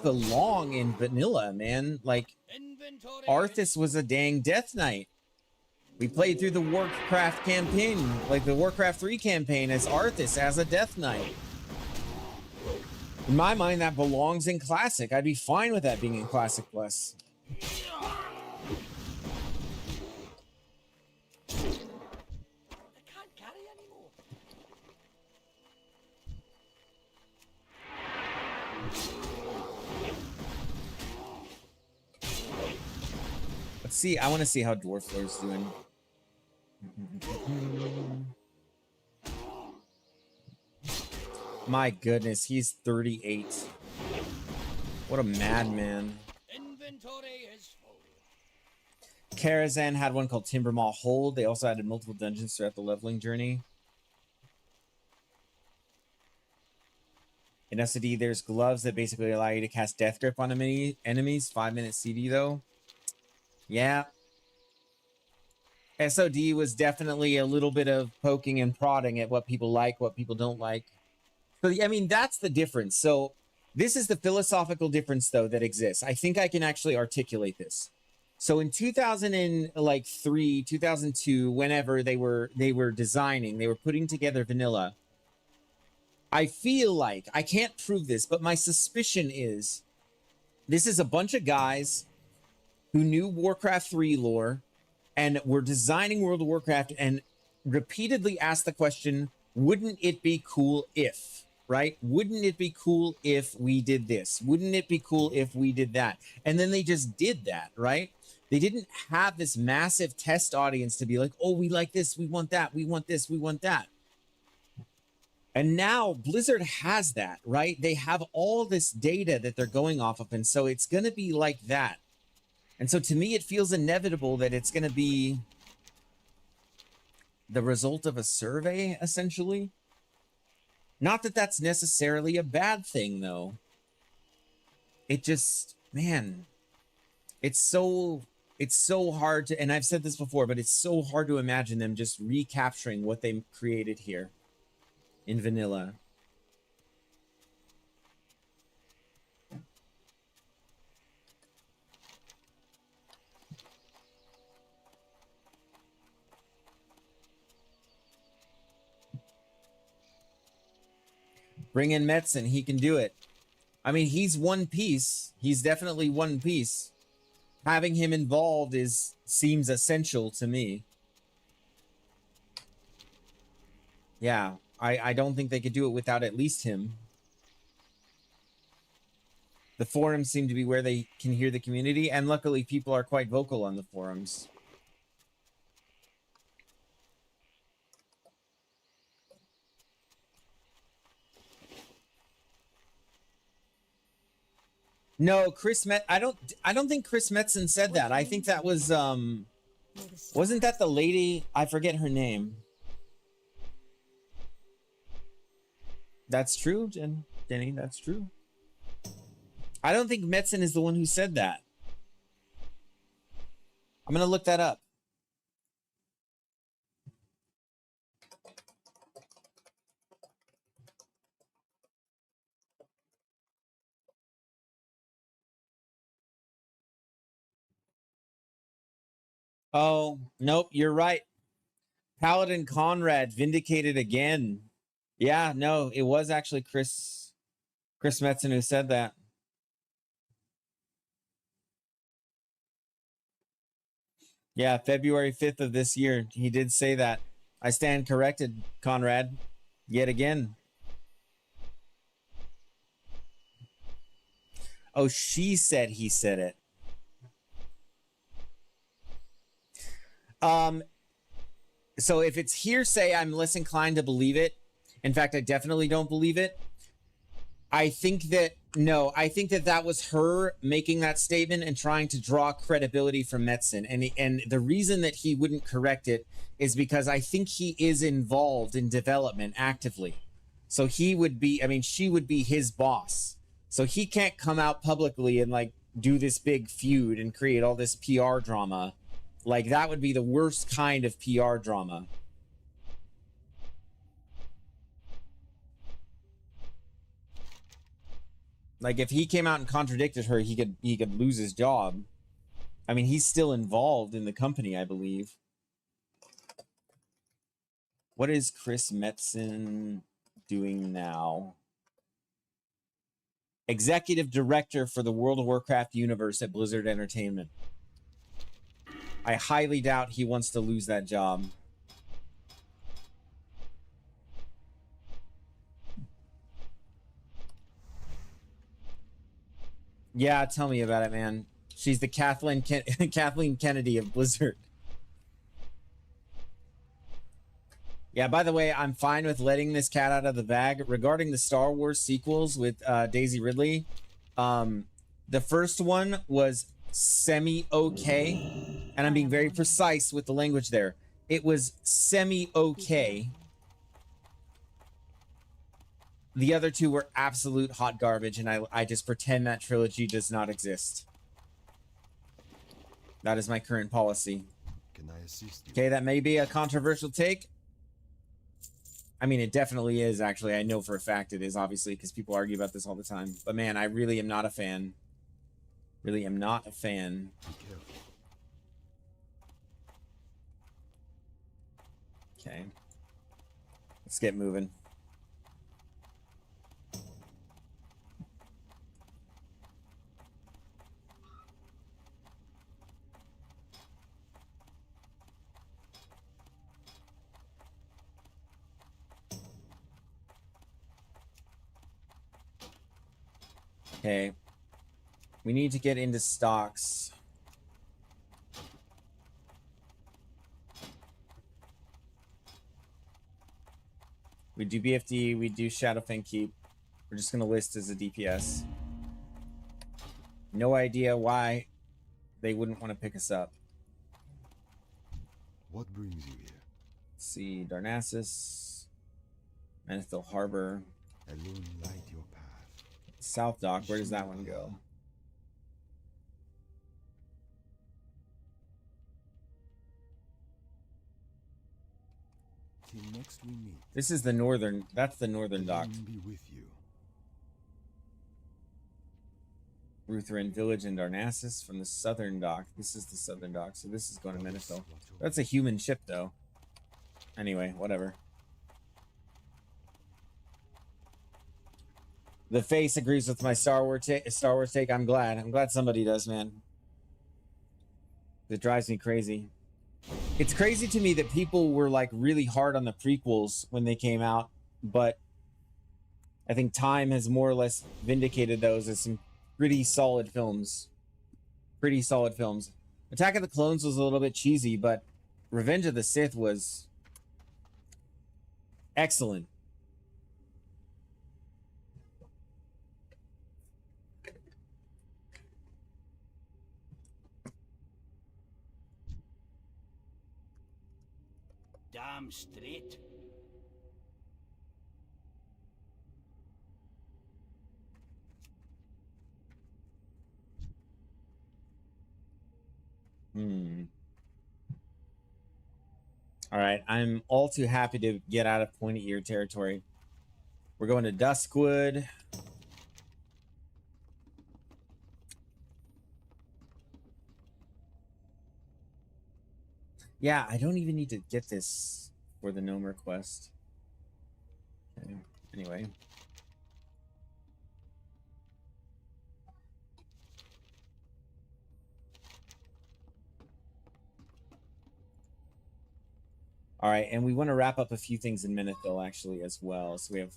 belong in vanilla, man. Like, Inventory. Arthas was a dang Death Knight. We played through the Warcraft campaign, like the Warcraft 3 campaign, as Arthas, as a Death Knight. In my mind, that belongs in Classic. I'd be fine with that being in Classic Plus. I can't carry anymore. Let's see. I want to see how Dwarflord's doing. My goodness, he's 38. What a madman. Inventory is full. Karazhan had one called Timbermaw Hold. They also added multiple dungeons throughout the leveling journey. In SOD, there's gloves that basically allow you to cast Death Grip on enemies. 5-minute CD, though. Yeah. SOD was definitely a little bit of poking and prodding at what people like, what people don't like. So, I mean, that's the difference. So this is the philosophical difference, though, that exists. I think I can actually articulate this. So in 2003, 2002, whenever they were designing, they were putting together vanilla. I feel like, I can't prove this, but my suspicion is this is a bunch of guys who knew Warcraft 3 lore and were designing World of Warcraft and repeatedly asked the question, wouldn't it be cool if, right? Wouldn't it be cool if we did this? Wouldn't it be cool if we did that? And then they just did that, right? They didn't have this massive test audience to be like, oh, we like this, we want that, we want this, we want that. And now Blizzard has that, right? They have all this data that they're going off of, and so it's going to be like that. And so to me, it feels inevitable that it's going to be the result of a survey, essentially. Not that that's necessarily a bad thing, though. It just, man, it's so hard to, and I've said this before, but it's so hard to imagine them just recapturing what they created here in vanilla. Bring in Metzen, he can do it. I mean, he's one piece. He's definitely one piece. Having him involved seems essential to me. Yeah, I don't think they could do it without at least him. The forums seem to be where they can hear the community, and luckily people are quite vocal on the forums. No, I don't think Chris Metzen said that. I think that was wasn't that the lady? I forget her name. That's true, Jenny, that's true. I don't think Metzen is the one who said that. I'm gonna look that up. Oh, nope, you're right. Paladin Conrad vindicated again. Yeah, no, it was actually Chris Metzen who said that. Yeah, February 5th of this year, he did say that. I stand corrected, Conrad, yet again. Oh, she said he said it. So if it's hearsay, I'm less inclined to believe it. In fact, I definitely don't believe it. I think that that was her making that statement and trying to draw credibility from Metzen. And the reason that he wouldn't correct it is because I think he is involved in development actively. So he would be, I mean, she would be his boss. So he can't come out publicly and like do this big feud and create all this PR drama. Like that would be the worst kind of PR drama. Like if he came out and contradicted her, he could lose his job. I mean, he's still involved in the company, I believe. What is Chris Metzen doing now? Executive Director for the World of Warcraft universe at Blizzard Entertainment. I highly doubt he wants to lose that job. Yeah, tell me about it, man. She's the Kathleen Kennedy of Blizzard. Yeah, by the way, I'm fine with letting this cat out of the bag. Regarding the Star Wars sequels with Daisy Ridley, the first one was semi-okay, and I'm being very precise with the language there. It was semi-okay. The other two were absolute hot garbage, and I just pretend that trilogy does not exist. That is my current policy. Can I assist you? Okay, that may be a controversial take. I mean, it definitely is, actually. I know for a fact it is, obviously, because people argue about this all the time. But man, I really am not a fan. Really am not a fan. Be careful. Okay. Let's get moving. Okay. We need to get into stocks. We do BFD, we do Shadowfang Keep. We're just going to list as a DPS. No idea why they wouldn't want to pick us up. What brings you here? Let's see, Darnassus, Manethil Harbor, Alone light your path. South Dock. Where does that one go? Till next we meet. This is the northern. That's the northern dock. Alone be with you. Ruthven Village and Darnassus from the southern dock. This is the southern dock, so this is going to Menethil. That's a human ship, though. Anyway, whatever. The face agrees with my Star Wars take. I'm glad. I'm glad somebody does, man. It drives me crazy. It's crazy to me that people were like really hard on the prequels when they came out, but I think time has more or less vindicated those as some pretty solid films. Pretty solid films. Attack of the Clones was a little bit cheesy, but Revenge of the Sith was excellent. Damn straight. All right, I'm all too happy to get out of pointy ear territory. We're going to Duskwood. Yeah, I don't even need to get this for the Gnomer quest. Okay. Anyway. All right, and we want to wrap up a few things in Menethil, actually, as well. So we have...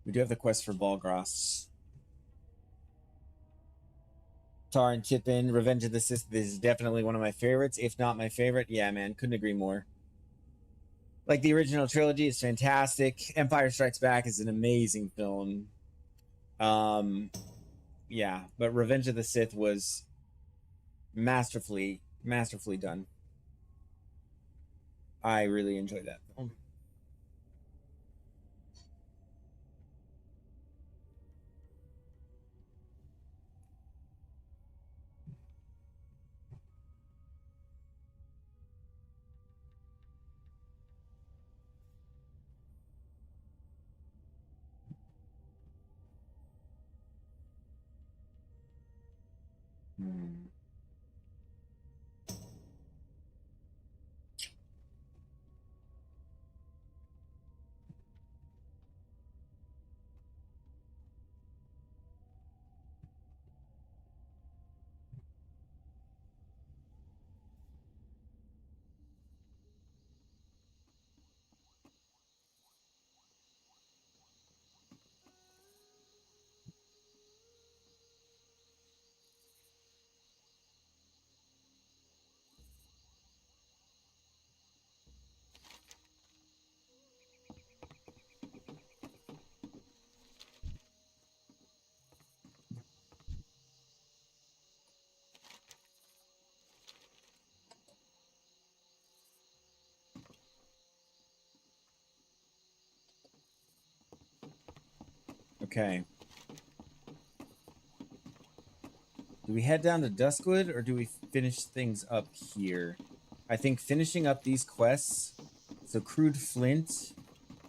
We do have the quest for Balgras. Tar and Chippin, Revenge of the Sith. This is definitely one of my favorites, if not my favorite. Yeah, man, couldn't agree more. Like, the original trilogy is fantastic. Empire Strikes Back is an amazing film. Yeah, but Revenge of the Sith was masterfully done. I really enjoyed that film. Hmm. Okay. Do we head down to Duskwood, or do we finish things up here? I think finishing up these quests, so crude flint,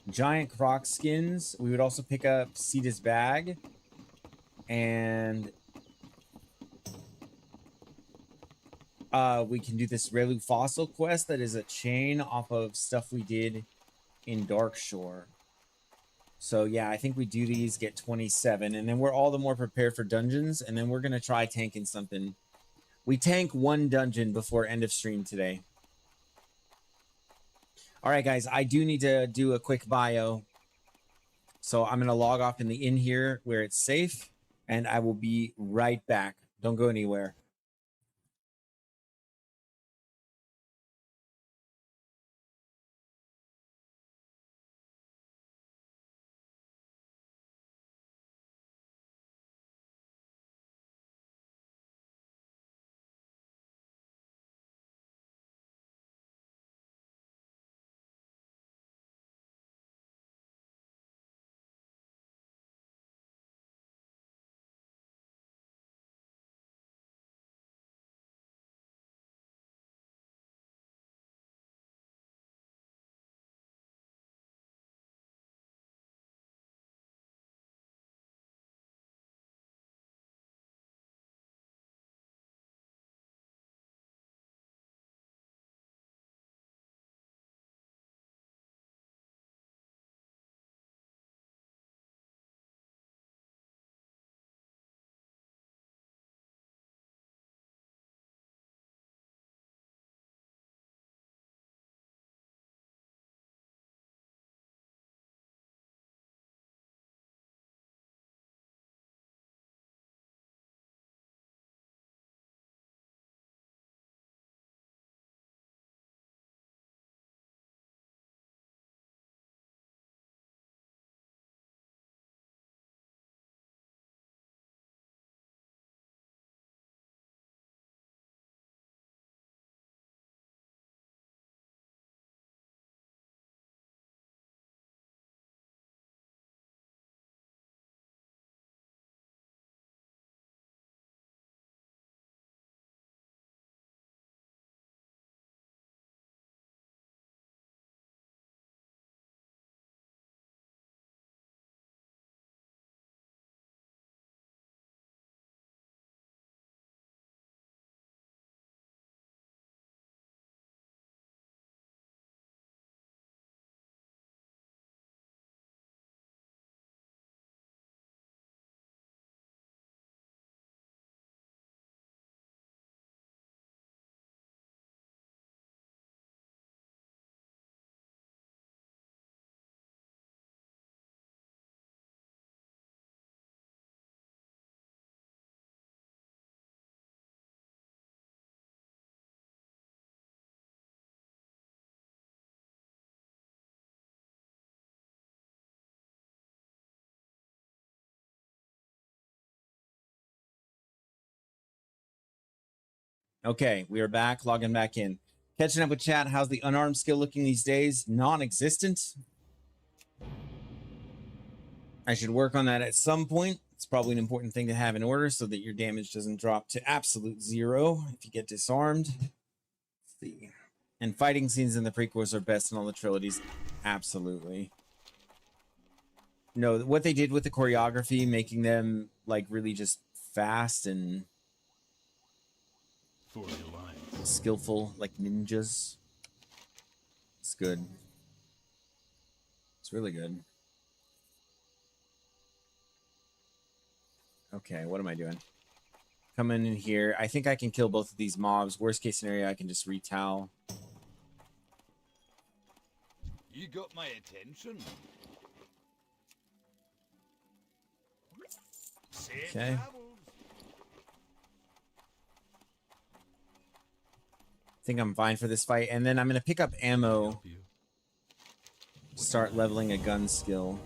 giant croc skins. We would also pick up Sita's bag, and we can do this Relu fossil quest that is a chain off of stuff we did in Darkshore. So yeah, I think we do these, get 27, and then we're all the more prepared for dungeons, and then we're gonna try tanking something. We tank one dungeon before end of stream today. All right, guys, I do need to do a quick bio. So I'm going to log off in the inn here where it's safe, and I will be right back. Don't go anywhere. Okay, we are back, logging back in. Catching up with chat. How's the unarmed skill looking these days? Non-existent. I should work on that at some point. It's probably an important thing to have in order so that your damage doesn't drop to absolute 0 if you get disarmed. Let's see. And fighting scenes in the prequels are best in all the trilogies. Absolutely. No, what they did with the choreography, making them like really just fast and For the Alliance. skillful like ninjas. It's good. It's really good. Okay, what am I doing? Coming in here. I think I can kill both of these mobs. Worst case scenario, I can just retowel. You got my attention. Safe Okay. travels. I think I'm fine for this fight. And then I'm going to pick up ammo. Help you. Start leveling a gun skill.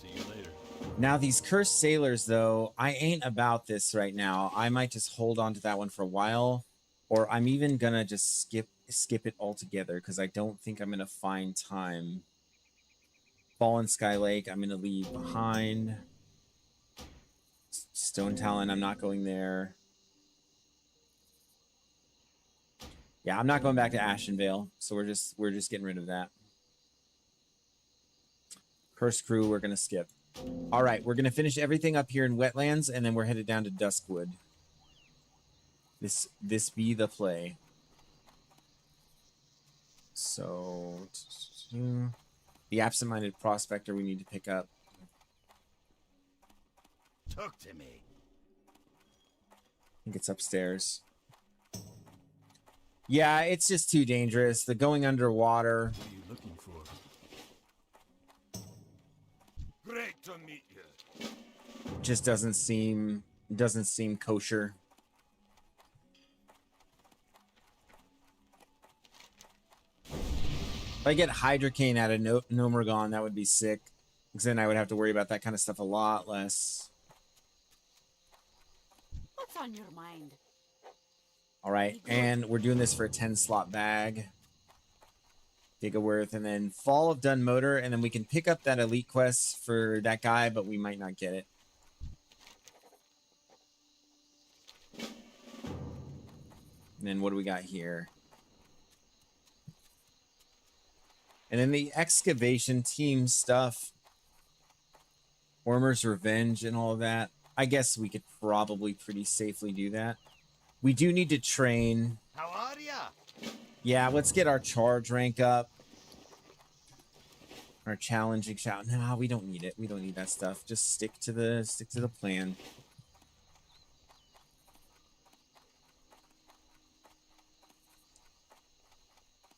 See you later. Now, these cursed sailors, though, I ain't about this right now. I might just hold on to that one for a while. Or I'm even going to just skip it altogether because I don't think I'm going to find time. Fallen Sky Lake, I'm going to leave behind. Stone Talon, I'm not going there. Yeah, I'm not going back to Ashenvale, so we're just getting rid of that. Cursed Crew, we're gonna skip. All right, we're gonna finish everything up here in Wetlands, and then we're headed down to Duskwood. This be the play. So the absent-minded prospector we need to pick up. Talk to me. I think it's upstairs. Yeah, it's just too dangerous. The going underwater. What are you looking for? Great to meet you. Just doesn't seem kosher. If I get Hydrocane out of Nomergon, that would be sick. Because then I would have to worry about that kind of stuff a lot less. What's on your mind? All right, and we're doing this for a 10-slot bag. Gigaworth, and then Fall of Dunmotor, and then we can pick up that elite quest for that guy, but we might not get it. And then what do we got here? And then the excavation team stuff. Ormer's Revenge and all of that. I guess we could probably pretty safely do that. We do need to train. How are ya? Yeah, let's get our charge rank up. Our challenging shout. No, we don't need it. We don't need that stuff. Just stick to the plan.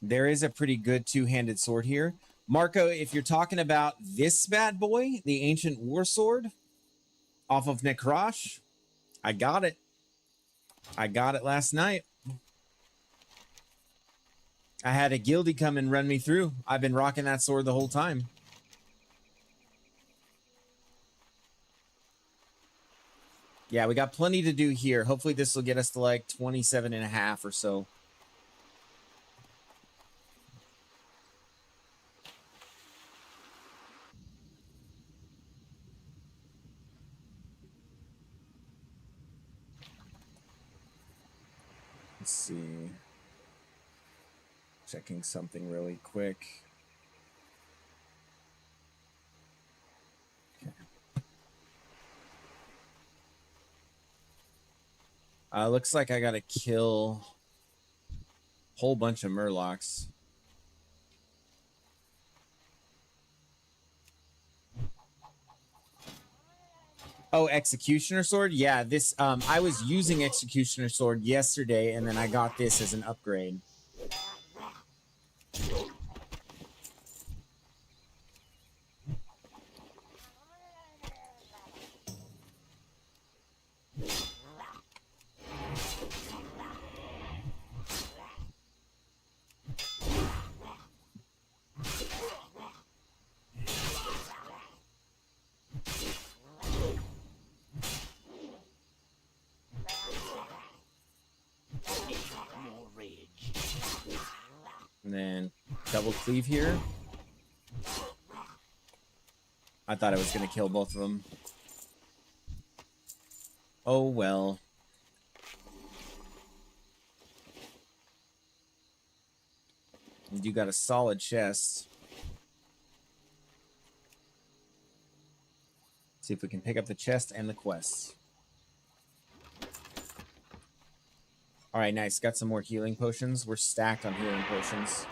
There is a pretty good two-handed sword here. Marco, if you're talking about this bad boy, the Ancient War Sword off of Nekrosh, I got it. I got it last night. I had a guildie come and run me through. I've been rocking that sword the whole time. Yeah, we got plenty to do here. Hopefully this will get us to like 27.5 or so. Let's see. Checking something really quick. Okay. Looks like I gotta kill a whole bunch of Murlocs. Oh, Executioner Sword? Yeah, this I was using Executioner Sword yesterday, and then I got this as an upgrade. And then double cleave here. I thought I was going to kill both of them. Oh, well. You got a solid chest. See if we can pick up the chest and the quests. Alright, nice. Got some more healing potions. We're stacked on healing potions.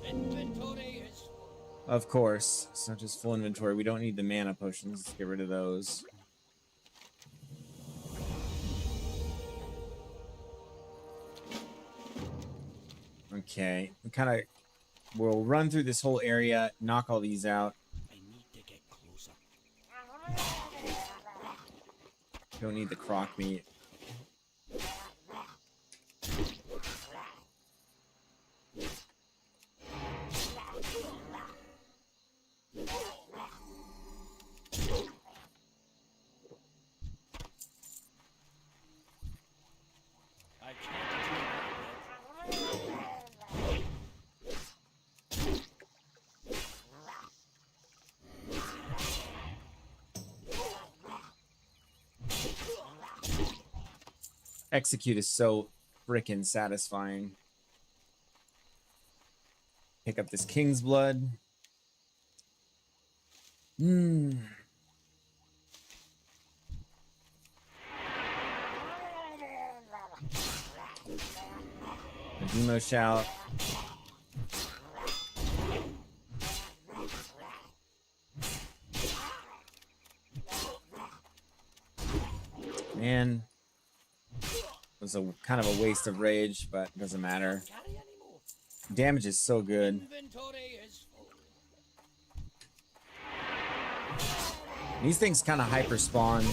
Inventory is full. Of course. It's not just full inventory. We don't need the mana potions. Let's get rid of those. Okay. We'll run through this whole area, knock all these out. I need to get closer. Don't need the croc meat. I can't do that yet. Execute is so frickin' satisfying. Pick up this king's blood. A demo shout. Man. It was a kind of a waste of rage, but it doesn't matter. Carry any more. Damage is so good. Inventory is full. These things kind of hyper spawn.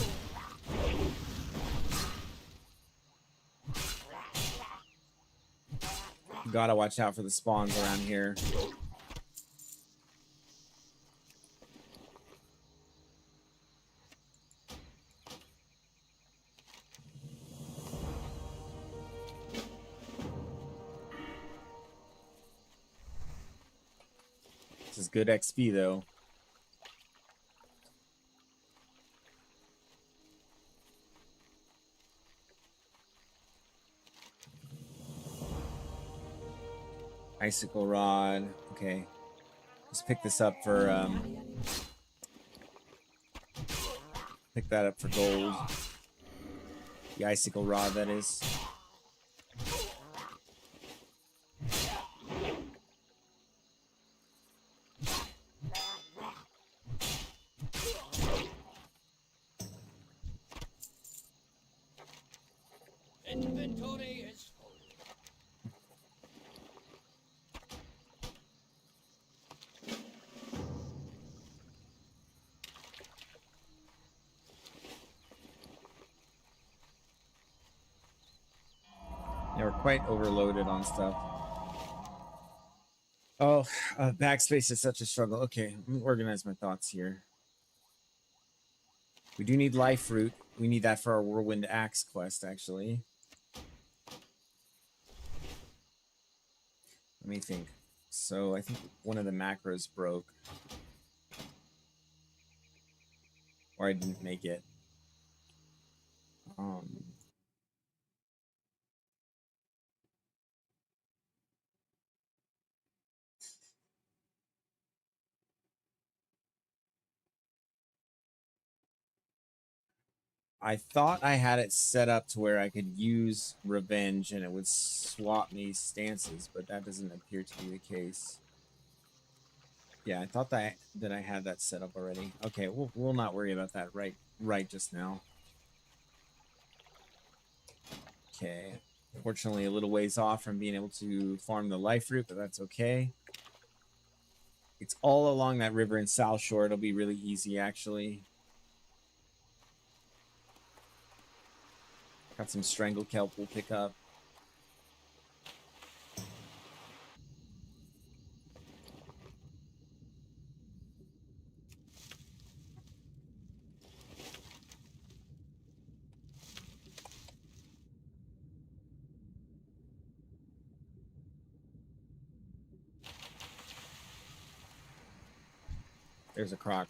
Gotta watch out for the spawns around here. This is good XP though. Icicle rod. Okay. Let's pick this up for pick that up for gold. The icicle rod, that is. Inventory is full. They were quite overloaded on stuff. Oh, backspace is such a struggle. Okay, let me organize my thoughts here. We do need life fruit. We need that for our whirlwind axe quest, actually. Let me think. So I think one of the macros broke. Or I didn't make it. I thought I had it set up to where I could use revenge and it would swap me stances, but that doesn't appear to be the case. Yeah, I thought that I had that set up already. Okay, we'll not worry about that right just now. Okay, fortunately a little ways off from being able to farm the life root, but that's okay. It's all along that river in South Shore. It'll be really easy, actually. Got some strangle kelp we'll pick up. There's a croc.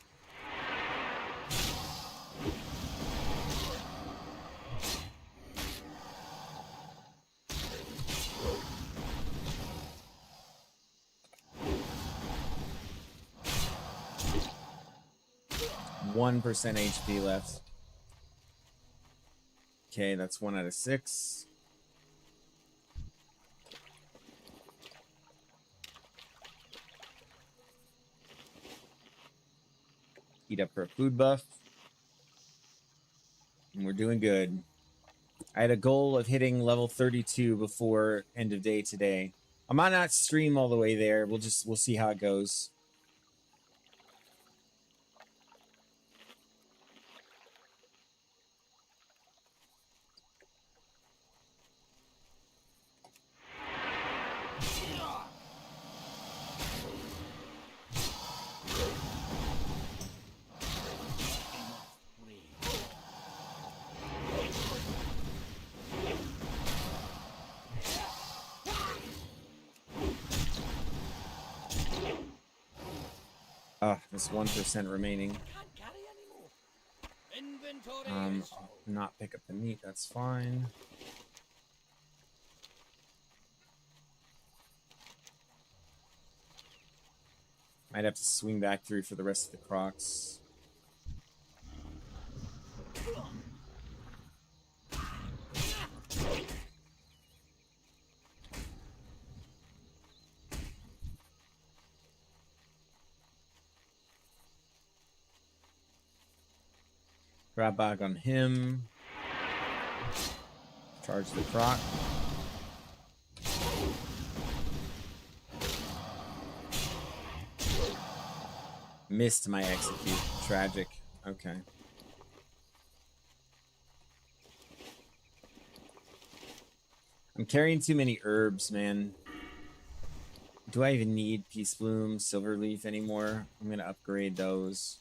One percent HP left. Okay, that's 1 out of 6. Eat up for a food buff. And we're doing good. I had a goal of hitting level 32 before end of day today. I might not stream all the way there. We'll see how it goes. This 1% remaining. Can't carry anymore. Inventory is full. Not pick up the meat, that's fine. Might have to swing back through for the rest of the crocs. Grab bag on him. Charge the croc. Missed my execute. Tragic. Okay. I'm carrying too many herbs, man. Do I even need Peace Bloom, Silver Leaf anymore? I'm going to upgrade those.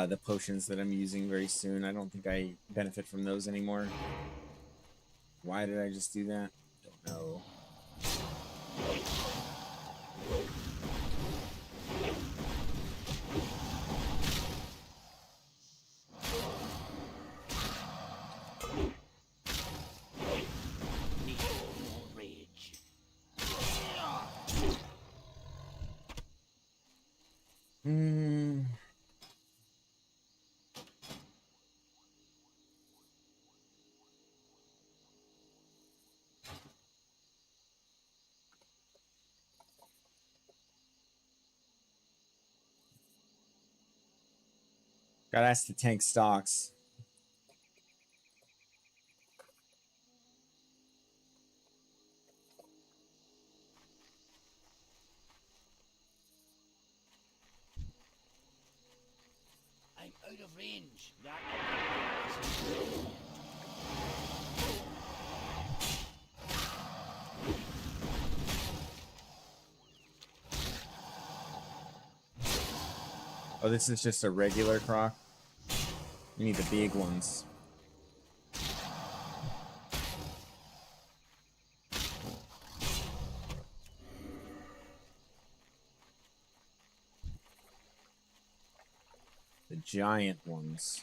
The potions that I'm using very soon. I don't think I benefit from those anymore. Why did I just do that? Don't know. Gotta ask the tank stocks. I'm out of range. Oh, this is just a regular croc. You need the big ones. The giant ones.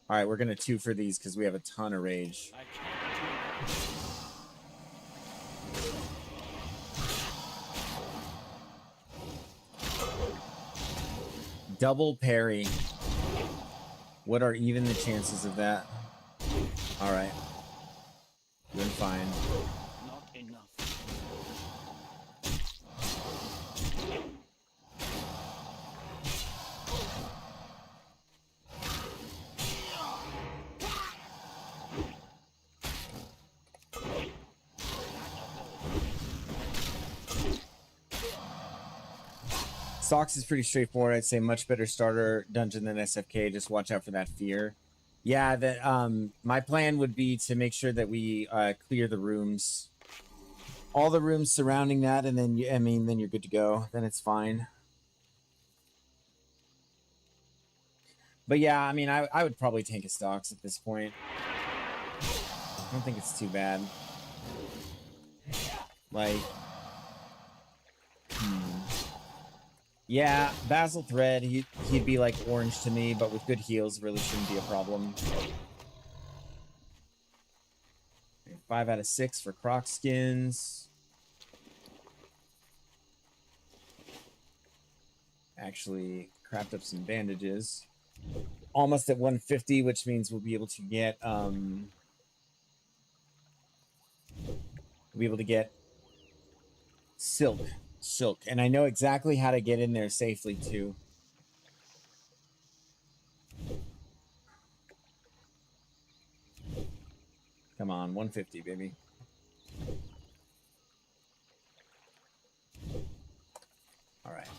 All right, we're gonna 2 for these because we have a ton of rage. I can't do that. Double parry. What are even the chances of that? All right. Doing fine. Not enough. Stocks is pretty straightforward. I'd say much better starter dungeon than SFK. Just watch out for that fear. Yeah, that my plan would be to make sure that we clear the rooms, all the rooms surrounding that, and then then you're good to go. Then it's fine. But yeah, I mean, I would probably tank a stocks at this point. I don't think it's too bad. Like, Yeah, Basil Thread, he'd be like orange to me, but with good heals, really shouldn't be a problem. 5 out of 6 for Croc skins. Actually, craft up some bandages. Almost at 150, which means we'll be able to get silk, and I know exactly how to get in there safely too. Come on, 150, baby. All right.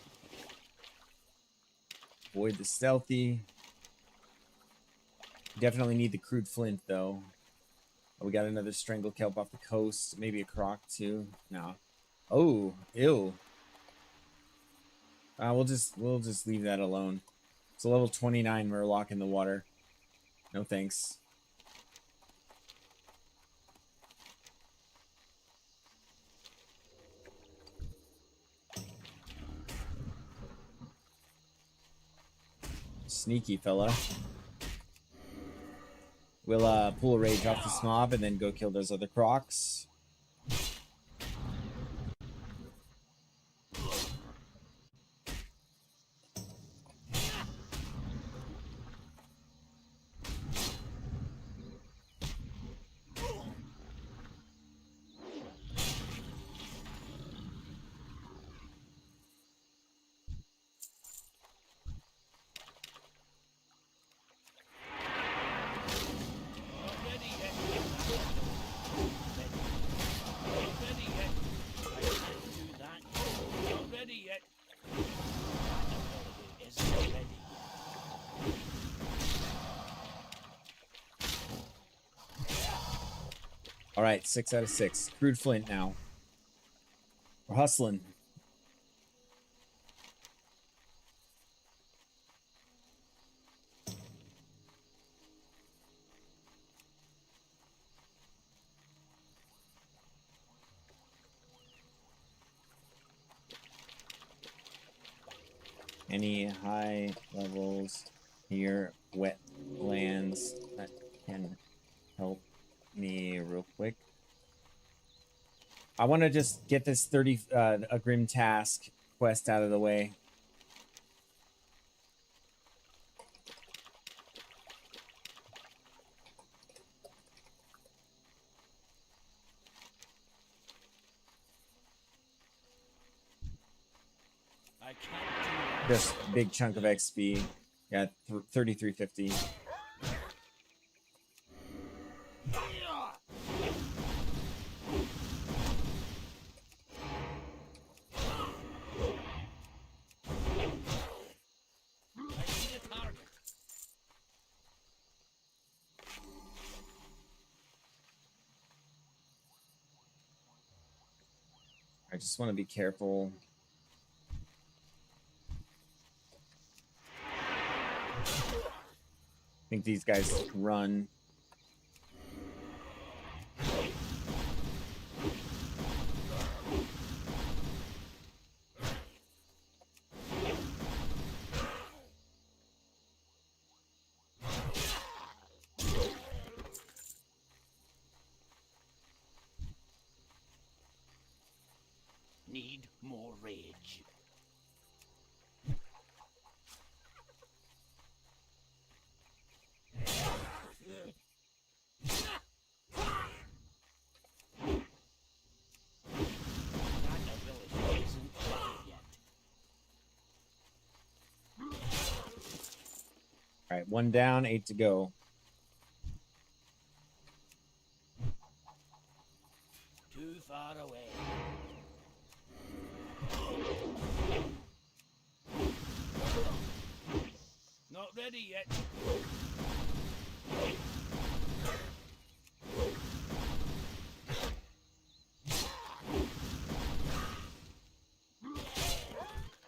Avoid the stealthy. Definitely need the crude flint though. Oh, we got another strangle kelp off the coast. Maybe a croc too. No. Oh, ew. We'll just leave that alone. It's a level 29 murloc in the water. No thanks. Sneaky fella. We'll pull a rage off this mob and then go kill those other crocs. All right, 6 out of 6. Crude flint now. We're hustling. Any high levels here, wetlands that can help me real quick? I want to just get this a grim task quest out of the way. I can't do that. Just big chunk of XP. Yeah, 3350. I just want to be careful. I think these guys run. Need more rage. All right, 1 down, 8 to go. Too far away. Not ready yet.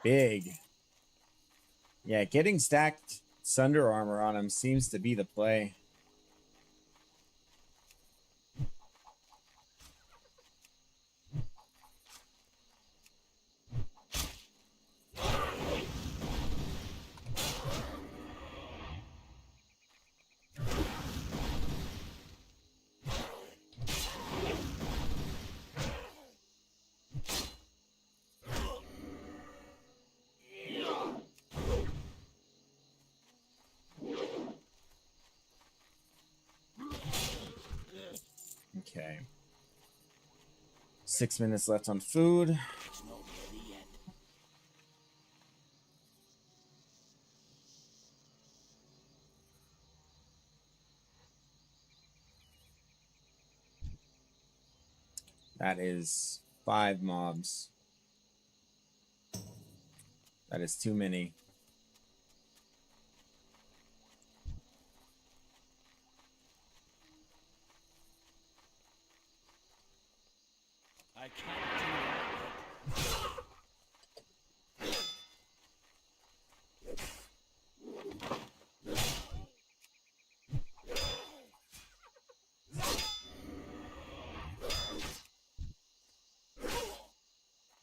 Big. Yeah, getting stacked Sunder armor on him seems to be the play. Okay. 6 minutes left on food. It's not ready yet. That is 5 mobs. That is too many. I can't do that yet.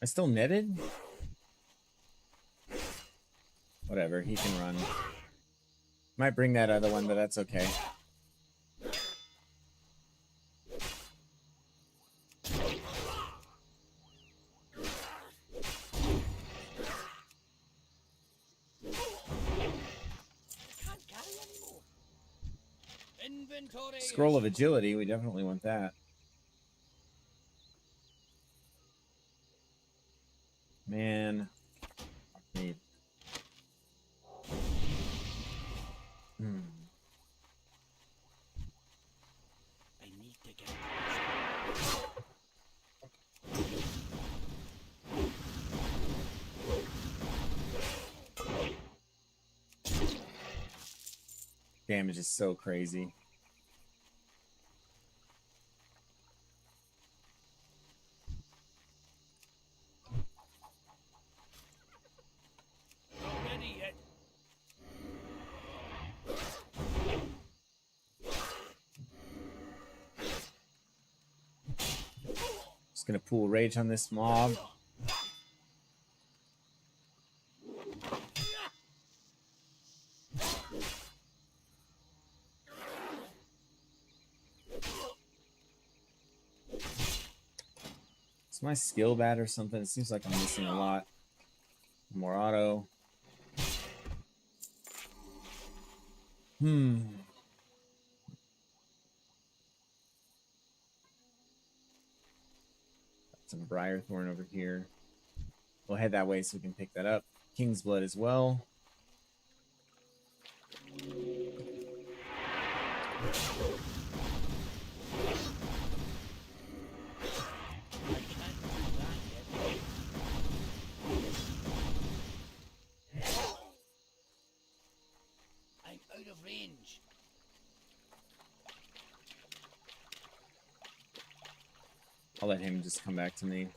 I still netted? Whatever, he can run. Might bring that other one, but that's okay. Can't carry anymore. Inventory. Scroll of agility, we definitely want that. Man. Need. I need to get. Damage is so crazy. Not ready yet. Just gonna pool rage on this mob. Is my skill bad or something? It seems like I'm missing a lot. More auto. Some Briarthorn over here. We'll head that way so we can pick that up. King's Blood as well. I can't do that yet. I'm out of range. I'll let him just come back to me.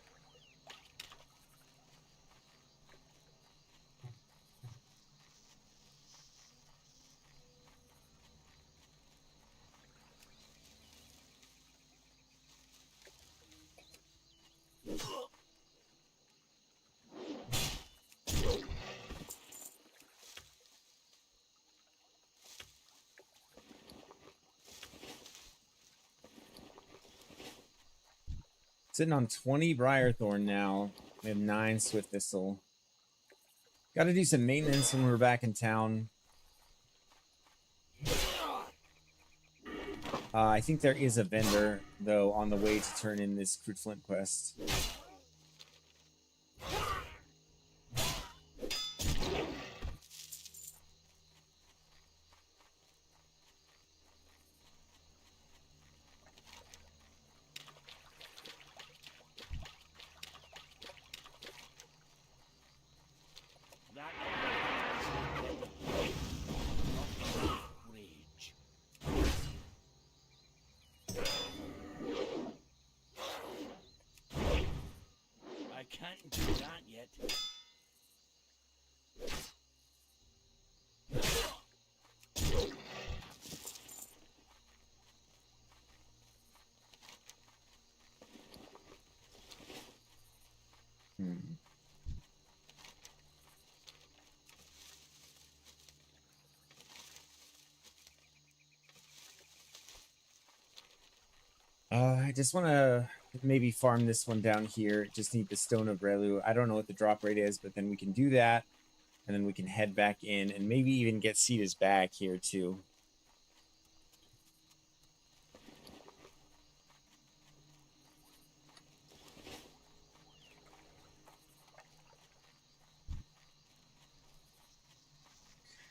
Sitting on 20 Briarthorn now. We have 9 Swift Thistle. Got to do some maintenance when we're back in town. I think there is a vendor, though, on the way to turn in this Crude Flint quest. That rage. I can't do that yet. I just want to maybe farm this one down here. Just need the Stone of Relu. I don't know what the drop rate is, but then we can do that. And then we can head back in and maybe even get Sita's bag here too.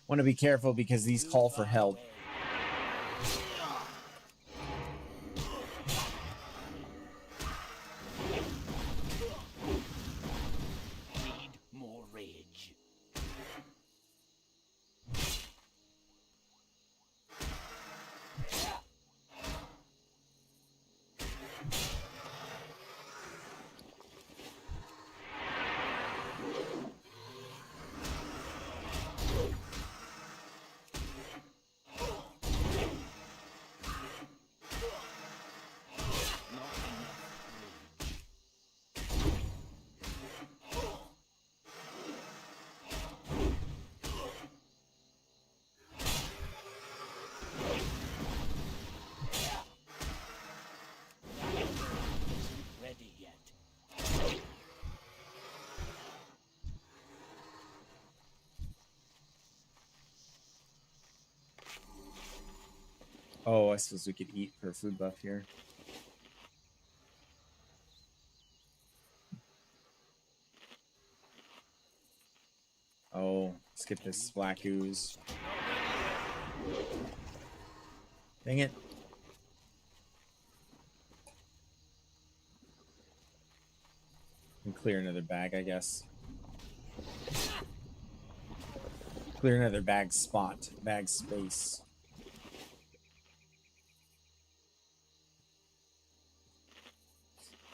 Want to be careful because these call for help. Need more rage. Ready yet. Oh, I suppose we could eat for a food buff here. Oh, skip this black ooze. Dang it. And clear another bag, I guess. Clear another bag spot, bag space.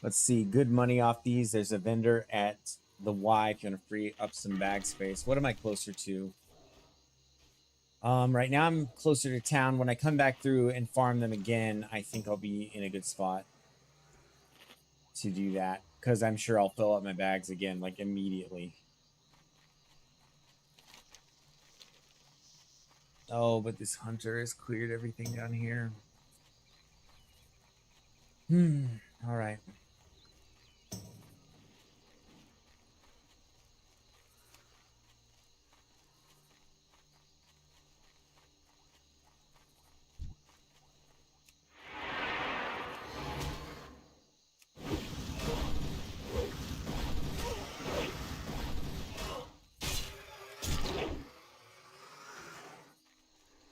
Let's see, good money off these. There's a vendor at the Y if you want to free up some bag space. What am I closer to? Right now I'm closer to town. When I come back through and farm them again, I think I'll be in a good spot to do that, because I'm sure I'll fill up my bags again, like immediately. Oh, but this hunter has cleared everything down here. All right.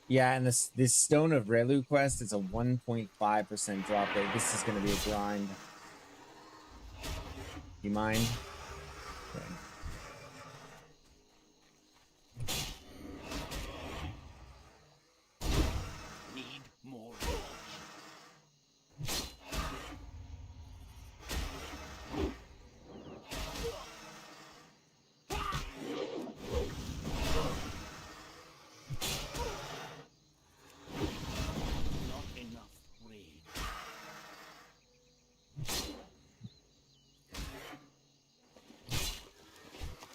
Yeah, and this Stone of Relu quest is a 1.5% drop rate. This is going to be a grind. You mind? Okay. Need more Not enough rage.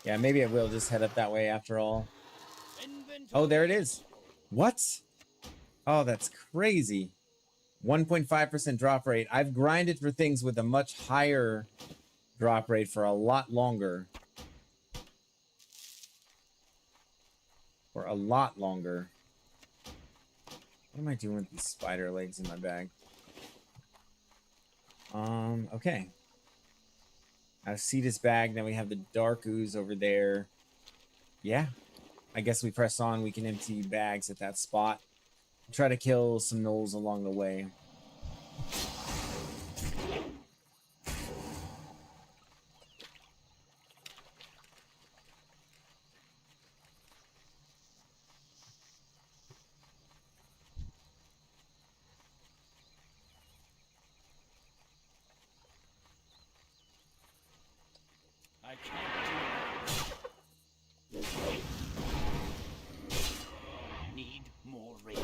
Yeah, maybe I will just head up that way after all. Oh, there it is. What? Oh, that's crazy. 1.5% drop rate. I've grinded for things with a much higher drop rate for a lot longer. For a lot longer. What am I doing with these spider legs in my bag? Okay. I see this bag. Now we have the dark ooze over there. Yeah. I guess we press on. We can empty bags at that spot. Try to kill some gnolls along the way. I can't do that. Need more rage.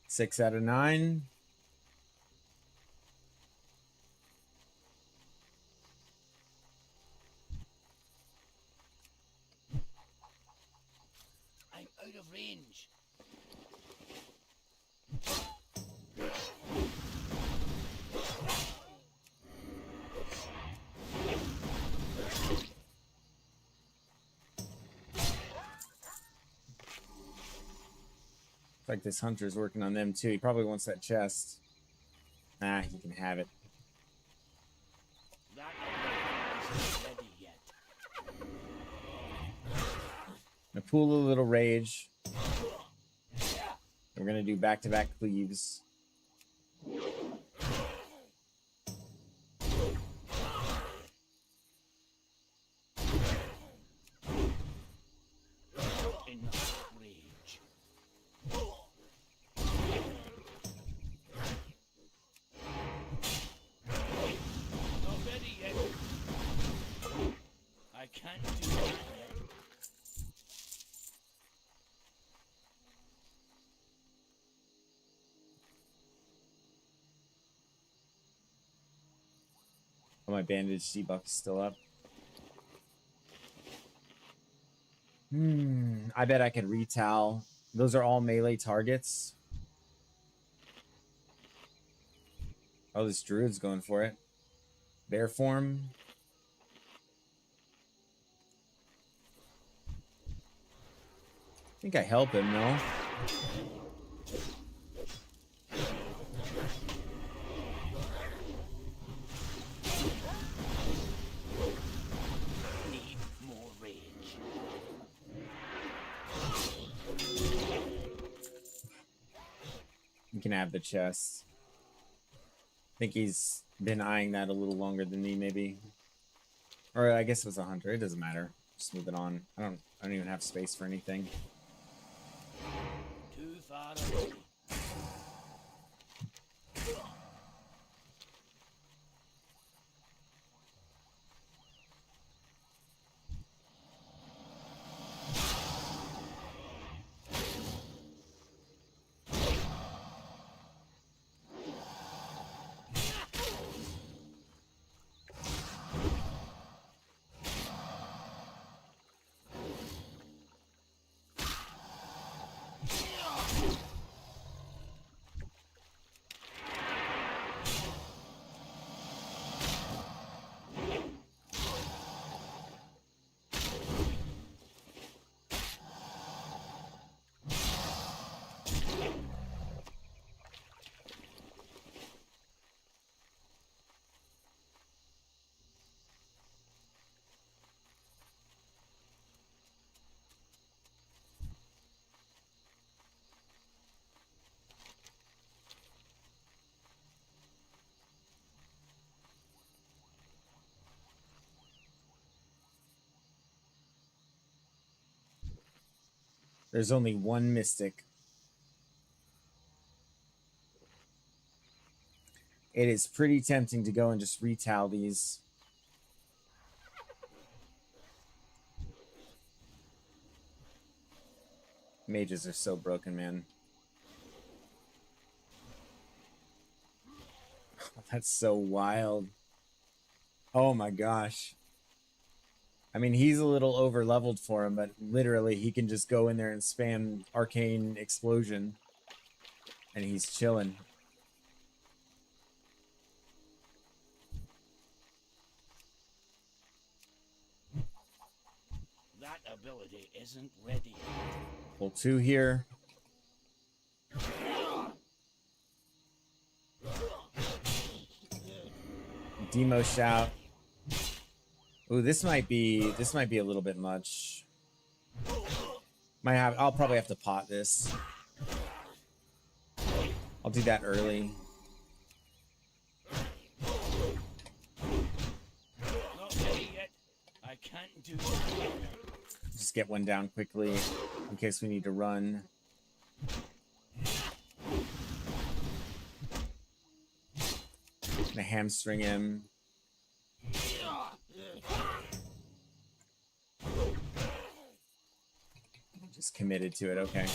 6 out of 9. I'm out of range. Like this hunter's working on them too. He probably wants that chest. Nah, he can have it. That isn't ready yet. Gonna pool a little rage. We're gonna do back-to-back cleaves. Enough rage. Not ready yet. I can't do that yet. Oh, my bandage debuff is still up. I bet I could retowel. Those are all melee targets. Oh, this druid's going for it. Bear form. I think I help him, no? Need more rage. You can have the chest. I think he's been eyeing that a little longer than me, maybe. Or I guess it was a hunter. It doesn't matter. Just move it on. I don't even have space for anything. Too far away. There's only one mystic. It is pretty tempting to go and just retowel these. Mages are so broken, man. That's so wild. Oh my gosh. I mean, he's a little over leveled for him, but literally he can just go in there and spam arcane explosion and he's chilling. That ability isn't ready yet. Pull 2 here. Demo shout. Ooh, this might be a little bit much. I'll probably have to pot this. I'll do that early. Not ready yet. I can't do that. Just get one down quickly in case we need to run. Gonna hamstring him. Just committed to it, okay.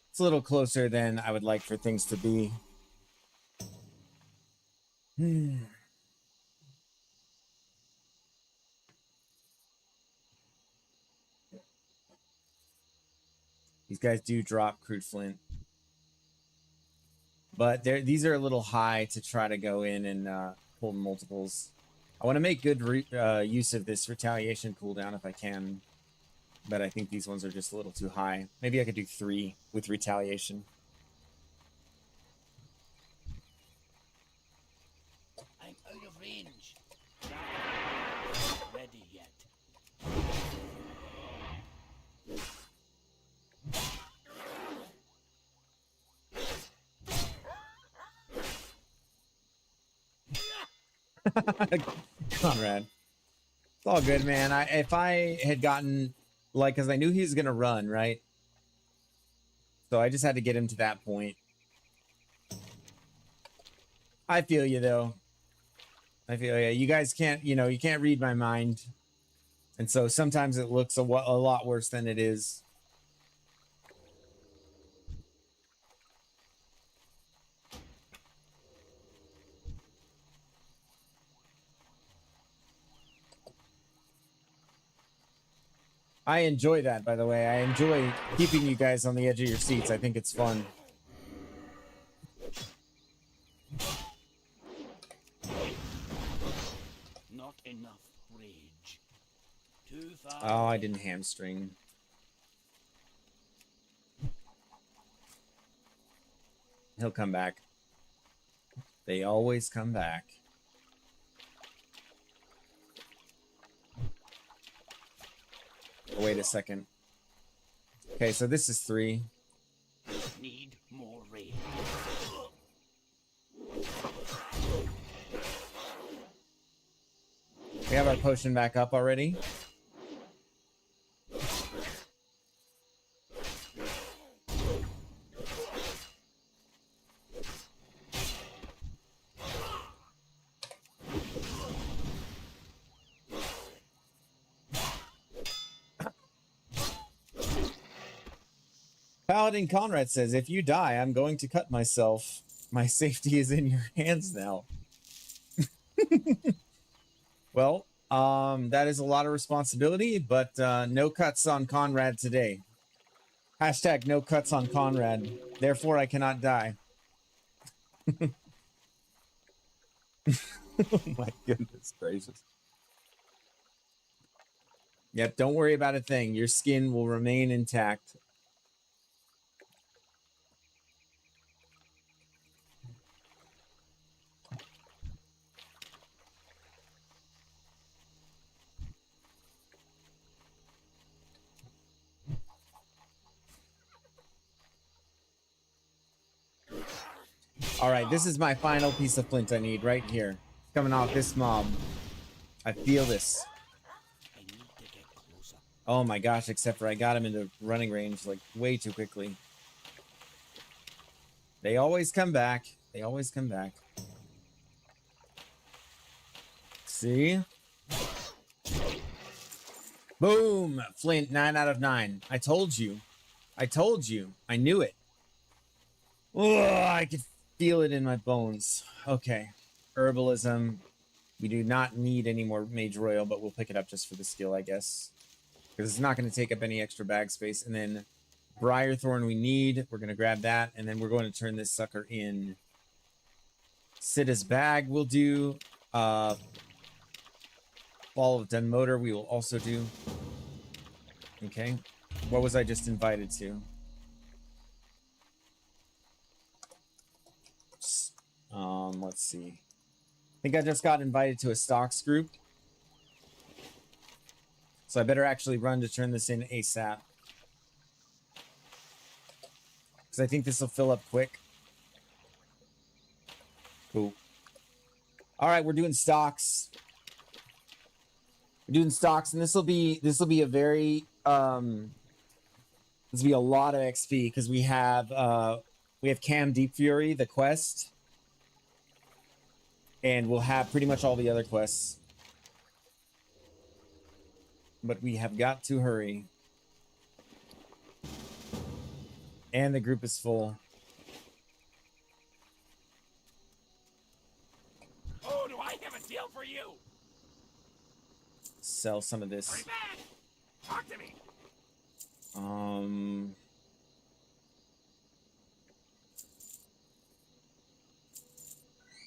It's a little closer than I would like for things to be. These guys do drop crude flint. But these are a little high to try to go in and pull multiples. I want to make good use of this retaliation cooldown if I can. but I think these ones are just a little too high. Maybe I could do 3 with retaliation. I'm out of range. Ready yet? Conrad. It's all good, man. If I had gotten, like, because I knew he was going to run, right? So I just had to get him to that point. I feel you, though. I feel you. You guys can't, you know, you can't read my mind. And so sometimes it looks a lot worse than it is. I enjoy that, by the way. I enjoy keeping you guys on the edge of your seats. I think it's fun. Not enough rage. Too far. Oh, I didn't hamstring. He'll come back. They always come back. Oh, wait a second. Okay, so this is 3. Need more rage. We have our potion back up already. Paladin Conrad says, if you die, I'm going to cut myself. My safety is in your hands now. Well, that is a lot of responsibility, but no cuts on Conrad today. Hashtag no cuts on Conrad. Therefore, I cannot die. Oh my goodness gracious. Yep, don't worry about a thing. Your skin will remain intact. All right, this is my final piece of flint I need right here. It's coming off this mob. I feel this. I need to get closer. Oh my gosh, except for I got him into running range like way too quickly. They always come back. They always come back. See? Boom! Flint, 9 out of 9. I told you. I told you. I knew it. Oh, I could feel it in my bones. Okay. Herbalism. We do not need any more Mage Royal, but we'll pick it up just for the skill, I guess. Because it's not going to take up any extra bag space. And then Briarthorn we need. We're going to grab that. And then we're going to turn this sucker in. Sitta's bag will do. Ball of Dunmotor we will also do. Okay. What was I just invited to? Let's see. I think I just got invited to a stocks group. So I better actually run to turn this in ASAP. Because I think this will fill up quick. Cool. All right, we're doing stocks. We're doing stocks, and this will be a very this will be a lot of XP because we have Cam Deep Fury, the quest. And we'll have pretty much all the other quests. But we have got to hurry. And the group is full. Oh, do I have a deal for you? Sell some of this. Hurry back! Talk to me!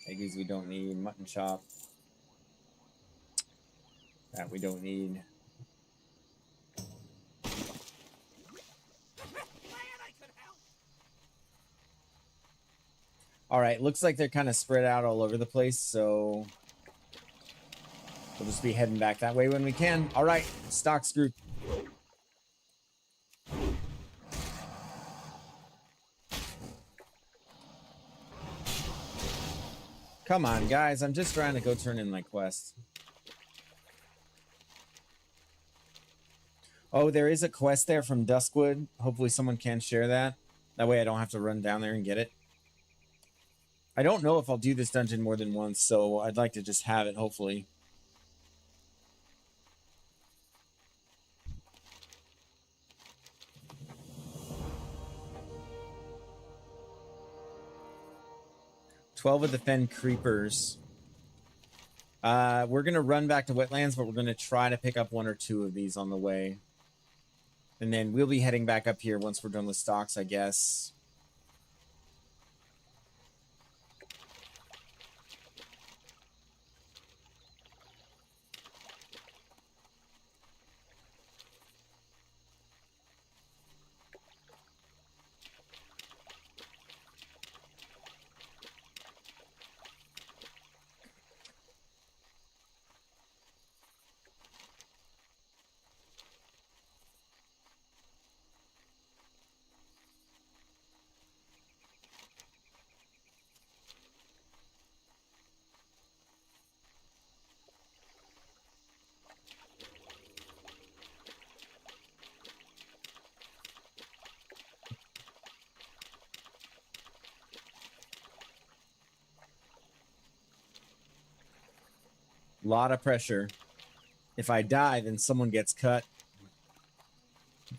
Eggies we don't need. Mutton chop. That we don't need. All right, looks like they're kind of spread out all over the place, so we'll just be heading back that way when we can. All right, stocks group. Come on, guys. I'm just trying to go turn in my quest. Oh, there is a quest there from Duskwood. Hopefully someone can share that. That way I don't have to run down there and get it. I don't know if I'll do this dungeon more than once, so I'd like to just have it, hopefully. "12 of the Fen Creepers." We're going to run back to Wetlands, but we're going to try to pick up 1 or 2 of these on the way. And then we'll be heading back up here once we're done with stocks, I guess. Lot of pressure. If I die, then someone gets cut.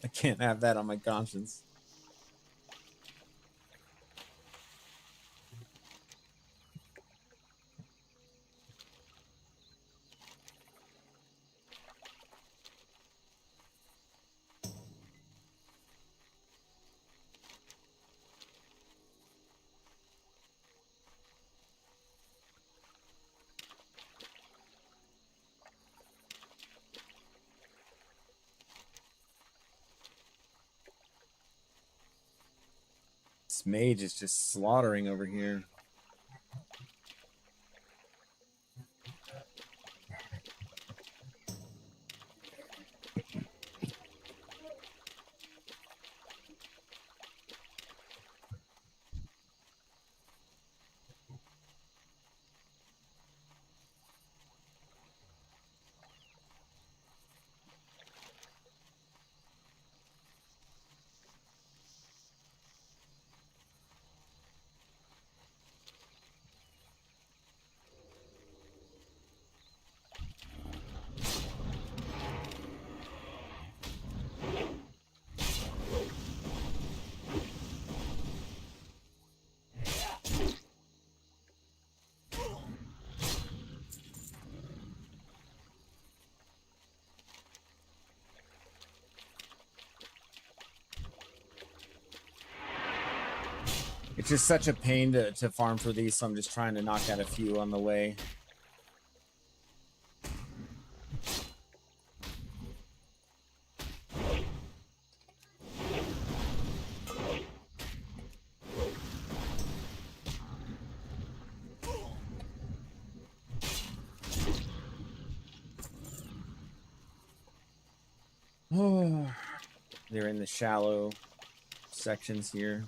I can't have that on my conscience. This mage is just slaughtering over here. It's just such a pain to farm for these, so I'm just trying to knock out a few on the way. Oh, they're in the shallow sections here.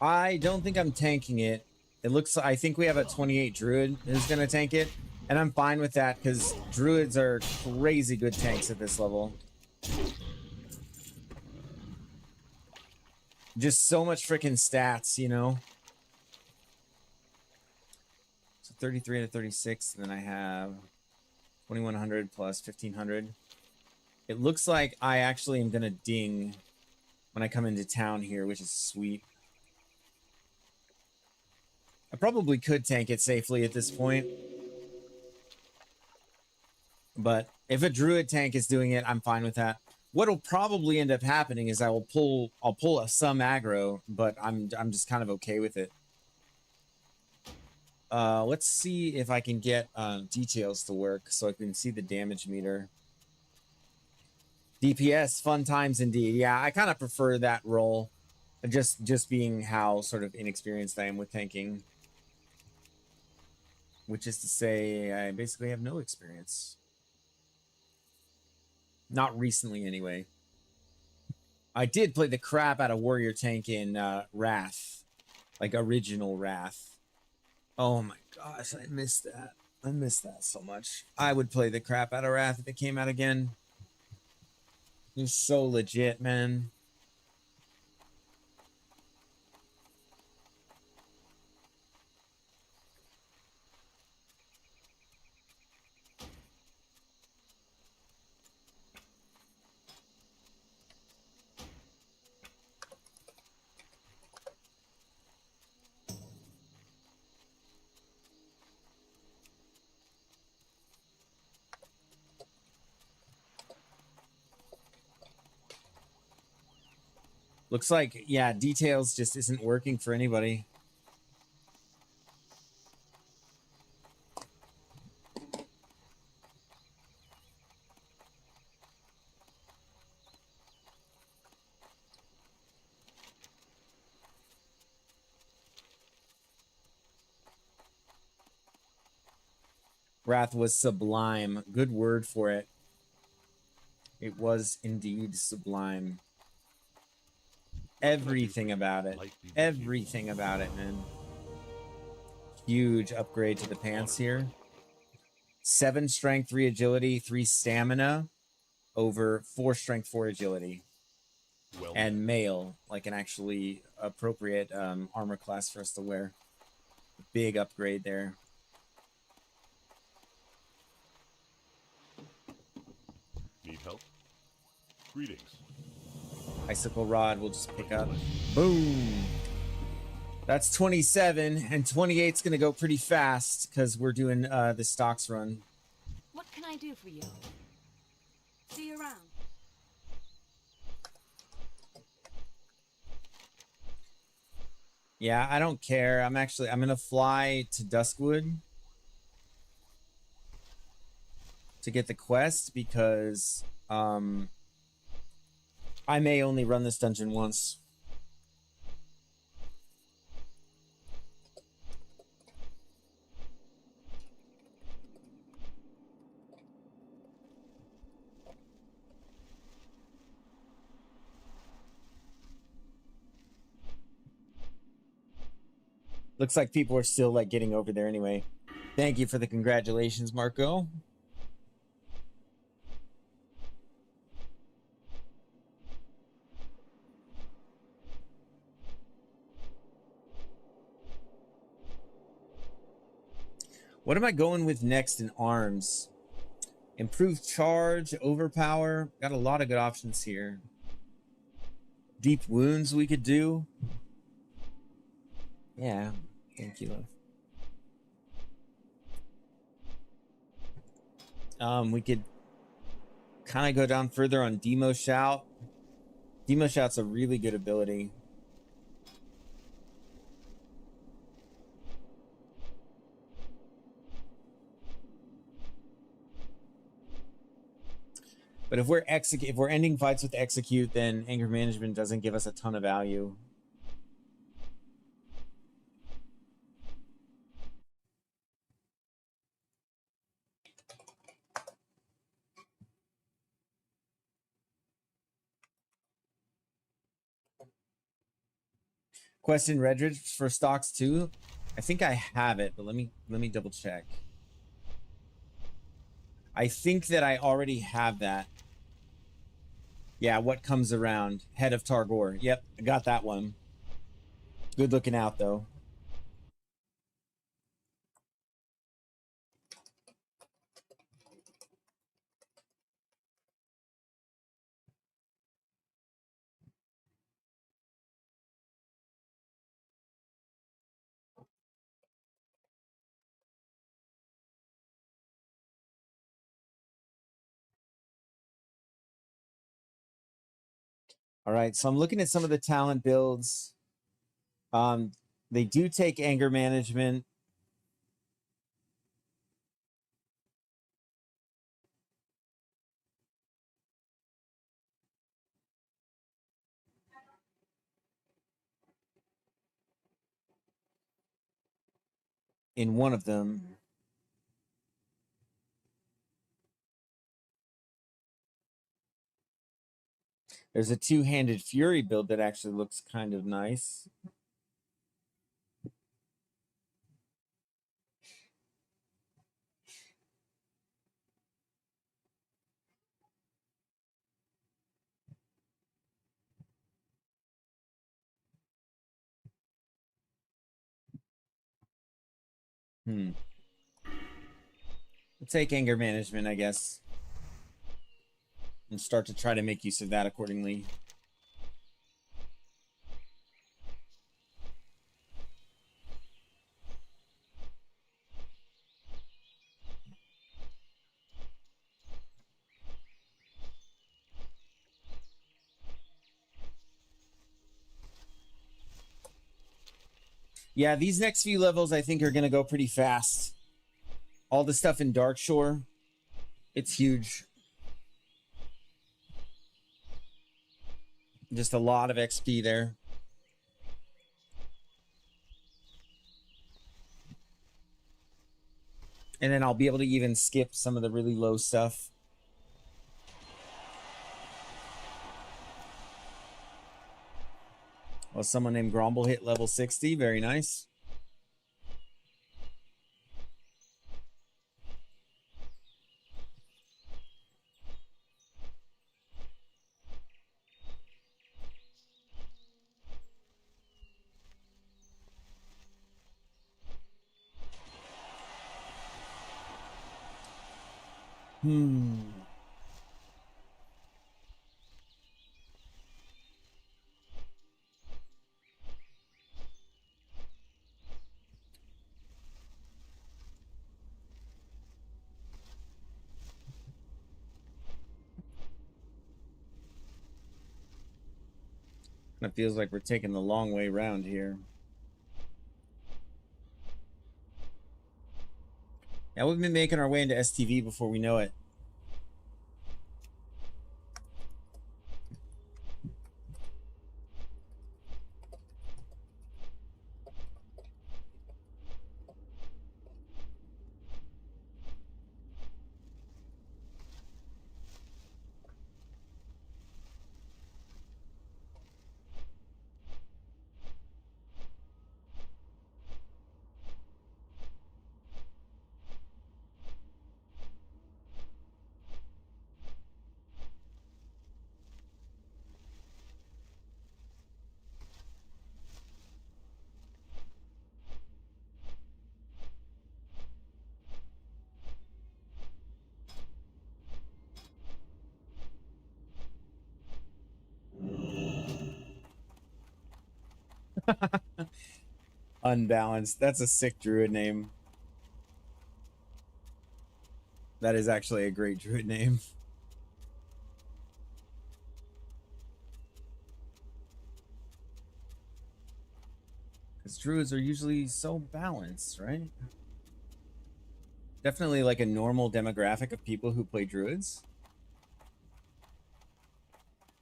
I don't think I'm tanking it. It looks, I think we have a 28 druid who's going to tank it. And I'm fine with that because druids are crazy good tanks at this level. Just so much freaking stats, you know? So 33 to 36, and then I have 2100 plus 1500. It looks like I actually am going to ding when I come into town here, which is sweet. I probably could tank it safely at this point. But if a druid tank is doing it, I'm fine with that. What'll probably end up happening is I'll pull some aggro, but I'm just kind of okay with it. Let's see if I can get details to work so I can see the damage meter. DPS, fun times indeed. Yeah, I kind of prefer that role. Just being how sort of inexperienced I am with tanking. Which is to say, I basically have no experience. Not recently, anyway. I did play the crap out of Warrior Tank in Wrath. Like, original Wrath. Oh my gosh, I missed that. I missed that so much. I would play the crap out of Wrath if it came out again. It was so legit, man. Looks like, yeah, details just isn't working for anybody. Wrath was sublime. Good word for it. It was indeed sublime. Everything about it. Everything about it, man. Huge upgrade to the pants here. 7 strength, 3 agility, 3 stamina over 4 strength, 4 agility. And male, like an actually appropriate armor class for us to wear. Big upgrade there. Need help? Greetings. Icicle rod we'll just pick up. Boom. That's 27, and 28's gonna go pretty fast because we're doing the stocks run. What can I do for you? See you around. Yeah, I don't care. I'm gonna fly to Duskwood to get the quest because I may only run this dungeon once. Looks like people are still like getting over there anyway. Thank you for the congratulations, Marco. What am I going with next in arms? Improved charge, overpower. Got a lot of good options here. Deep wounds we could do. Yeah, thank you, love. We could kind of go down further on Demo Shout. Demo Shout's a really good ability. But if we're ending fights with execute, then anger management doesn't give us a ton of value. Quest in Redridge for stocks too. I think I have it, but let me double check. I think that I already have that. Yeah, what comes around? Head of Targor. Yep, I got that one. Good looking out though. All right, so I'm looking at some of the talent builds. They do take anger management. In one of them. There's a two-handed fury build that actually looks kind of nice. We'll take anger management, I guess. And start to try to make use of that accordingly. Yeah, these next few levels I think are going to go pretty fast. All the stuff in Darkshore, it's huge. Just a lot of XP there. And then I'll be able to even skip some of the really low stuff. Well, someone named Grumble hit level 60. Very nice. It feels like we're taking the long way around here. Yeah, we've been making our way into STV before we know it. Unbalanced. That's a sick druid name. That is actually a great druid name. Because druids are usually so balanced, right? Definitely like a normal demographic of people who play druids.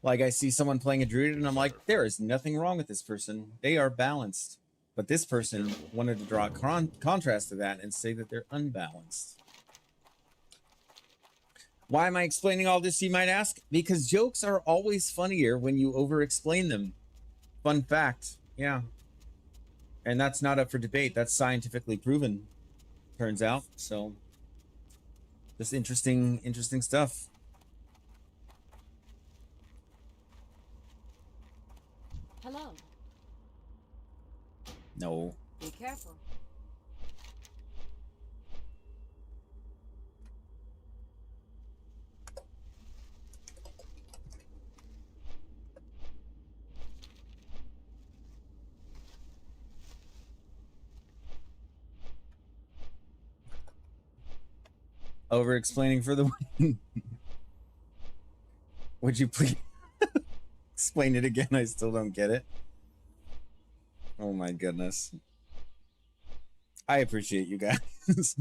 Like I see someone playing a druid and I'm like, there is nothing wrong with this person. They are balanced. But this person wanted to draw a contrast to that and say that they're unbalanced. Why am I explaining all this, you might ask? Because jokes are always funnier when you over-explain them. Fun fact. Yeah. And that's not up for debate. That's scientifically proven, turns out. So just interesting stuff. Hello. No. Be careful. Over explaining for the win. Would you please explain it again? I still don't get it. Oh my goodness. I appreciate you guys.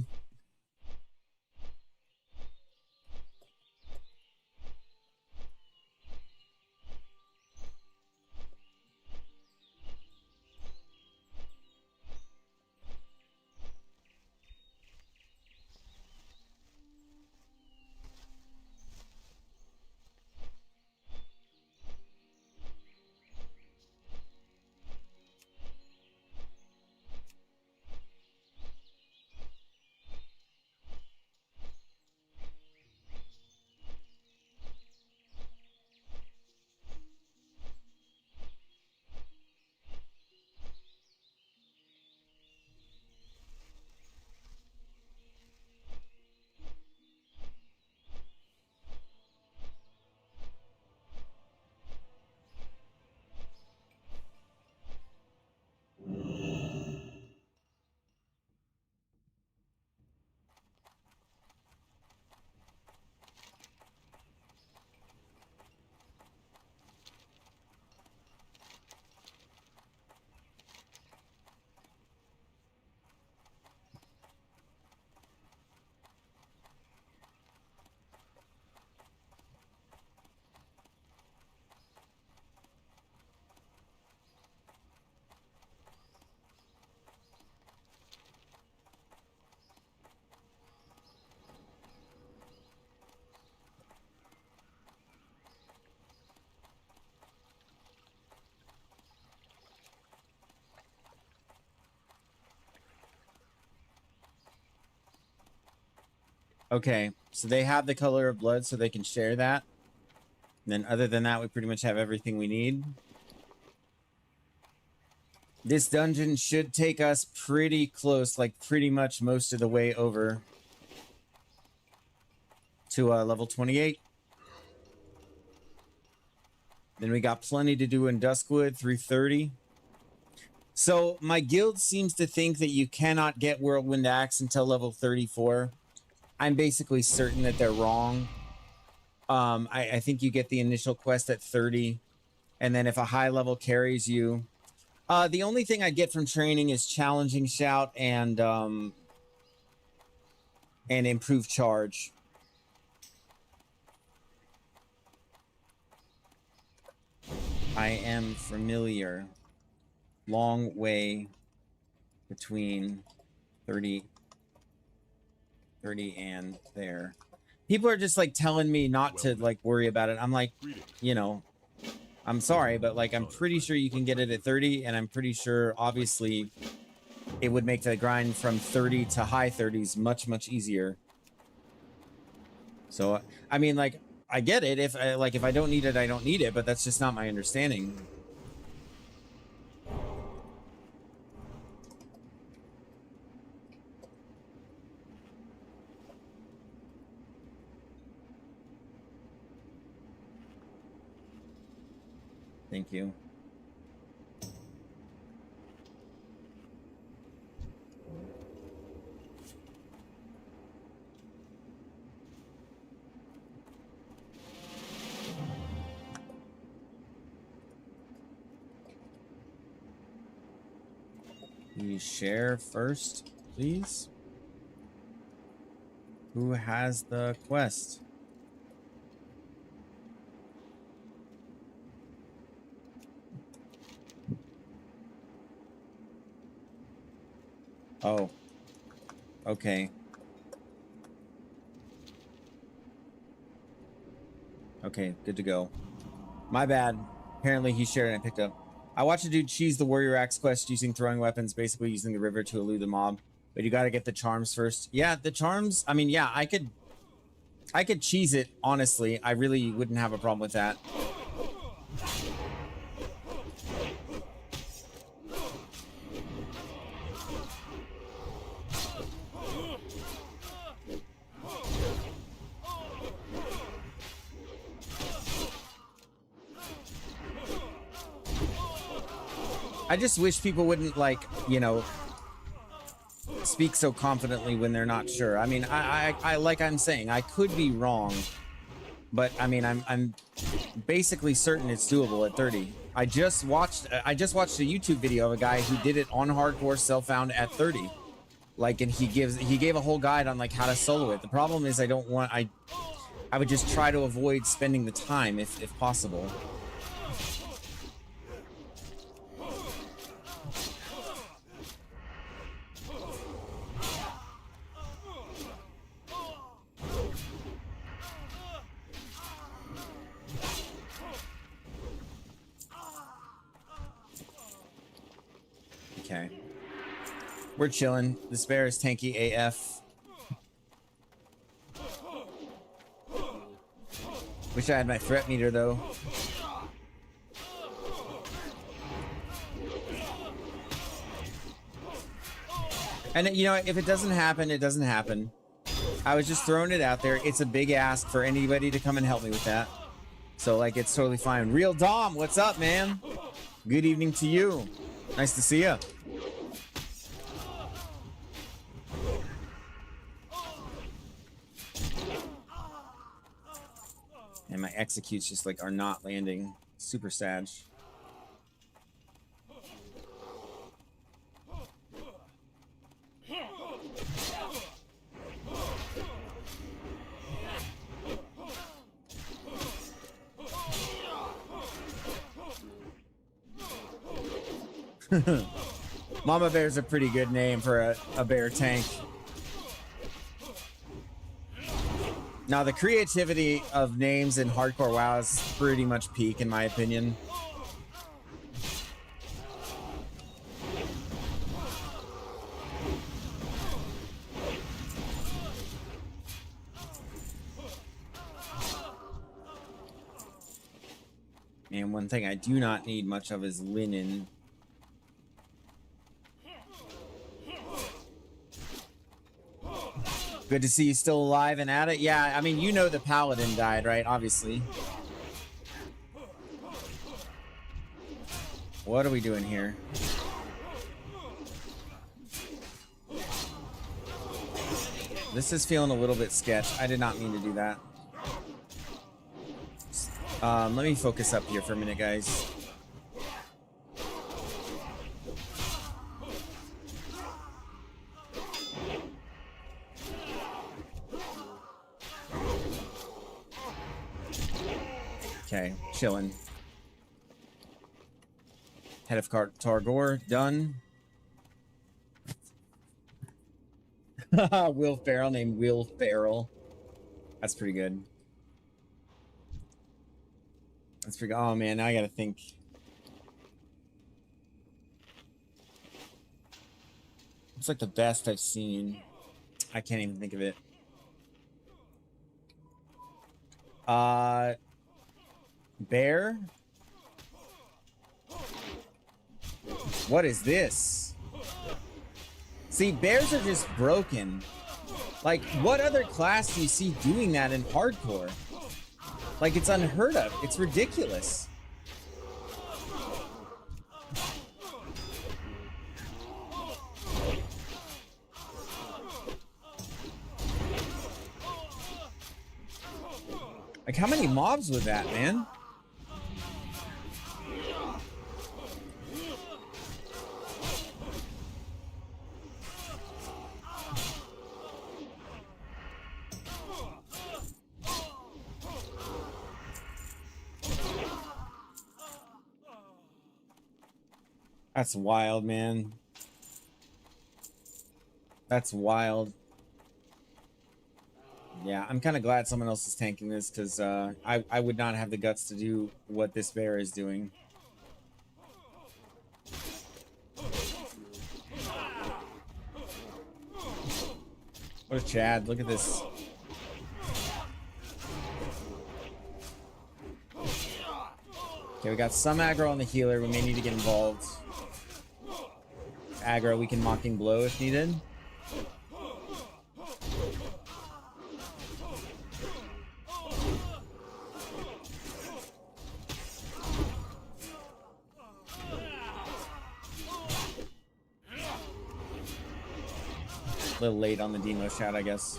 Okay, so they have the color of blood, so they can share that. And then other than that, we pretty much have everything we need. This dungeon should take us pretty close, like pretty much most of the way over to level 28. Then we got plenty to do in Duskwood through 30. So my guild seems to think that you cannot get Whirlwind Axe until level 34. I'm basically certain that they're wrong. I think you get the initial quest at 30, and then if a high level carries you, the only thing I get from training is challenging shout and improved charge. I am familiar. Long way between 30 and there. People are just like telling me not to like worry about it. I'm like, you know, I'm sorry, but like I'm pretty sure you can get it at 30, and I'm pretty sure obviously it would make the grind from 30 to high 30s much easier. So I mean, like, I get it. If I don't need it, I don't need it, but that's just not my understanding. Thank you. Will you share first, please? Who has the quest? Oh. Okay. Okay, good to go. My bad. Apparently he shared and I picked up. I watched a dude cheese the warrior axe quest using throwing weapons, basically using the river to elude the mob. But you got to get the charms first. Yeah, the charms. I mean, yeah, I could cheese it. Honestly, I really wouldn't have a problem with that. I just wish people wouldn't, like, you know, speak so confidently when they're not sure. I mean, I like I'm saying, I could be wrong, but I mean, I'm basically certain it's doable at 30. I just watched a YouTube video of a guy who did it on hardcore self-found at 30. Like, and he gave a whole guide on like how to solo it. The problem is I would just try to avoid spending the time if possible. Okay. We're chilling. This bear is tanky AF. Wish I had my threat meter, though. And, you know, if it doesn't happen, it doesn't happen. I was just throwing it out there. It's a big ask for anybody to come and help me with that. So, like, it's totally fine. Real Dom, what's up, man? Good evening to you. Nice to see you. And my executes just like are not landing. Super sad. Mama Bear's a pretty good name for a bear tank. Now, the creativity of names in Hardcore WoW is pretty much peak, in my opinion. And one thing I do not need much of is linen. Good to see you still alive and at it. Yeah, I mean, you know the paladin died, right? Obviously. What are we doing here? This is feeling a little bit sketch. I did not mean to do that. Let me focus up here for a minute, guys. Okay, chilling. Head of Targor, done. Will Ferrell, named Will Ferrell. That's pretty good. That's pretty good. Oh man, now I gotta think. It's like the best I've seen. I can't even think of it. Bear? What is this? See, bears are just broken. Like, what other class do you see doing that in hardcore? Like, it's unheard of. It's ridiculous. Like, how many mobs was that, man? That's wild, man. That's wild. Yeah, I'm kind of glad someone else is tanking this, because I would not have the guts to do what this bear is doing. Where's Chad? Look at this. Okay, we got some aggro on the healer. We may need to get involved. Aggro, we can Mocking Blow if needed. A little late on the demo shot, I guess.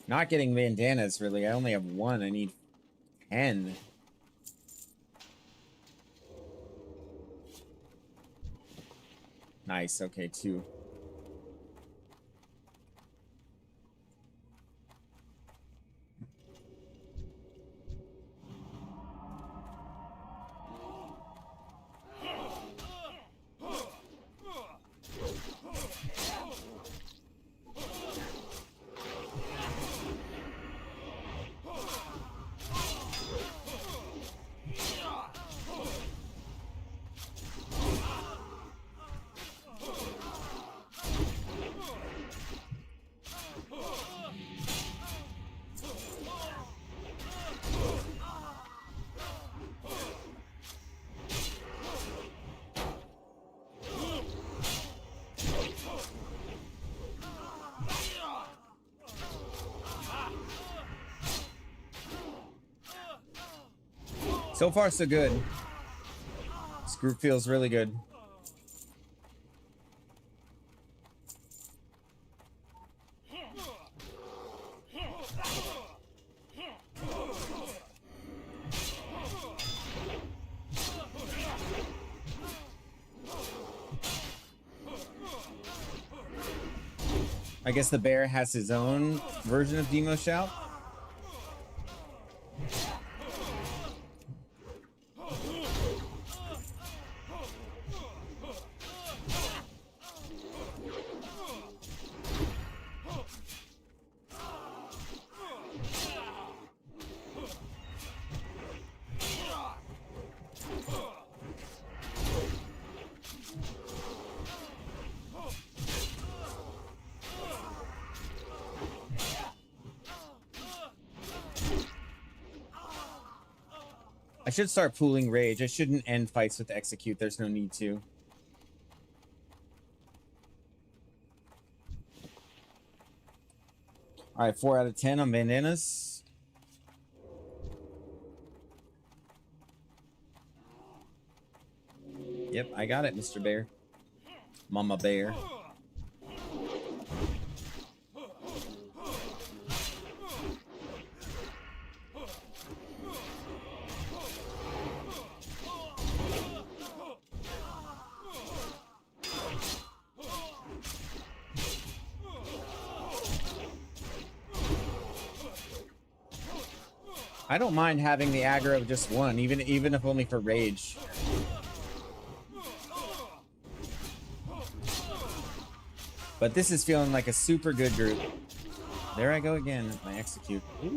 Not getting bandanas, really. I only have one. I need 10. Nice. Okay, 2. So far, so good. This group feels really good. I guess the bear has his own version of Demo Shout. I should start pooling rage. I shouldn't end fights with execute. There's no need to. All right, 4 out of 10 on bandanas. Yep, I got it, Mr. Bear. Mama Bear. I don't mind having the aggro of just one, even if only for rage. But this is feeling like a super good group. There I go again. My execute. Ooh,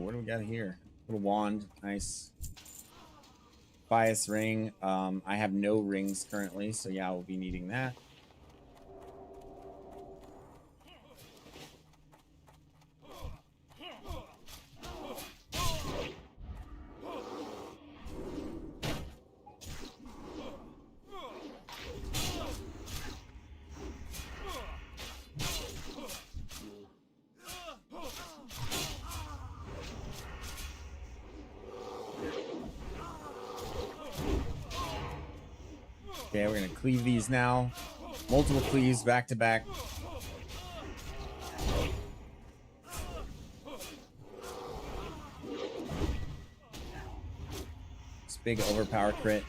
what do we got here? Little wand, nice. Bias ring. I have no rings currently, so yeah, we'll be needing that. Okay, we're gonna cleave these now. Multiple cleaves back to back. This big overpower crit.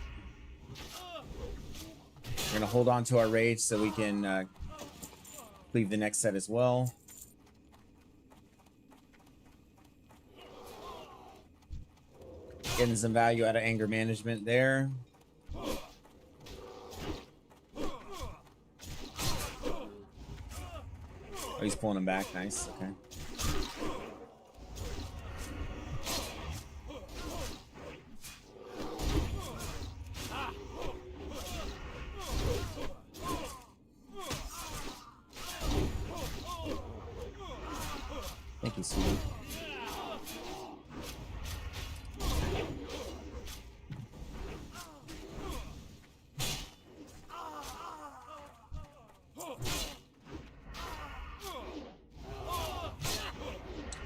We're gonna hold on to our rage so we can cleave the next set as well. Getting some value out of anger management there. Oh, he's pulling him back. Nice. Okay. Thank you, sweetie.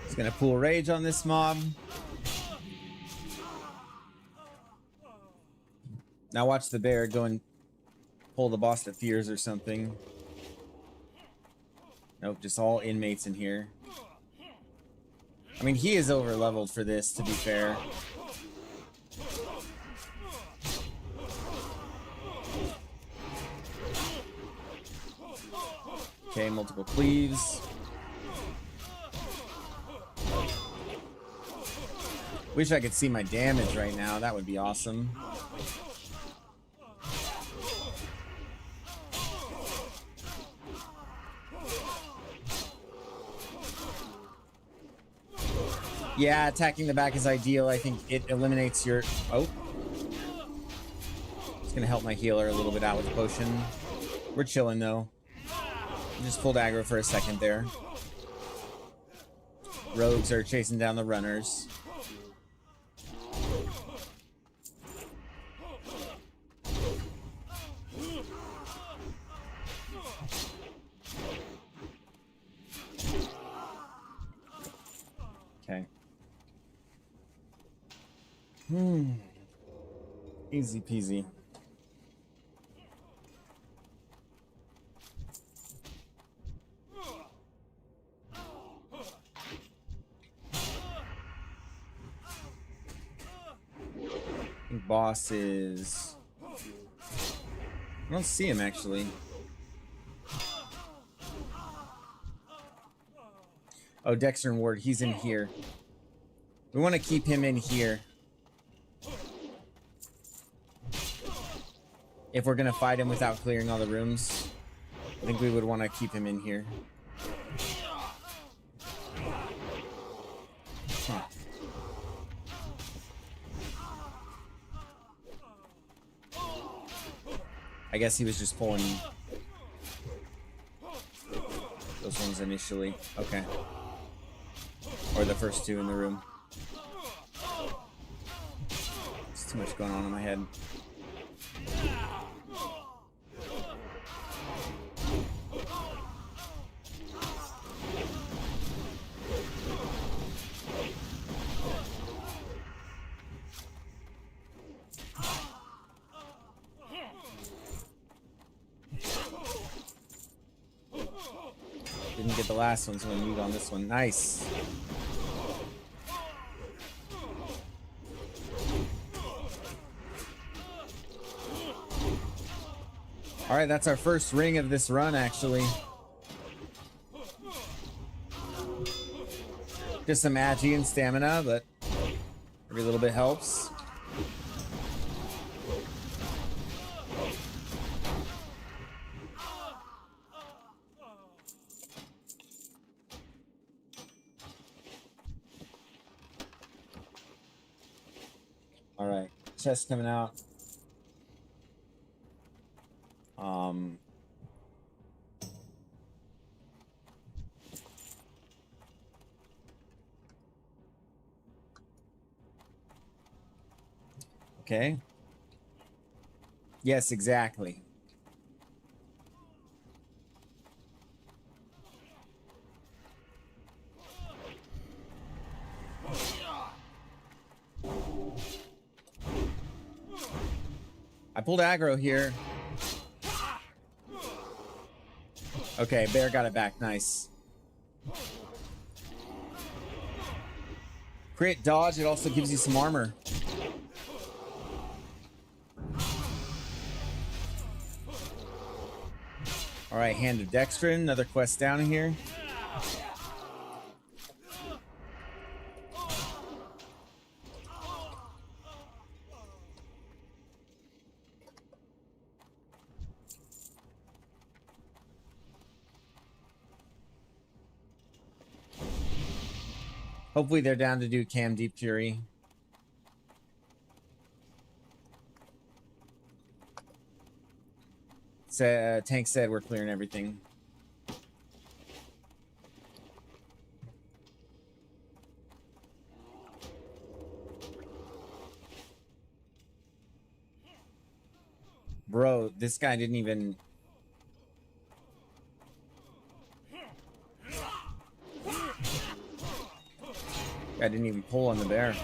He's gonna pull rage on this mob. Now watch the bear go and pull the boss that fears or something. Nope, just all inmates in here. I mean, he is over leveled for this, to be fair. Okay, multiple cleaves. Wish I could see my damage right now. That would be awesome. Yeah, attacking the back is ideal. I think it eliminates your... Oh. It's going to help my healer a little bit out with the potion. We're chilling, though. Just pulled aggro for a second there. Rogues are chasing down the runners. Okay. Easy peasy. I think boss is... I don't see him actually. Oh, Dexter and Ward, he's in here. We want to keep him in here. If we're gonna fight him without clearing all the rooms, I think we would want to keep him in here. Huh. I guess he was just pulling those ones initially. Okay. Or the first two in the room. There's too much going on in my head. Didn't get the last one, so I'm gonna move on this one. Nice. All right, that's our first ring of this run, actually. Just some agi and stamina, but every little bit helps. All right, chest coming out. Okay. Yes, exactly. I pulled aggro here. Okay, bear got it back. Nice. Crit dodge, it also gives you some armor. Alright, Hand of Dextrin, another quest down here. Hopefully they're down to do Cam Deep Fury. Tank said we're clearing everything. Bro, this guy didn't even... I didn't even pull on the bear.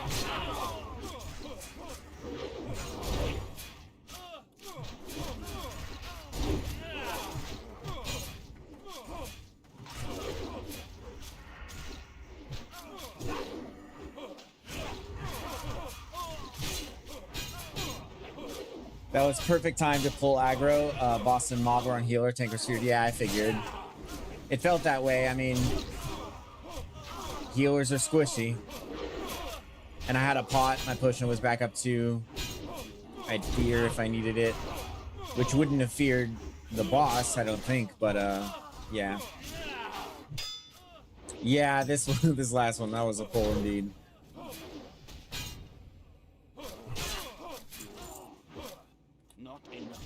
That was perfect time to pull aggro. Boston Mob on healer, tanker sphere. Yeah, I figured. It felt that way. I mean, healers are squishy. And I had a pot. My potion was back up to... I'd fear if I needed it. Which wouldn't have feared the boss, I don't think. But, yeah. Yeah, this one, this last one, that was a pull indeed. Not enough.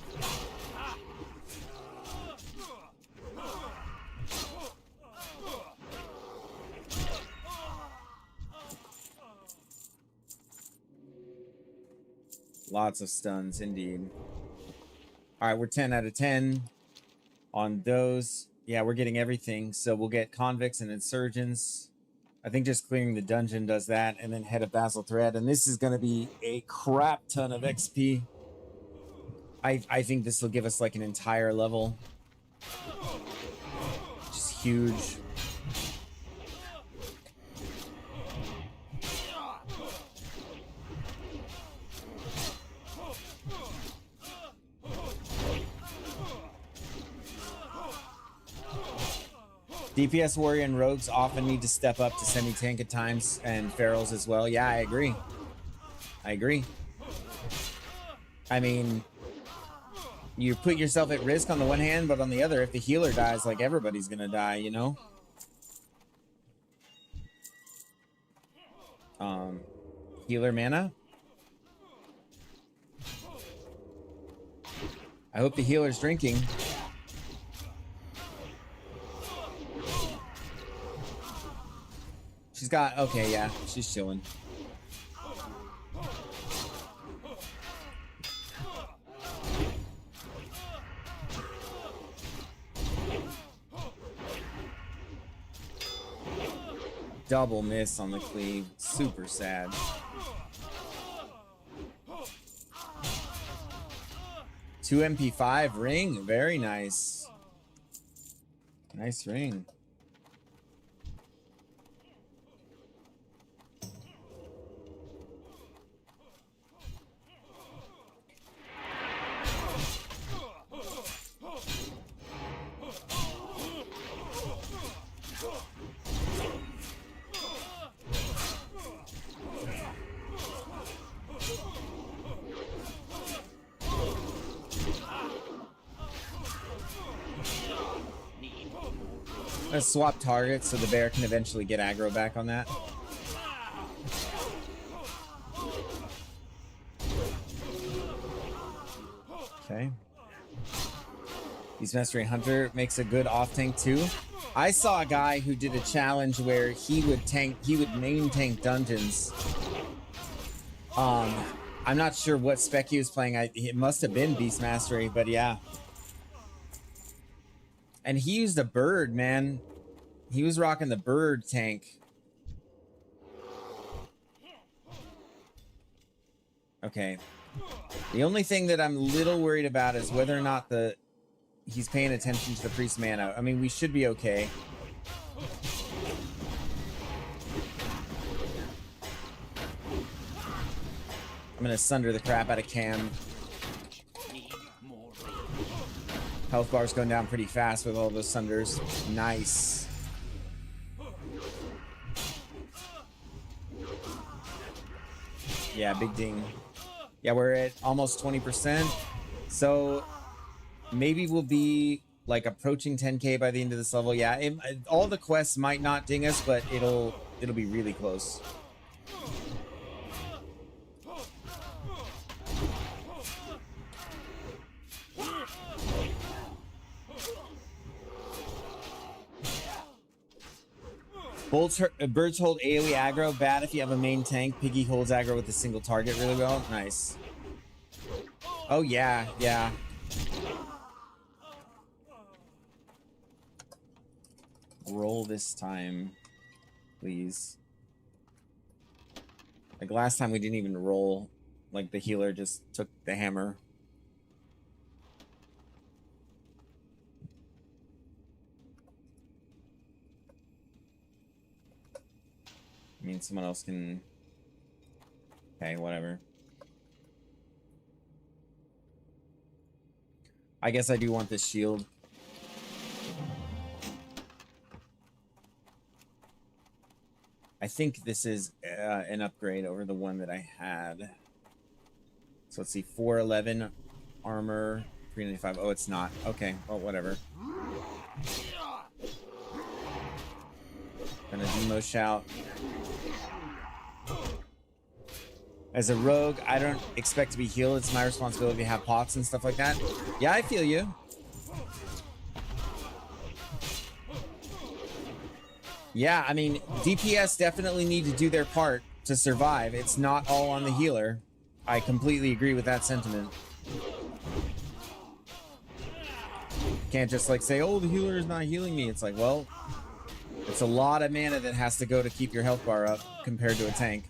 Lots of stuns, indeed. All right, we're 10 out of 10 on those. Yeah, we're getting everything. So we'll get convicts and insurgents. I think just clearing the dungeon does that, and then head of Basil Thread. And this is going to be a crap ton of XP. I think this will give us like an entire level. Just huge. DPS warrior and rogues often need to step up to semi-tank at times, and ferals as well. Yeah, I agree. I agree. I mean, you put yourself at risk on the one hand, but on the other, if the healer dies, like, everybody's gonna die, you know? Healer mana? I hope the healer's drinking. She's got... Okay, yeah. She's chilling. Double miss on the cleave. Super sad. Two MP5 ring. Very nice. Nice ring. Let's swap targets so the bear can eventually get aggro back on that. Okay. Beast Mastery Hunter makes a good off tank too. I saw a guy who did a challenge where he would main tank dungeons. I'm not sure what spec he was playing. It must have been Beast Mastery, but yeah. And he used a bird, man. He was rocking the bird tank. Okay. The only thing that I'm a little worried about is whether or not he's paying attention to the priest mana. I mean, we should be okay. I'm gonna sunder the crap out of Cam. Health bar's going down pretty fast with all those sunders. Nice. Yeah, big ding. Yeah, we're at almost 20%. So maybe we'll be like approaching 10k by the end of this level. Yeah, all the quests might not ding us, but it'll be really close. Birds hold AoE aggro. Bad if you have a main tank. Piggy holds aggro with a single target really well. Nice. Oh, yeah. Yeah. Roll this time, please. Like last time we didn't even roll. Like the healer just took the hammer. I mean, someone else can... Okay, whatever. I guess I do want this shield. I think this is an upgrade over the one that I had. So let's see, 411 armor, 395. Oh, it's not. Okay, well, whatever. Gonna demo shout. As a rogue, I don't expect to be healed. It's my responsibility to have pots and stuff like that. Yeah, I feel you. Yeah, I mean, DPS definitely need to do their part to survive. It's not all on the healer. I completely agree with that sentiment. Can't just like say, oh, the healer is not healing me. It's like, well, it's a lot of mana that has to go to keep your health bar up compared to a tank.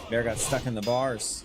Bear got stuck in the bars.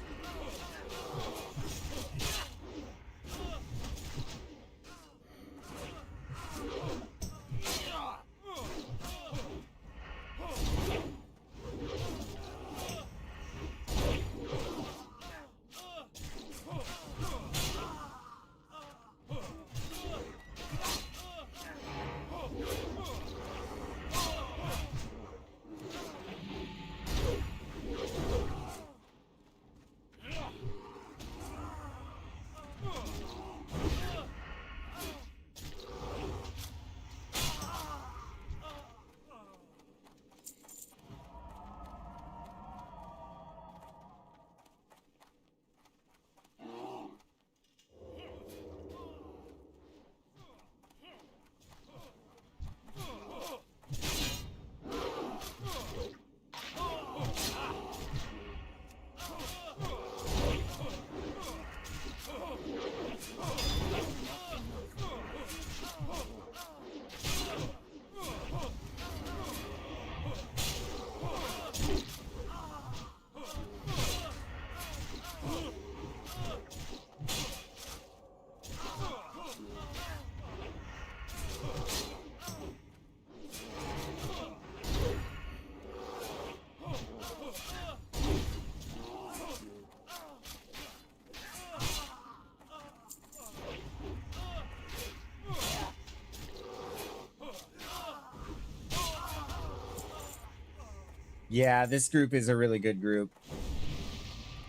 Yeah, this group is a really good group.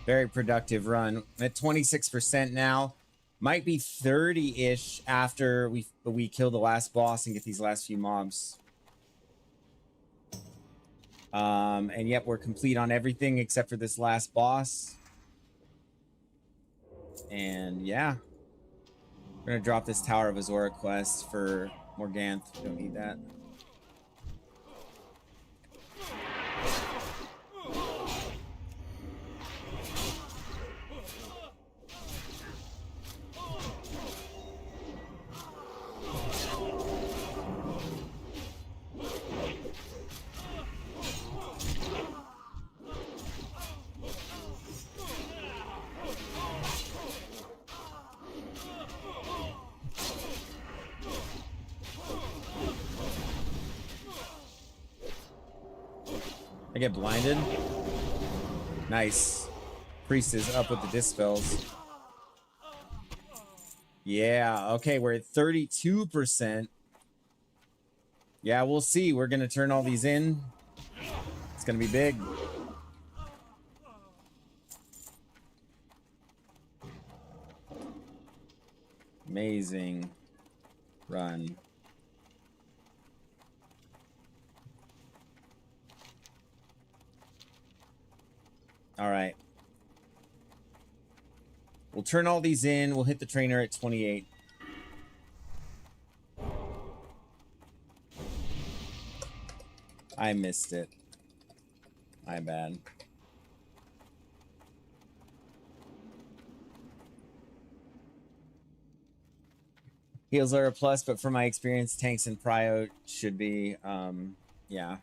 Very productive run. At 26% now. Might be 30-ish after we kill the last boss and get these last few mobs. And yep, we're complete on everything except for this last boss. And yeah. We're gonna drop this Tower of Azora quest for Morganth. We don't need that. I get blinded. Nice. Priest is up with the dispels. Yeah, okay, we're at 32%. Yeah, we'll see. We're gonna turn all these in. It's gonna be big. Amazing run. All right. We'll turn all these in. We'll hit the trainer at 28. I missed it. My bad. Heals are a plus, but from my experience, tanks and prio should be, yeah.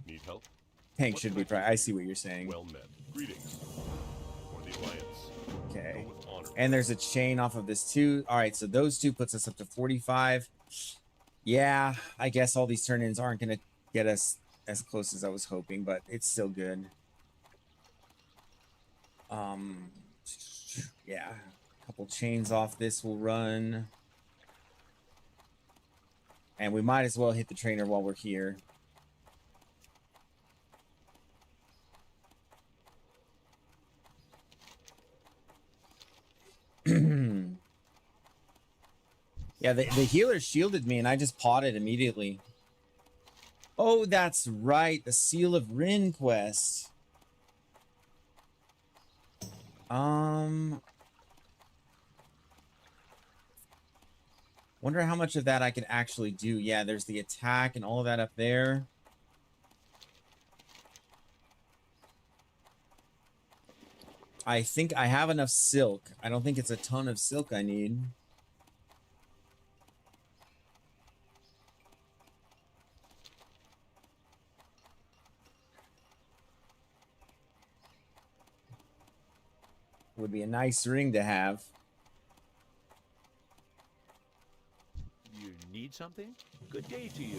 Need help? Tank What should can be I prio. I see what you're saying. Well met. Greetings. For the Alliance. Okay. Go with honor. And there's a chain off of this too. All right, so those two puts us up to 45. Yeah, I guess all these turn-ins aren't going to get us as close as I was hoping, but it's still good. Yeah, a couple chains off this will run. And we might as well hit the trainer while we're here. Yeah, the healer shielded me and I just potted immediately. Oh, that's right. The Seal of Rin quest. Wonder how much of that I could actually do. Yeah, there's the attack and all of that up there. I think I have enough silk. I don't think it's a ton of silk I need. Would be a nice ring to have. You need something? Good day to you.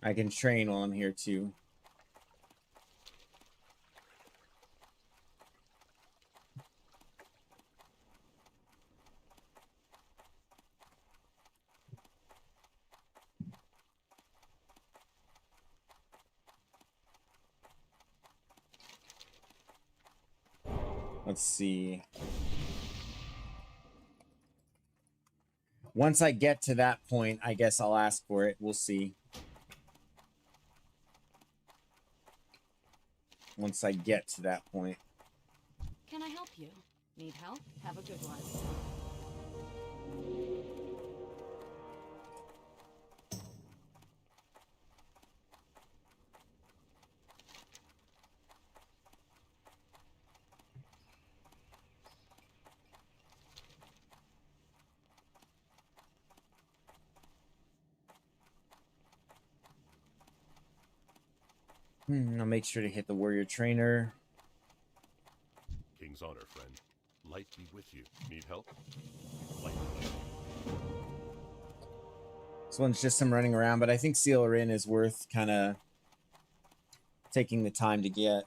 I can train while I'm here too. Let's see. Once I get to that point, I guess I'll ask for it. We'll see. Once I get to that point. Can I help you? Need help? Have a good one. I'll make sure to hit the warrior trainer. King's honor, friend. Light be with you. Need help? Light be. This one's just some running around, but I think Seal in is worth kind of taking the time to get.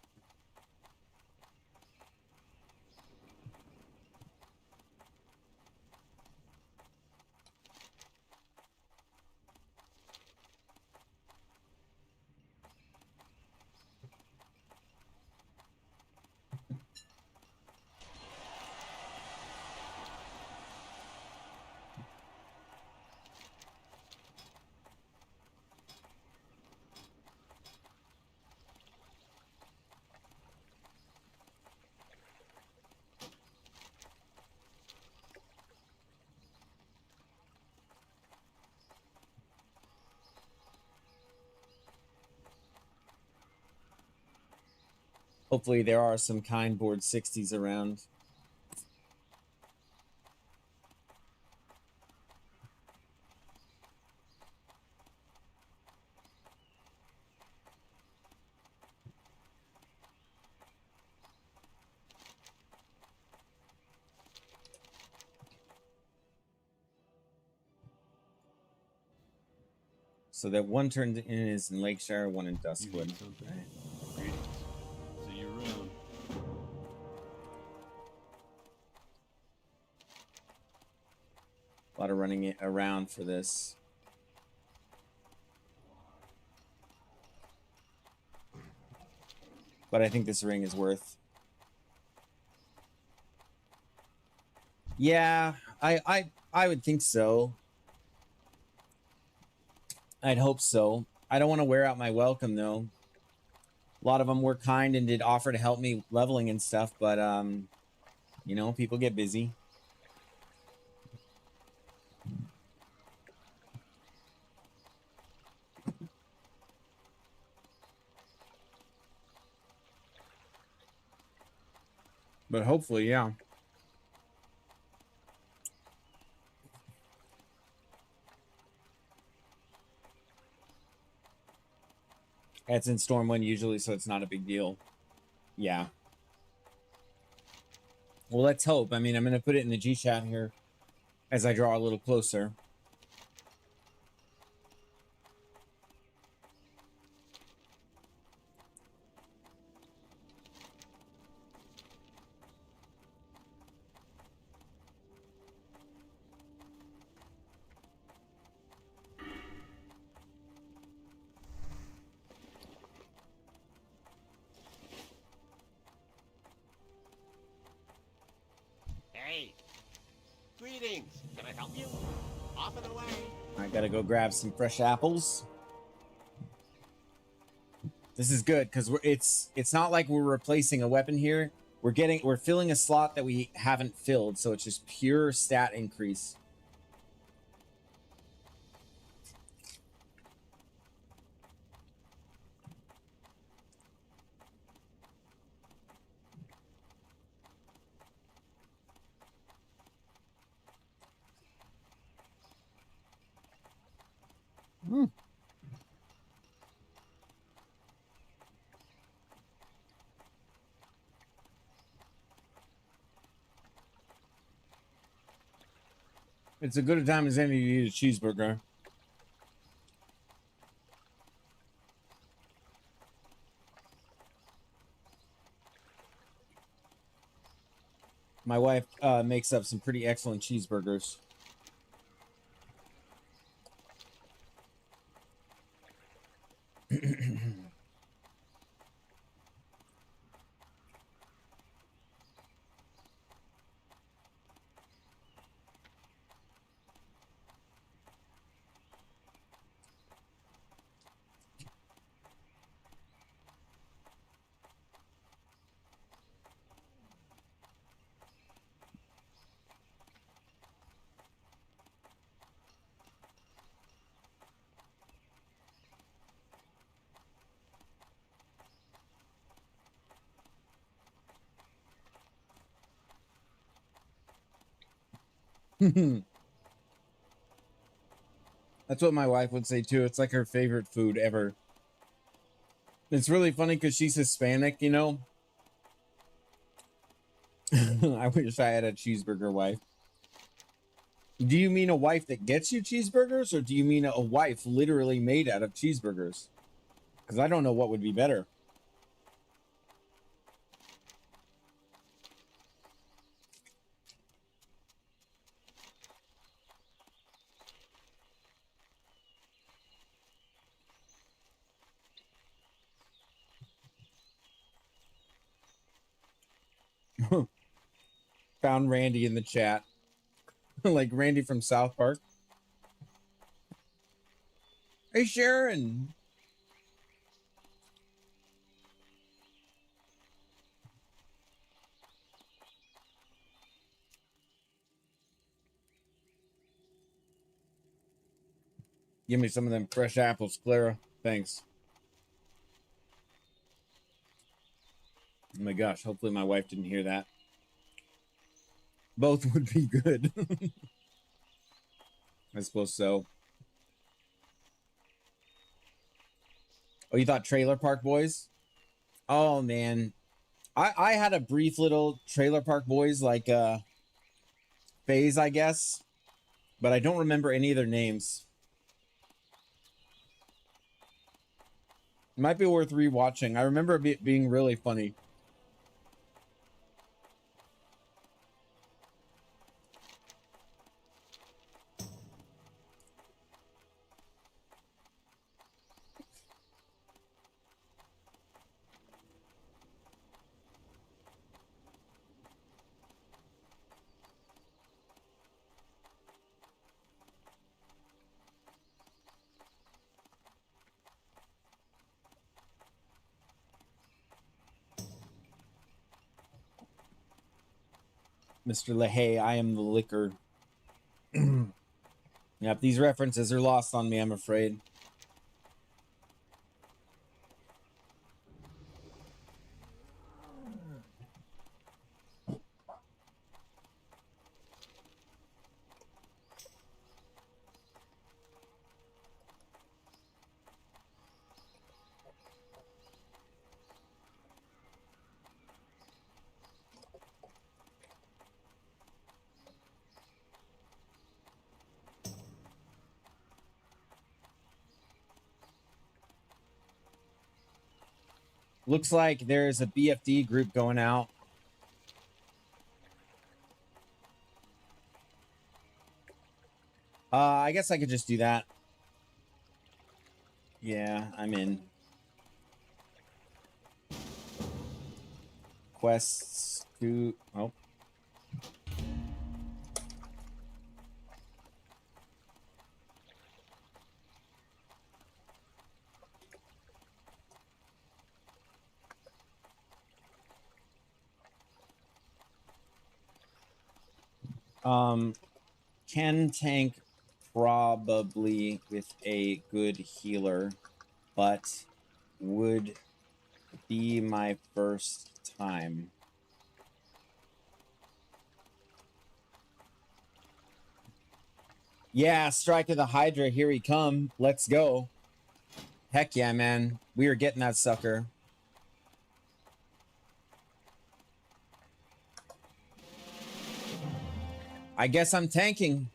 Hopefully there are some kind board 60s around. So that one turned in is in Lakeshire, one in You Duskwood. need something? Greetings. See you around. A lot of running it around for this. But I think this ring is worth. Yeah, I would think so. I'd hope so. I don't want to wear out my welcome though. A lot of them were kind and did offer to help me leveling and stuff, but you know, people get busy. But hopefully, yeah. It's in Storm 1 usually, so it's not a big deal. Yeah. Well, let's hope. I mean, I'm going to put it in the G chat here as I draw a little closer. Hey! Greetings! Can I help you? Off and away! I got to go grab some fresh apples. This is good because it's not like we're replacing a weapon here. We're filling a slot that we haven't filled, so it's just pure stat increase. It's a good a time as any to eat a cheeseburger. My wife makes up some pretty excellent cheeseburgers. That's what my wife would say too. It's like her favorite food ever. It's really funny because she's Hispanic, you know. I wish I had a cheeseburger wife. Do you mean a wife that gets you cheeseburgers, or do you mean a wife literally made out of cheeseburgers? Because I don't know what would be better. Found Randy in the chat. Like Randy from South Park. Hey, Sharon. Give me some of them fresh apples, Clara. Thanks. Oh my gosh, hopefully my wife didn't hear that. Both would be good. I suppose so. Oh, you thought Trailer Park Boys? Oh man. I had a brief little Trailer Park Boys like phase, I guess. But I don't remember any of their names. Might be worth rewatching. I remember it being really funny. Mr. LaHaye, I am the liquor. Yep, these references are lost on me, I'm afraid. Looks like there's a BFD group going out. I guess I could just do that. Yeah, I'm in. Quests to... Oh. Can tank probably with a good healer, but would be my first time. Yeah, Strike of the Hydra, here we come. Let's go. Heck yeah, man. We are getting that sucker. I guess I'm tanking.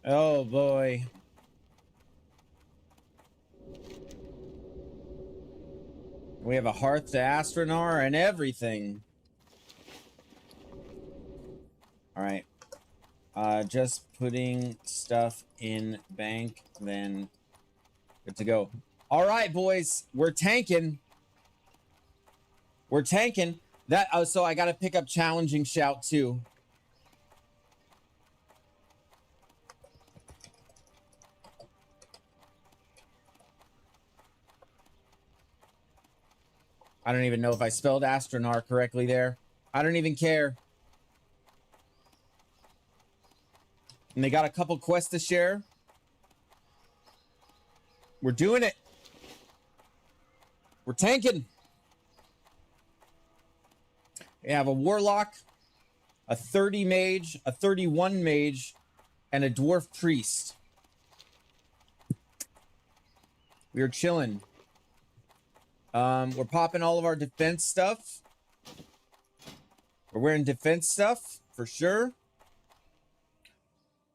Oh boy. We have a Hearth to Astronar and everything. All right. Just putting stuff in bank, then good to go. All right, boys, we're tanking. We're tanking. That. Oh, so I got to pick up Challenging Shout too. I don't even know if I spelled Astronar correctly there. I don't even care. And they got a couple quests to share. We're doing it. We're tanking. We have a Warlock, a 30 Mage, a 31 Mage, and a Dwarf Priest. We are chilling. We're popping all of our defense stuff. We're wearing defense stuff for sure.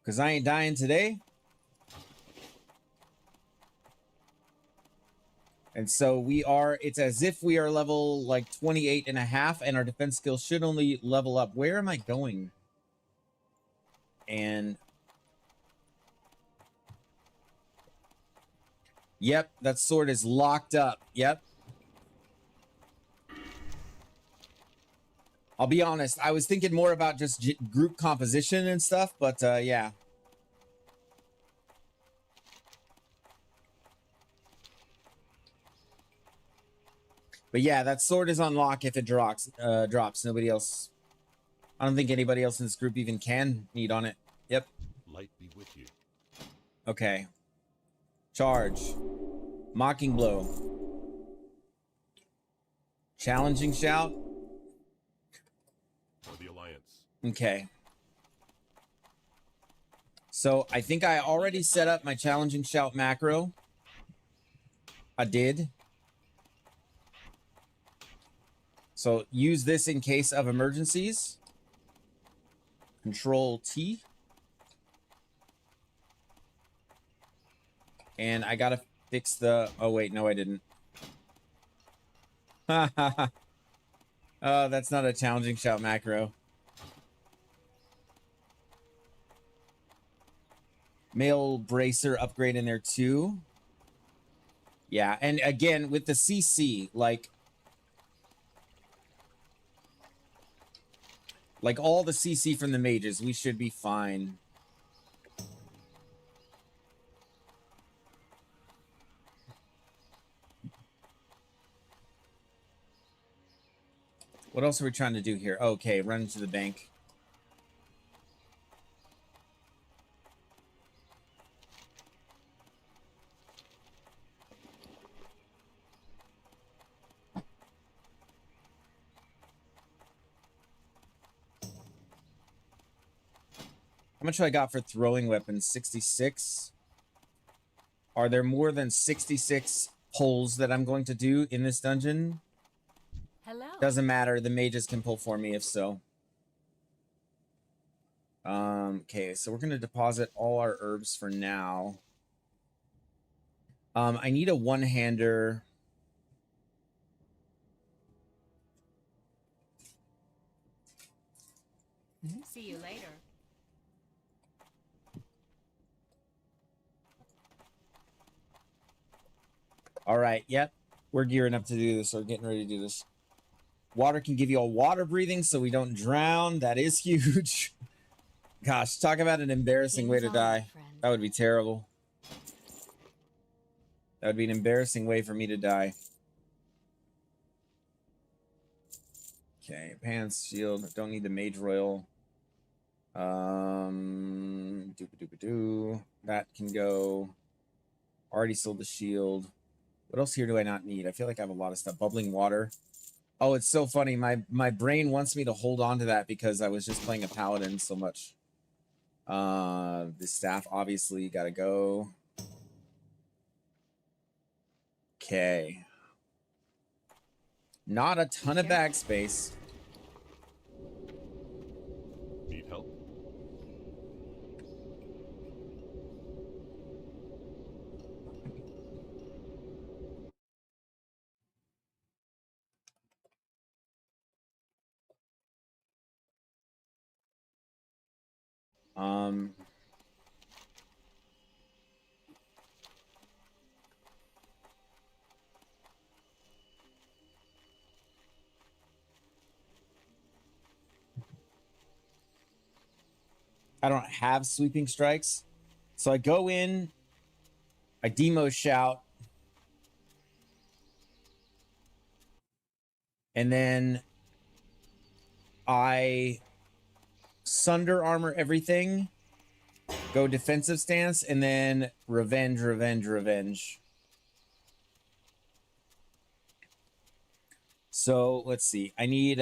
Because I ain't dying today. And so we are, it's as if we are level like 28 and a half, and our defense skills should only level up. Where am I going? And yep, that sword is locked up. Yep. I'll be honest, I was thinking more about just group composition and stuff, but yeah. But yeah, that sword is on lock if it drops. Nobody else. I don't think anybody else in this group even can need on it. Yep. Light be with you. Okay. Charge. Mocking Blow. Challenging Shout. For the Alliance. Okay. So I think I already set up my Challenging Shout macro. I did. So use this in case of emergencies. Control T. And I gotta fix the... Oh, wait, no, I didn't. Oh, that's not a challenging shout macro. Male bracer upgrade in there too. Yeah, and again, with the CC, like all the CC from the mages, we should be fine. What else are we trying to do here? Okay, run to the bank. How much I got for throwing weapons? 66. Are there more than 66 pulls that I'm going to do in this dungeon? Hello. Doesn't matter. The mages can pull for me if so. Okay, so we're going to deposit all our herbs for now. I need a one-hander. See you later. All right, yep. We're gearing up to do this, or getting ready to do this. Water can give you all water breathing so we don't drown. That is huge. Gosh, talk about an embarrassing way to die. That would be terrible. That would be an embarrassing way for me to die. Okay, pants, shield. Don't need the mage royal. Doop-a-doop-a-doo. That can go. Already sold the shield. What else here do I not need? I feel like I have a lot of stuff. Bubbling water. Oh, it's so funny. My brain wants me to hold on to that because I was just playing a paladin so much. The staff obviously gotta go. Okay. Not a ton of bag space. Need help? I don't have sweeping strikes. So I go in, I demo shout, and then I sunder armor everything, go defensive stance, and then revenge, revenge, revenge. So let's see. I need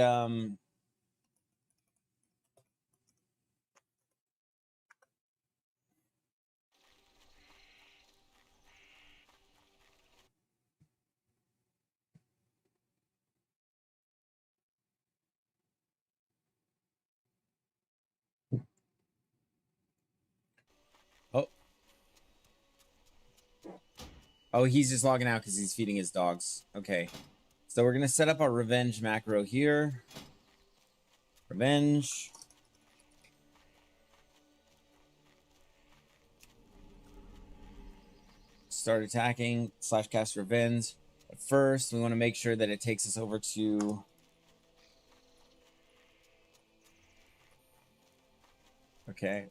oh, he's just logging out because he's feeding his dogs. Okay. So we're going to set up our revenge macro here. Revenge. Start attacking / cast revenge. But first, we want to make sure that it takes us over to... Okay.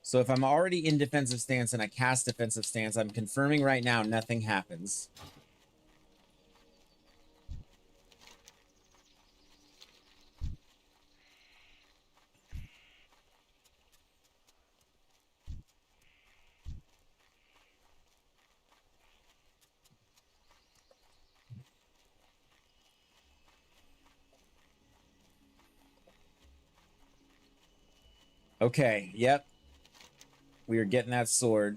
So if I'm already in defensive stance and I cast defensive stance, I'm confirming right now nothing happens. Okay, yep. We are getting that sword.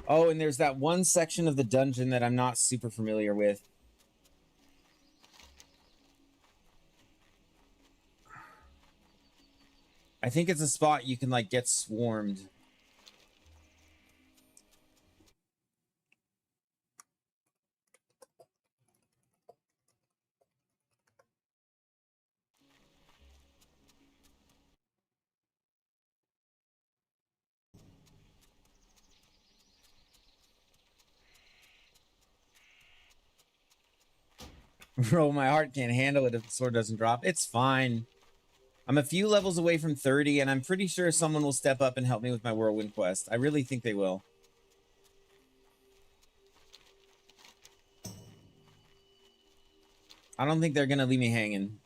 Oh, and there's that one section of the dungeon that I'm not super familiar with. I think it's a spot you can, like, get swarmed. Bro, my heart can't handle it if the sword doesn't drop. It's fine. I'm a few levels away from 30, and I'm pretty sure someone will step up and help me with my whirlwind quest. I really think they will. I don't think they're gonna leave me hanging.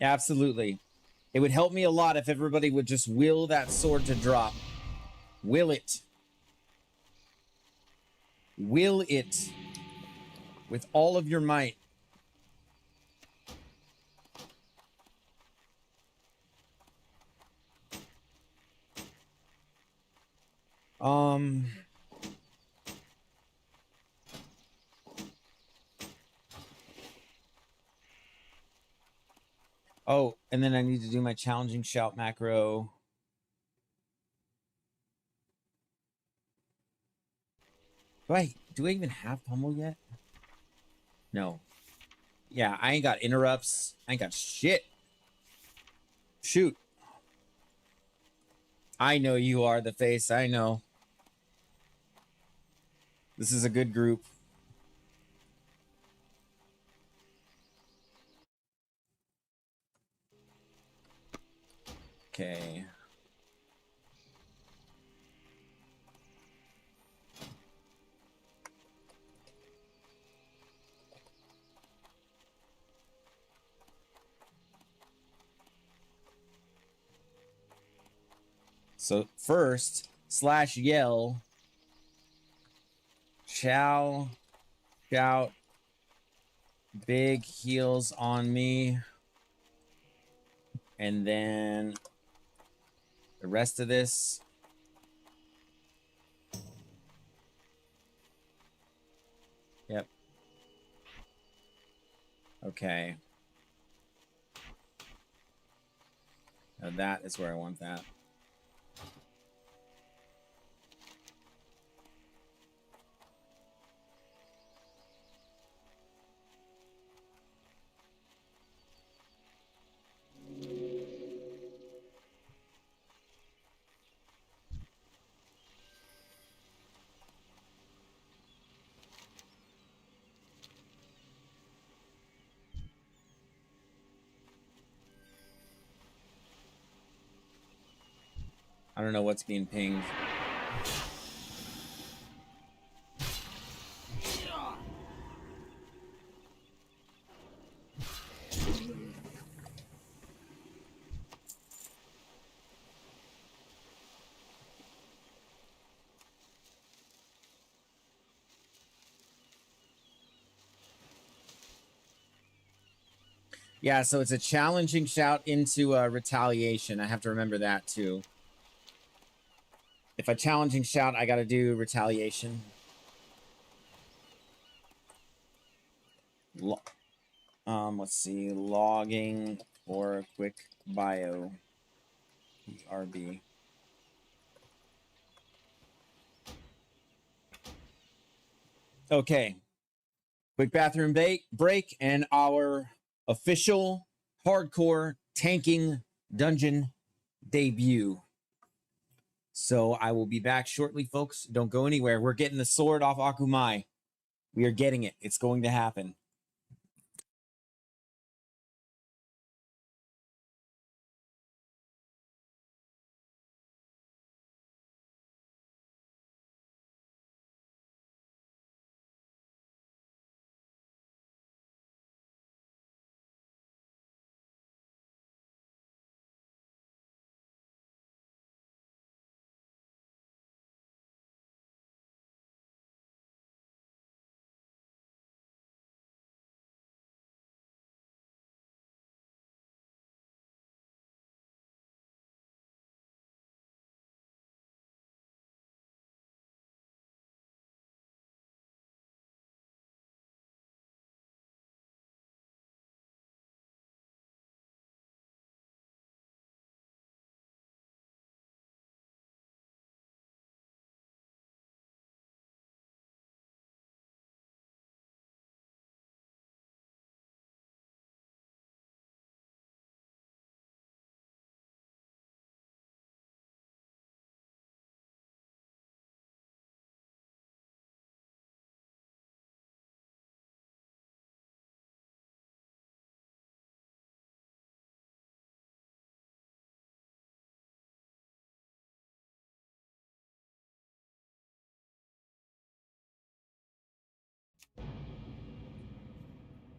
Absolutely. It would help me a lot if everybody would just will that sword to drop. Will it. Will it. With all of your might. Oh, and then I need to do my challenging shout macro. Do I even have pummel yet? No. Yeah, I ain't got interrupts. I ain't got shit. Shoot. I know you are the face. I know. This is a good group. Okay. So first, slash yell. Chow. Shout. Big heals on me. And then the rest of this. Yep. Okay. Now that is where I want that. I don't know what's being pinged. Yeah, so it's a challenging shout into retaliation. I have to remember that too. If I challenging shout, I got to do retaliation. Let's see, logging or quick bio. RB. Okay. Quick bathroom break and our official hardcore tanking dungeon debut. So I will be back shortly, folks. Don't go anywhere. We're getting the sword off Akumai. We are getting it. It's going to happen.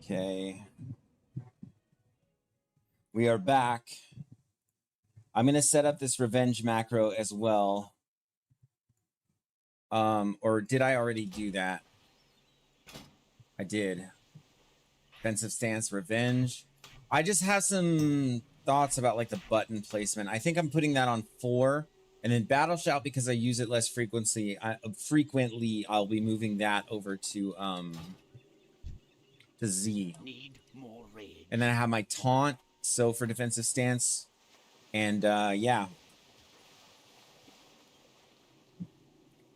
Okay. We are back. I'm going to set up this revenge macro as well. Or did I already do that? I did. Defensive stance, revenge. I just have some thoughts about like the button placement. I think I'm putting that on 4, and then battle shout, because I use it less frequently. I'll be moving that over to Z. Need more rage. And then I have my taunt, so for defensive stance, and yeah.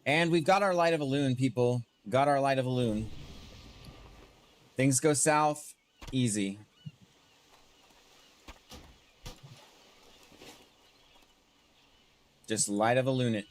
And we've got our Light of a Loon, people. Got our Light of a Loon. Things go south, easy. Just Light of a Loon it.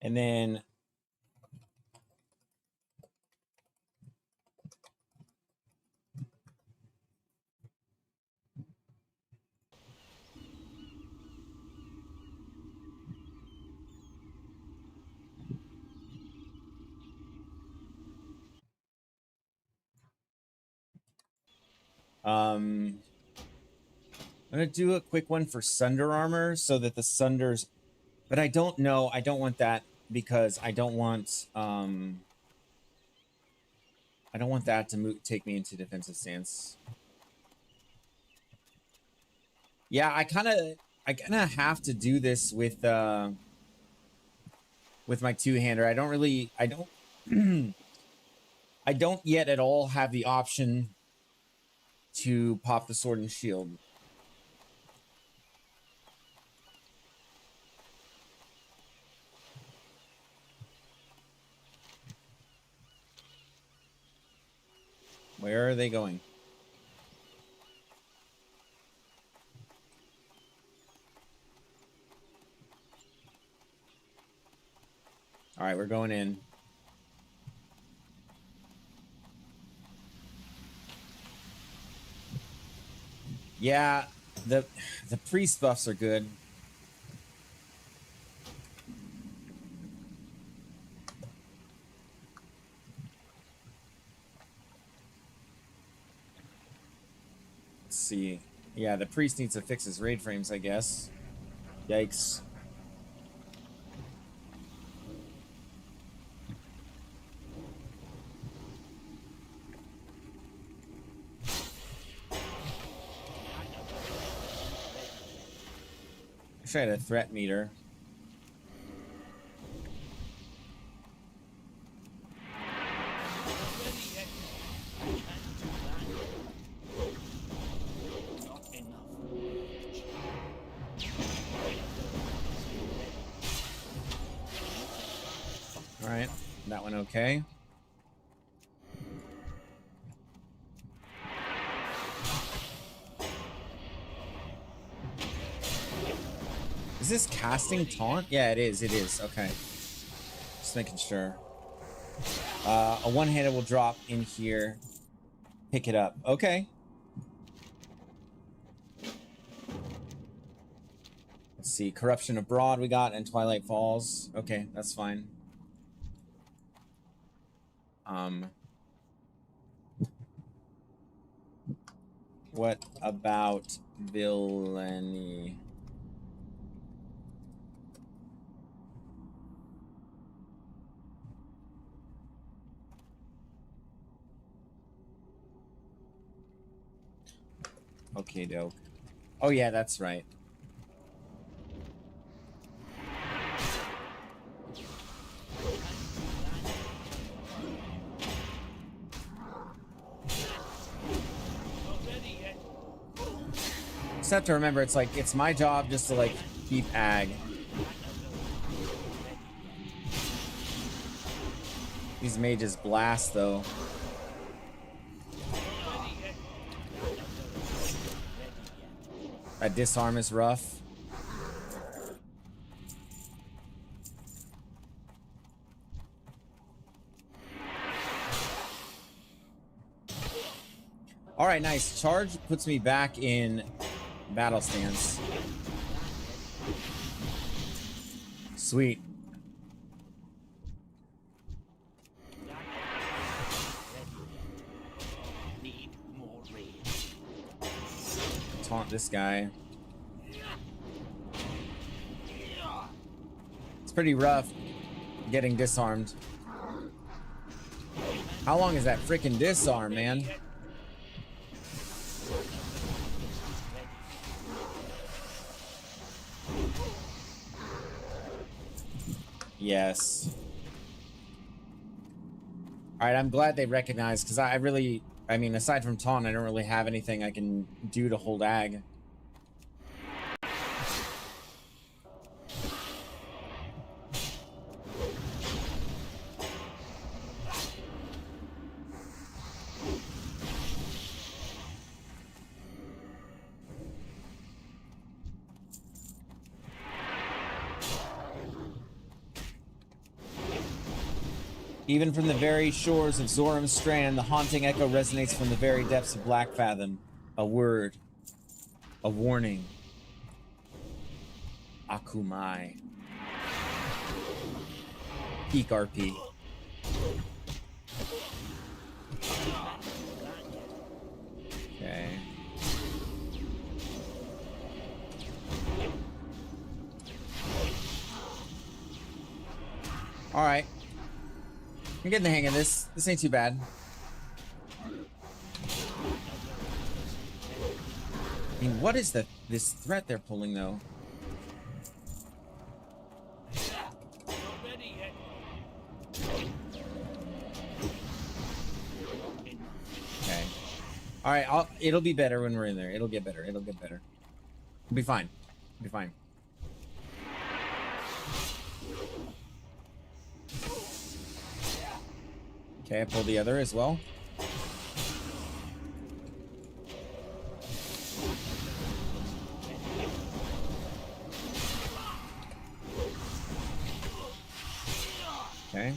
And then I'm gonna do a quick one for Sunder Armor so that the Sunders, but I don't know. I don't want that because I don't want that to take me into defensive stance. Yeah, I kind of have to do this with my two-hander. I don't I don't yet at all have the option to pop the sword and shield. Where are they going? All right, we're going in. Yeah, the priest buffs are good. Let's see. Yeah, the priest needs to fix his raid frames, I guess. Yikes. I had a threat meter. All right, that one okay. Is this casting taunt? Yeah, it is. It is. Okay. Just making sure. A one-handed will drop in here. Pick it up. Okay. Let's see. Corruption Abroad we got, and Twilight Falls. Okay, that's fine. What about Villainy? Okay, dope. Oh yeah, that's right. have to remember, it's like, it's my job just to like keep ag. These mages blast though. That disarm is rough. All right, nice. Charge puts me back in battle stance. Sweet. Need more rage. Taunt this guy. It's pretty rough getting disarmed. How long is that freaking disarm, man? Yes. All right, I'm glad they recognize, because I mean, aside from taunt, I don't really have anything I can do to hold ag. Even from the very shores of Zoram's Strand, the haunting echo resonates from the very depths of Black Fathom. A word. A warning. Akumai. Peak RP. Okay. All right. I'm getting the hang of this. This ain't too bad. I mean, what is this threat they're pulling though? Okay. All right. It'll be better when we're in there. It'll get better. It'll get better. It'll be fine. It'll be fine. Okay, I pulled the other as well. Okay.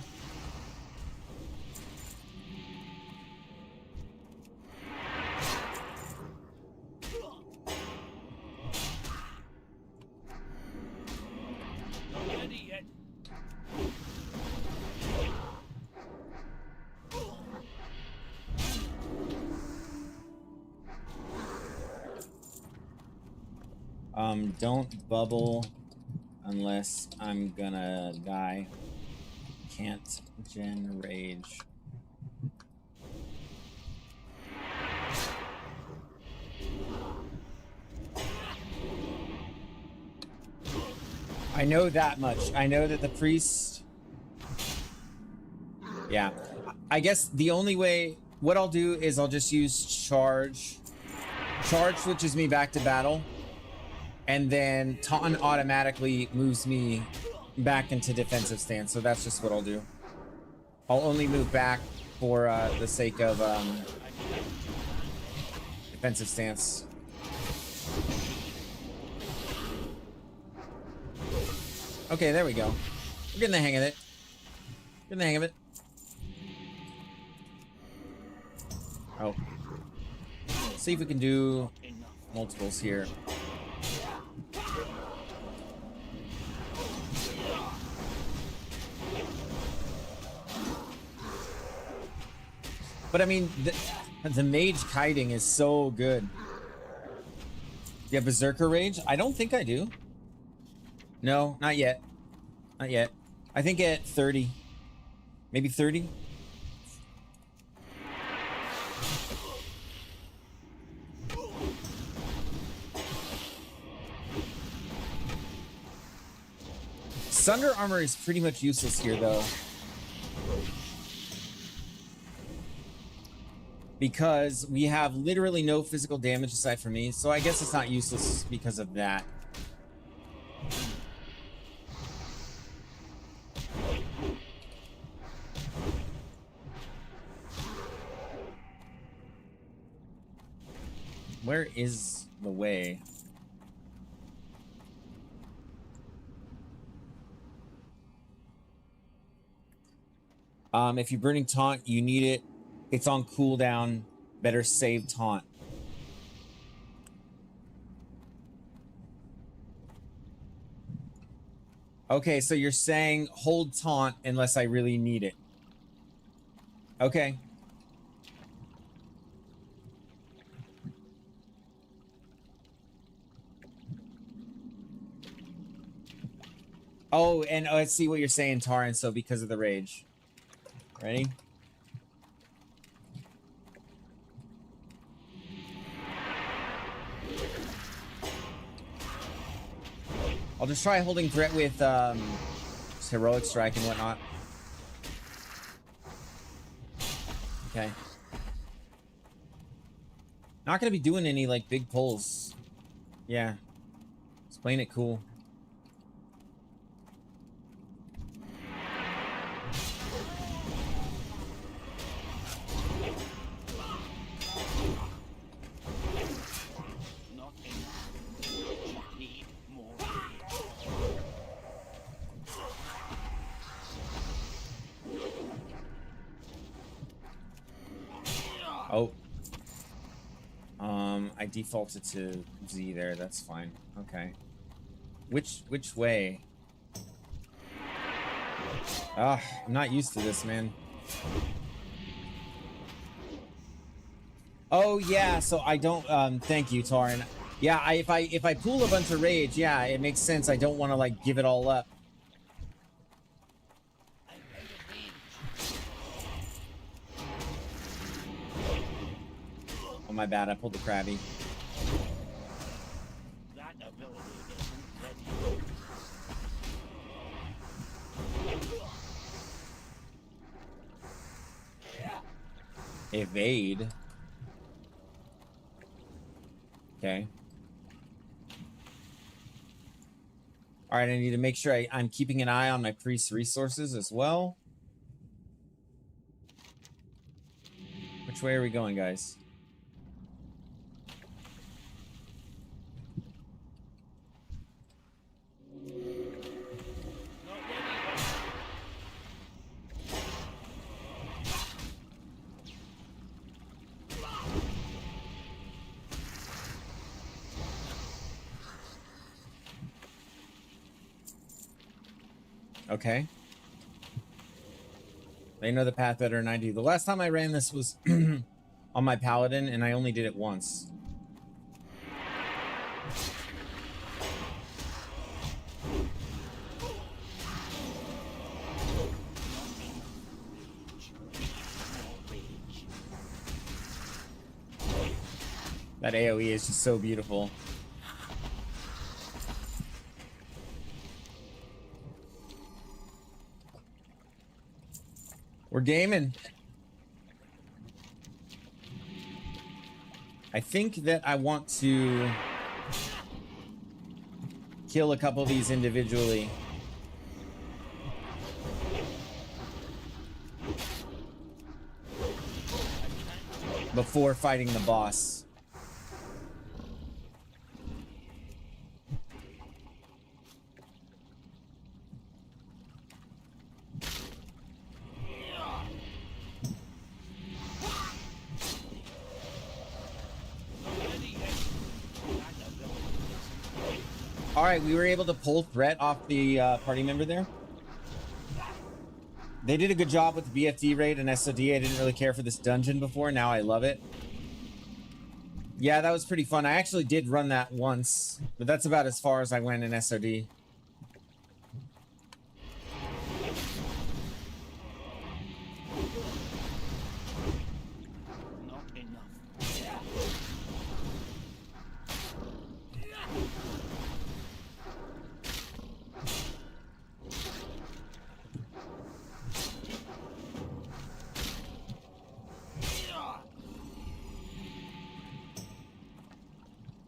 Don't bubble unless I'm gonna die. Can't gen rage. I know that much. I know that the priest... Yeah. I guess the only way... What I'll do is I'll just use charge. Charge switches me back to battle. And then taunt automatically moves me back into defensive stance. So that's just what I'll do. I'll only move back for the sake of defensive stance. Okay, there we go. We're getting the hang of it. Getting the hang of it. Oh. Let's see if we can do multiples here. But I mean, the mage kiting is so good. Do you have Berserker Rage? I don't think I do. No, not yet. Not yet. I think at 30. Maybe 30? Sunder Armor is pretty much useless here, though. because we have literally no physical damage aside from me. So I guess it's not useless because of that. Where is the way? If you're burning taunt, you need it. It's on cooldown. Better save taunt. Okay, so you're saying hold taunt unless I really need it. Okay. Oh, and I see what you're saying, Taran. So because of the rage. Ready? I'll just try holding threat with just heroic strike and whatnot. Okay. Not gonna be doing any like big pulls. Yeah. Just playing it cool. Oh. I defaulted to Z there. That's fine. Okay. Which way? Ah, I'm not used to this, man. Oh yeah, so I don't thank you, Taran. Yeah, if I pool a bunch of rage, yeah, it makes sense. I don't want to like give it all up. Oh my bad, I pulled the Krabby. That ability isn't ready. Evade. Okay. All right, I need to make sure I'm keeping an eye on my priest's resources as well. Which way are we going, guys? Okay. They know the path better than I do. The last time I ran this was on my Paladin, and I only did it once. That AoE is just so beautiful. We're gaming. I think that I want to kill a couple of these individually. Before fighting the boss. All right, we were able to pull threat off the party member there. They did a good job with the BFD raid and SOD. I didn't really care for this dungeon before. Now I love it. Yeah, that was pretty fun. I actually did run that once, but that's about as far as I went in SOD.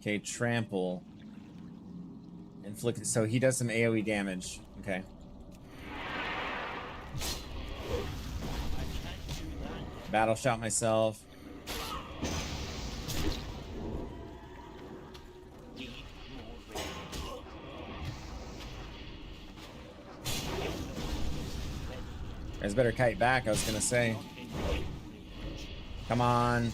Okay, trample. Inflict. So he does some AoE damage. Okay. Battle shot myself. Guys better kite back, I was gonna say. Come on.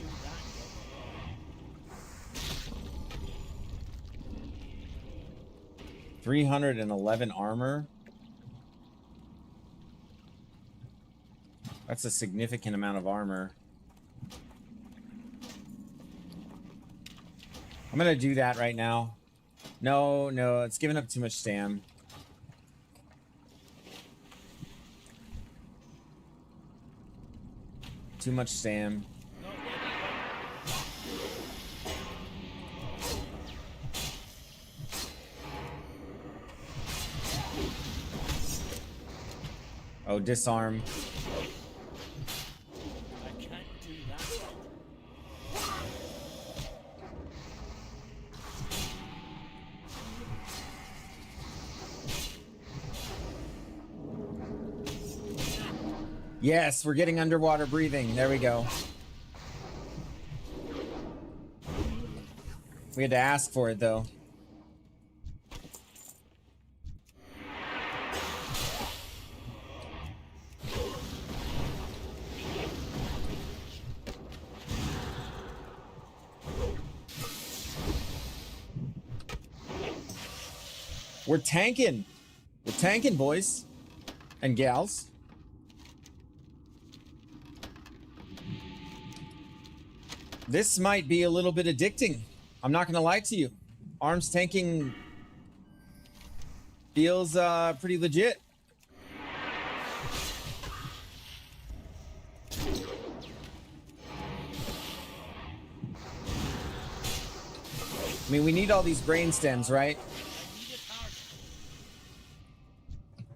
$311 armor. That's a significant amount of armor. I'm gonna do that right now. No, it's giving up too much stam. Too much stam. Oh, disarm. I can't do that. Yes, we're getting underwater breathing. There we go. We had to ask for it, though. We're tanking. We're tanking, boys and gals. This might be a little bit addicting. I'm not gonna lie to you. Arms tanking feels pretty legit. I mean, we need all these brain stems, right?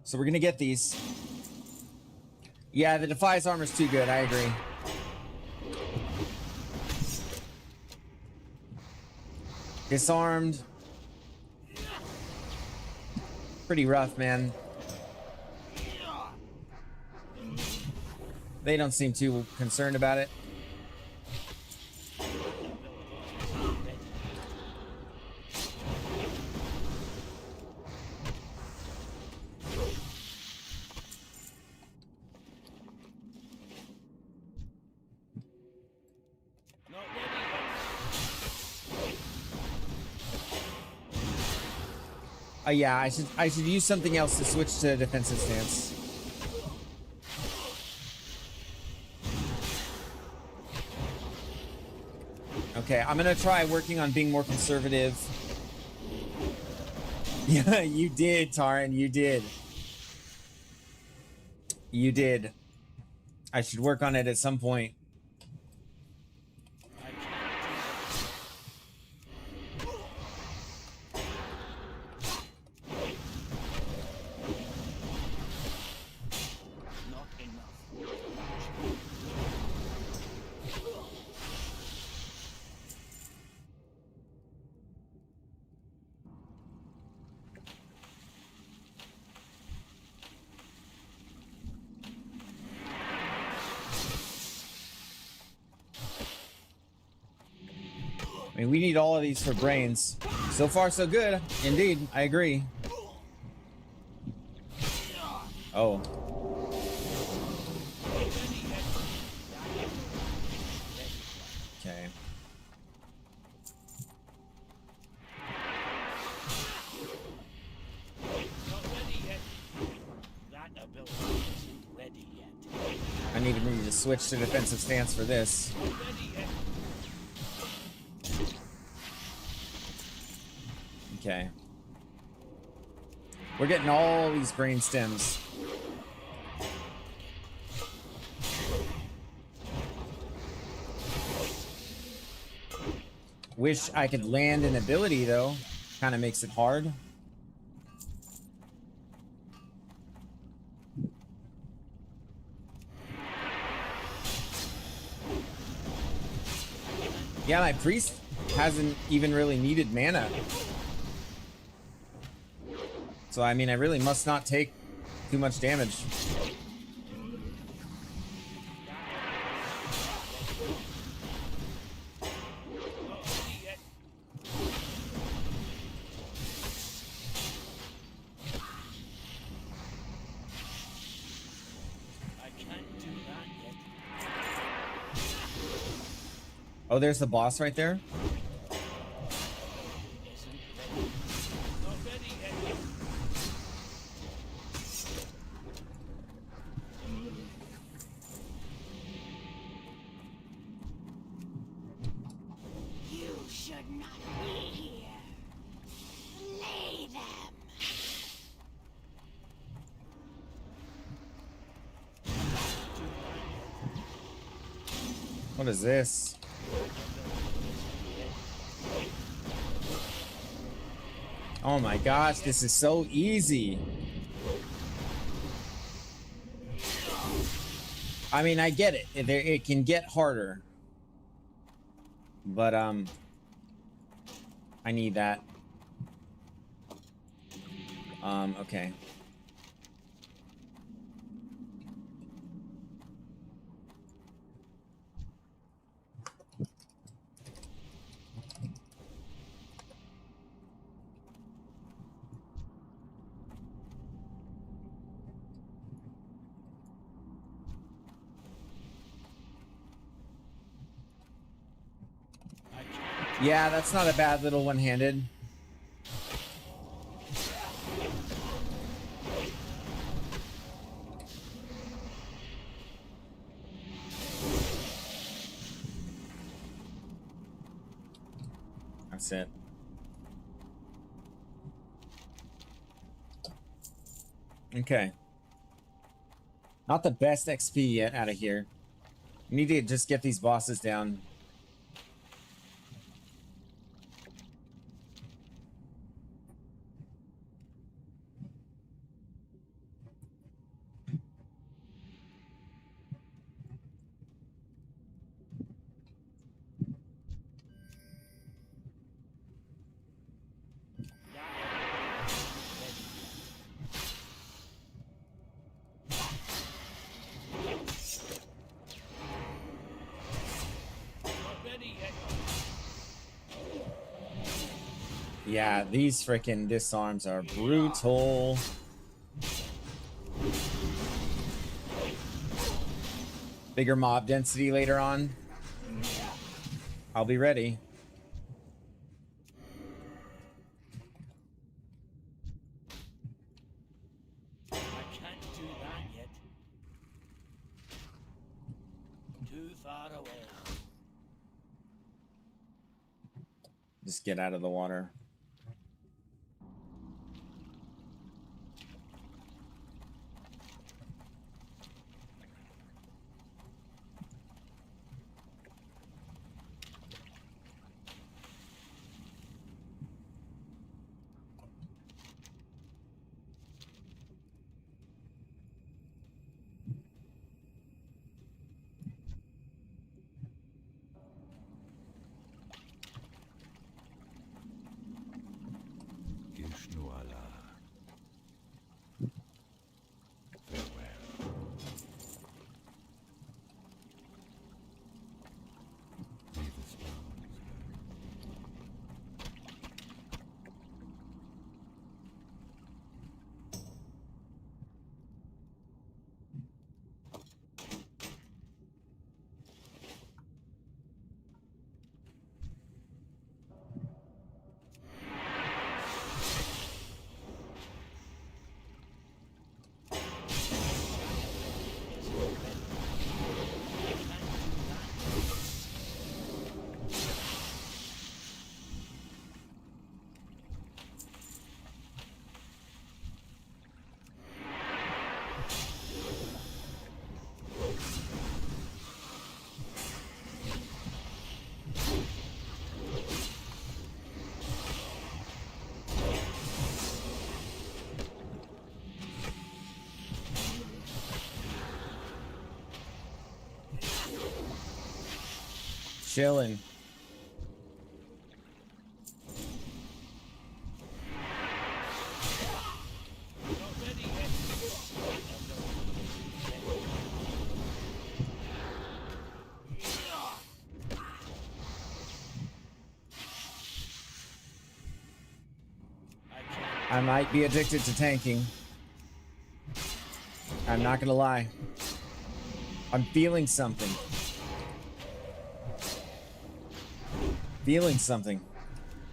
So we're gonna get these. Yeah, the Defies armor's too good, I agree. Disarmed. Pretty rough, man. They don't seem too concerned about it. Yeah, I should use something else to switch to defensive stance. Okay, I'm gonna try working on being more conservative. Yeah, you did, Taran, you did. You did. I should work on it at some point. I mean, we need all of these for brains. So far, so good. Indeed, I agree. Oh. Okay. I need to switch to defensive stance for this. Okay. We're getting all these brain stems. Wish I could land an ability, though. Kind of makes it hard. Yeah, my priest hasn't even really needed mana. So, I mean, I really must not take too much damage. Oh, there's the boss right there. You should not be here. Slay them. What is this? Oh my gosh, this is so easy. I mean, I get it. It can get harder. But, I need that. Okay. Yeah, that's not a bad little one-handed. That's it. Okay. Not the best XP yet out of here. We need to just get these bosses down. Yeah, these freaking disarms are brutal. Bigger mob density later on. I'll be ready. I can't do that yet. Too far away. Just get out of the water. Chilling. I might be addicted to tanking. I'm not gonna lie. I'm feeling something. Feeling something.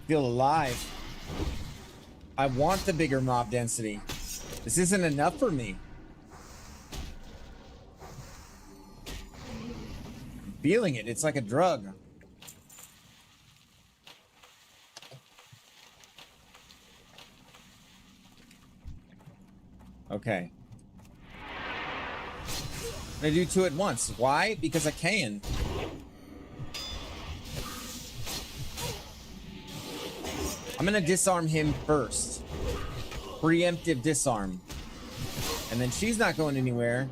Feel alive. I want the bigger mob density. This isn't enough for me. Feeling it. It's like a drug. Okay. I'm gonna do 2 at once. Why? Because I can. I'm gonna disarm him first. Preemptive disarm. And then she's not going anywhere.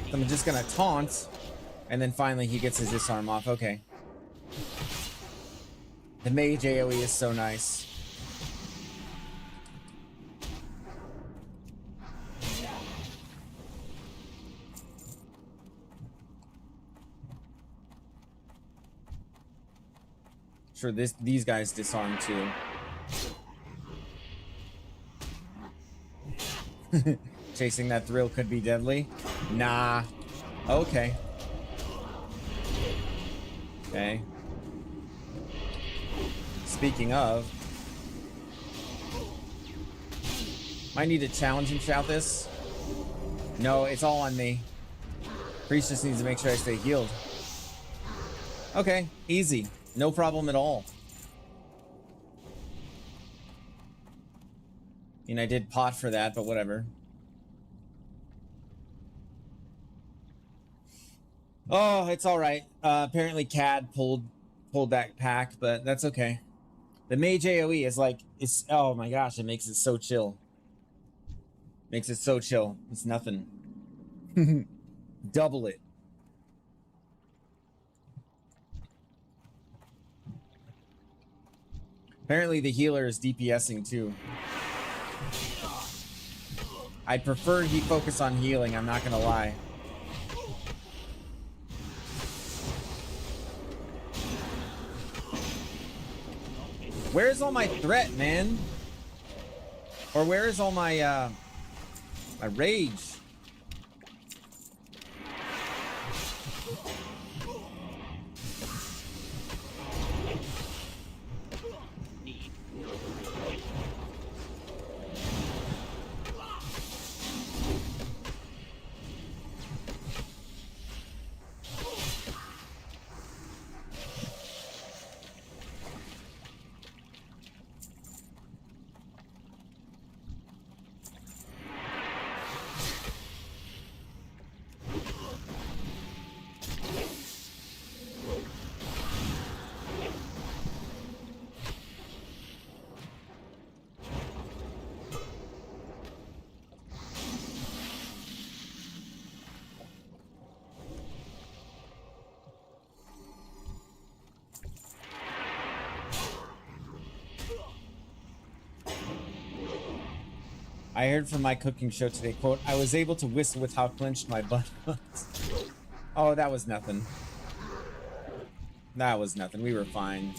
So I'm just gonna taunt. And then finally he gets his disarm off. Okay. The mage AoE is so nice. Sure, these guys disarm too. Chasing that thrill could be deadly. Nah. Okay. Okay. Speaking of, might need to challenge and shout this. No, it's all on me. Priest just needs to make sure I stay healed. Okay, easy. No problem at all. I did pot for that, but whatever. Oh, it's all right. Apparently CAD pulled that pack, but that's okay. The mage AoE is like, it's, oh my gosh, it makes it so chill. Makes it so chill. It's nothing. Double it. Apparently the healer is DPSing too. I'd prefer he focus on healing, I'm not gonna lie. Where's all my threat, man? Or where is all my my rage? I heard from my cooking show today, quote, I was able to whistle with how clenched my butt was. Oh, that was nothing. That was nothing. We were fine.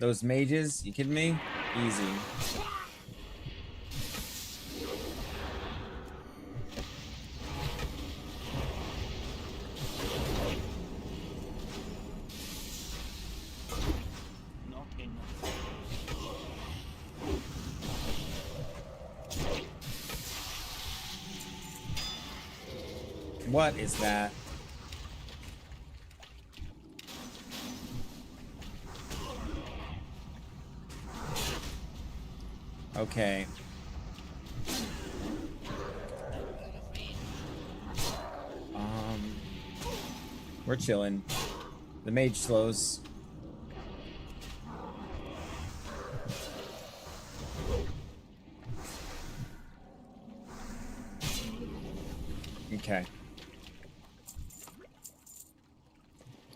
Those mages, you kidding me? Easy. What is that? Okay. We're chilling. The mage slows. Okay.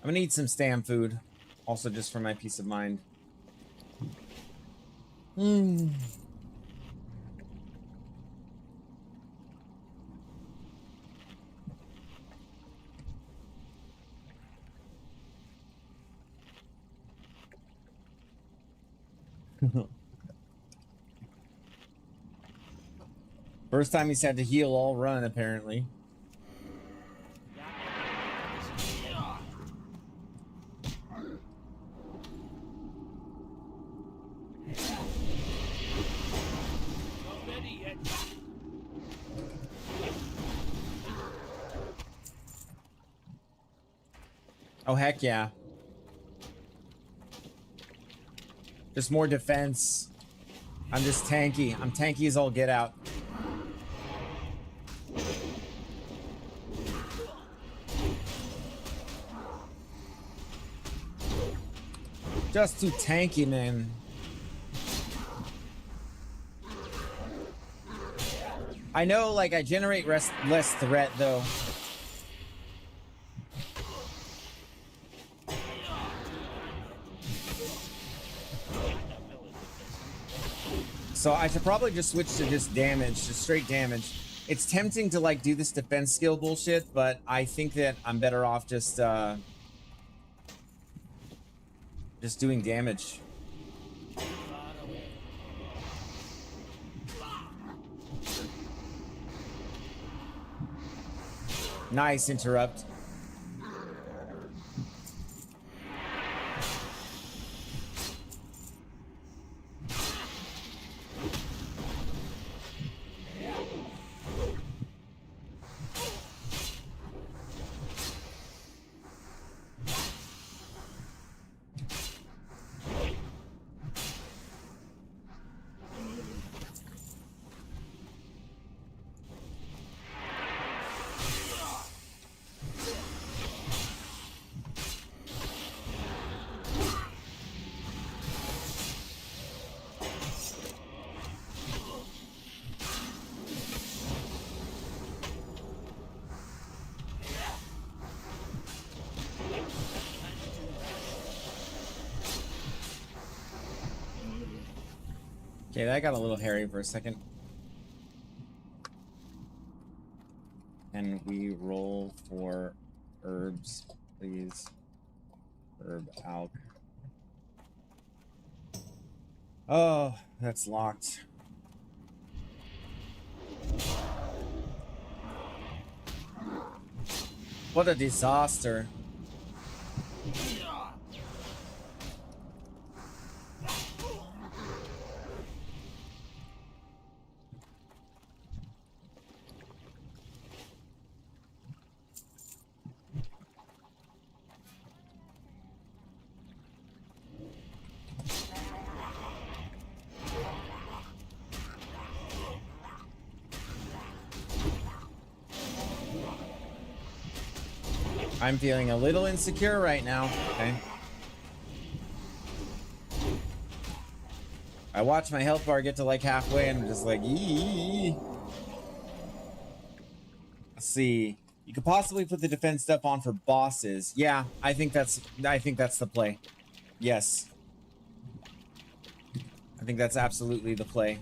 I'm gonna eat some stam food, also just for my peace of mind. First time he's had to heal all run, apparently. Oh, heck yeah. Just more defense. I'm just tanky. I'm tanky as all get out. Just too tanky, man. I know, like, I generate less threat, though. So I should probably just switch to just damage, just straight damage. It's tempting to, like, do this defense skill bullshit, but I think that I'm better off just doing damage. Nice interrupt. Okay, that got a little hairy for a second. And we roll for herbs, please. Herb alch. Oh, that's locked. What a disaster. I'm feeling a little insecure right now. Okay. I watch my health bar get to like halfway and I'm just like, eee. Let's see. You could possibly put the defense stuff on for bosses. Yeah, I think that's the play. Yes. I think that's absolutely the play.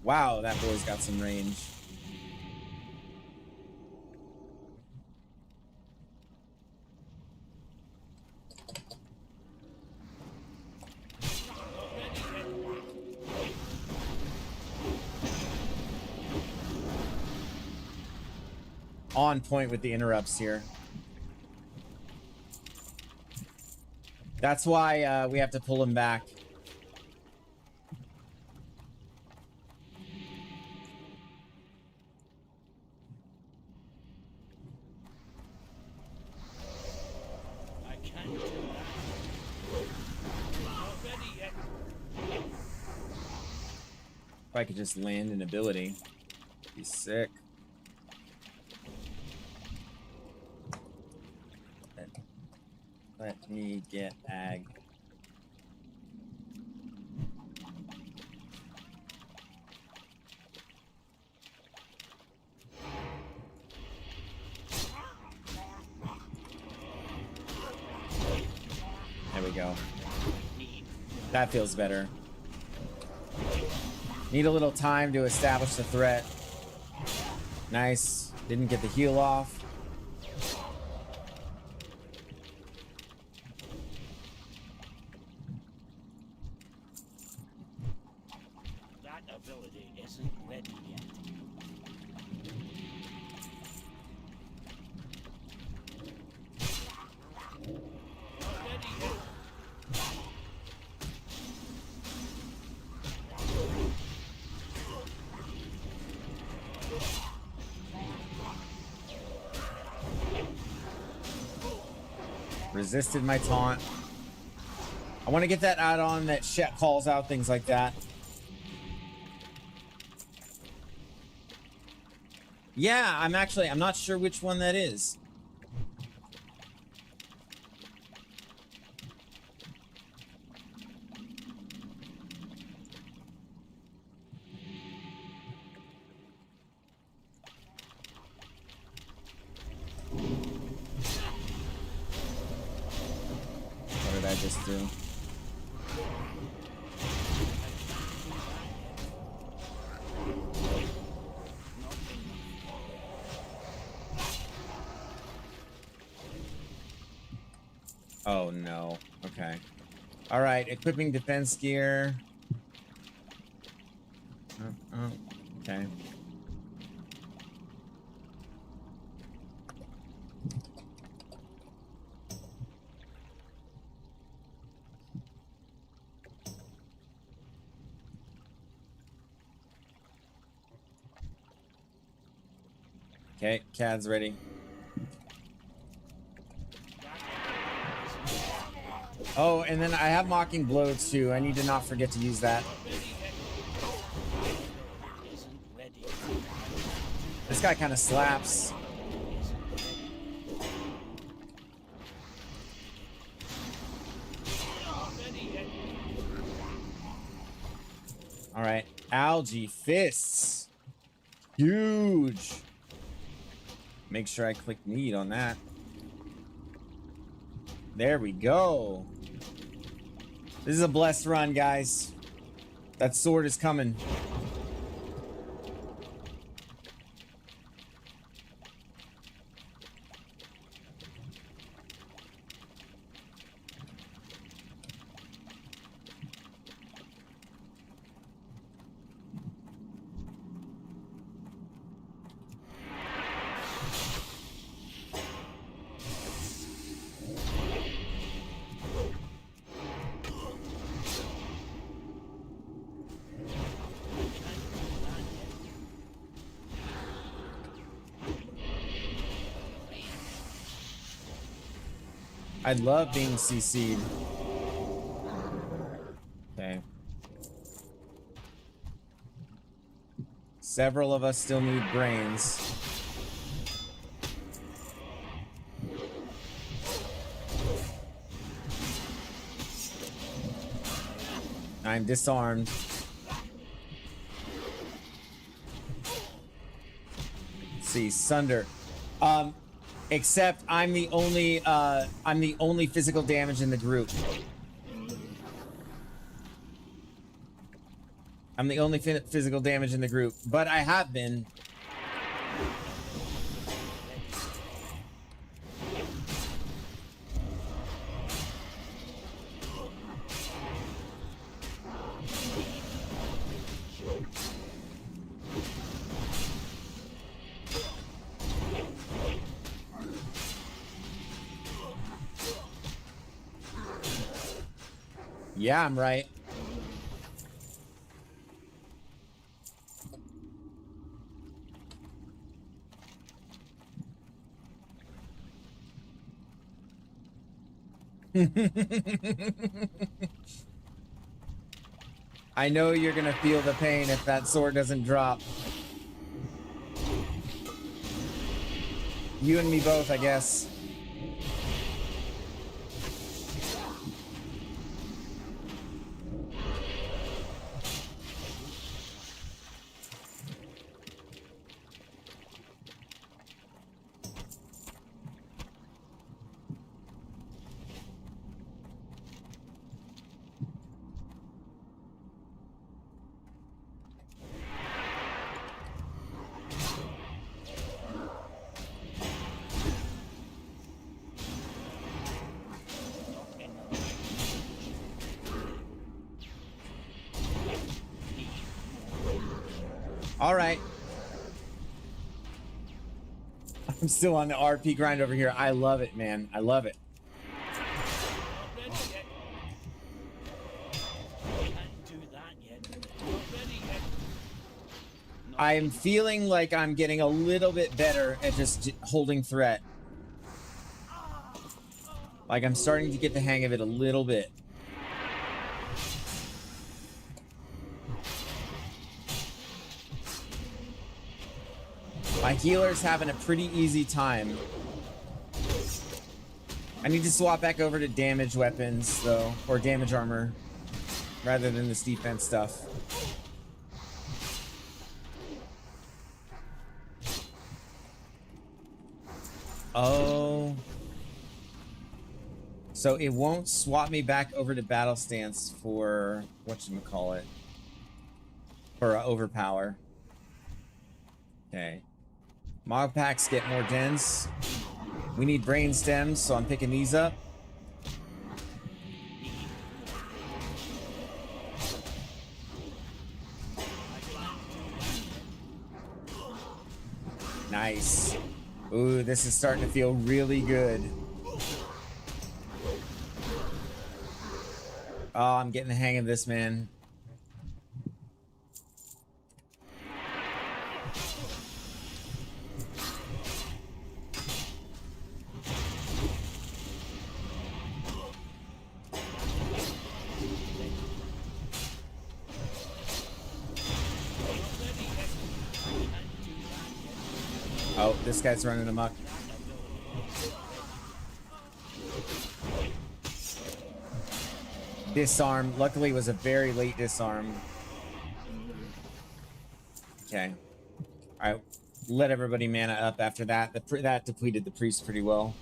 Wow, that boy's got some range. On point with the interrupts here. That's why we have to pull him back. I can't do that. Not ready yet. If I could just land an ability, be sick. Let me get ag. There we go. That feels better. Need a little time to establish the threat. Nice. Didn't get the heal off. Resisted my taunt. I want to get that add-on that Shet calls out things like that. Yeah, I'm not sure which one that is. What did I just do? Oh no. Okay. All right. Equipping defense gear. Oh, okay. Okay, CAD's ready. Oh, and then I have Mocking Blow too. I need to not forget to use that. This guy kind of slaps. All right, Algae Fists. Huge. Make sure I click need on that. There we go. This is a blessed run, guys. That sword is coming. I love being CC'd. Okay. Several of us still need brains. I'm disarmed. Let's see, Sunder. Except I'm the only physical damage in the group. I'm the only physical damage in the group, but I have been. Yeah, I'm right. I know you're gonna feel the pain if that sword doesn't drop. You and me both, I guess. All right. I'm still on the RP grind over here. I love it, man. I love it. I'm feeling like I'm getting a little bit better at just holding threat. Like, I'm starting to get the hang of it a little bit. My healer's having a pretty easy time. I need to swap back over to damage weapons, though, or damage armor, rather than this defense stuff. Oh. So it won't swap me back over to battle stance for whatchamacallit. For overpower. Okay. Mod packs get more dense. We need brain stems, so I'm picking these up. Nice. Ooh, this is starting to feel really good. Oh, I'm getting the hang of this, man. Oh, this guy's running amok. Disarm. Luckily, it was a very late disarm. Okay. All right. Let everybody mana up after that. That depleted the priest pretty well.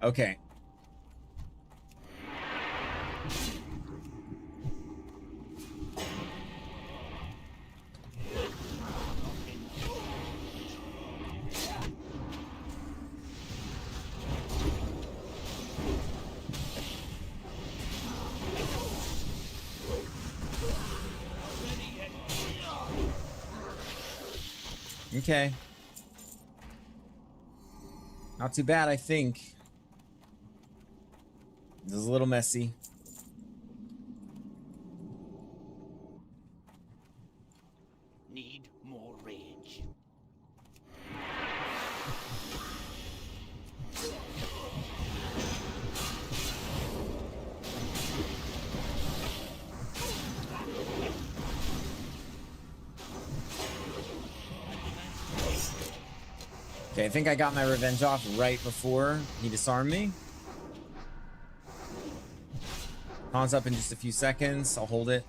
Okay. Okay. Not too bad, I think. This is a little messy. Need more rage. Okay, I think I got my revenge off right before he disarmed me. Pawn's up in just a few seconds. I'll hold it.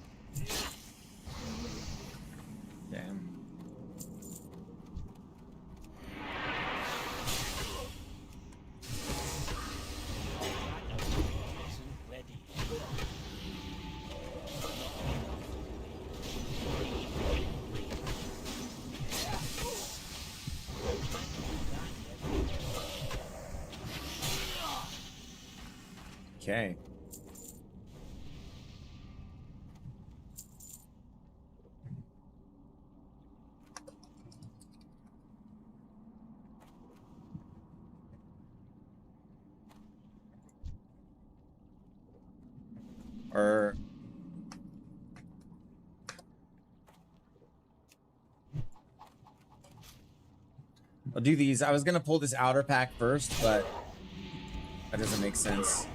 Damn. Okay. Or I'll do these. I was gonna pull this outer pack first, but that doesn't make sense.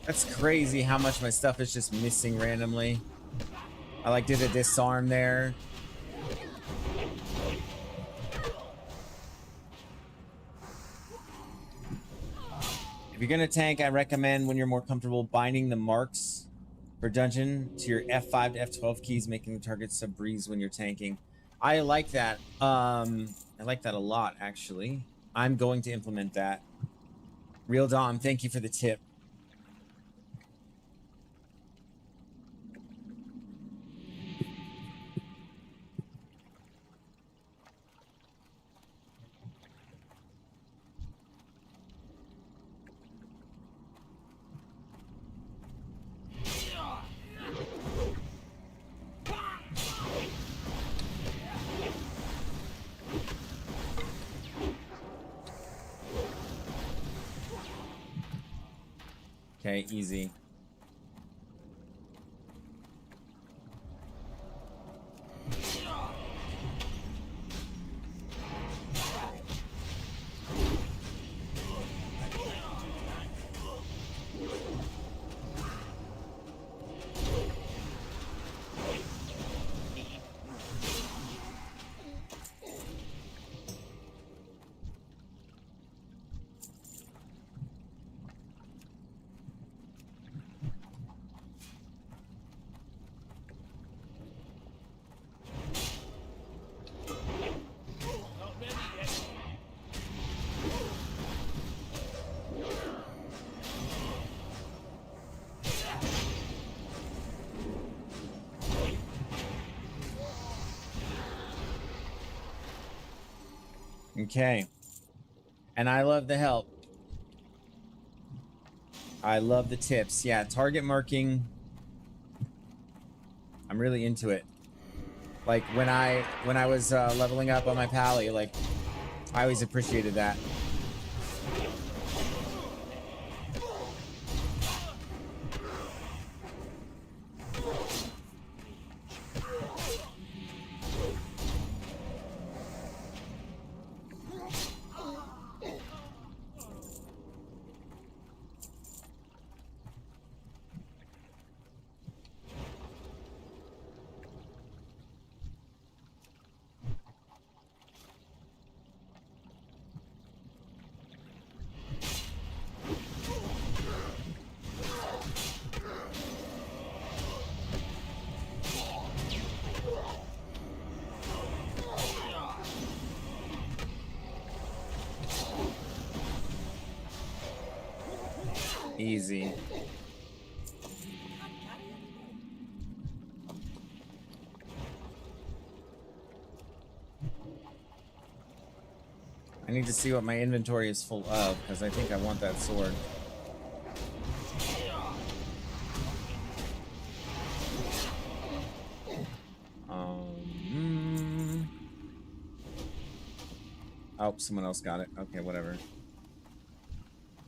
That's crazy how much my stuff is just missing randomly. I like did a disarm there. If you're gonna tank, I recommend when you're more comfortable binding the marks For dungeon, to your F5 to F12 keys, making the target sub breeze when you're tanking. I like that. I like that a lot, actually. I'm going to implement that. Real Dom, thank you for the tip. Okay, easy. Okay. And I love the help. I love the tips. Yeah, target marking. I'm really into it. Like when I was leveling up on my pally, like I always appreciated that. Easy. I need to see what my inventory is full of, because I think I want that sword. Oh, someone else got it. Okay, whatever.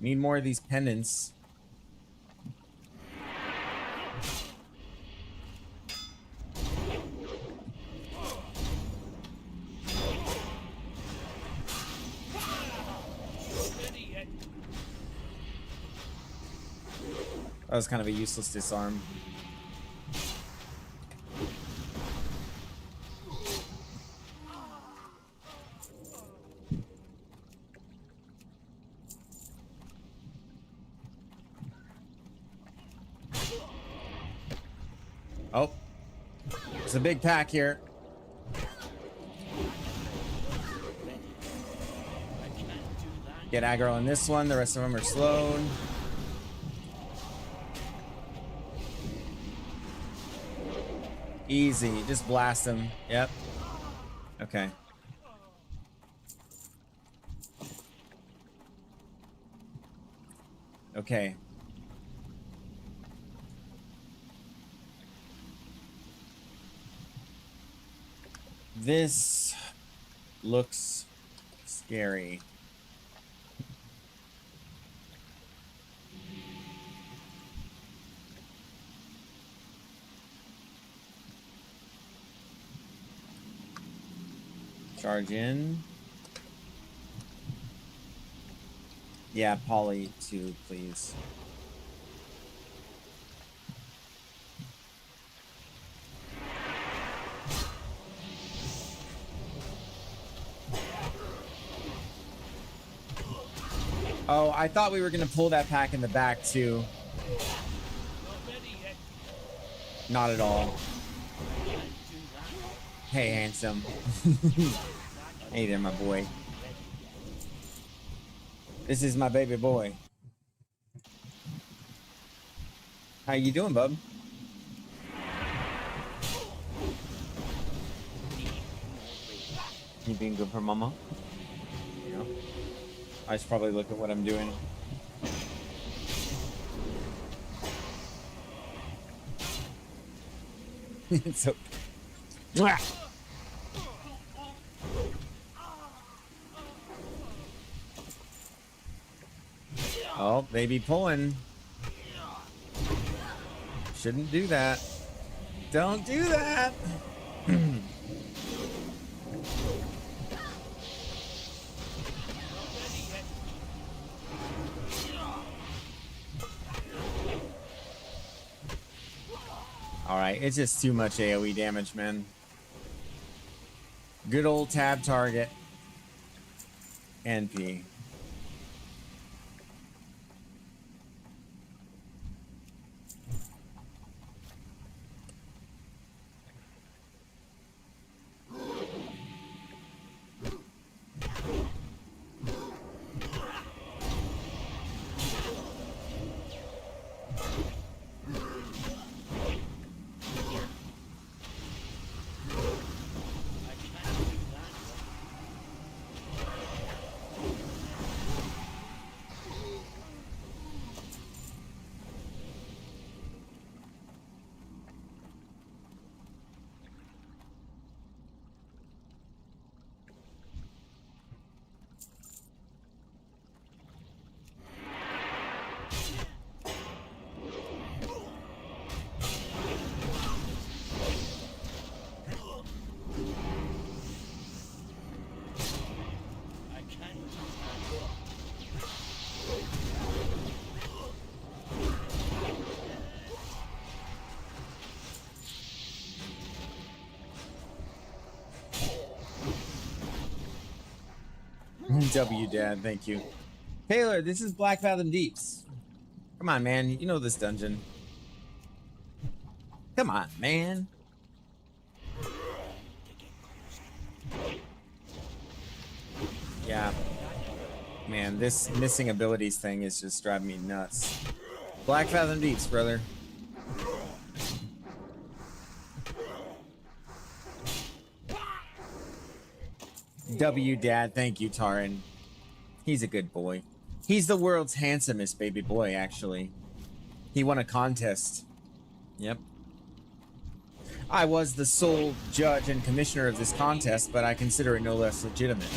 Need more of these pendants. That was kind of a useless disarm. Oh, there's a big pack here. Get aggro on this one. The rest of them are slowed. Easy. Just blast them. Yep. Okay. Okay. This looks scary. Charge in. Yeah, poly 2, please. Oh, I thought we were gonna pull that pack in the back too. Not at all. Hey, handsome. Hey there, my boy. This is my baby boy. How you doing, bub? You being good for mama? Yeah. I should probably look at what I'm doing. It's okay. Oh, they be pulling. Shouldn't do that. Don't do that. Alright, it's just too much AoE damage, man. Good old tab target. NP. W, Dad, thank you. Taylor, this is Black Fathom Deeps. Come on, man. You know this dungeon. Come on, man. Yeah. Man, this missing abilities thing is just driving me nuts. Black Fathom Deeps, brother. W, Dad, thank you, Taran. He's a good boy. He's the world's handsomest baby boy, actually. He won a contest. Yep. I was the sole judge and commissioner of this contest, but I consider it no less legitimate.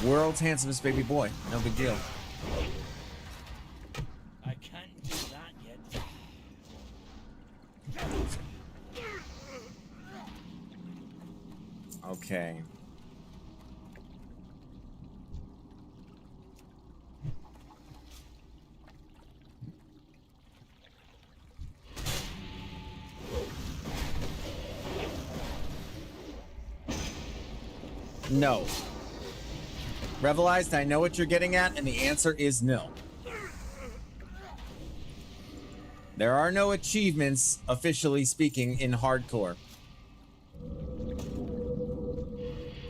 World's handsomest baby boy. No big deal. I can't do that yet. Okay. No. Revelized, I know what you're getting at, and the answer is no. There are no achievements, officially speaking, in hardcore.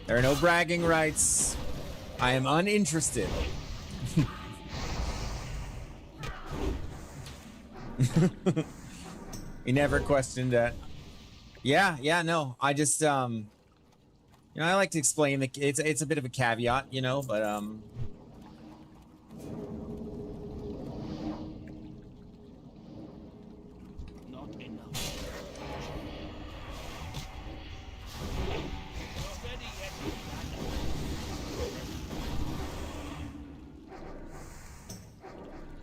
There are no bragging rights. I am uninterested. You never questioned that. Yeah, no. I just, you know, I like to explain that it's a bit of a caveat, you know, but Not enough. Not ready yet.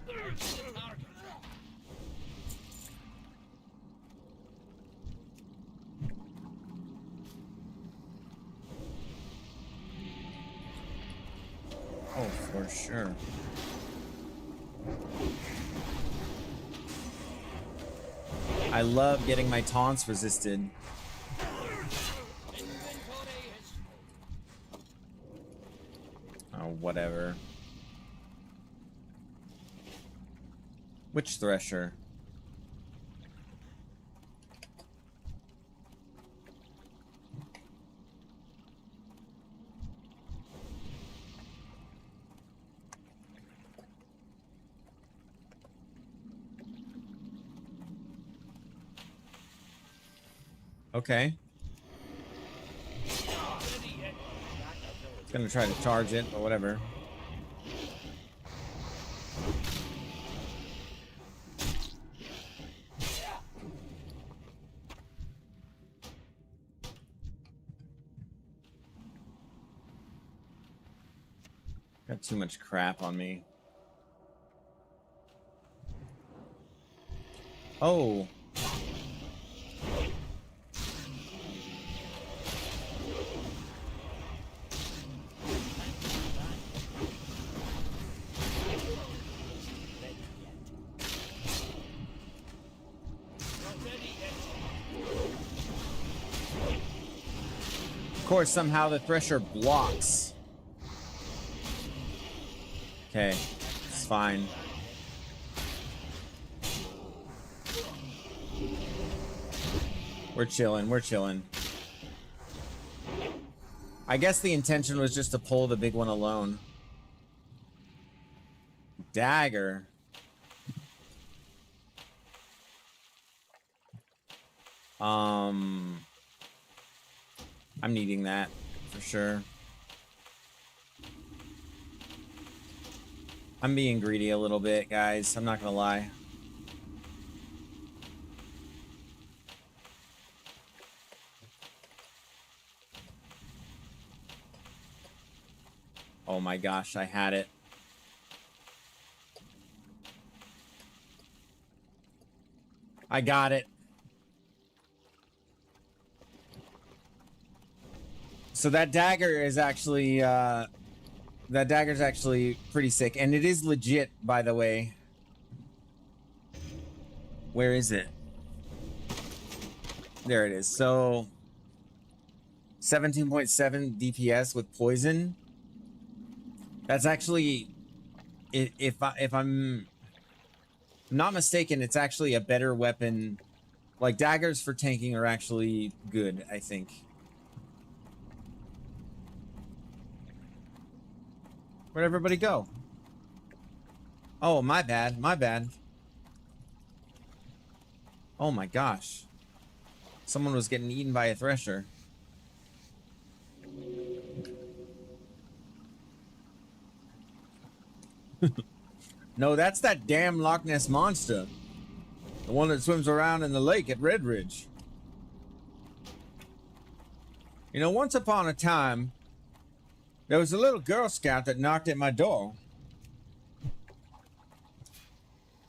There's the target. oh, for sure. I love getting my taunts resisted. Oh, whatever. Which Thresher? Okay. It's gonna try to charge it, but whatever. Got too much crap on me. Oh. Of course, somehow the Thresher blocks. Okay, it's fine. We're chilling, we're chilling. I guess the intention was just to pull the big one alone. Dagger. I'm needing that for sure. I'm being greedy a little bit, guys. I'm not gonna lie. Oh my gosh, I had it. I got it. So that dagger is actually, that dagger's actually pretty sick. And it is legit, by the way. Where is it? There it is. So 17.7 DPS with poison. That's actually, if I'm not mistaken, it's actually a better weapon. Like, daggers for tanking are actually good, I think. Where'd everybody go? Oh, my bad, my bad. Oh my gosh. Someone was getting eaten by a Thresher. No, that's that damn Loch Ness monster. The one that swims around in the lake at Red Ridge. You know, once upon a time, there was a little Girl Scout that knocked at my door.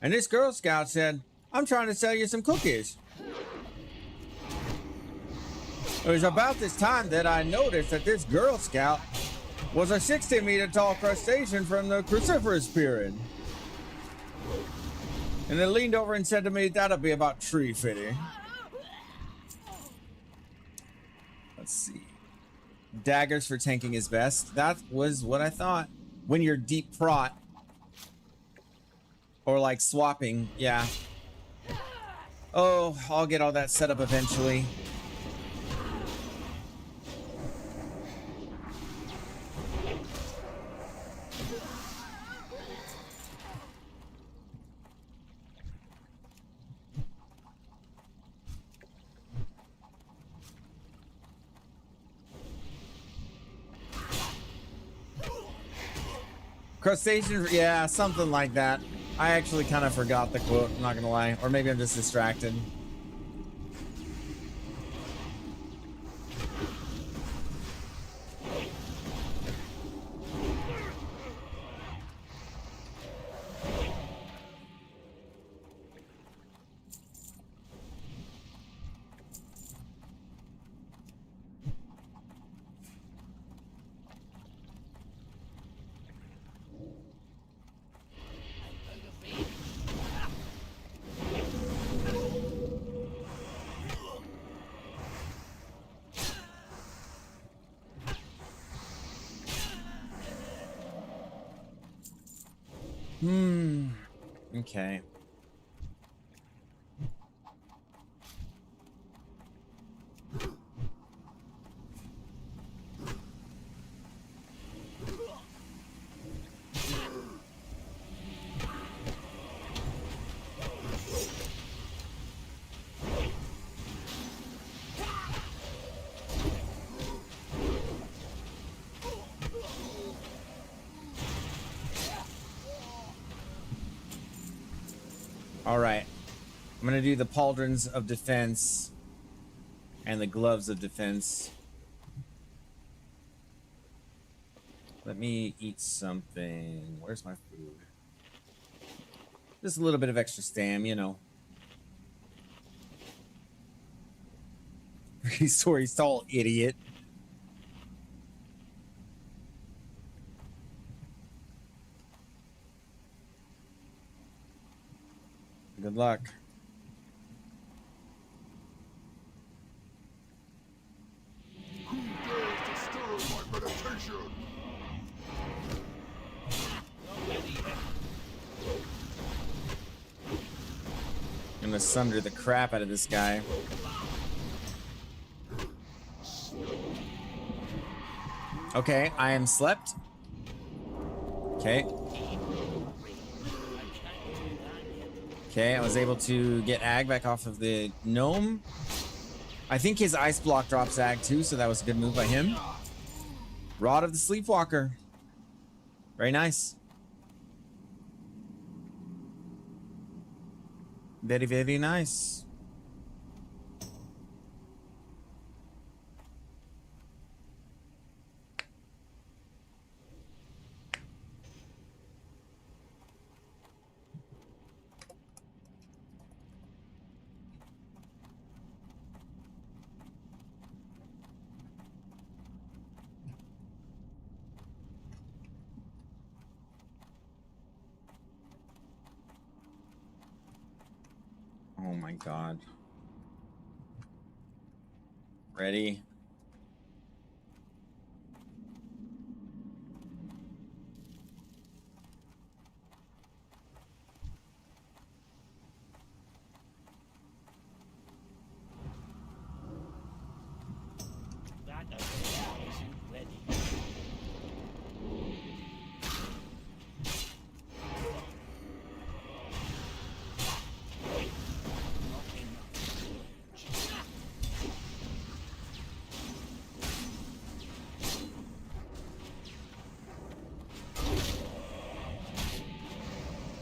And this Girl Scout said, "I'm trying to sell you some cookies." It was about this time that I noticed that this Girl Scout was a 60-meter tall crustacean from the Cruciferous period. And it leaned over and said to me, "That'll be about tree fitting." Let's see. Daggers for tanking is best. That was what I thought. When you're deep prot. Or like swapping, yeah. Oh, I'll get all that set up eventually. Crustacean, yeah, something like that. I actually kind of forgot the quote, I'm not gonna lie. Or maybe I'm just distracted. Okay. All right. I'm going to do the pauldrons of defense and the gloves of defense. Let me eat something. Where's my food? Just a little bit of extra stam, you know. Three-story tall, idiot. Good luck. Who dares disturb my meditation? I'm gonna sunder the crap out of this guy. Okay, I am slept. Okay. Okay, I was able to get Ag back off of the gnome. I think his ice block drops Ag too, so that was a good move by him. Rod of the Sleepwalker. Very nice. Very, very nice. Oh my god. Ready? That affair isn't ready.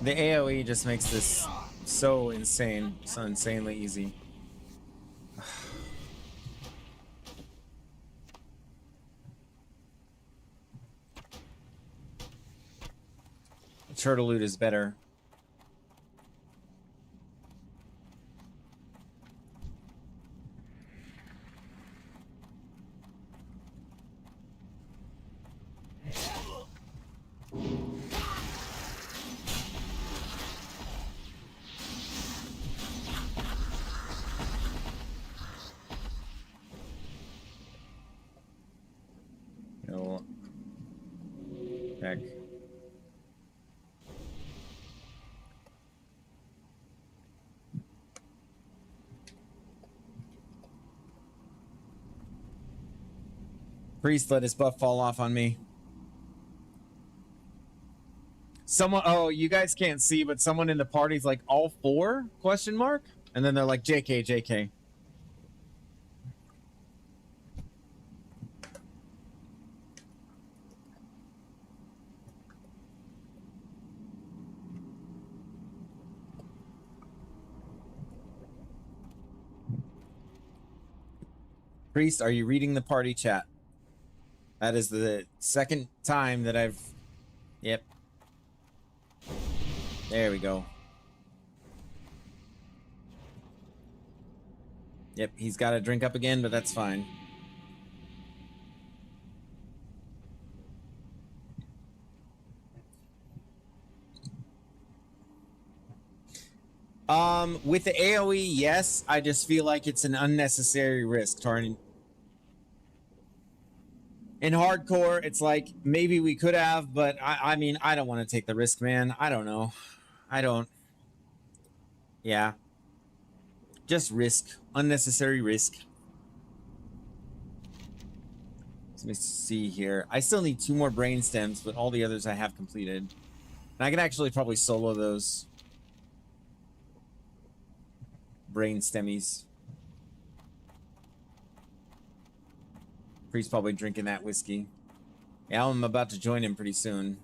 The AoE just makes this so insane, so insanely easy. Turtle loot is better. No. Heck. Priest let his buff fall off on me. Someone, oh, you guys can't see, but someone in the party's like, all four? Question mark? And then they're like, JK, JK. Priest, are you reading the party chat? That is the second time that I've... Yep. There we go. Yep, he's got to drink up again, but that's fine. With the AoE, yes. I just feel like it's an unnecessary risk, Tarn. In hardcore, it's like, maybe we could have, but I mean, I don't want to take the risk, man. I don't know. I don't. Yeah. Just risk. Unnecessary risk. Let me see here. I still need 2 more brain stems, but all the others I have completed. And I can actually probably solo those brain stemmies. Priest probably drinking that whiskey. Yeah, I'm about to join him pretty soon.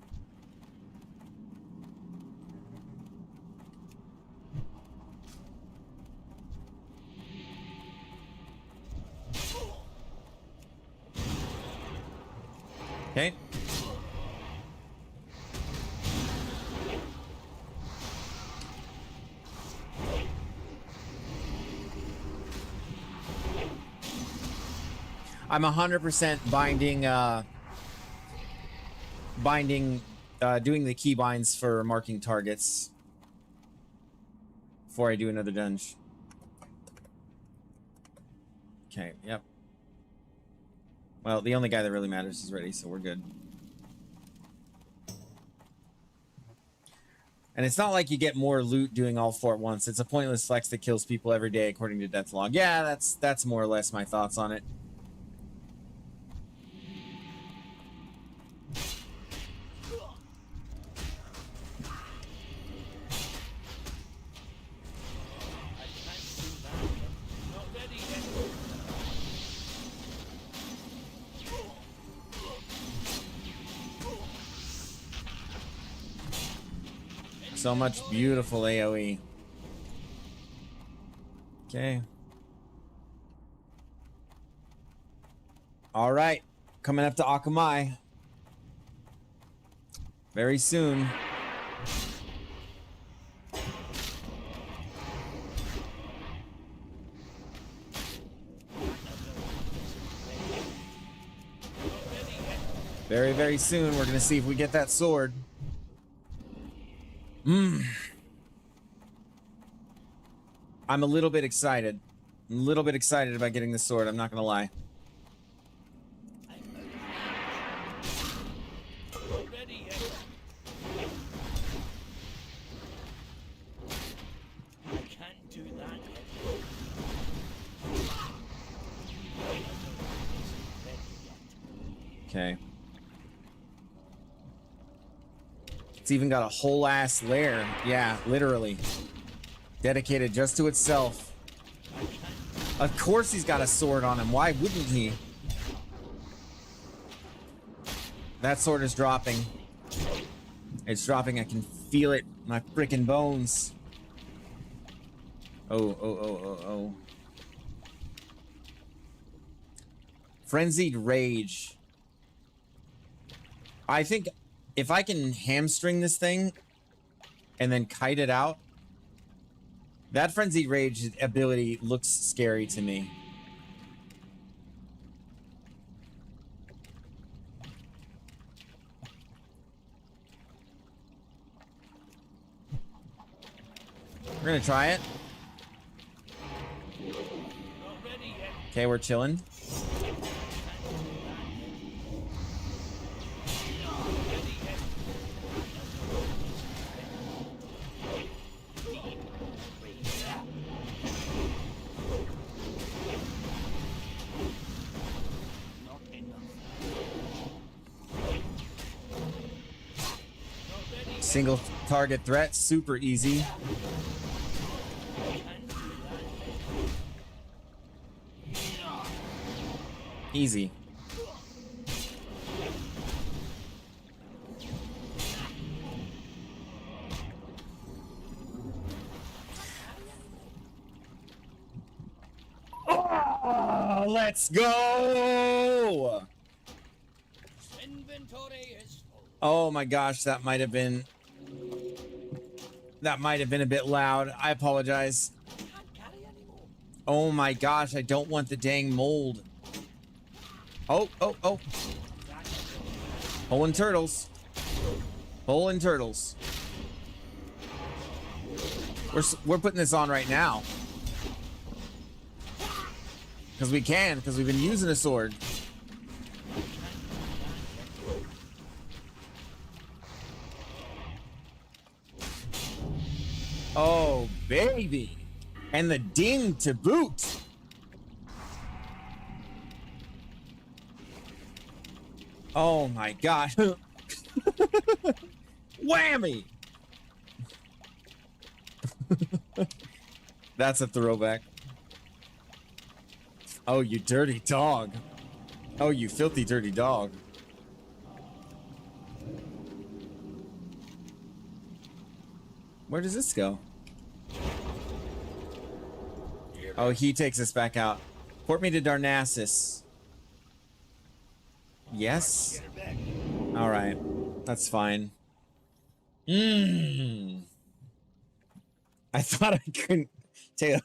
Okay. I'm 100% doing the key binds for marking targets before I do another dungeon. Okay, yep. Well, the only guy that really matters is ready, so we're good. And it's not like you get more loot doing all four at once. It's a pointless flex that kills people every day, according to Deathlog. Yeah, that's more or less my thoughts on it. So much beautiful AoE. Okay. All right. Coming up to Akamai. Very soon. Very, very soon. We're going to see if we get that sword. I'm a little bit excited. I'm a little bit excited about getting the sword, I'm not gonna lie. Okay. It's even got a whole ass lair. Yeah, literally. Dedicated just to itself. Of course he's got a sword on him. Why wouldn't he? That sword is dropping. It's dropping. I can feel it. My freaking bones. Oh. Frenzied Rage. I think if I can hamstring this thing and then kite it out, that Frenzied Rage ability looks scary to me. We're gonna try it. Okay, we're chilling. Single target threat, super easy. Easy. Oh, let's go! Inventory is full. Oh my gosh, that might have been a bit loud. I apologize. Can't carry anymore. Oh my gosh, I don't want the dang mold. Oh. Pulling turtles. Pulling turtles. We're putting this on right now. Because we can, because we've been using a sword. Oh, baby. And the ding to boot. Oh my god. Whammy. That's a throwback. Oh, you dirty dog. Oh, you filthy dirty dog. Where does this go? Oh, he takes us back out. Port me to Darnassus. Yes. Get her back. All right. That's fine. I thought I couldn't take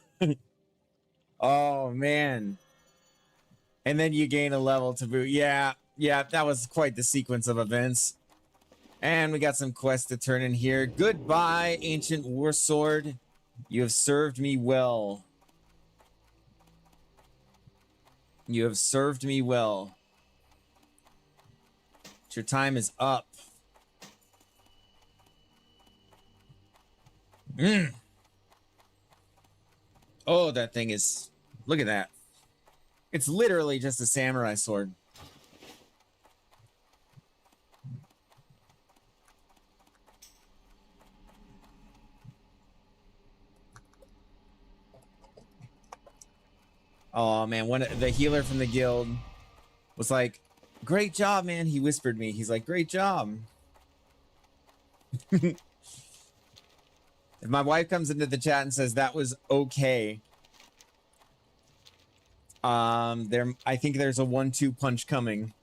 Oh, man. And then you gain a level to boot. Yeah, that was quite the sequence of events. And we got some quests to turn in here. Goodbye, ancient war sword. You have served me well. You have served me well. But your time is up. Oh, that thing is... Look at that. It's literally just a samurai sword. Oh, man. The healer from the guild was like, great job, man. He whispered me. He's like, great job. If my wife comes into the chat and says that was okay, I think there's a 1-2 punch coming.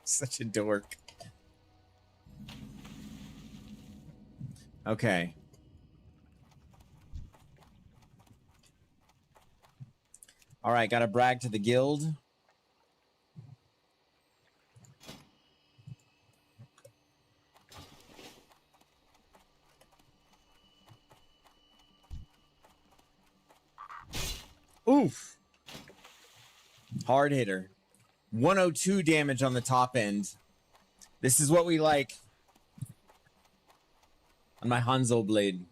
Such a dork. Okay. All right, gotta brag to the guild. Oof. Hard hitter. 102 damage on the top end. This is what we like. On my Hanzo blade.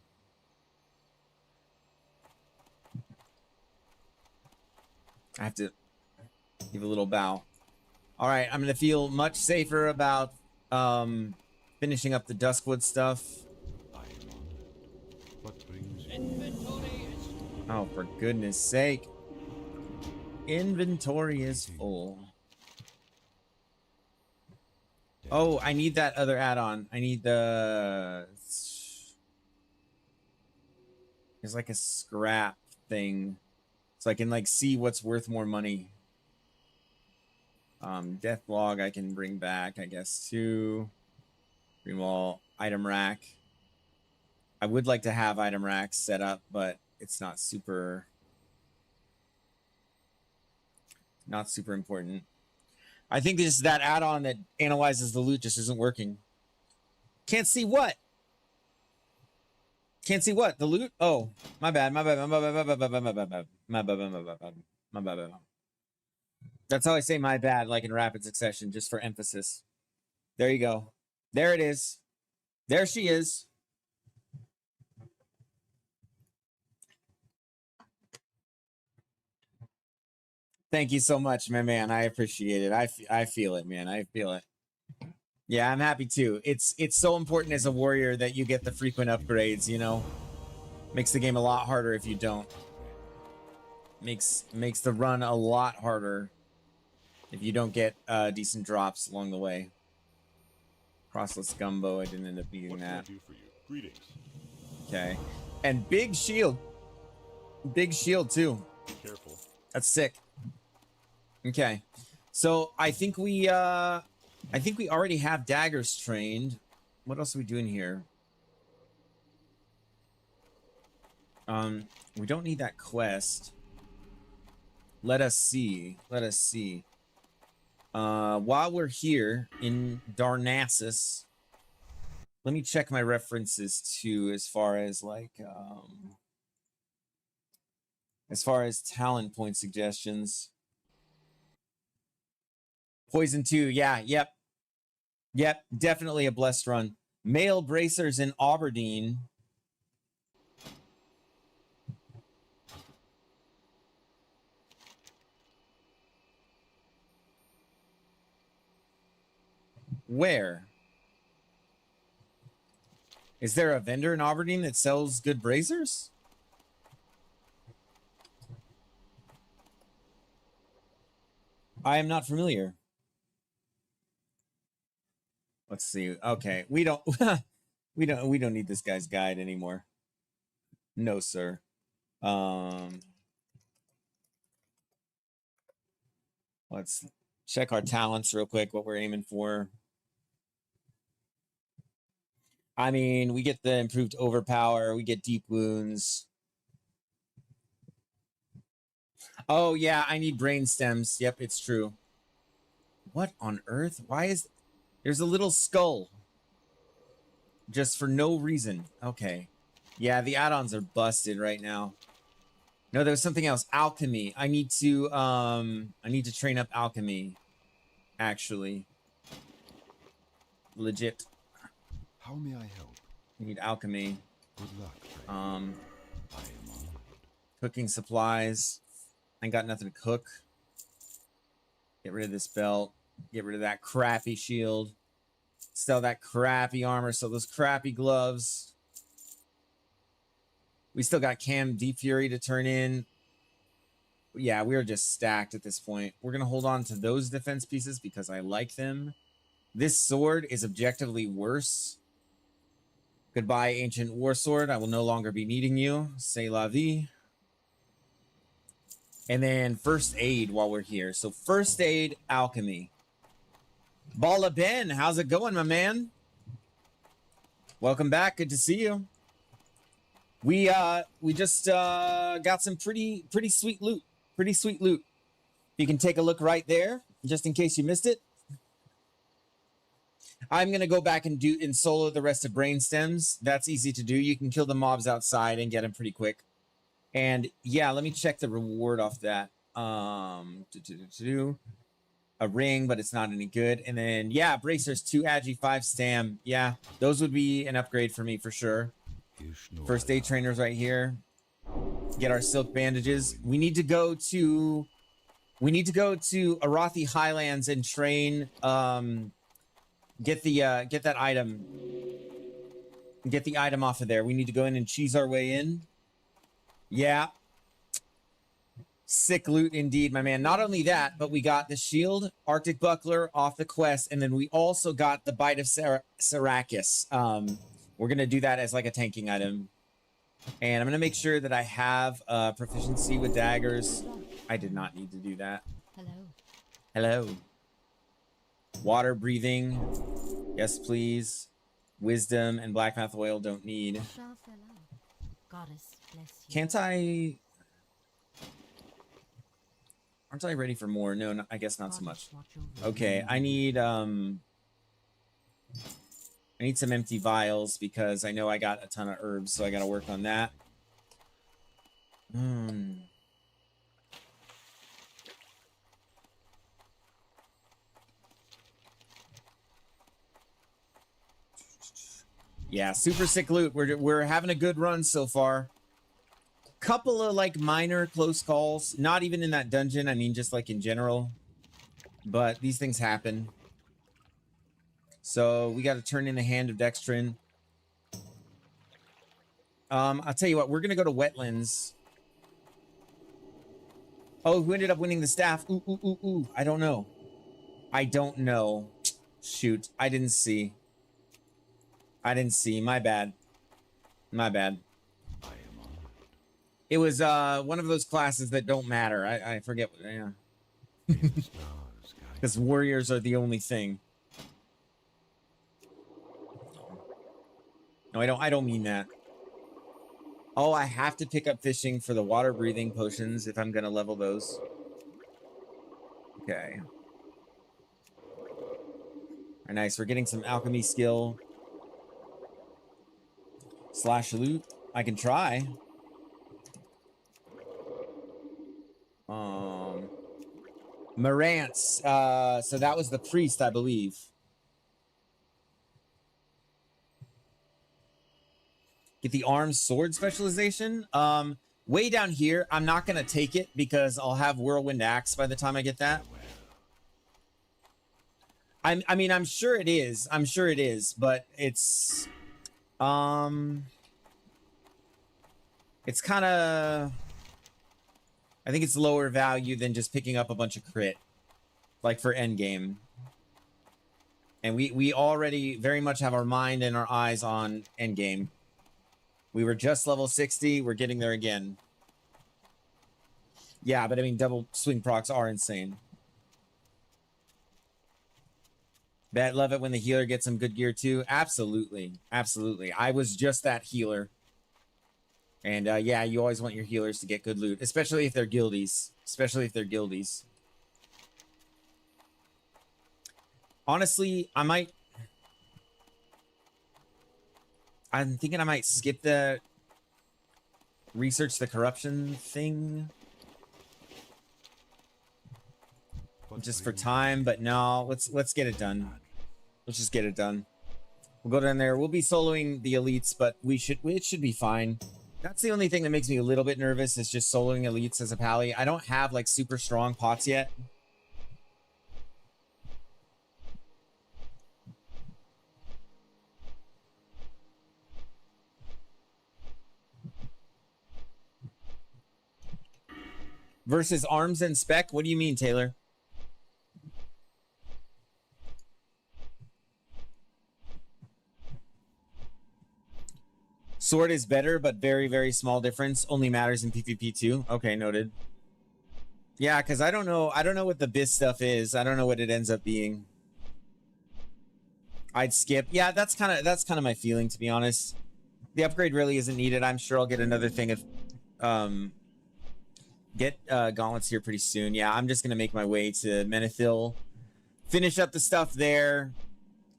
I have to give a little bow. All right, I'm going to feel much safer about finishing up the Duskwood stuff. What brings Oh, for goodness sake. Inventory is full. Oh, I need that other add-on. I need the... There's like a scrap thing. So I can like see what's worth more money. Death log I can bring back, I guess, too. Greenwall, item rack. I would like to have item racks set up, but it's not super important. I think this that add-on that analyzes the loot just isn't working. Can't see what? Can't see what? The loot? Oh, my bad. My bad. That's how I say my bad, like in rapid succession, just for emphasis. There you go. There it is. There she is. Thank you so much, my man. I appreciate it. I feel it, man. I feel it. Yeah, I'm happy too. It's so important as a warrior that you get the frequent upgrades, you know? Makes the game a lot harder if you don't. Makes the run a lot harder if you don't get decent drops along the way. Crossless gumbo, I didn't end up needing that. What can I do for you? Greetings. Okay. And big shield. Big shield too. Careful. That's sick. Okay. So I think we already have daggers trained. What else are we doing here? We don't need that quest. Let us see. Let us see. While we're here in Darnassus, let me check my references too, as far as like as far as talent point suggestions. Poison 2, yeah, yep, definitely a blessed run. Male bracers in Aberdeen. Where? Is there a vendor in Aberdeen that sells good bracers? I am not familiar. Let's see. Okay, we don't we don't need this guy's guide anymore. No, sir. Let's check our talents real quick, what we're aiming for. I mean, we get the improved overpower, we get deep wounds. Oh, yeah, I need brain stems. Yep, it's true. What on earth? Why is... There's a little skull. Just for no reason. Okay. Yeah, the add-ons are busted right now. No, there was something else. Alchemy. I need to train up alchemy. Actually. Legit. How may I help? I need alchemy. Good luck, friend. Cooking supplies. I ain't got nothing to cook. Get rid of this belt. Get rid of that crappy shield. Sell that crappy armor. Sell those crappy gloves. We still got Cam Deep Fury to turn in. Yeah, we're just stacked at this point. We're going to hold on to those defense pieces because I like them. This sword is objectively worse. Goodbye, Ancient War Sword. I will no longer be needing you. C'est la vie. And then First Aid while we're here. So First Aid, Alchemy. Balla Ben, how's it going, my man? Welcome back. Good to see you. We just got some pretty sweet loot. Pretty sweet loot. You can take a look right there, just in case you missed it. I'm gonna go back and solo the rest of Brain Stems. That's easy to do. You can kill the mobs outside and get them pretty quick. And yeah, let me check the reward off that. A ring, but it's not any good. And then yeah, bracers, 2 agi, 5 stam. Yeah, those would be an upgrade for me for sure. First aid trainers right here. Get our silk bandages. We need to go to Arathi Highlands and train. Get that item. Get the item off of there. We need to go in and cheese our way in. Yeah. Sick loot indeed, my man. Not only that, but we got the shield, Arctic Buckler off the quest, and then we also got the Bite of Sarrakis. We're going to do that as like a tanking item. And I'm going to make sure that I have proficiency with daggers. I did not need to do that. Hello. Hello. Water breathing. Yes, please. Wisdom and black math oil don't need. Goddess bless you. Can't I... Aren't I ready for more? No, I guess not so much. Okay, I need some empty vials because I know I got a ton of herbs, so I got to work on that. Yeah, super sick loot. We're having a good run so far. Couple of like minor close calls, not even in that dungeon. I mean, just like in general. But these things happen. So we got to turn in the Hand of Dextrin. I'll tell you what, we're gonna go to Wetlands. Oh, who ended up winning the staff? Ooh. I don't know. I don't know. Shoot, I didn't see. My bad. My bad. It was one of those classes that don't matter. I forget what. Yeah. Because warriors are the only thing. No, I don't mean that. Oh, I have to pick up fishing for the water breathing potions if I'm gonna level those. Okay. Alright, nice. We're getting some alchemy skill. Slash loot. I can try. Marantz. So that was the priest, I believe. Get the arms sword specialization. Way down here, I'm not gonna take it because I'll have whirlwind axe by the time I get that. I mean, I'm sure it is. I'm sure it is, but it's kind of, I think it's lower value than just picking up a bunch of crit, like for endgame. And we already very much have our mind and our eyes on endgame. We were just level 60. We're getting there again. Yeah, but I mean, double swing procs are insane. Bet love it when the healer gets some good gear too. Absolutely. Absolutely. I was just that healer. And yeah, you always want your healers to get good loot, especially if they're guildies. Especially if they're guildies. Honestly, I'm thinking I might skip the research the corruption thing. Just for time, but no, let's get it done. Let's just get it done. We'll go down there. We'll be soloing the elites, but it should be fine. That's the only thing that makes me a little bit nervous is just soloing elites as a pally. I don't have like super strong pots yet. Versus arms and spec? What do you mean, Taylor? Sword is better, but very, very small difference. Only matters in PvP too. Okay, noted. Yeah, because I don't know what the BIS stuff is. I don't know what it ends up being. I'd skip. Yeah, that's kind of my feeling, to be honest. The upgrade really isn't needed. I'm sure I'll get another thing of get gauntlets here pretty soon. Yeah, I'm just gonna make my way to Menethil, finish up the stuff there,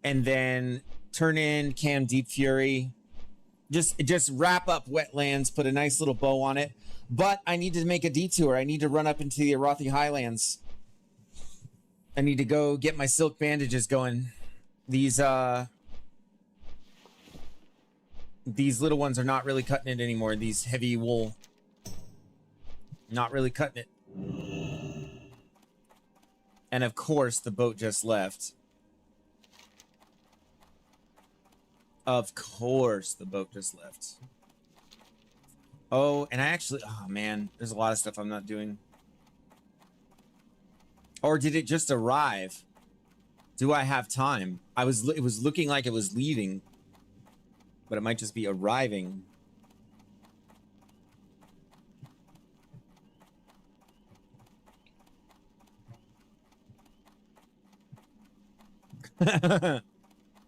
and then turn in Cam Deep Fury. Just wrap up Wetlands, put a nice little bow on it. But I need to make a detour. I need to run up into the Arathi Highlands. I need to go get my silk bandages going. These little ones are not really cutting it anymore. These heavy wool. Not really cutting it. And of course, the boat just left. Of course, the boat just left. Oh, and oh man, there's a lot of stuff I'm not doing. Or did it just arrive? Do I have time? It was looking like it was leaving, but it might just be arriving.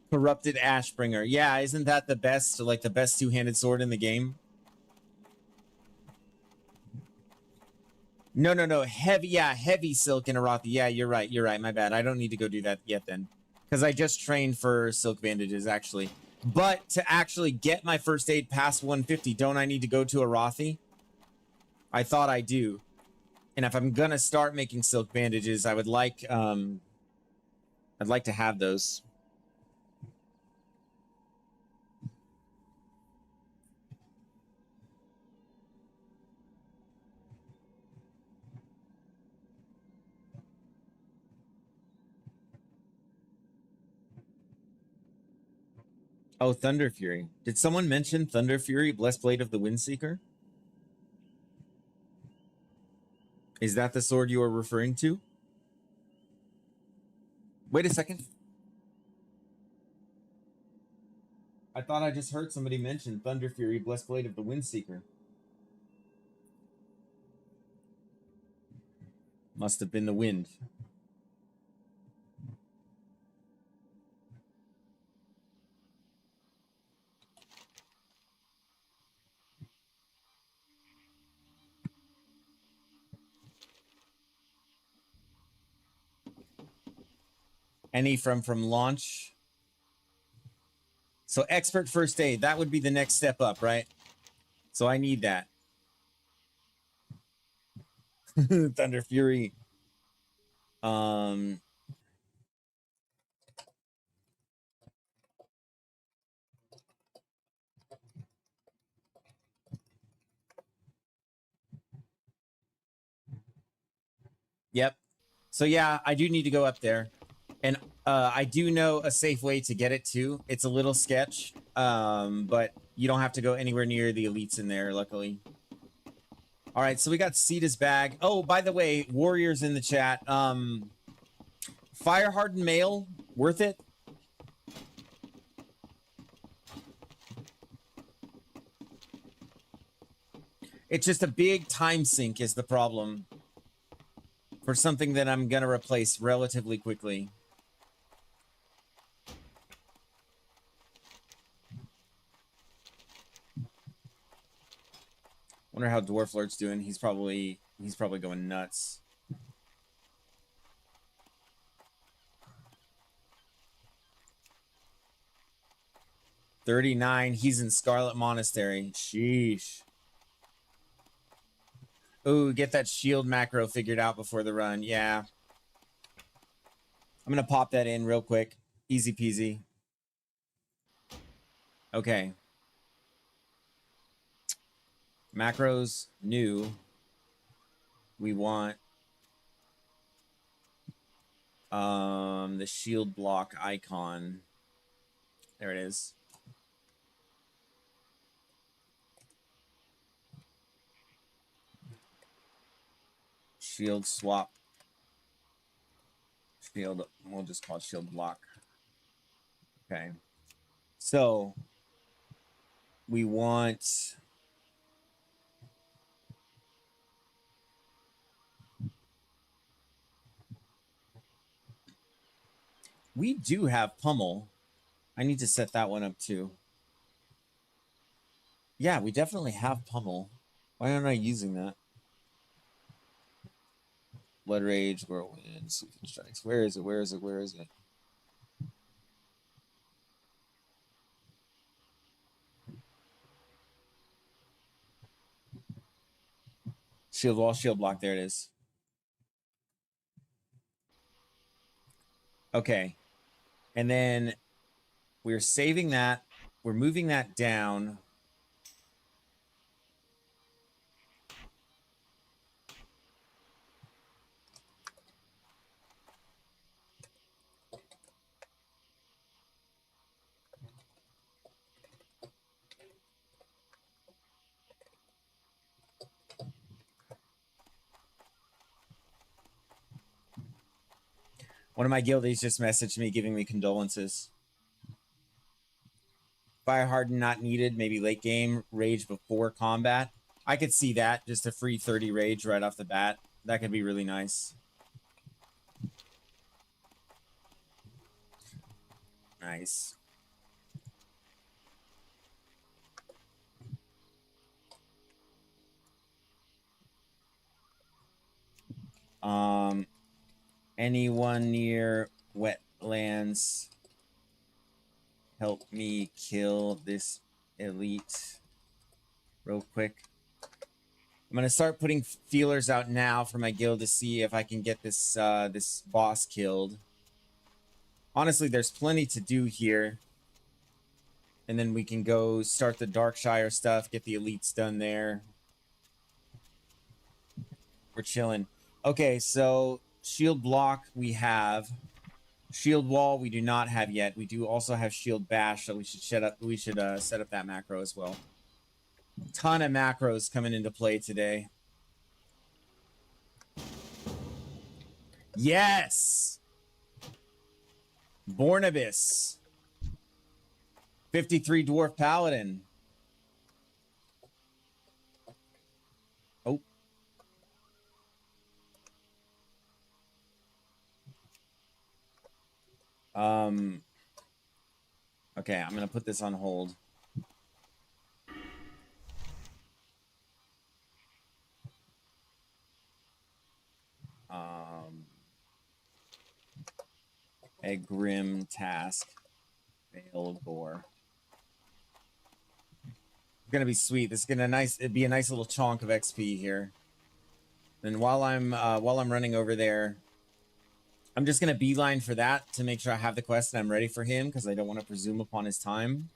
Corrupted Ashbringer. Yeah, isn't that the best, like the best two-handed sword in the game? No. Heavy, yeah, heavy silk in Arathi. Yeah, you're right. My bad. I don't need to go do that yet then. Because I just trained for silk bandages, actually. But to actually get my first aid past 150, don't I need to go to Arathi? I thought I do. And if I'm gonna start making silk bandages, I would like, I'd like to have those. Oh, Thunder Fury. Did someone mention Thunder Fury, Blessed Blade of the Windseeker? Is that the sword you are referring to? Wait a second. I thought I just heard somebody mention Thunder Fury, Blessed Blade of the Windseeker. Must have been the wind. Any from launch. So expert first aid, that would be the next step up, right? So I need that. Thunder Fury. Yep. So yeah, I do need to go up there. And I do know a safe way to get it too. It's a little sketch, but you don't have to go anywhere near the elites in there, luckily. All right, so we got Sita's bag. Oh, by the way, warriors in the chat. Fire hardened mail, worth it? It's just a big time sink is the problem. For something that I'm gonna replace relatively quickly. Wonder how Dwarflord's doing. He's probably going nuts. $39. He's in Scarlet Monastery. Sheesh. Ooh, get that shield macro figured out before the run. Yeah. I'm gonna pop that in real quick. Easy peasy. Okay. Macros new. We want the shield block icon. There it is. Shield swap. Shield, we'll just call it shield block. Okay. So we want we do have pummel. I need to set that one up too. Yeah, we definitely have pummel. Why aren't I using that? Blood Rage, Whirlwind, Sweeping Strikes. Where is it? Where is it? Where is it? Shield wall, shield block. There it is. Okay. And then we're saving that. We're moving that down. One of my guildies just messaged me giving me condolences. Fire harden not needed. Maybe late game rage before combat. I could see that. Just a free 30 rage right off the bat. That could be really nice. Nice. Anyone near wetlands, help me kill this elite real quick. I'm gonna start putting feelers out now for my guild to see if I can get this this boss killed. Honestly, there's plenty to do here. And then we can go start the Darkshire stuff, get the elites done there. We're chilling. Okay, so shield block we have. Shield wall we do not have yet. We do also have shield bash, so we should set up that macro as well. Ton of macros coming into play today. Yes! Bornabis. 53 Dwarf Paladin. Oh. Okay, I'm gonna put this on hold. A grim task. Veil of Gore. It's gonna be sweet. This is gonna it'd be a nice little chunk of XP here. And while I'm running over there, I'm just gonna beeline for that to make sure I have the quest and I'm ready for him because I don't want to presume upon his time.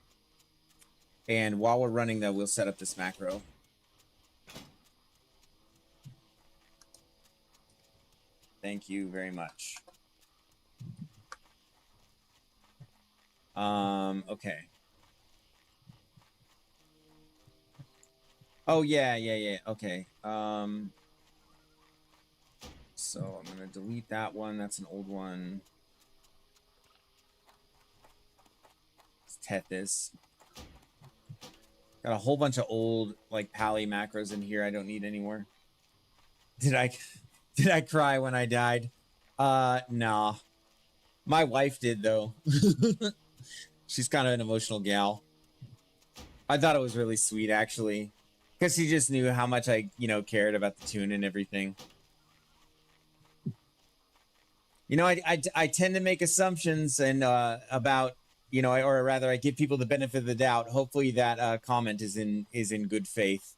And while we're running though, we'll set up this macro. Thank you very much. Okay. Oh, yeah. Okay. So I'm gonna delete that one. That's an old one. Let's tet this. Got a whole bunch of old, like, pally macros in here I don't need anymore. Did I cry when I died? Nah. My wife did, though. She's kind of an emotional gal. I thought it was really sweet, actually. Because he just knew how much I, cared about the tune and everything. I tend to make assumptions and about, or rather I give people the benefit of the doubt. Hopefully that comment is in good faith,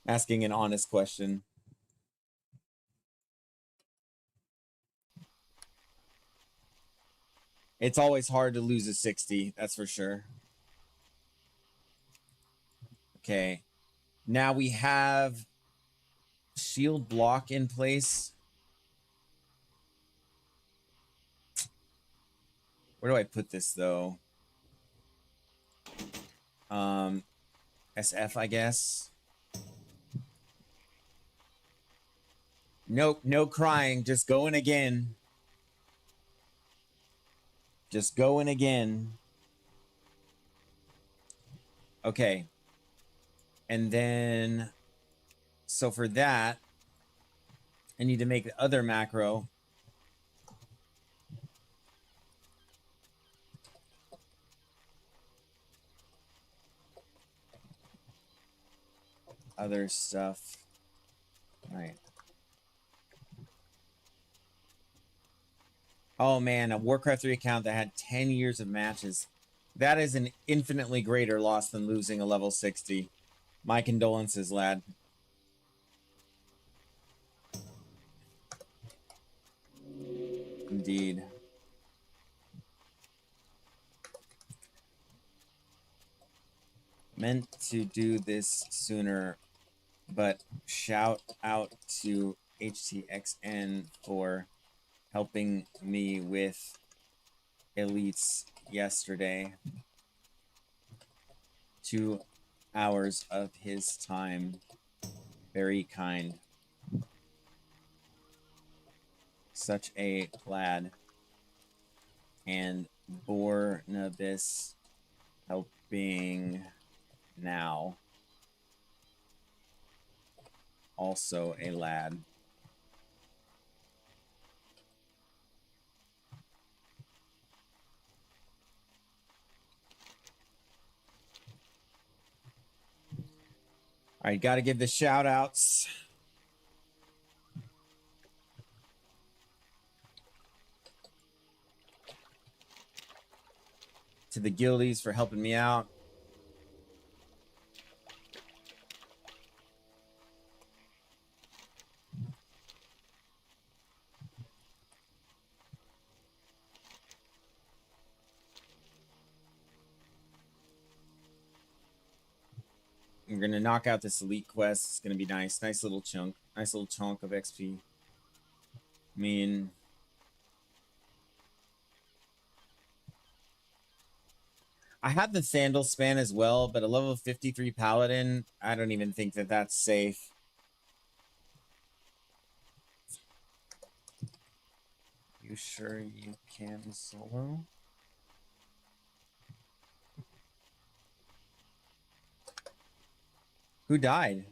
asking an honest question. It's always hard to lose a 60, that's for sure. Okay. Now we have shield block in place. Where do I put this though? SF, I guess. Nope, no crying, just going again. Just going again. Okay. And then, so for that, I need to make the other macro. Other stuff. All right. Oh man, a Warcraft 3 account that had 10 years of matches. That is an infinitely greater loss than losing a level 60. My condolences, lad. Indeed. Meant to do this sooner, but shout out to HTXN for helping me with elites yesterday. 2 hours of his time. Very kind. Such a lad. And Bornabis helping now. Also a lad. All right, got to give the shout outs. To the guildies for helping me out. We're going to knock out this elite quest. It's going to be nice. Nice little chunk. Nice little chunk of XP. I mean, I have the Sandal span as well, but a level 53 Paladin, I don't even think that that's safe. You sure you can solo? Who died?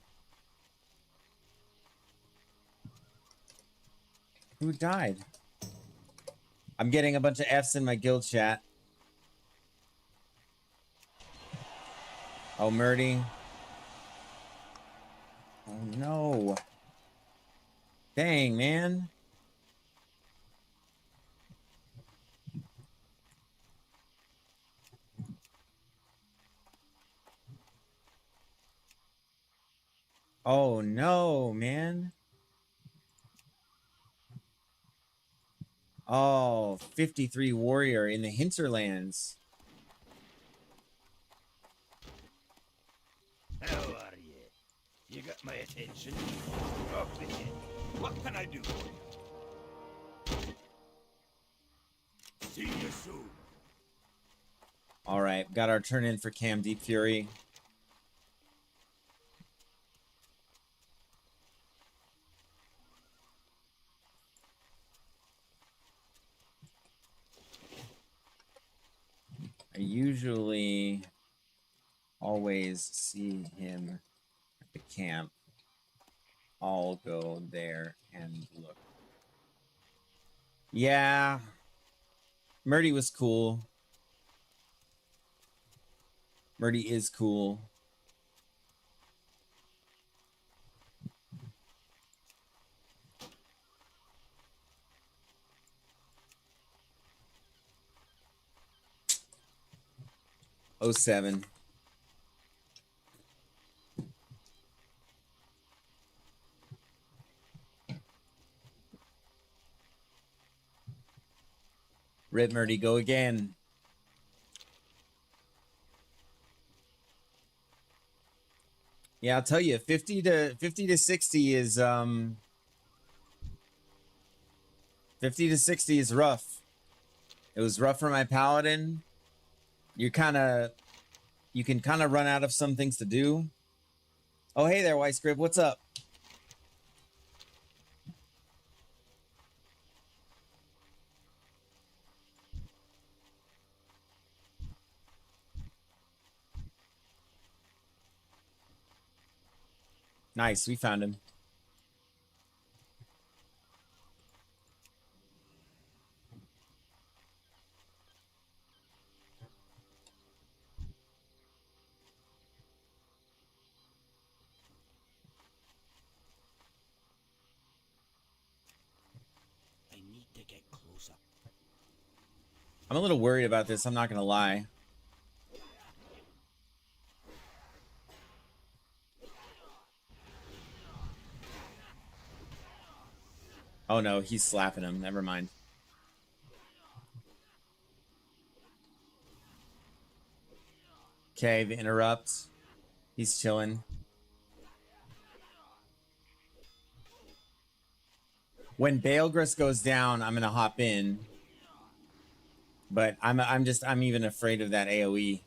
Who died? I'm getting a bunch of Fs in my guild chat. Oh, Murdy. Oh, no. Dang, man. Oh, no, man. Oh, 53 warrior in the hinterlands. How are you? You got my attention. Off with you. What can I do for you? See you soon. All right, got our turn in for Cam Deep Fury. I usually always see him at the camp. I'll go there and look. Yeah. Murdy was cool. Murdy is cool. 07. Rip Murdy, go again. Yeah, I'll tell you, 50 to 60 is 50 to 60 is rough. It was rough for my paladin. You can kind of run out of some things to do. Oh, hey there, White Scrib. What's up? Nice, we found him. I need to get closer. I'm a little worried about this, I'm not gonna lie. Oh no, he's slapping him. Never mind. Okay, the interrupt. He's chilling. When Baelgris goes down, I'm gonna hop in. But I'm even afraid of that AoE.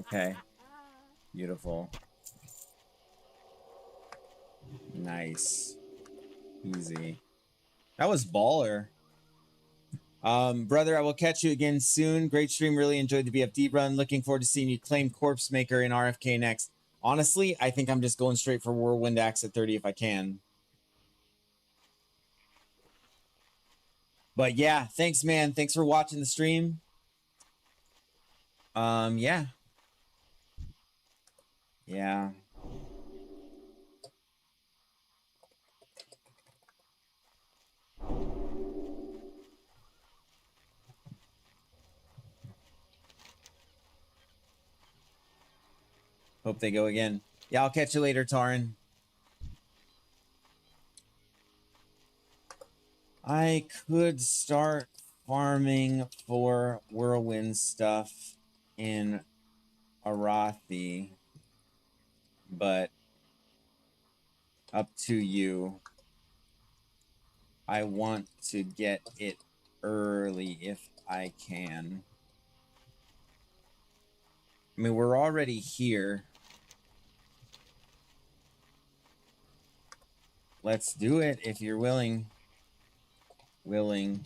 Okay. Beautiful. Nice. Easy. That was baller. Brother, I will catch you again soon. Great stream. Really enjoyed the BFD run. Looking forward to seeing you claim Corpse Maker in RFK next. Honestly, I think I'm just going straight for Whirlwind Axe at 30 if I can. But yeah, thanks, man. Thanks for watching the stream. Yeah. Yeah. Hope they go again. Yeah, I'll catch you later, Tarin. I could start farming for Whirlwind stuff in Arathi, but up to you. I want to get it early if I can. I mean, we're already here. Let's do it if you're willing. Willing.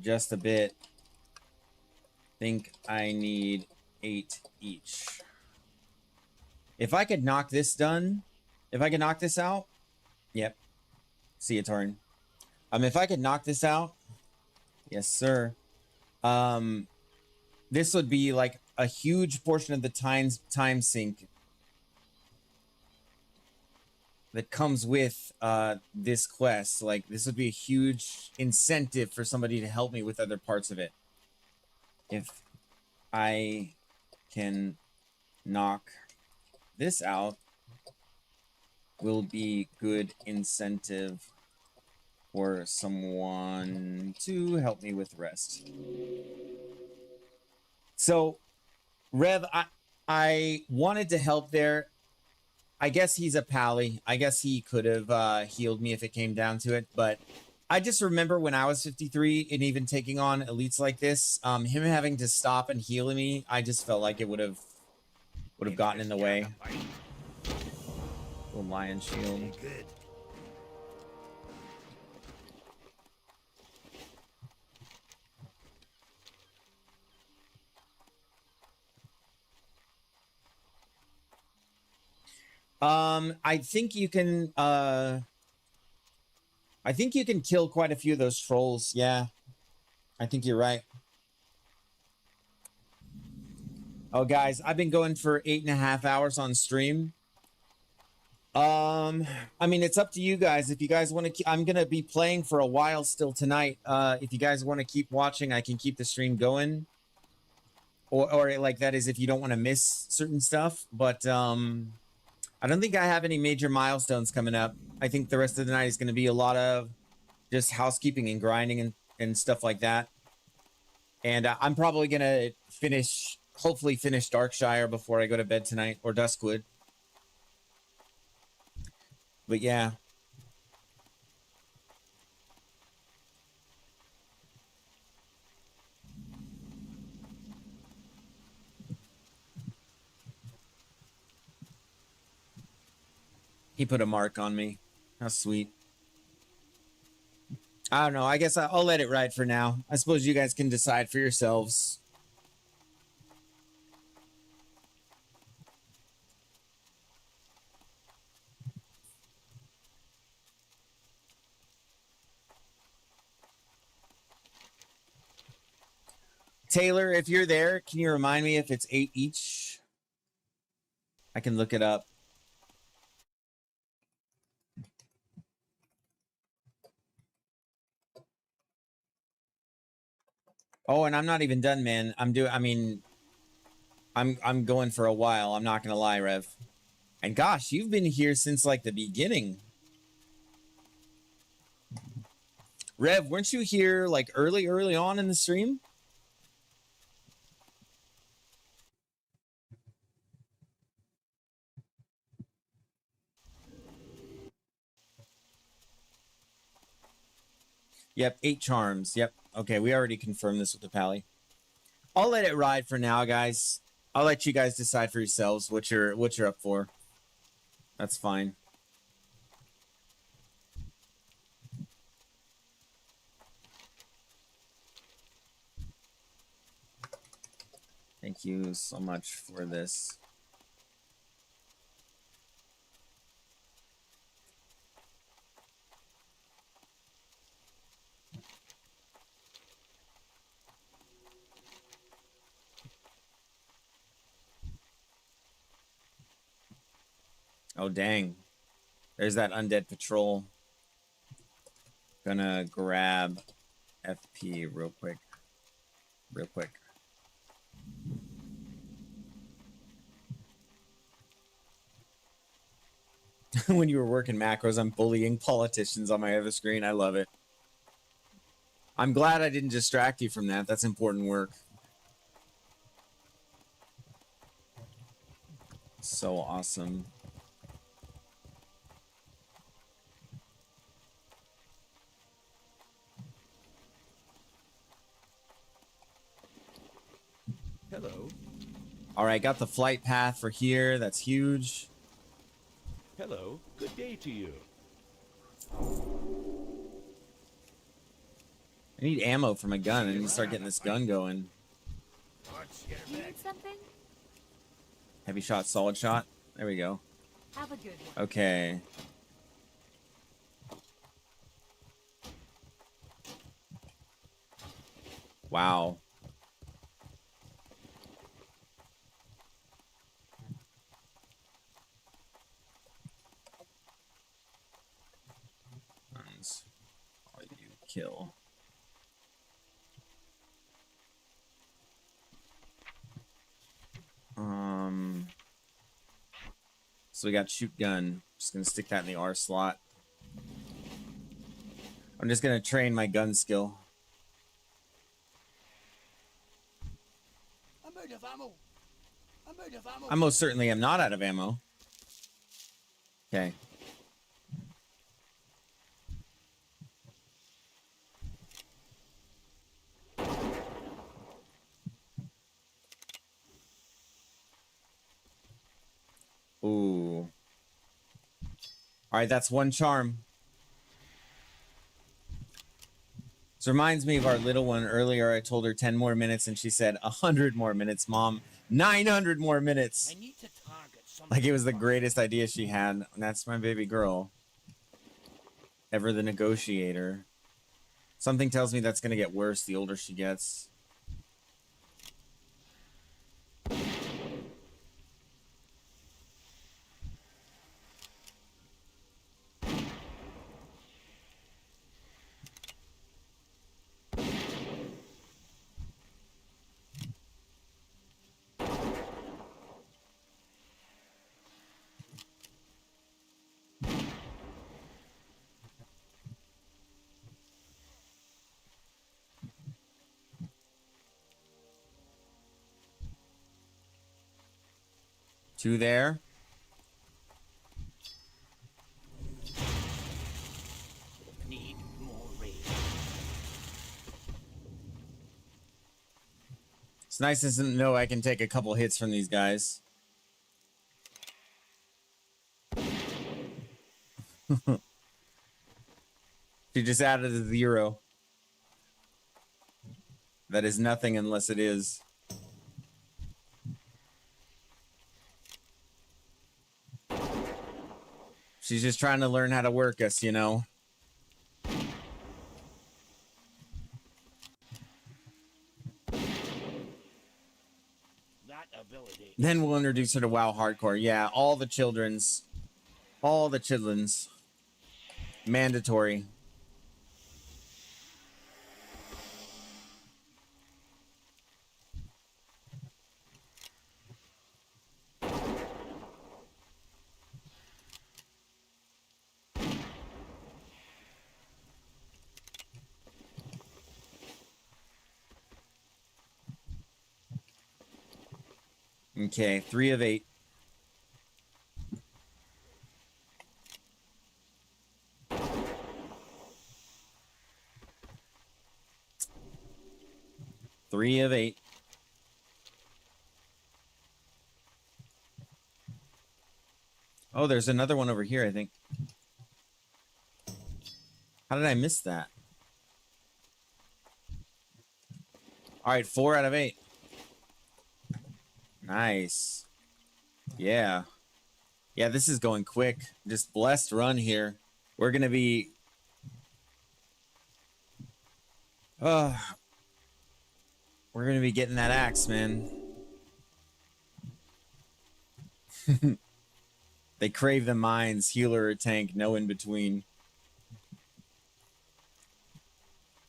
Just a bit. Think I need 8 each. If I could knock this done, if I could knock this out, yep. See you, Torin. If I could knock this out, yes, sir. This would be like a huge portion of the time sink that comes with this quest. Like, this would be a huge incentive for somebody to help me with other parts of it. If I can knock this out, will be good incentive for someone to help me with the rest. So, Rev, I wanted to help there. I guess he's a pally. I guess he could have healed me if it came down to it. But I just remember when I was 53 and even taking on elites like this, him having to stop and heal me, I just felt like it would have gotten in the way. Little lion shield. Good. I think you can kill quite a few of those trolls. Yeah. I think you're right. Oh, guys, I've been going for 8.5 hours on stream. I mean, it's up to you guys. If you guys want to, I'm gonna be playing for a while still tonight. If you guys want to keep watching, I can keep the stream going. Or like that is if you don't want to miss certain stuff. But I don't think I have any major milestones coming up. I think the rest of the night is going to be a lot of just housekeeping and grinding and stuff like that. And I'm probably going to hopefully finish Darkshire before I go to bed tonight, or Duskwood. But yeah. He put a mark on me. How sweet. I don't know. I guess I'll let it ride for now. I suppose you guys can decide for yourselves. Taylor, if you're there, can you remind me if it's 8 each? I can look it up. Oh, and I'm not even done, man. I'm going for a while. I'm not gonna lie, Rev. And gosh, you've been here since like the beginning. Rev, weren't you here like early on in the stream? Yep, 8 charms. Yep. Okay, we already confirmed this with the pally. I'll let it ride for now, guys. I'll let you guys decide for yourselves what you're up for. That's fine. Thank you so much for this. Oh, dang. There's that undead patrol. Gonna grab FP real quick. When you were working macros, I'm bullying politicians on my other screen. I love it. I'm glad I didn't distract you from that. That's important work. So awesome. Hello. All right, got the flight path for here. That's huge. Hello. Good day to you. I need ammo for my gun. I need to start getting this gun going. You need something? Heavy shot, solid shot. There we go. Have a good one. Okay. Wow. All you kill. So we got shoot gun. Just gonna stick that in the R slot. I'm just gonna train my gun skill. I'm out of ammo. I'm out of ammo. I most certainly am not out of ammo. Okay. Ooh. All right, that's 1 charm. This reminds me of our little one. Earlier, I told her 10 more minutes, and she said 100 more minutes, Mom. 900 more minutes. I need to target Like it was the greatest idea she had. And that's my baby girl. Ever the negotiator. Something tells me that's going to get worse the older she gets. Two there. Need more raid. It's nice to know I can take a couple hits from these guys. She just added a 0. That is nothing unless it is. She's just trying to learn how to work us, you know. That ability. Then we'll introduce her to WoW Hardcore. Yeah, all the children's. All the children's. Mandatory. Okay, 3 of 8. Three of 8. Oh, there's another one over here, I think. How did I miss that? All right, 4 out of 8. Nice. Yeah. Yeah, this is going quick. Just blessed run here. We're going to be... we're going to be getting that axe, man. They crave the mines, healer or tank, no in between.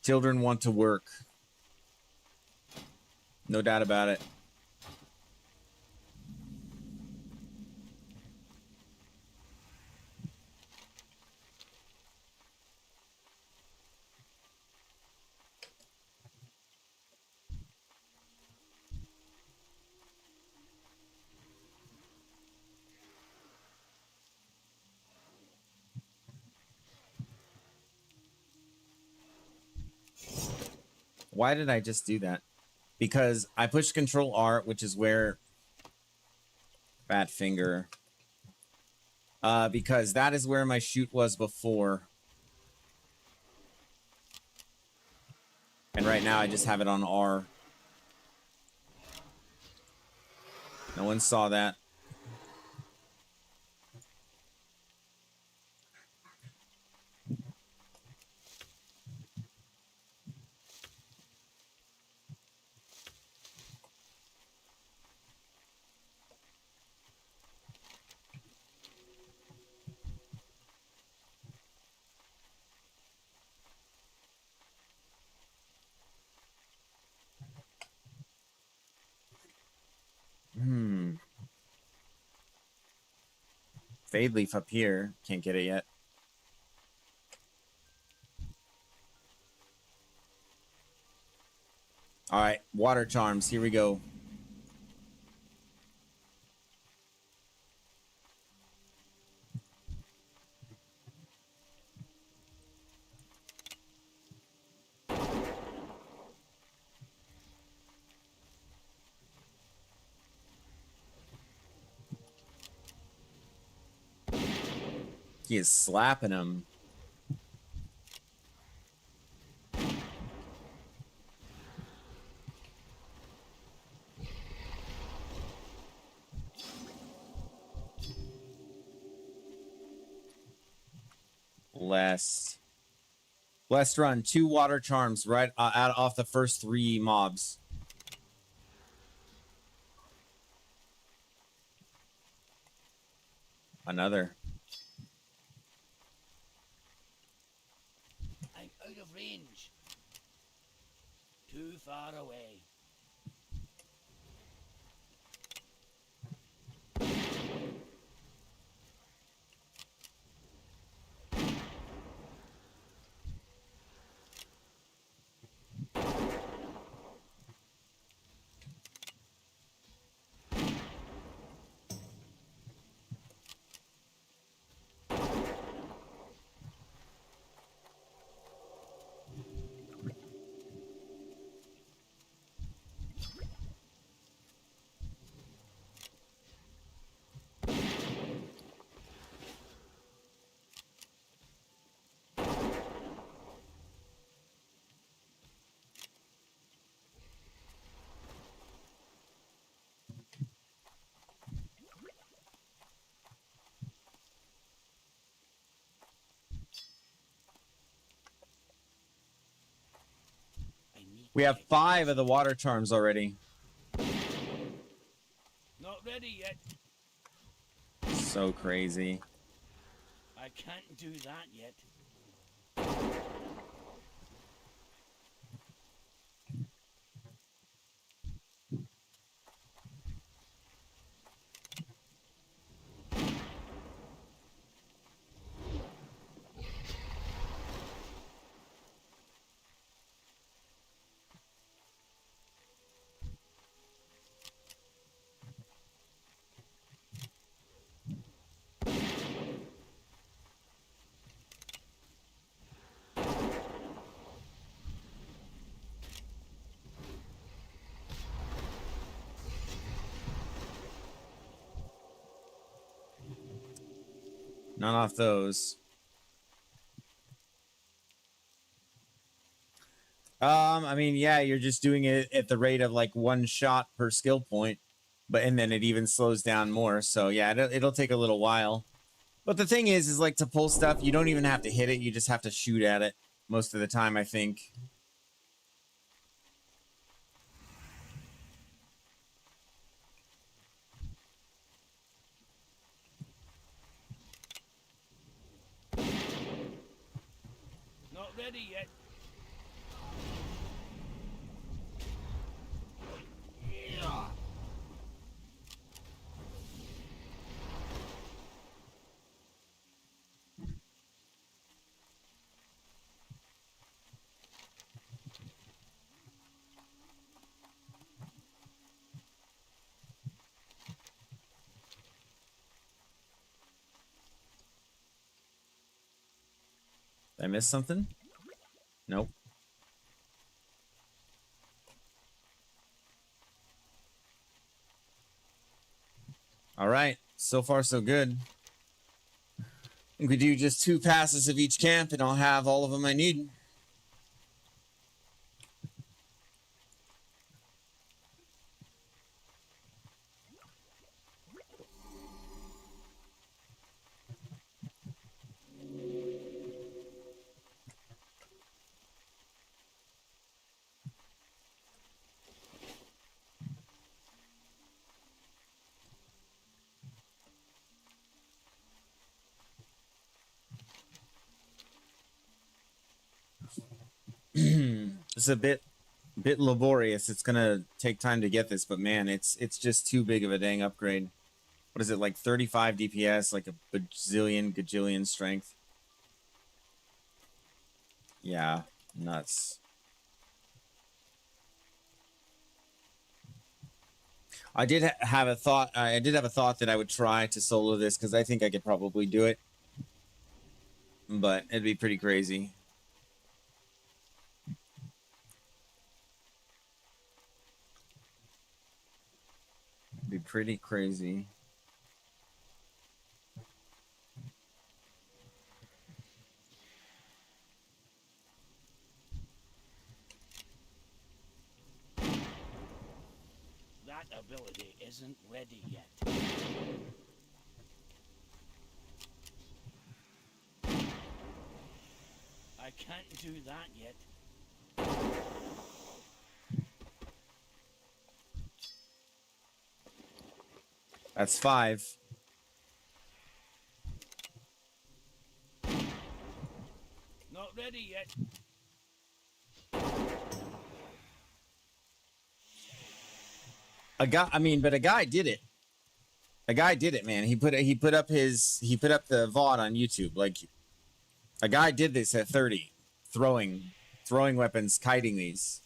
Children want to work. No doubt about it. Why did I just do that? Because I pushed Control R, which is where... Fat finger. Because that is where my shoot was before. And right now I just have it on R. No one saw that. Fade leaf up here. Can't get it yet. All right, water charms. Here we go. He is slapping him. Blessed. Blessed run. 2 water charms right out off the first 3 mobs. Another. I'm out of range. Too far away. We have 5 of the water charms already. Not ready yet. So crazy. I can't do that yet. None off those. I mean, yeah, you're just doing it at the rate of like 1 shot per skill point, and then it even slows down more. So yeah, it'll take a little while. But the thing is like to pull stuff, you don't even have to hit it. You just have to shoot at it most of the time, I think. Not ready yet. Did I miss something? Nope. All right. So far, so good. I think we do just 2 passes of each camp, and I'll have all of them I need. It's a bit laborious. It's gonna take time to get this, but man, it's just too big of a dang upgrade. What is it, like 35 DPS, like a gajillion strength? Yeah, nuts. I did have a thought. I did have a thought that I would try to solo this because I think I could probably do it, but it'd be pretty crazy. Be pretty crazy. That ability isn't ready yet. can't do that yet. That's 5. Not ready yet. A guy did it. A guy did it, man. He put up the VOD on YouTube. Like, a guy did this at 30, throwing weapons, kiting these.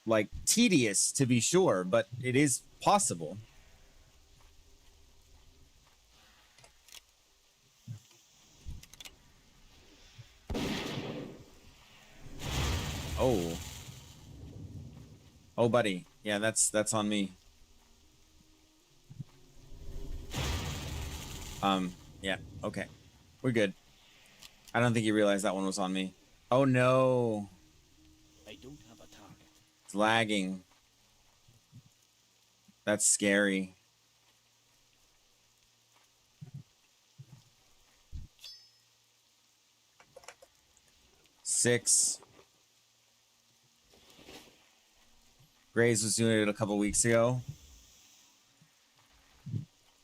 Like, tedious to be sure, but it is possible. Oh. Oh, buddy. Yeah, that's on me. Yeah, okay. We're good. I don't think you realized that one was on me. Oh, no. I don't have a target. It's lagging. That's scary. Six. Graves was doing it a couple weeks ago.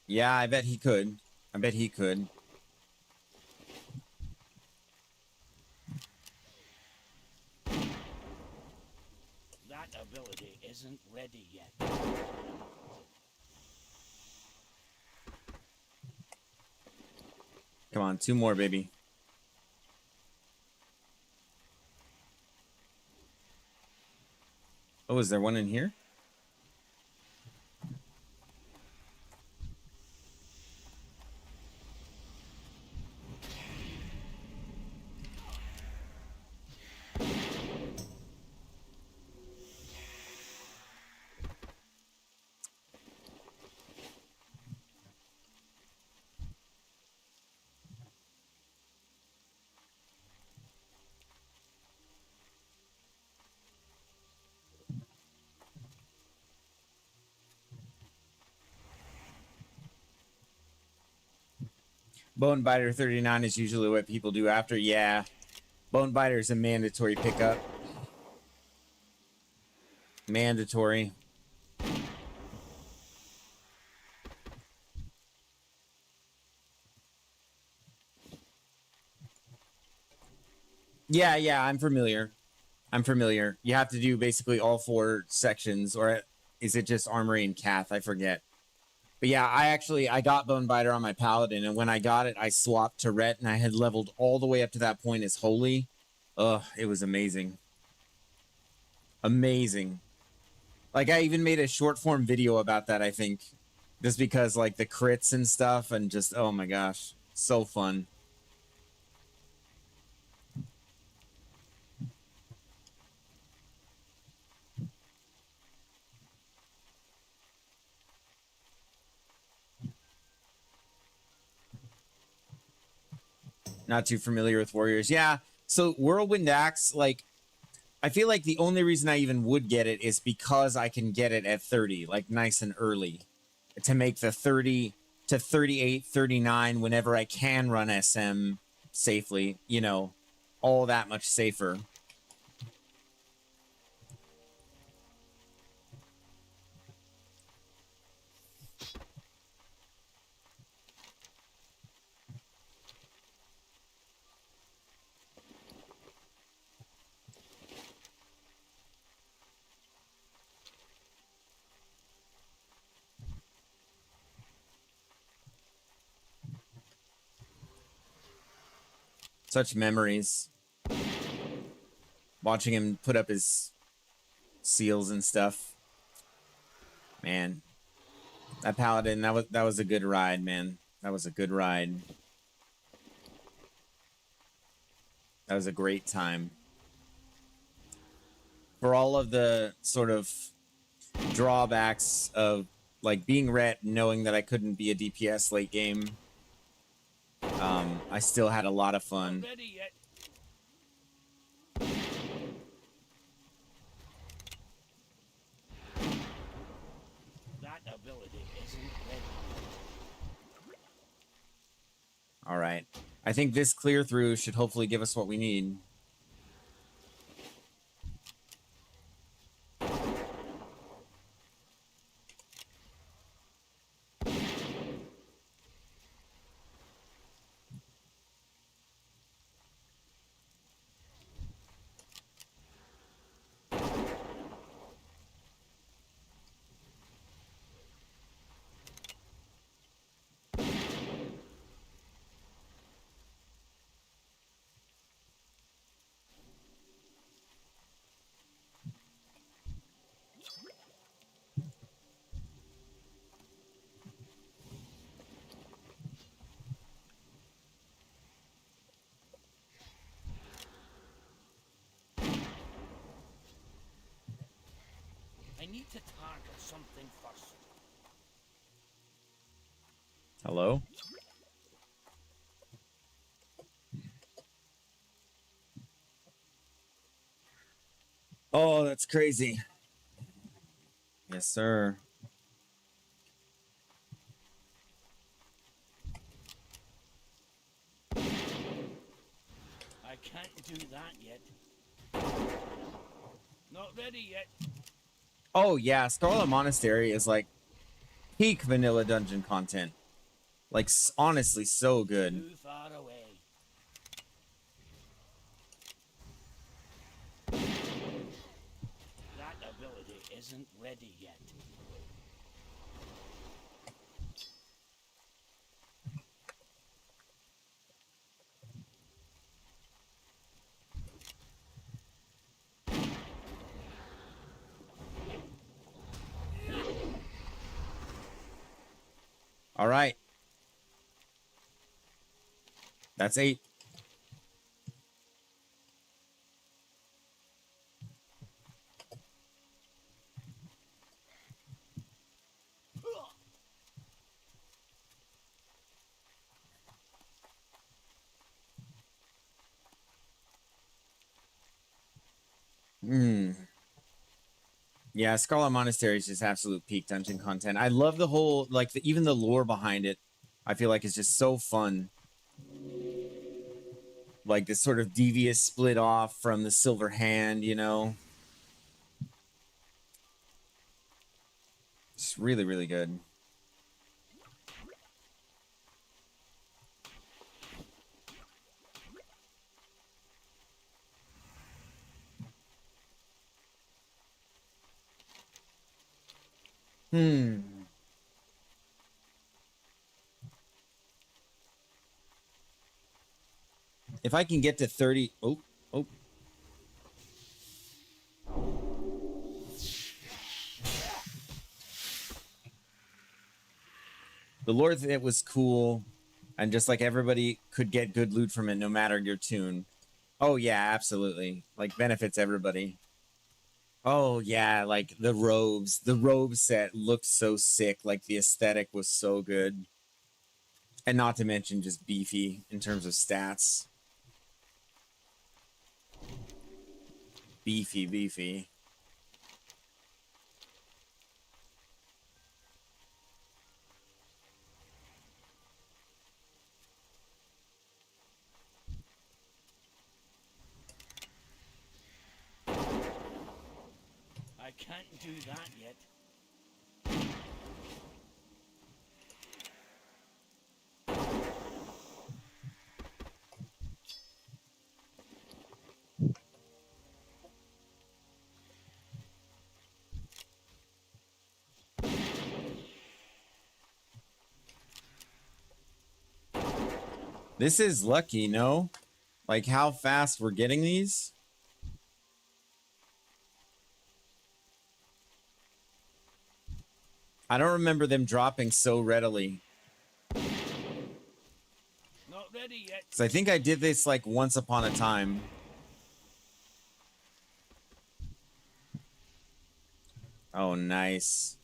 Yeah, I bet he could. I bet he could. That ability isn't ready yet. Come on, 2 more, baby. Oh, is there one in here? Bone Biter 39 is usually what people do after. Yeah. Bone Biter is a mandatory pickup. Mandatory. Yeah, I'm familiar. You have to do basically all 4 sections, or is it just Armory and Cath? I forget. But yeah, I got Bone Biter on my Paladin, and when I got it, I swapped to Ret, and I had leveled all the way up to that point as Holy. Ugh, it was amazing. Amazing. Like, I even made a short form video about that, I think. Just because, like, the crits and stuff, and just, oh my gosh. So fun. Not too familiar with Warriors. Yeah, so Whirlwind Axe, like, I feel like the only reason I even would get it is because I can get it at 30, like, nice and early. To make the 30 to 38, 39, whenever I can run SM safely, you know, all that much safer. Such memories. Watching him put up his seals and stuff. Man. That Paladin, that was a good ride, man. That was a good ride. That was a great time. For all of the sort of drawbacks of, like, being Ret, knowing that I couldn't be a DPS late game, I still had a lot of fun. Not ready yet. That ability isn't ready. All right. I think this clear through should hopefully give us what we need. I need to target something first. Hello? Oh, that's crazy. Yes, sir. I can't do that yet. Not ready yet. Oh, yeah. Scarlet Monastery is like peak vanilla dungeon content. Like, honestly, so good. Too far away. That ability isn't ready yet. All right. That's 8. Yeah, Scarlet Monastery is just absolute peak dungeon content. I love the whole, like, even the lore behind it. I feel like it's just so fun. Like this sort of devious split off from the Silver Hand, you know? It's really, really good. If I can get to 30... Oh. The lore that was cool, and just like everybody could get good loot from it no matter your tune. Oh, yeah, absolutely. Like, benefits everybody. Oh, yeah, like the robes. The robe set looked so sick. Like, the aesthetic was so good. And not to mention just beefy in terms of stats. Beefy. I can't do that yet. This is lucky, no? Like how fast we're getting these? I don't remember them dropping so readily. Not ready yet. So I think I did this like once upon a time. Oh, nice.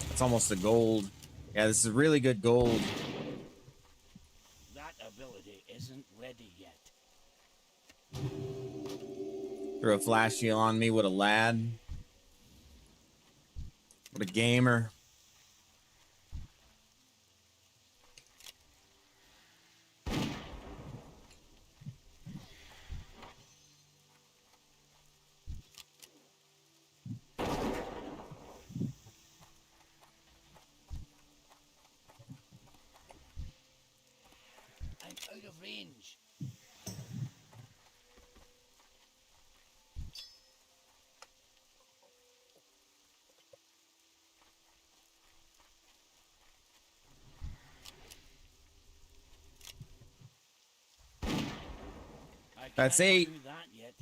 That's almost a gold. Yeah, this is really good gold. That ability isn't ready yet. Throw a flash shield on me. What a lad. What a gamer. I'm out of range. That's 8. Do that yet.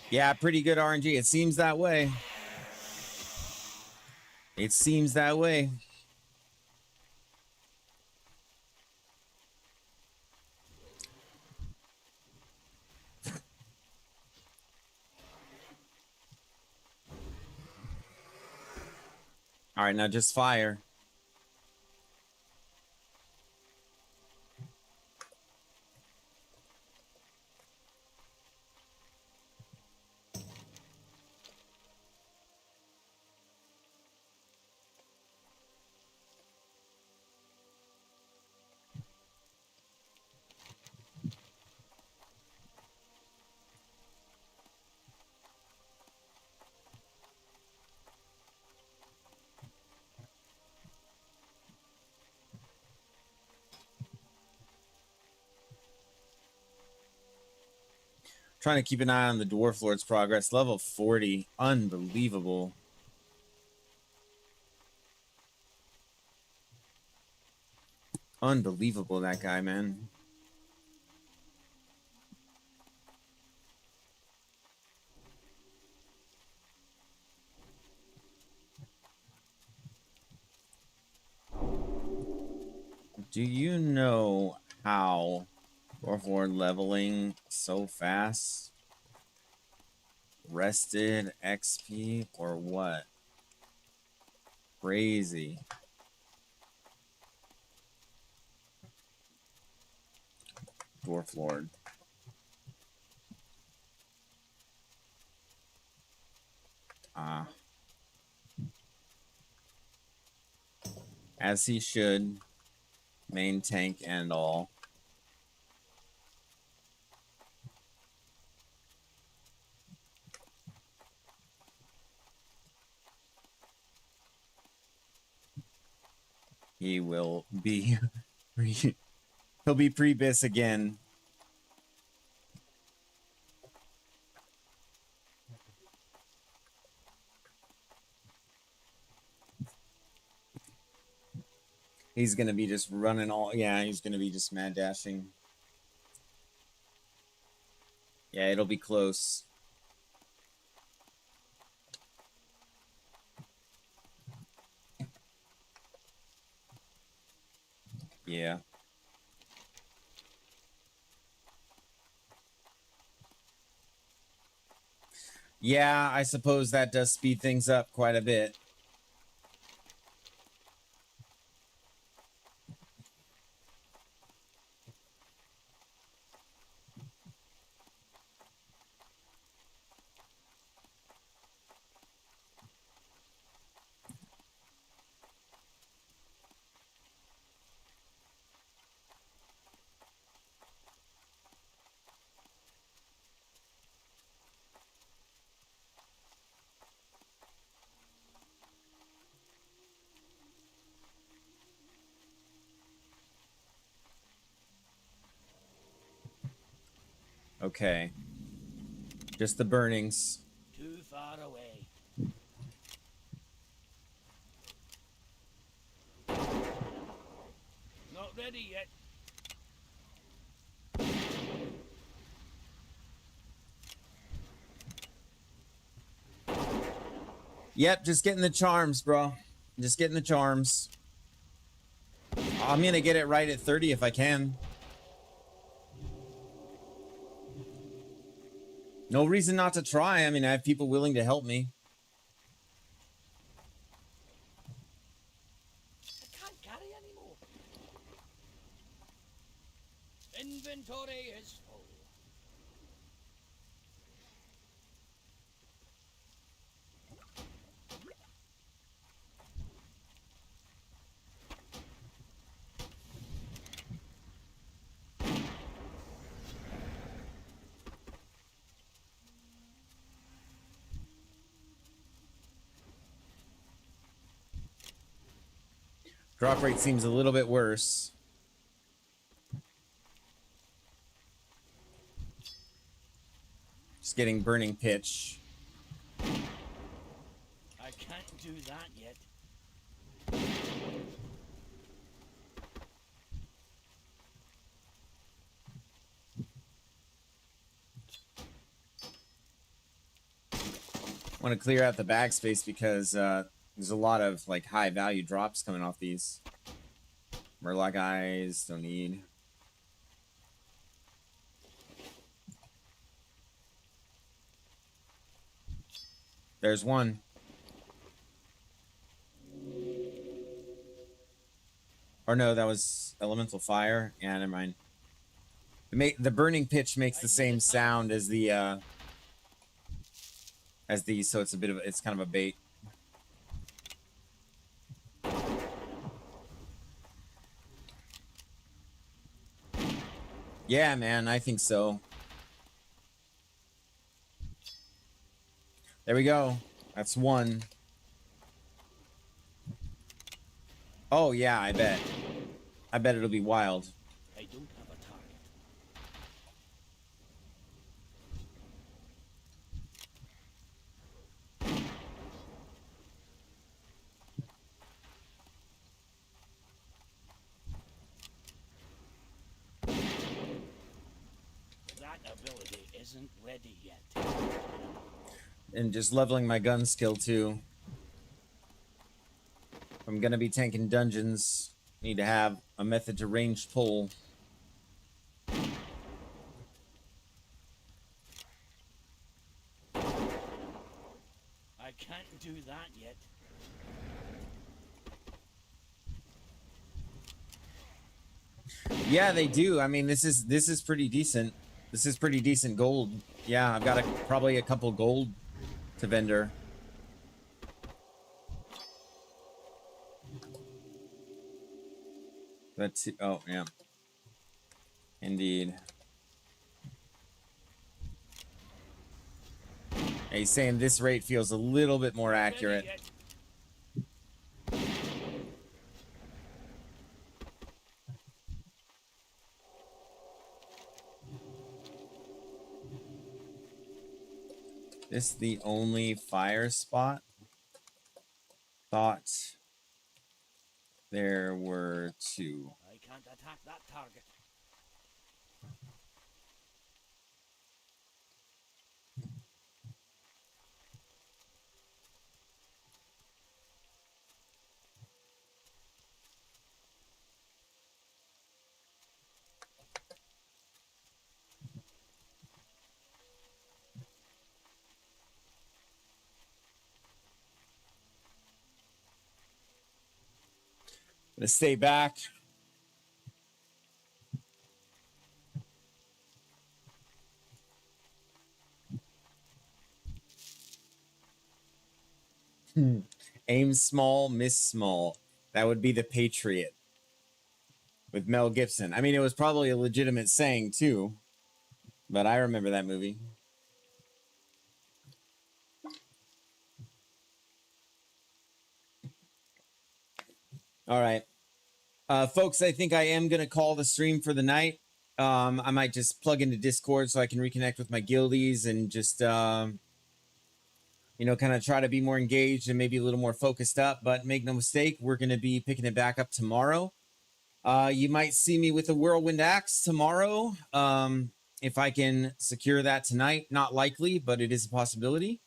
Yeah, pretty good RNG. It seems that way. It seems that way. All right, now just fire. Trying to keep an eye on the Dwarflord's progress. Level 40. Unbelievable. Unbelievable, that guy, man. Do you know how Dwarflord leveling so fast? Rested XP or what? Crazy. Dwarflord. Ah. As he should. Main tank and all. He will be he'll be pre-bis again. He's gonna be just running all, yeah, he's gonna be just mad dashing. Yeah, it'll be close. Yeah. Yeah, I suppose that does speed things up quite a bit. Okay. Just the burnings. Too far away. Not ready yet. Yep, just getting the charms, bro. Just getting the charms. I'm gonna get it right at 30 if I can. No reason not to try. I mean, I have people willing to help me. I can't carry anymore. Inventory is full. Drop rate seems a little bit worse. Just getting burning pitch. I can't do that yet. Want to clear out the backspace because there's a lot of like high value drops coming off these. Murloc eyes, don't need. There's one. Or no, that was elemental fire. Yeah, never mind. The burning pitch makes the same sound as the so it's a bit of it's kind of a bait. Yeah, man, I think so. There we go. That's one. Oh yeah, I bet. I bet it'll be wild. I don't have a target. That ability isn't ready yet. And just leveling my gun skill too. If I'm gonna be tanking dungeons, need to have a method to ranged pull. I can't do that yet. Yeah, they do. I mean, this is pretty decent. This is pretty decent gold. Yeah, I've got probably a couple gold to vendor. That's oh yeah. Indeed. He's saying this rate feels a little bit more accurate. This the only fire spot? Thought there were two. I can't attack that target. Let's stay back. Aim small, miss small. That would be the Patriot with Mel Gibson. I mean, it was probably a legitimate saying too, but I remember that movie. All right. Folks, I think I am going to call the stream for the night. I might just plug into Discord so I can reconnect with my guildies and just, you know, kind of try to be more engaged and maybe a little more focused up. But make no mistake, we're going to be picking it back up tomorrow. You might see me with a Whirlwind Axe tomorrow. If I can secure that tonight, not likely, but it is a possibility.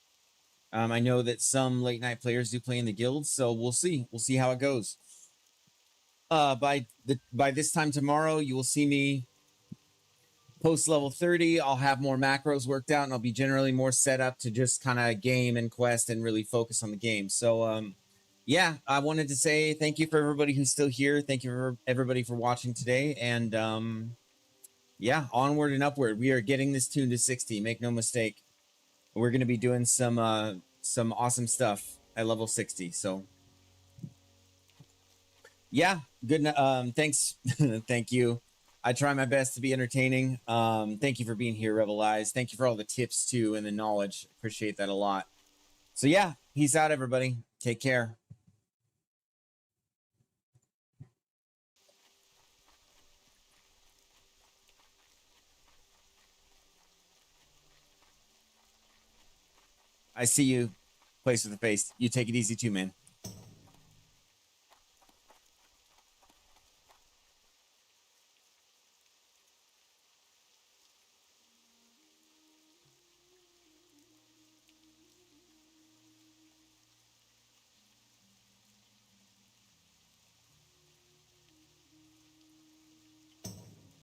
I know that some late night players do play in the guilds, so we'll see. We'll see how it goes. By this time tomorrow, you will see me post level 30. I'll have more macros worked out, and I'll be generally more set up to just kind of game and quest and really focus on the game. So, yeah, I wanted to say thank you for everybody who's still here. Thank you for everybody for watching today, and yeah, onward and upward. We are getting this tune to 60. Make no mistake. We're going to be doing some awesome stuff at level 60. So. Yeah, good. Thanks. Thank you. I try my best to be entertaining. Thank you for being here, Rebel Eyes. Thank you for all the tips too and the knowledge. Appreciate that a lot. So yeah, peace out, everybody. Take care. I see you. Place with the face. You take it easy too, man.